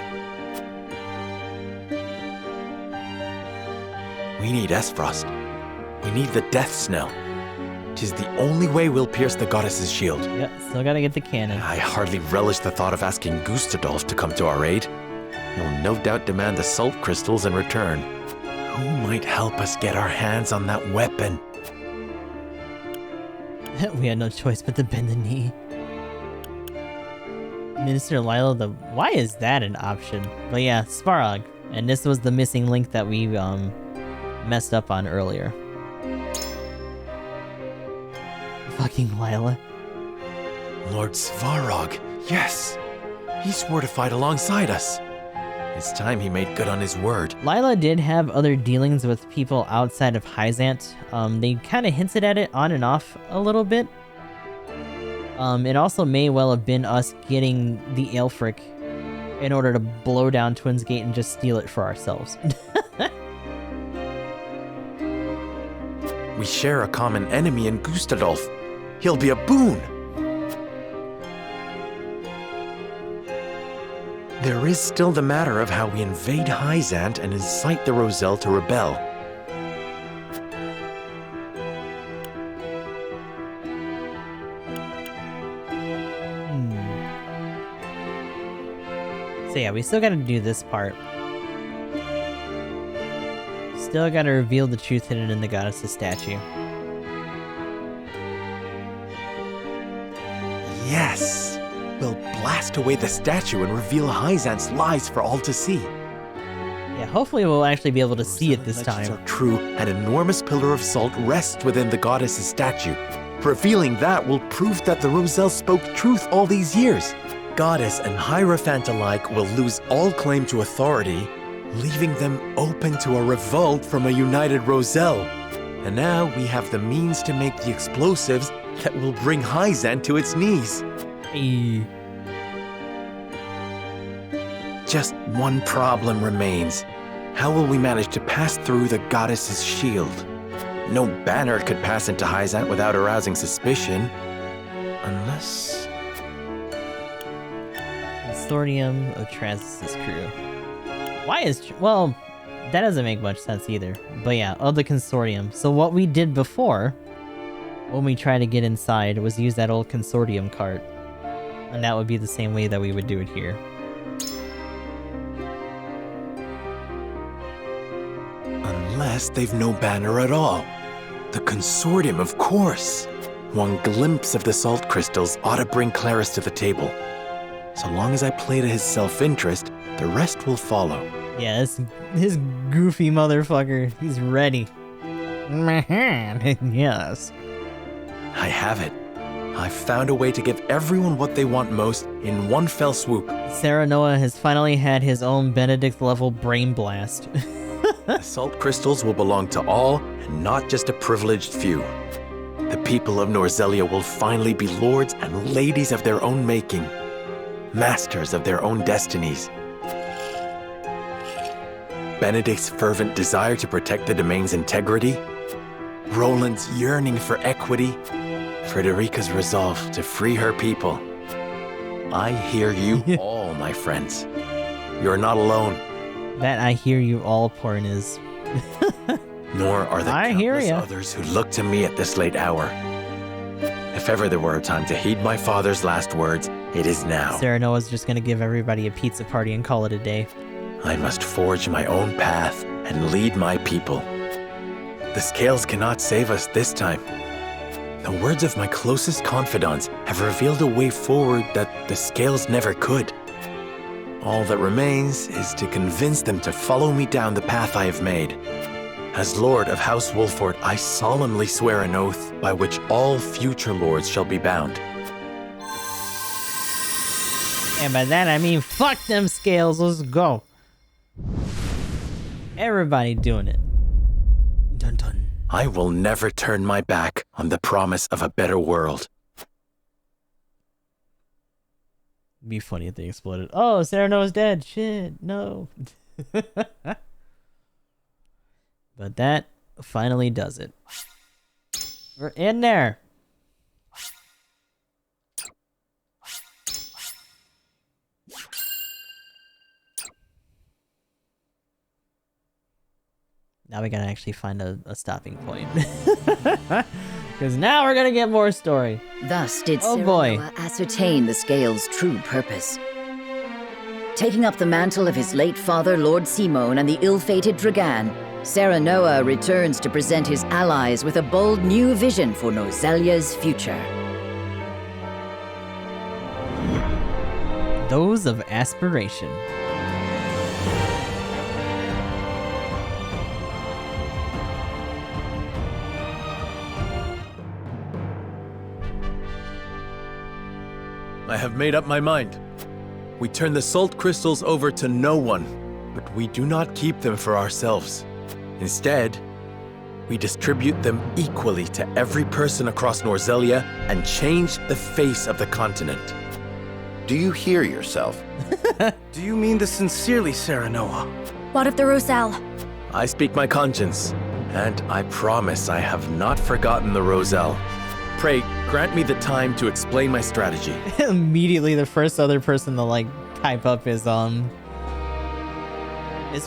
We need Esfrost. We need the Death Knell. 'Tis the only way we'll pierce the goddess's shield. Yep, still gotta get the cannon. I hardly relish the thought of asking Gustadolf to come to our aid. He'll no doubt demand the salt crystals in return. Who might help us get our hands on that weapon? We had no choice but to bend the knee. Minister Lila, why is that an option? But yeah, Svarog. And this was the missing link that we messed up on earlier. Fucking Lila. Lord Svarog, yes! He swore to fight alongside us. It's time he made good on his word. Lila did have other dealings with people outside of Hyzant. They kind of hinted at it on and off a little bit. It also may well have been us getting the Aelfric in order to blow down Twins Gate and just steal it for ourselves. We share a common enemy in Gustadolf. He'll be a boon. There is still the matter of how we invade Hyzant and incite the Roselle to rebel. So yeah, we still gotta do this part. Still gotta reveal the truth hidden in the goddess's statue. Yes! We'll blast away the statue and reveal Hyzant's lies for all to see. Yeah, hopefully we'll actually be able to see it this Legends time. are true, an enormous pillar of salt rests within the goddess's statue. Revealing that will prove that the Roselle spoke truth all these years. Goddess and Hierophant alike will lose all claim to authority, leaving them open to a revolt from a united Roselle. And now we have the means to make the explosives that will bring Hyzant to its knees. Hey. Just one problem remains. How will we manage to pass through the goddess's shield? No banner could pass into Hyzant without arousing suspicion. Unless... Consortium of Transis crew. Why is... Well, that doesn't make much sense either. But yeah, of the Consortium. So what we did before, when we tried to get inside, was use that old Consortium cart. And that would be the same way that we would do it here. Unless they've no banner at all. The Consortium, of course. One glimpse of the salt crystals ought to bring Claris to the table. So long as I play to his self-interest, the rest will follow. Yeah, this goofy motherfucker, he's ready. Yes. I have it. I've found a way to give everyone what they want most in one fell swoop. Sarah Noah has finally had his own Benedict-level brain blast. The salt crystals will belong to all, and not just a privileged few. The people of Norzelia will finally be lords and ladies of their own making, masters of their own destinies. Benedict's fervent desire to protect the domain's integrity, Roland's yearning for equity, Frederica's resolve to free her people. I hear you all, my friends. You're not alone. That I hear you all porn is. Nor are the countless others who look to me at this late hour. If ever there were a time to heed my father's last words, it is now. Sarah Noah's just gonna give everybody a pizza party and call it a day. I must forge my own path and lead my people. The scales cannot save us this time. The words of my closest confidants have revealed a way forward that the scales never could. All that remains is to convince them to follow me down the path I have made. As Lord of House Wolfort, I solemnly swear an oath by which all future lords shall be bound. And by that I mean fuck them scales, let's go. Everybody doing it. Dun dun. I will never turn my back on the promise of a better world. It'd be funny if they exploded. Oh, Sarah Noah's dead. Shit, no. But that finally does it. We're in there. Now we gotta actually find a stopping point. Because now we're gonna get more story. Thus did Oh Sarah boy. Noah ascertain the scale's true purpose. Taking up the mantle of his late father, Lord Simone, and the ill-fated Dragan, Sarah Noah returns to present his allies with a bold new vision for Norzelia's future. Those of aspiration. I have made up my mind. We turn the salt crystals over to no one, but we do not keep them for ourselves. Instead, we distribute them equally to every person across Norzelia and change the face of the continent. Do you hear yourself? Do you mean this sincerely, Sarah Noah? What of the Roselle? I speak my conscience, and I promise I have not forgotten the Roselle. Pray, grant me the time to explain my strategy. Immediately the first other person to like type up is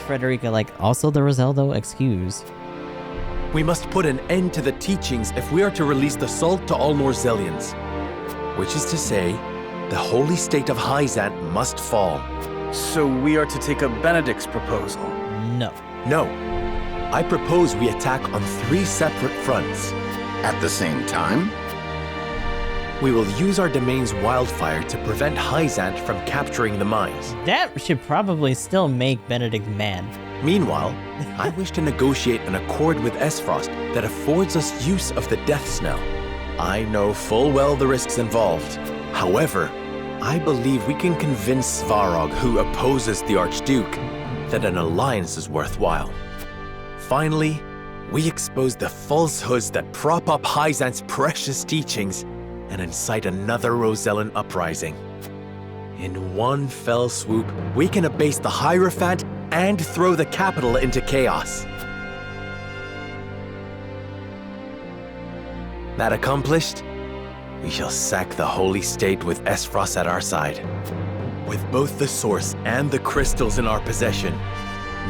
Frederica like, also the Roselle though? Excuse. We must put an end to the teachings if we are to release the salt to all Norzelians. Which is to say, the holy state of Hyzant must fall. So we are to take up Benedict's proposal? No. No. I propose we attack on 3 separate fronts. At the same time? We will use our domain's wildfire to prevent Hyzant from capturing the mines. That should probably still make Benedict mad. Meanwhile, I wish to negotiate an accord with Esfrost that affords us use of the Death Snell. I know full well the risks involved. However, I believe we can convince Svarog, who opposes the Archduke, that an alliance is worthwhile. Finally, we expose the falsehoods that prop up Hyzant's precious teachings and incite another Rosellan uprising. In one fell swoop, we can abase the Hierophant and throw the capital into chaos. That accomplished, we shall sack the Holy State with Esfrost at our side. With both the source and the crystals in our possession,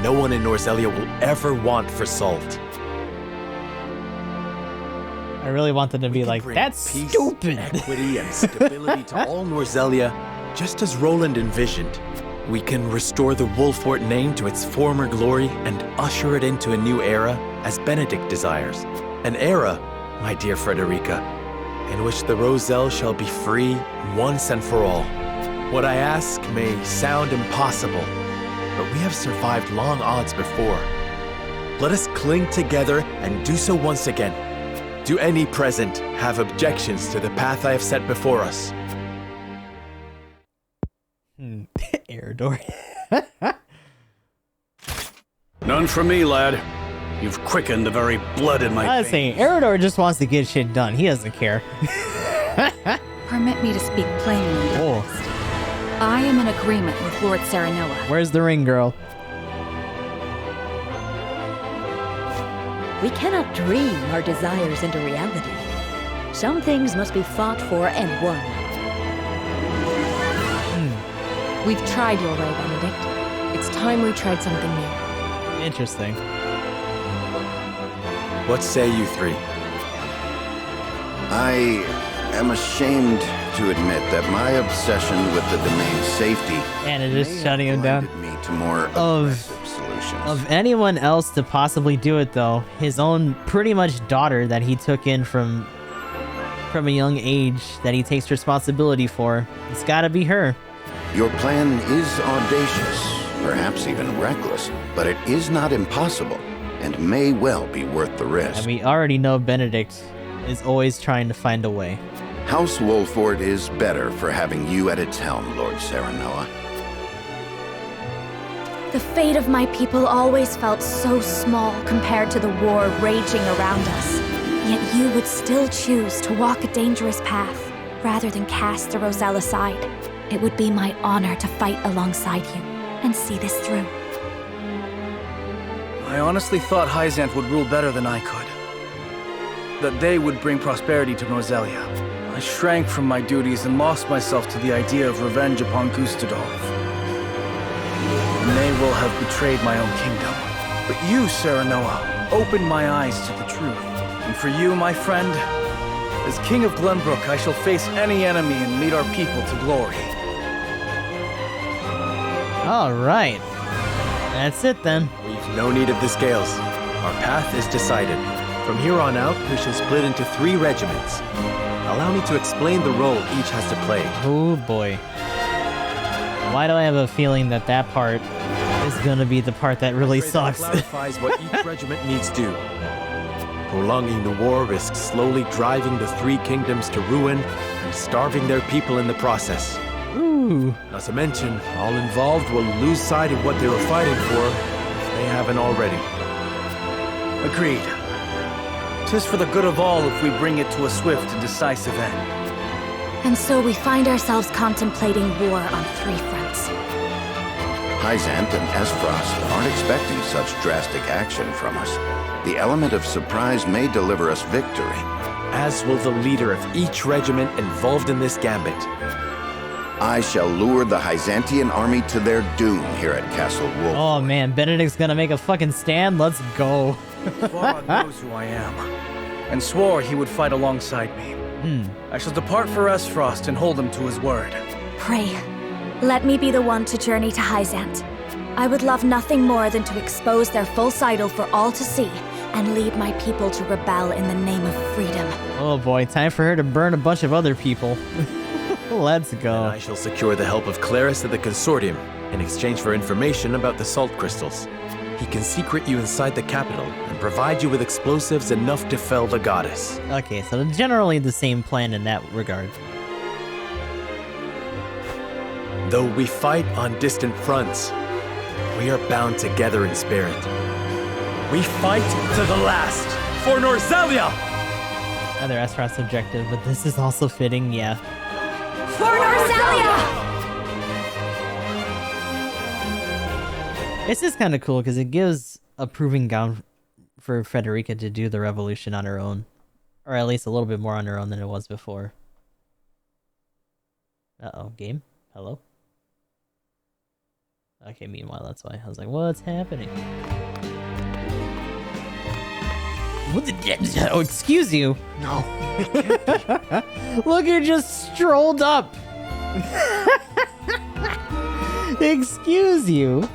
no one in Norzelia will ever want for Salt. I really want them to be like, that's peace, stupid. Equity and stability to all Norzelia, just as Roland envisioned. We can restore the Wolfort name to its former glory and usher it into a new era as Benedict desires. An era, my dear Frederica, in which the Roselle shall be free once and for all. What I ask may sound impossible, but we have survived long odds before. Let us cling together and do so once again. Do any present have objections to the path I have set before us? Eredor. None for me, lad. You've quickened the very blood in my I was saying, Eredor just wants to get shit done. He doesn't care. Permit me to speak plainly. Oh. I am in agreement with Lord Serenoa. Where's the ring, girl? We cannot dream our desires into reality. Some things must be fought for and won. We've tried your way, Benedict. It's time we tried something new. Interesting. What say you 3? I am ashamed to admit that my obsession with the domain's safety and it is shutting him down. Me to more aggressive solutions. Of anyone else to possibly do it, though, his own pretty much daughter that he took in from a young age that he takes responsibility for. It's gotta be her. Your plan is audacious, perhaps even reckless, but it is not impossible and may well be worth the risk. And we already know Benedict is always trying to find a way. House Wolfort is better for having you at its helm, Lord Serenoa. The fate of my people always felt so small compared to the war raging around us. Yet you would still choose to walk a dangerous path rather than cast the Roselle aside. It would be my honor to fight alongside you and see this through. I honestly thought Hyzant would rule better than I could. That they would bring prosperity to Norzelia. I shrank from my duties and lost myself to the idea of revenge upon Gustadolf. I may well have betrayed my own kingdom. But you, Serenoa, opened my eyes to the truth. And for you, my friend, as King of Glenbrook, I shall face any enemy and lead our people to glory. All right. That's it then. We've no need of the scales. Our path is decided. From here on out, we shall split into 3 regiments. Allow me to explain the role each has to play. Oh boy. Why do I have a feeling that that part is gonna be the part that really sucks? That clarifies what each regiment needs do. Prolonging the war risks slowly driving the 3 kingdoms to ruin and starving their people in the process. Ooh. Not to mention, all involved will lose sight of what they were fighting for if they haven't already. Agreed. 'Tis for the good of all if we bring it to a swift and decisive end. And so we find ourselves contemplating war on 3 fronts. Hyzant and Esfrost aren't expecting such drastic action from us. The element of surprise may deliver us victory. As will the leader of each regiment involved in this gambit. I shall lure the Hyzantian army to their doom here at Castle Wolf. Oh man, Benedict's gonna make a fucking stand? Let's go. Svarog knows who I am, and swore he would fight alongside me. I shall depart for Esfrost and hold him to his word. Pray. Let me be the one to journey to Hyzant. I would love nothing more than to expose their false idol for all to see and lead my people to rebel in the name of freedom. Oh boy, time for her to burn a bunch of other people. Let's go. And I shall secure the help of Claris at the Consortium in exchange for information about the salt crystals. He can secret you inside the capital and provide you with explosives enough to fell the goddess. Okay, so generally the same plan in that regard. Though we fight on distant fronts, we are bound together in spirit. We fight to the last for Norzelia! Another Azeroth's objective, but this is also fitting, yeah. For Norzelia! This is kind of cool because it gives a proving ground for Frederica to do the revolution on her own. Or at least a little bit more on her own than it was before. Uh-oh, game? Hello? Okay, meanwhile, that's why. I was like, what's happening? What the... Oh, excuse you! No. Look, you just strolled up! Excuse you!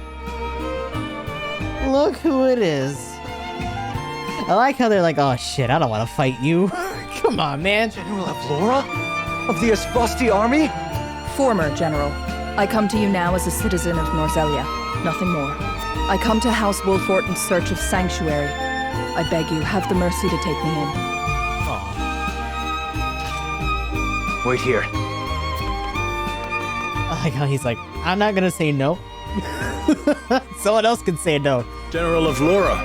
Look who it is. I like how they're like, oh shit, I don't want to fight you. Come on, man. General Avlora? Of the Esvosti army? Former General. I come to you now as a citizen of Norzelia. Nothing more. I come to House Wolfort in search of sanctuary. I beg you, have the mercy to take me in. Aww. Wait here. I like how he's like, I'm not gonna say no. Someone else can say no. General Avlora,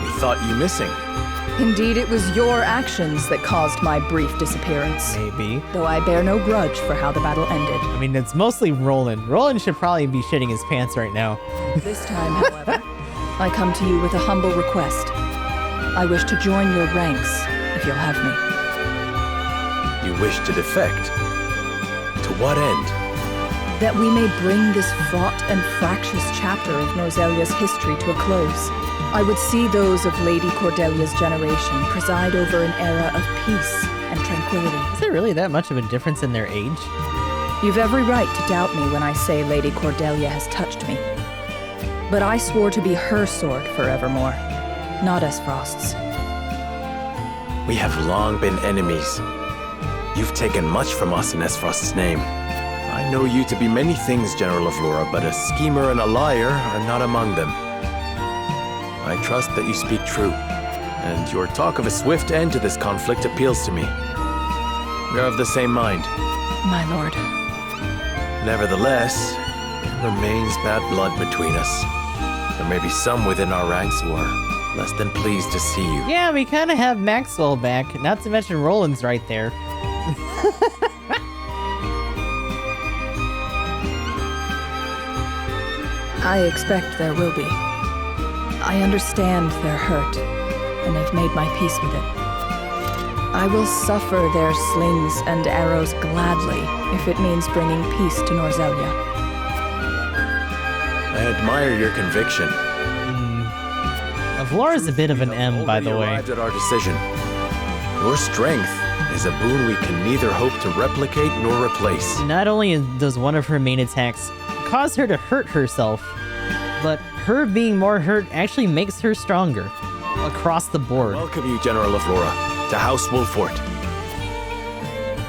we thought you missing. Indeed, it was your actions that caused my brief disappearance. Maybe. Though I bear no grudge for how the battle ended. I mean, it's mostly Roland. Roland should probably be shitting his pants right now. This time, however, I come to you with a humble request. I wish to join your ranks, if you'll have me. You wish to defect? To what end? That we may bring this fraught and fractious chapter of Norzelia's history to a close. I would see those of Lady Cordelia's generation preside over an era of peace and tranquility. Is there really that much of a difference in their age? You've every right to doubt me when I say Lady Cordelia has touched me. But I swore to be her sword forevermore, not Esfrost's. We have long been enemies. You've taken much from us in Esfrost's name. I know you to be many things, General Avlora, but a schemer and a liar are not among them. I trust that you speak true, and your talk of a swift end to this conflict appeals to me. We are of the same mind. My lord. Nevertheless, there remains bad blood between us. There may be some within our ranks who are less than pleased to see you. Yeah, we kind of have Maxwell back, not to mention Roland's right there. I expect there will be. I understand their hurt, and have made my peace with it. I will suffer their slings and arrows gladly, if it means bringing peace to Norzelia. I admire your conviction. Avlora's a bit of an M, by the way. Arrived at our decision. Your strength is a boon we can neither hope to replicate nor replace. Not only does one of her main attacks cause her to hurt herself, but her being more hurt actually makes her stronger across the board. Welcome you, General Avlora, to House Wolfort.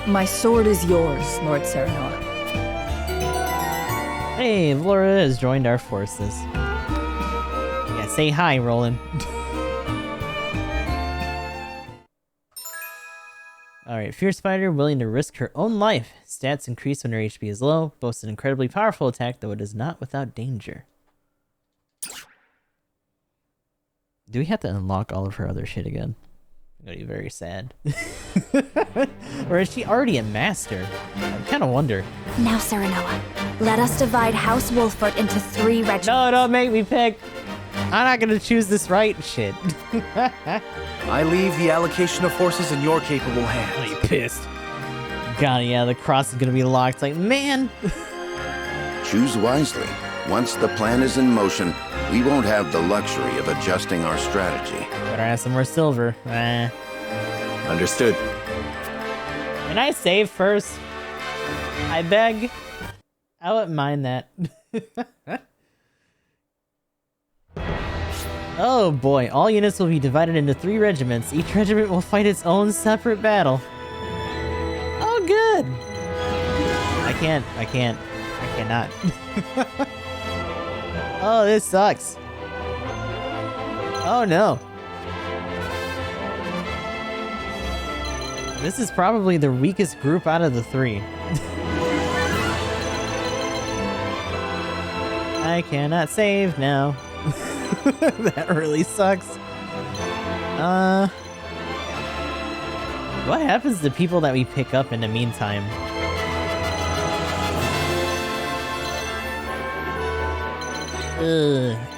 My sword is yours, Lord Serenor. Hey, Avlora has joined our forces. Yeah, say hi, Roland. Alright, Fierce Fighter, willing to risk her own life. Stats increase when her HP is low. Boasts an incredibly powerful attack, though it is not without danger. Do we have to unlock all of her other shit again? I'm gonna be very sad. Or is she already a master? I kind of wonder. Now, Serenoa, let us divide House Wolfort into 3 regiments. No, don't make me pick. I'm not gonna choose this right shit. I leave the allocation of forces in your capable hands. Oh, you pissed. God, yeah, the cross is gonna be locked. Like, man. Choose wisely. Once the plan is in motion, we won't have the luxury of adjusting our strategy. Better have some more silver. Understood. Can I save first? I beg. I wouldn't mind that. Oh boy, all units will be divided into 3 regiments. Each regiment will fight its own separate battle. Oh good! I cannot. Oh, this sucks. Oh no. This is probably the weakest group out of the 3. I cannot save now. That really sucks. What happens to people that we pick up in the meantime?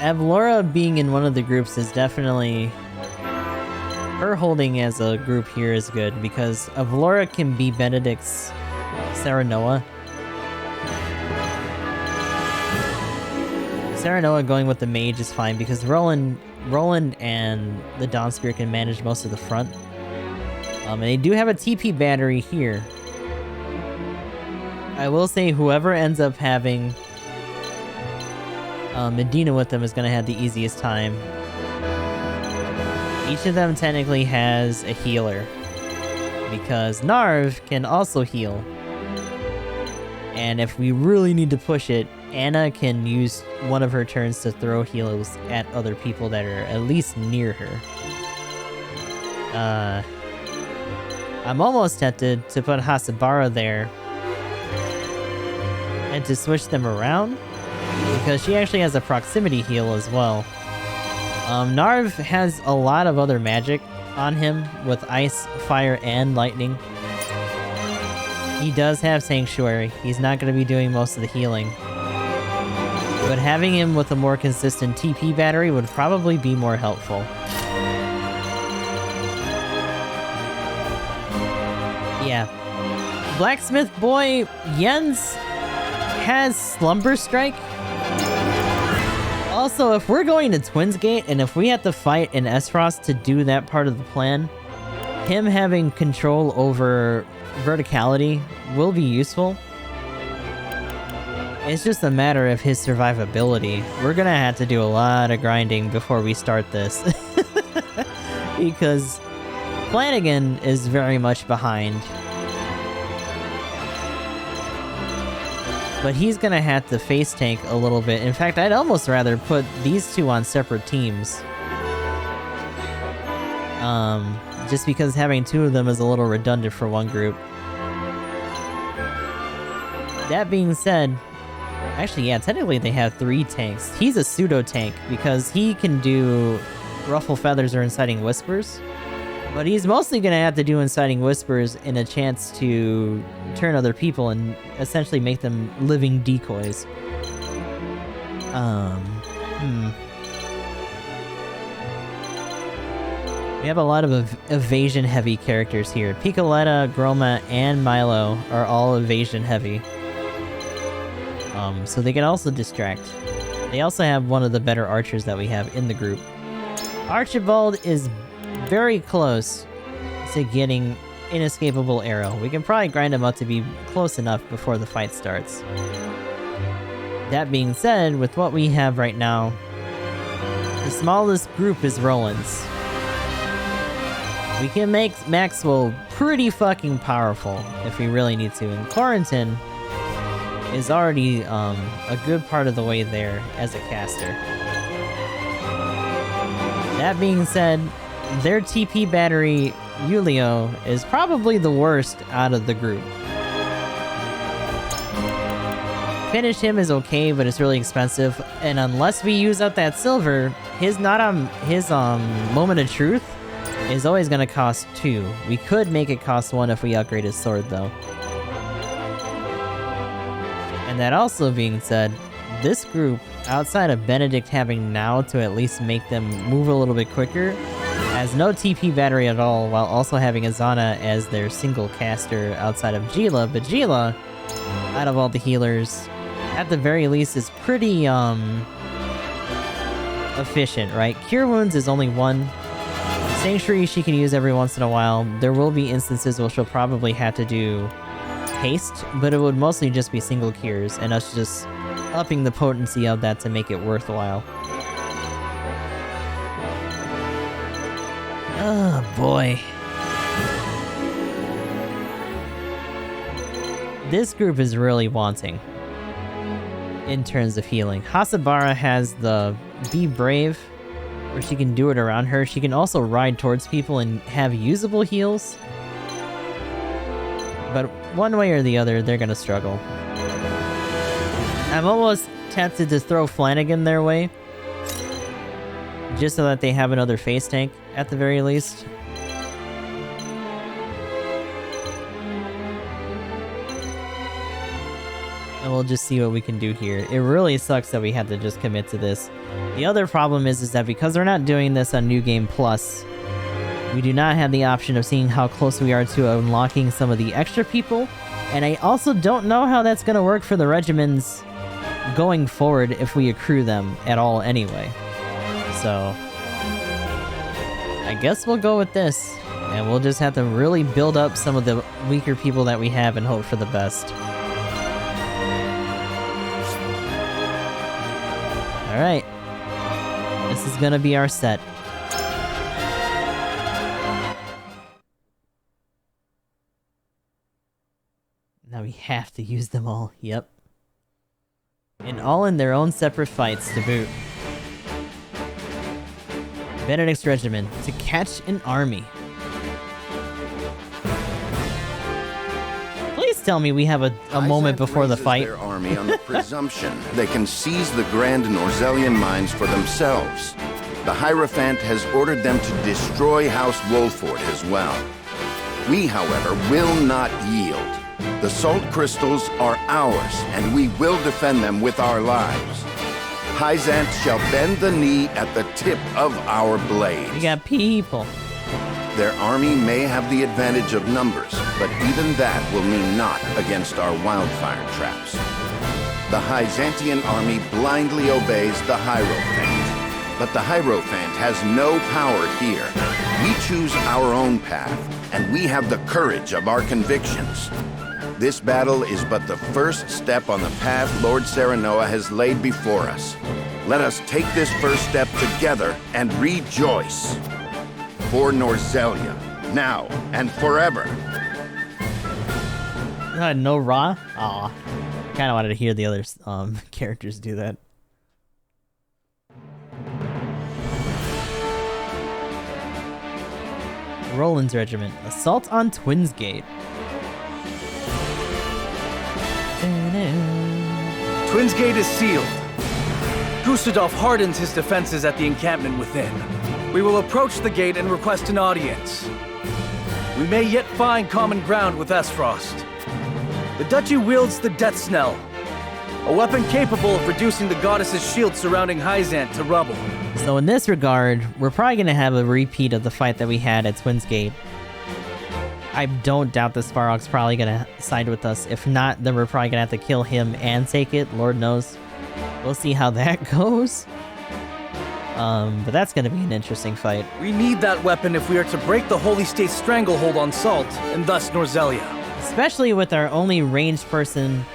Avlora being in one of the groups is definitely... Her holding as a group here is good, because Avlora can be Benedict's Serenoa. Serenoa going with the mage is fine, because Roland and the Dawnspear can manage most of the front. And they do have a TP battery here. I will say whoever ends up having Medina with them is going to have the easiest time. Each of them technically has a healer, because Narv can also heal. And if we really need to push it, Anna can use one of her turns to throw heals at other people that are at least near her. I'm almost tempted to put Hasabara there and to switch them around, because she actually has a proximity heal as well. Narv has a lot of other magic on him with ice, fire, and lightning. He does have Sanctuary. He's not going to be doing most of the healing. But having him with a more consistent TP battery would probably be more helpful. Yeah. Blacksmith boy Jens has Slumber Strike. Also, if we're going to Twins Gate, and if we have to fight in Esfrost to do that part of the plan, him having control over verticality will be useful. It's just a matter of his survivability. We're gonna have to do a lot of grinding before we start this. Because Flanagan is very much behind. But he's gonna have to face tank a little bit. In fact, I'd almost rather put these two on separate teams. Just because having 2 of them is a little redundant for one group. That being said, actually, yeah, technically they have 3 tanks. He's a pseudo tank because he can do Ruffle Feathers or Inciting Whispers. But he's mostly gonna have to do Inciting Whispers in a chance to turn other people and essentially make them living decoys. We have a lot of evasion-heavy characters here. Picoletta, Groma, and Milo are all evasion-heavy. So they can also distract. They also have one of the better archers that we have in the group. Archibald is very close to getting Inescapable Arrow. We can probably grind him up to be close enough before the fight starts. That being said, with what we have right now, the smallest group is Roland's. We can make Maxwell pretty fucking powerful if we really need to, and Quarantin is already a good part of the way there as a caster. That being said, their TP battery, Yulio, is probably the worst out of the group. Finish him is okay, but it's really expensive, and unless we use up that silver, his Moment of Truth is always gonna cost 2. We could make it cost 1 if we upgrade his sword, though. And that also being said, this group, outside of Benedict having now to at least make them move a little bit quicker, has no TP battery at all, while also having Azana as their single caster outside of Gila. But Gila, out of all the healers, at the very least is pretty efficient, right? Cure Wounds is only 1. Sanctuary she can use every once in a while. There will be instances where she'll probably have to do haste, but it would mostly just be single cures, and us just upping the potency of that to make it worthwhile. Oh boy. This group is really wanting in terms of healing. Hasabara has the Be Brave, where she can do it around her. She can also ride towards people and have usable heals. But one way or the other, they're gonna struggle. I'm almost tempted to throw Flanagan their way, just so that they have another face tank, at the very least. And we'll just see what we can do here. It really sucks that we had to just commit to this. The other problem is that because we're not doing this on New Game Plus, we do not have the option of seeing how close we are to unlocking some of the extra people. And I also don't know how that's going to work for the regimens going forward if we accrue them at all anyway. So I guess we'll go with this. And we'll just have to really build up some of the weaker people that we have and hope for the best. Alright. This is gonna be our set. Now we have to use them all, yep. And all in their own separate fights to boot. Benedict's regiment, to catch an army. Please tell me we have a moment before the fight. Their army on the presumption they can seize the Grand Norzelian mines for themselves. The Hierophant has ordered them to destroy House Wolford as well. We, however, will not yield. The salt crystals are ours, and we will defend them with our lives. Hyzant shall bend the knee at the tip of our blades. We got people. Their army may have the advantage of numbers, but even that will mean naught against our wildfire traps. The Hyzantian army blindly obeys the Hierophant, but the Hierophant has no power here. We choose our own path, and we have the courage of our convictions. This battle is but the first step on the path Lord Serenoa has laid before us. Let us take this first step together and rejoice. For Norzelia, now and forever. No Ra? Aw. Kinda wanted to hear the other characters do that. Roland's regiment. Assault on Twins Gate. Twins Gate is sealed. Gustadolf hardens his defenses at the encampment within. We will approach the gate and request an audience. We may yet find common ground with Esfrost. The duchy wields the Death Snell, a weapon capable of reducing the goddess's shield surrounding Hyzant to rubble. So in this regard, we're probably going to have a repeat of the fight that we had at Twins Gate. I don't doubt the Sparrow's probably going to side with us. If not, then we're probably going to have to kill him and take it. Lord knows. We'll see how that goes. But that's going to be an interesting fight. We need that weapon if we are to break the Holy State's stranglehold on Salt, and thus Norzelia. Especially with our only ranged person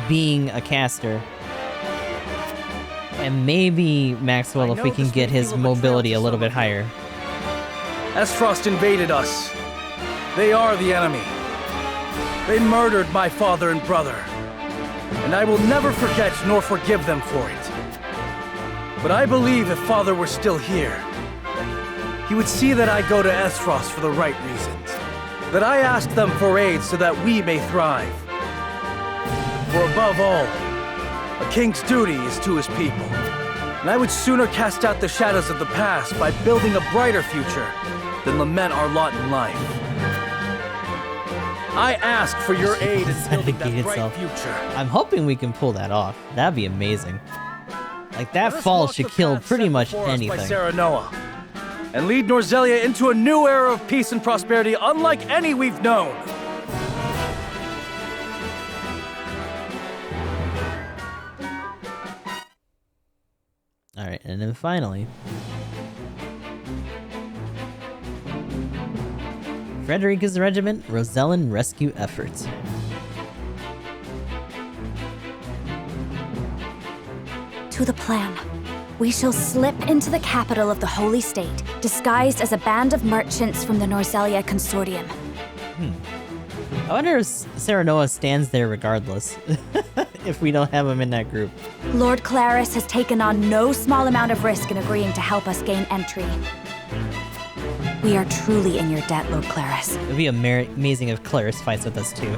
being a caster. And maybe Maxwell if we can get his mobility a little bit higher. Esfrost invaded us. They are the enemy. They murdered my father and brother. And I will never forget nor forgive them for it. But I believe if Father were still here, he would see that I go to Esfrost for the right reasons. That I ask them for aid so that we may thrive. For above all, a king's duty is to his people. And I would sooner cast out the shadows of the past by building a brighter future than lament our lot in life. I ask for your aid in building that bright future. I'm hoping we can pull that off. That'd be amazing. Like, that fall should kill pretty much anything. By Serenoa, and lead Norzelia into a new era of peace and prosperity unlike any we've known. Alright, and then finally... Frederica's regiment, Rosellan rescue efforts. To the plan. We shall slip into the capital of the Holy State, disguised as a band of merchants from the Norzelia Consortium. I wonder if Serenoa stands there regardless, if we don't have him in that group. Lord Claris has taken on no small amount of risk in agreeing to help us gain entry. We are truly in your debt, Lord Claris. It'd be amazing if Claris fights with us too.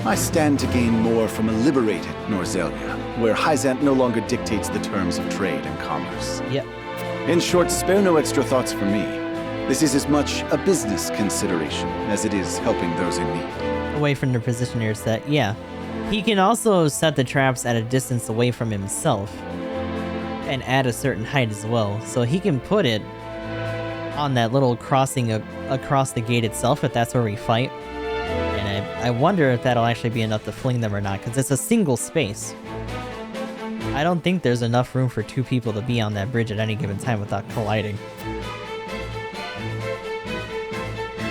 I stand to gain more from a liberated Norzelia, where Hyzant no longer dictates the terms of trade and commerce. Yep. In short, spare no extra thoughts for me. This is as much a business consideration as it is helping those in need. Away from the positioner set, yeah. He can also set the traps at a distance away from himself, and at a certain height as well. So he can put it on that little crossing across the gate itself, if that's where we fight. And I wonder if that'll actually be enough to fling them or not, because it's a single space. I don't think there's enough room for 2 people to be on that bridge at any given time without colliding.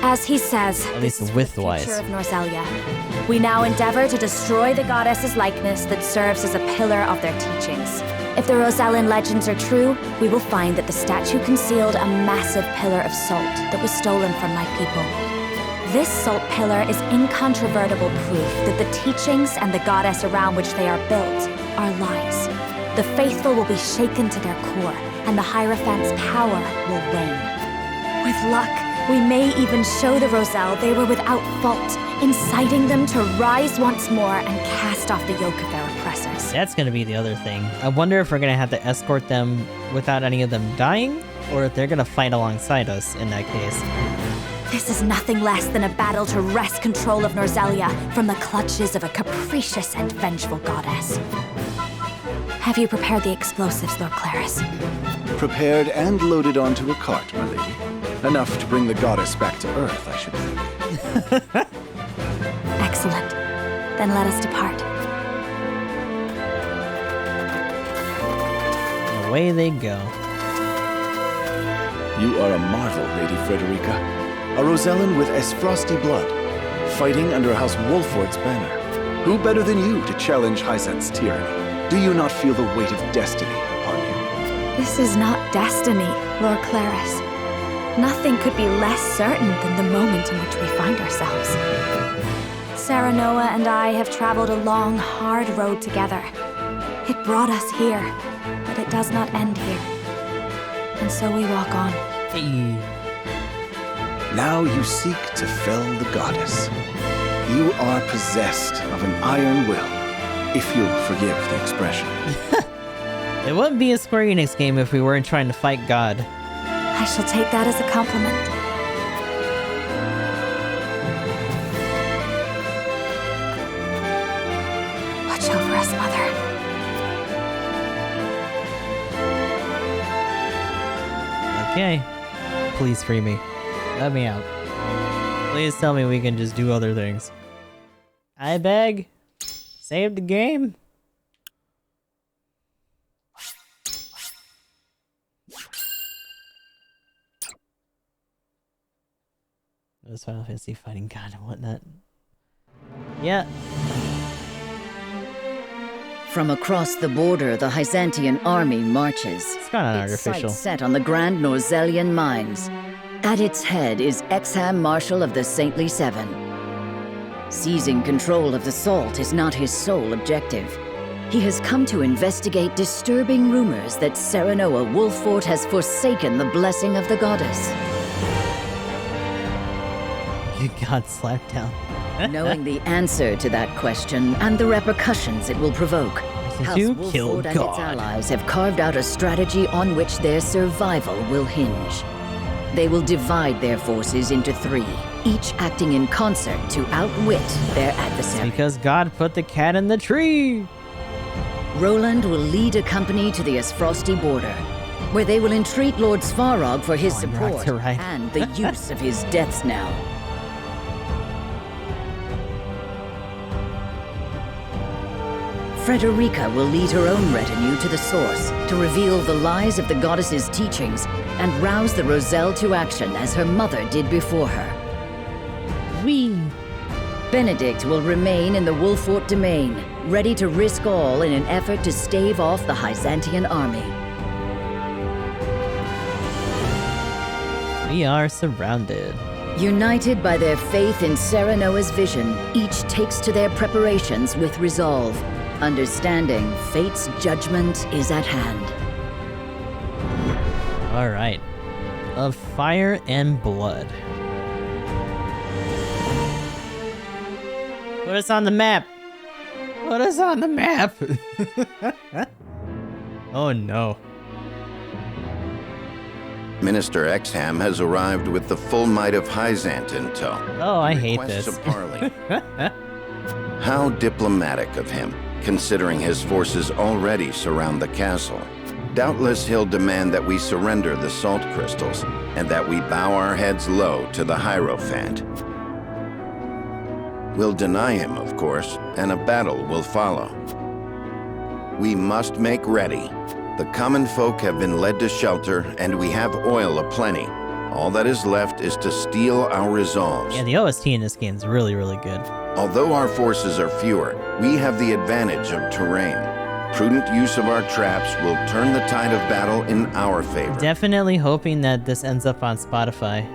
As he says, at least width-wise. Future of Norzelia. We now endeavor to destroy the goddess's likeness that serves as a pillar of their teachings. If the Rosellan legends are true, we will find that the statue concealed a massive pillar of salt that was stolen from my people. This salt pillar is incontrovertible proof that the teachings and the goddess around which they are built are lies. The faithful will be shaken to their core, and the Hierophant's power will wane. With luck, we may even show the Roselle they were without fault, inciting them to rise once more and cast off the yoke of their oppressors. That's gonna be the other thing. I wonder if we're gonna have to escort them without any of them dying, or if they're gonna fight alongside us in that case. This is nothing less than a battle to wrest control of Norzelia from the clutches of a capricious and vengeful goddess. Have you prepared the explosives, Lord Claris? Prepared and loaded onto a cart, my lady. Enough to bring the goddess back to Earth, I should think. Excellent. Then let us depart. Away they go. You are a marvel, Lady Frederica. A Rosellan with as frosty blood, fighting under House Wolfort's banner. Who better than you to challenge Hyzant's tyranny? Do you not feel the weight of destiny upon you? This is not destiny, Lord Claris. Nothing could be less certain than the moment in which we find ourselves. Serenoa and I have traveled a long, hard road together. It brought us here, but it does not end here. And so we walk on. Hey. Now you seek to fell the goddess. You are possessed of an iron will, if you'll forgive the expression. It wouldn't be a Square Enix game if we weren't trying to fight God. I shall take that as a compliment. Watch over us, Mother. Okay. Please free me. Let me out. Please tell me we can just do other things. I beg. Save the game. This Final Fantasy fighting God and whatnot. Yeah. From across the border, the Hyzantian army marches. It's kind of artificial. Sights set on the Grand Norzelian mines. At its head is Exham Marshal of the Saintly Seven. Seizing control of the Salt is not his sole objective. He has come to investigate disturbing rumors that Serenoa Wolfort has forsaken the blessing of the goddess. You got slapped down. Knowing the answer to that question and the repercussions it will provoke, House Wolfort and its allies have carved out a strategy on which their survival will hinge. They will divide their forces into 3, each acting in concert to outwit their adversary. Because God put the cat in the tree! Roland will lead a company to the Asfrosti border, where they will entreat Lord Svarog for his support and the use of his death's knell. Frederica will lead her own retinue to the source to reveal the lies of the goddess's teachings and rouse the Roselle to action as her mother did before her. Benedict will remain in the Wolfort domain, ready to risk all in an effort to stave off the Byzantine army. We are surrounded. United by their faith in Serenoa's vision, each takes to their preparations with resolve, understanding fate's judgment is at hand. All right. Of fire and blood. Put us on the map. Put us on the map. Oh no. Minister Exham has arrived with the full might of Hyzant in tow. Oh, I hate this. Requests a parley. How diplomatic of him, considering his forces already surround the castle. Doubtless he'll demand that we surrender the salt crystals, and that we bow our heads low to the Hierophant. We'll deny him, of course, and a battle will follow. We must make ready. The common folk have been led to shelter, and we have oil aplenty. All that is left is to steel our resolves. Yeah, the OST in this game is really, really good. Although our forces are fewer, we have the advantage of terrain. Prudent use of our traps will turn the tide of battle in our favor. Definitely hoping that this ends up on Spotify.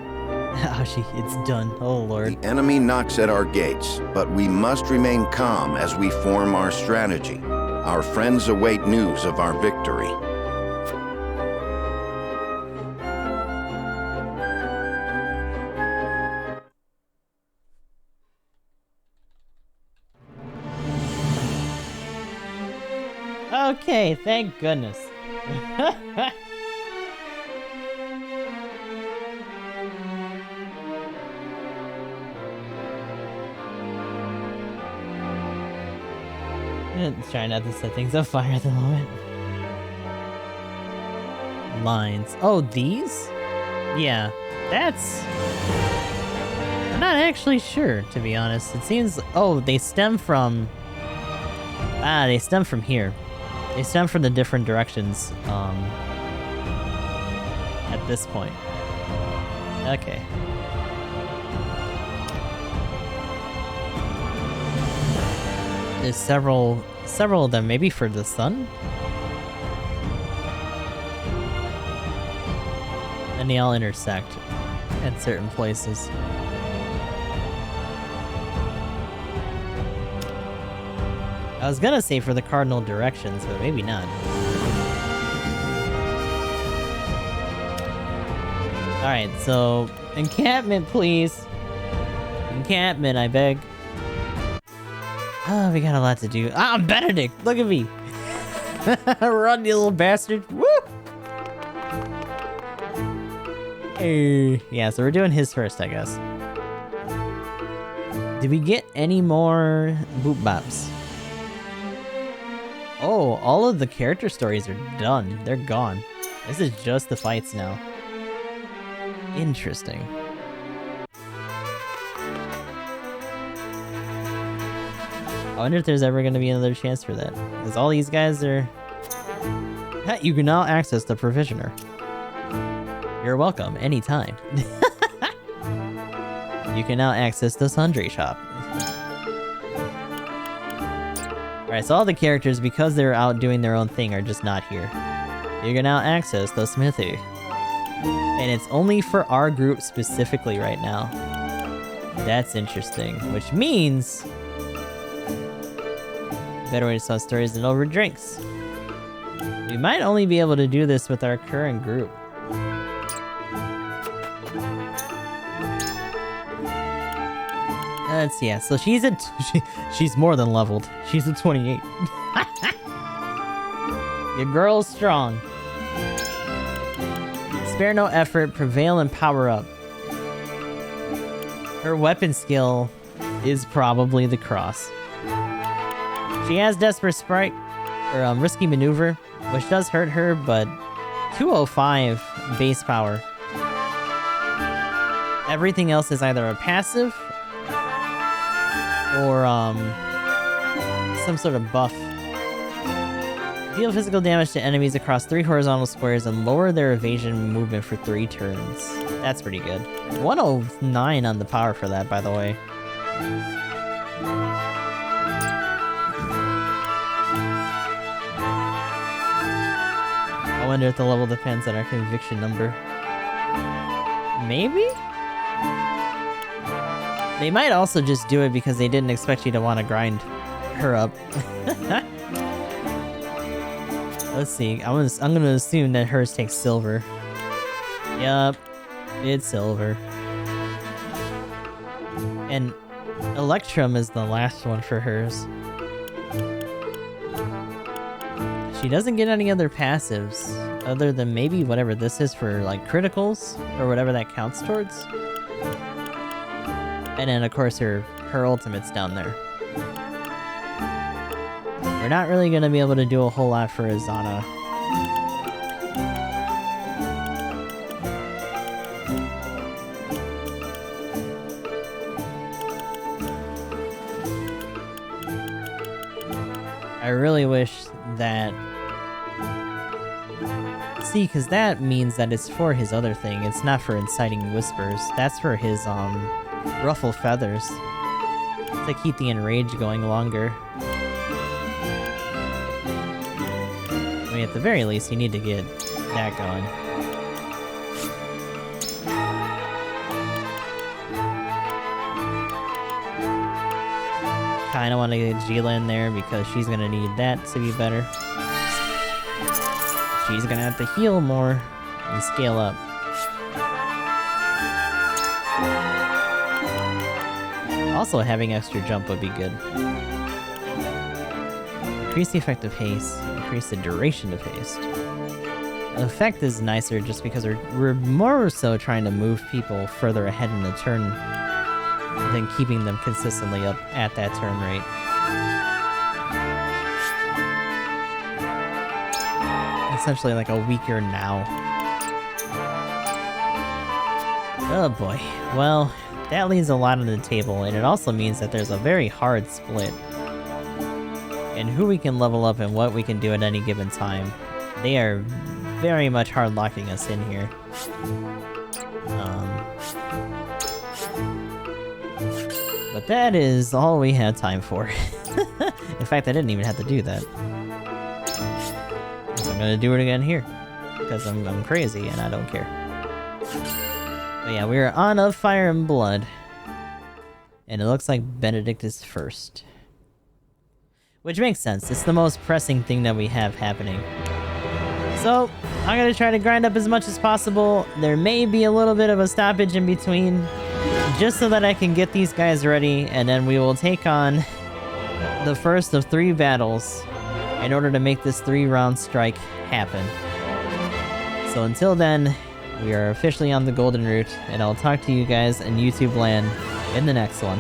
Oh, it's done. Oh, Lord. The enemy knocks at our gates, but we must remain calm as we form our strategy. Our friends await news of our victory. Okay, thank goodness. Try not to set things on fire at the moment. Lines. Oh, these? Yeah, that's... I'm not actually sure, to be honest. It seems... Oh, they stem from... Ah, they stem from here. They stem from the different directions, at this point. Okay. There's several of them, maybe for the sun? And they all intersect at certain places. I was gonna say for the cardinal directions, but maybe not. Alright, so encampment, please. Encampment, I beg. Oh, we got a lot to do. Ah, Benedict! Look at me! Run, you little bastard! Woo! Hey. Yeah, so we're doing his first, I guess. Did we get any more boop bops? Oh, all of the character stories are done. They're gone. This is just the fights now. Interesting. I wonder if there's ever going to be another chance for that. Because all these guys are... You can now access the Provisioner. You're welcome, anytime. You can now access the Sundry Shop. Alright, so all the characters, because they're out doing their own thing, are just not here. You can now access the Smithy. And it's only for our group specifically right now. That's interesting. Which means... better way to tell stories than over drinks. We might only be able to do this with our current group. Let's see, yeah, so she's she's more than leveled. She's a 28. Your girl's strong. Spare no effort, prevail and power up. Her weapon skill is probably the cross. She has Desperate Sprite, or Risky Maneuver, which does hurt her, but 205 base power. Everything else is either a passive, or some sort of buff. Deal physical damage to enemies across 3 horizontal squares and lower their evasion movement for 3 turns. That's pretty good. 109 on the power for that, by the way. wonder if the level depends on our conviction number. Maybe? They might also just do it because they didn't expect you to want to grind her up. Let's see. I'm gonna assume that hers takes silver. Yup. It's silver. And Electrum is the last one for hers. She doesn't get any other passives, other than maybe whatever this is for, like, criticals, or whatever that counts towards. And then, of course, her ultimate's down there. We're not really gonna be able to do a whole lot for Azana. I really wish that... See, because that means that it's for his other thing. It's not for inciting whispers. That's for his, ruffle feathers. To keep the enrage going longer. I mean, at the very least, you need to get that going. Kinda want to get Gila in there because she's gonna need that to be better. She's gonna have to heal more and scale up. Also, having extra jump would be good. Increase the effect of haste, increase the duration of haste. The effect is nicer just because we're more so trying to move people further ahead in the turn than keeping them consistently up at that turn rate. Essentially like a weaker now. Oh boy. Well, that leaves a lot on the table, and it also means that there's a very hard split in who we can level up and what we can do at any given time. They are very much hard locking us in here. But that is all we had time for. In fact, I didn't even have to do that. I'm gonna do it again here. Because I'm crazy and I don't care. But yeah, we're on Of Fire and Blood. And it looks like Benedict is first. Which makes sense. It's the most pressing thing that we have happening. So, I'm gonna try to grind up as much as possible. There may be a little bit of a stoppage in between. Just so that I can get these guys ready. And then we will take on the first of 3 battles in order to make this 3-round strike happen. So until then, we are officially on the golden route, and I'll talk to you guys in YouTube land in the next one.